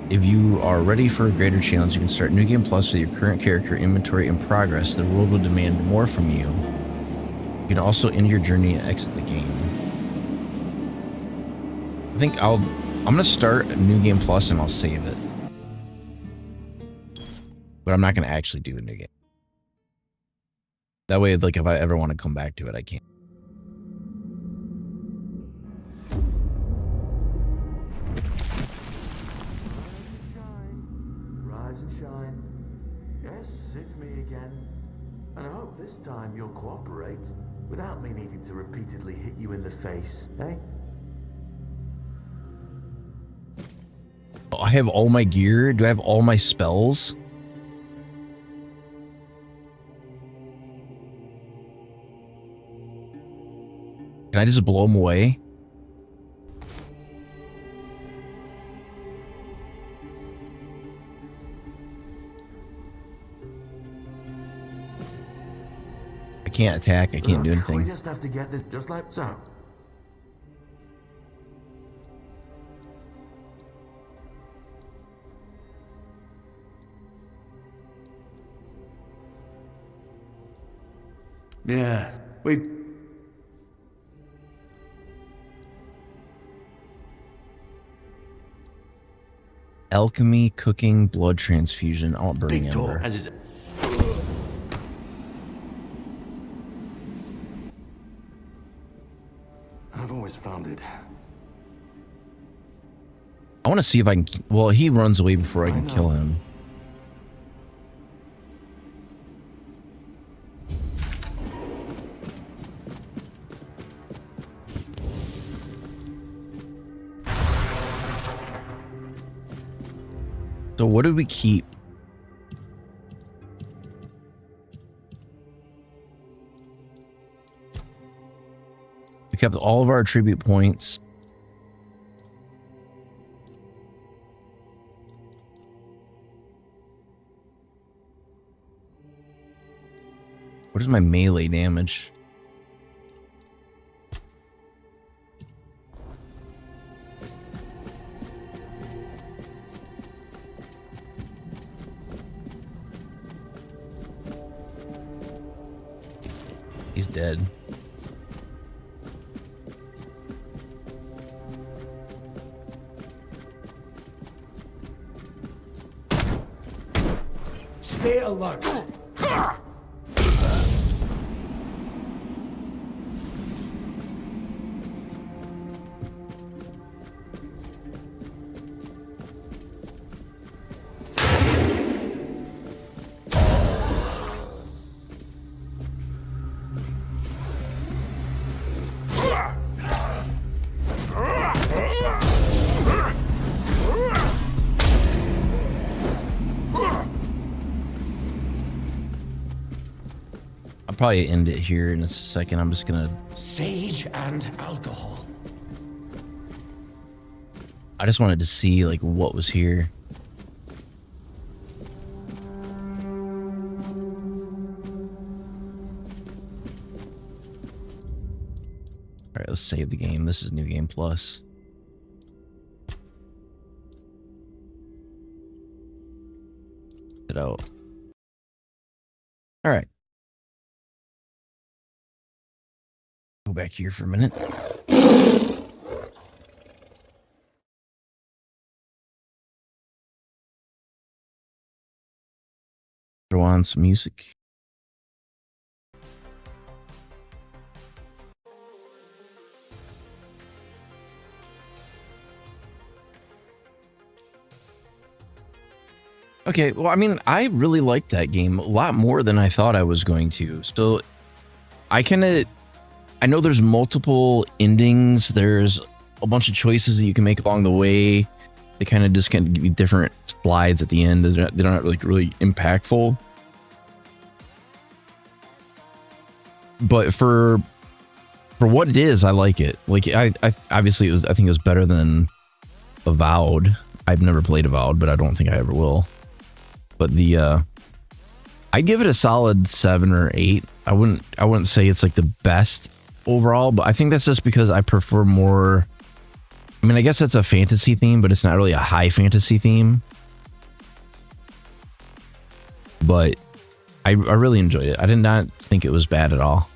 If you are ready for a greater challenge, you can start New Game Plus with your current character inventory in progress. The world will demand more from you. You can also end your journey and exit the game. I think I'm gonna start a New Game Plus and I'll save it. But I'm not gonna actually do a new game. That way, like, if I ever want to come back to it, I can.
Rise and shine. Yes, it's me again. And I hope this time you'll cooperate without me needing to repeatedly hit you in the face, eh?
I have all my gear. Do I have all my spells? Can I just blow them away? I can't attack. I can't do anything.
We just have to get this just like so. Yeah, we...
Alchemy, cooking, blood transfusion. I want burning ember.
As is.
I've always found it.
I want to see if I can. Well, he runs away before I can kill him. So what did we keep? We kept all of our attribute points. What is my melee damage? He's dead.
Stay alert.
I'll probably end it here in a second. I'm just gonna...
Sage and alcohol.
I just wanted to see like what was here. All right, let's save the game. This is New Game Plus. It out. All right. Go back here for a minute. Throw on some music. Okay, well, I mean, I really liked that game a lot more than I thought I was going to. So, I know there's multiple endings. There's a bunch of choices that you can make along the way. They kind of just give you different slides at the end. They're not like really impactful. But for what it is, I like it. Like I obviously I think it was better than Avowed. I've never played Avowed, but I don't think I ever will. But I give it a solid 7 or 8. I wouldn't say it's like the best overall, but I think that's just because I prefer more. I mean, I guess that's a fantasy theme, but it's not really a high fantasy theme. But I really enjoyed it. I did not think it was bad at all.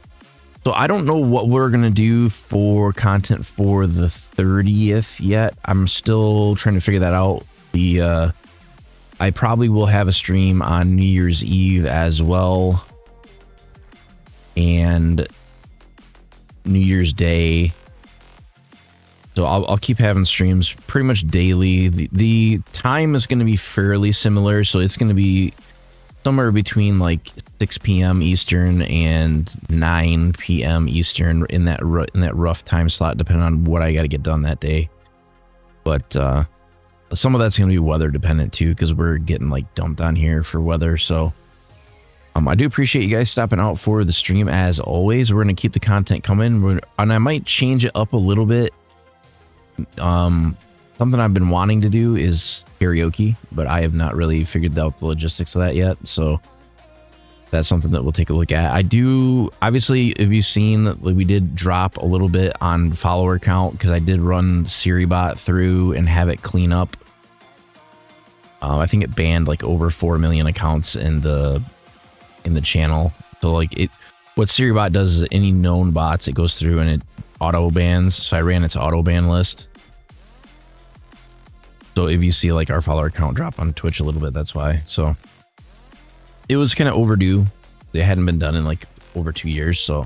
So I don't know what we're going to do for content for the 30th yet. I'm still trying to figure that out. I probably will have a stream on New Year's Eve as well. And New Year's Day. So I'll keep having streams pretty much daily. The time is going to be fairly similar. So it's going to be somewhere between like 6 p.m. Eastern and 9 p.m. Eastern in that rough time slot, depending on what I got to get done that day. But some of that's going to be weather dependent too, because we're getting like dumped on here for weather. So I do appreciate you guys stopping out for the stream as always. We're going to keep the content coming, and I might change it up a little bit. Something I've been wanting to do is karaoke, but I have not really figured out the logistics of that yet. So that's something that we'll take a look at. I do, obviously, if you've seen, like, we did drop a little bit on follower count because I did run Siribot through and have it clean up. I think it banned like over 4 million accounts in the channel. So like what Siribot does is any known bots, it goes through and it auto bans. So I ran its auto ban list. So if you see like our follower count drop on Twitch a little bit, that's why. So it was kind of overdue. It hadn't been done in like over 2 years. So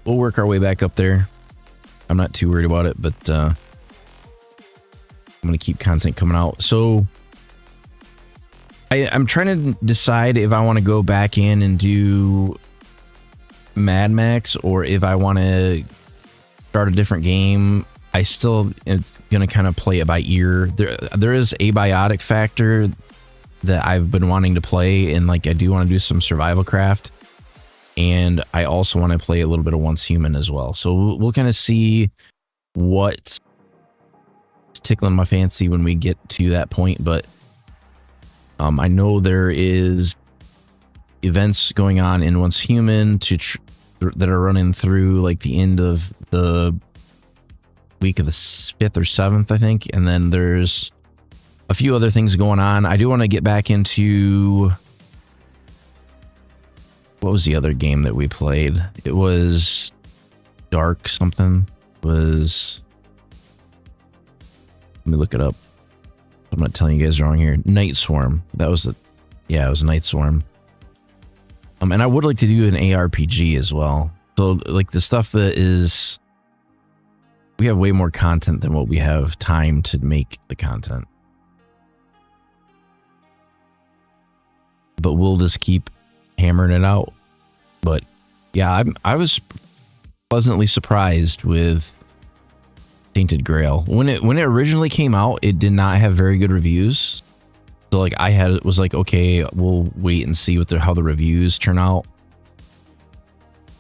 we'll work our way back up there. I'm not too worried about it, but I'm going to keep content coming out. So I'm trying to decide if I want to go back in and do Mad Max or if I want to start a different game. It's going to kind of play it by ear. There is a Biotic Factor that I've been wanting to play, and like I do want to do some survival craft, and I also want to play a little bit of Once Human as well. So we'll kind of see what's tickling my fancy when we get to that point, but I know there is events going on in Once Human that are running through like the end of the week of the 5th or 7th, I think. And then there's a few other things going on. I do want to get back into what was the other game that we played? It was Dark something. It was, let me look it up. I'm not telling you guys wrong here. Night Swarm. That was yeah, it was Night Swarm. And I would like to do an ARPG as well. So like the stuff that is, we have way more content than what we have time to make the content. But we'll just keep hammering it out. But yeah, I was pleasantly surprised with Tainted Grail. When it originally came out, it did not have very good reviews. So like was like, okay, we'll wait and see how the reviews turn out.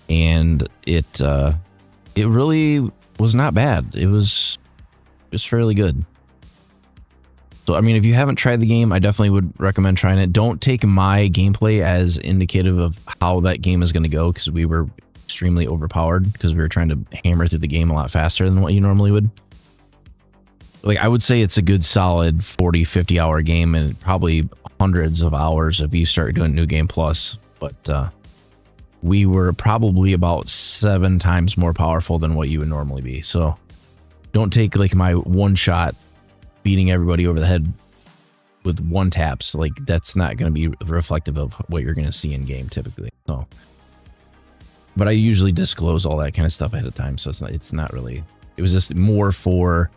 And it really was not bad. It was just fairly good. So, I mean, if you haven't tried the game, I definitely would recommend trying it. Don't take my gameplay as indicative of how that game is going to go, because we were extremely overpowered because we were trying to hammer through the game a lot faster than what you normally would. Like, I would say it's a good solid 40, 50 hour game, and probably hundreds of hours if you start doing New Game Plus. But we were probably about 7 times more powerful than what you would normally be. So don't take like my one shot beating everybody over the head with one taps. Like, that's not going to be reflective of what you're going to see in game typically. So, but I usually disclose all that kind of stuff ahead of time, so it's not really. It was just more for.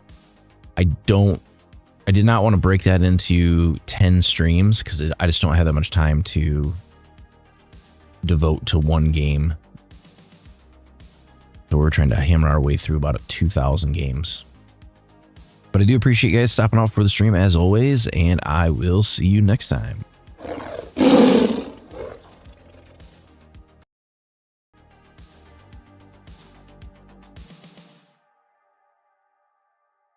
I did not want to break that into 10 streams because I just don't have that much time to devote to one game. So we're trying to hammer our way through about 2,000 games. But I do appreciate you guys stopping off for the stream as always, and I will see you next time.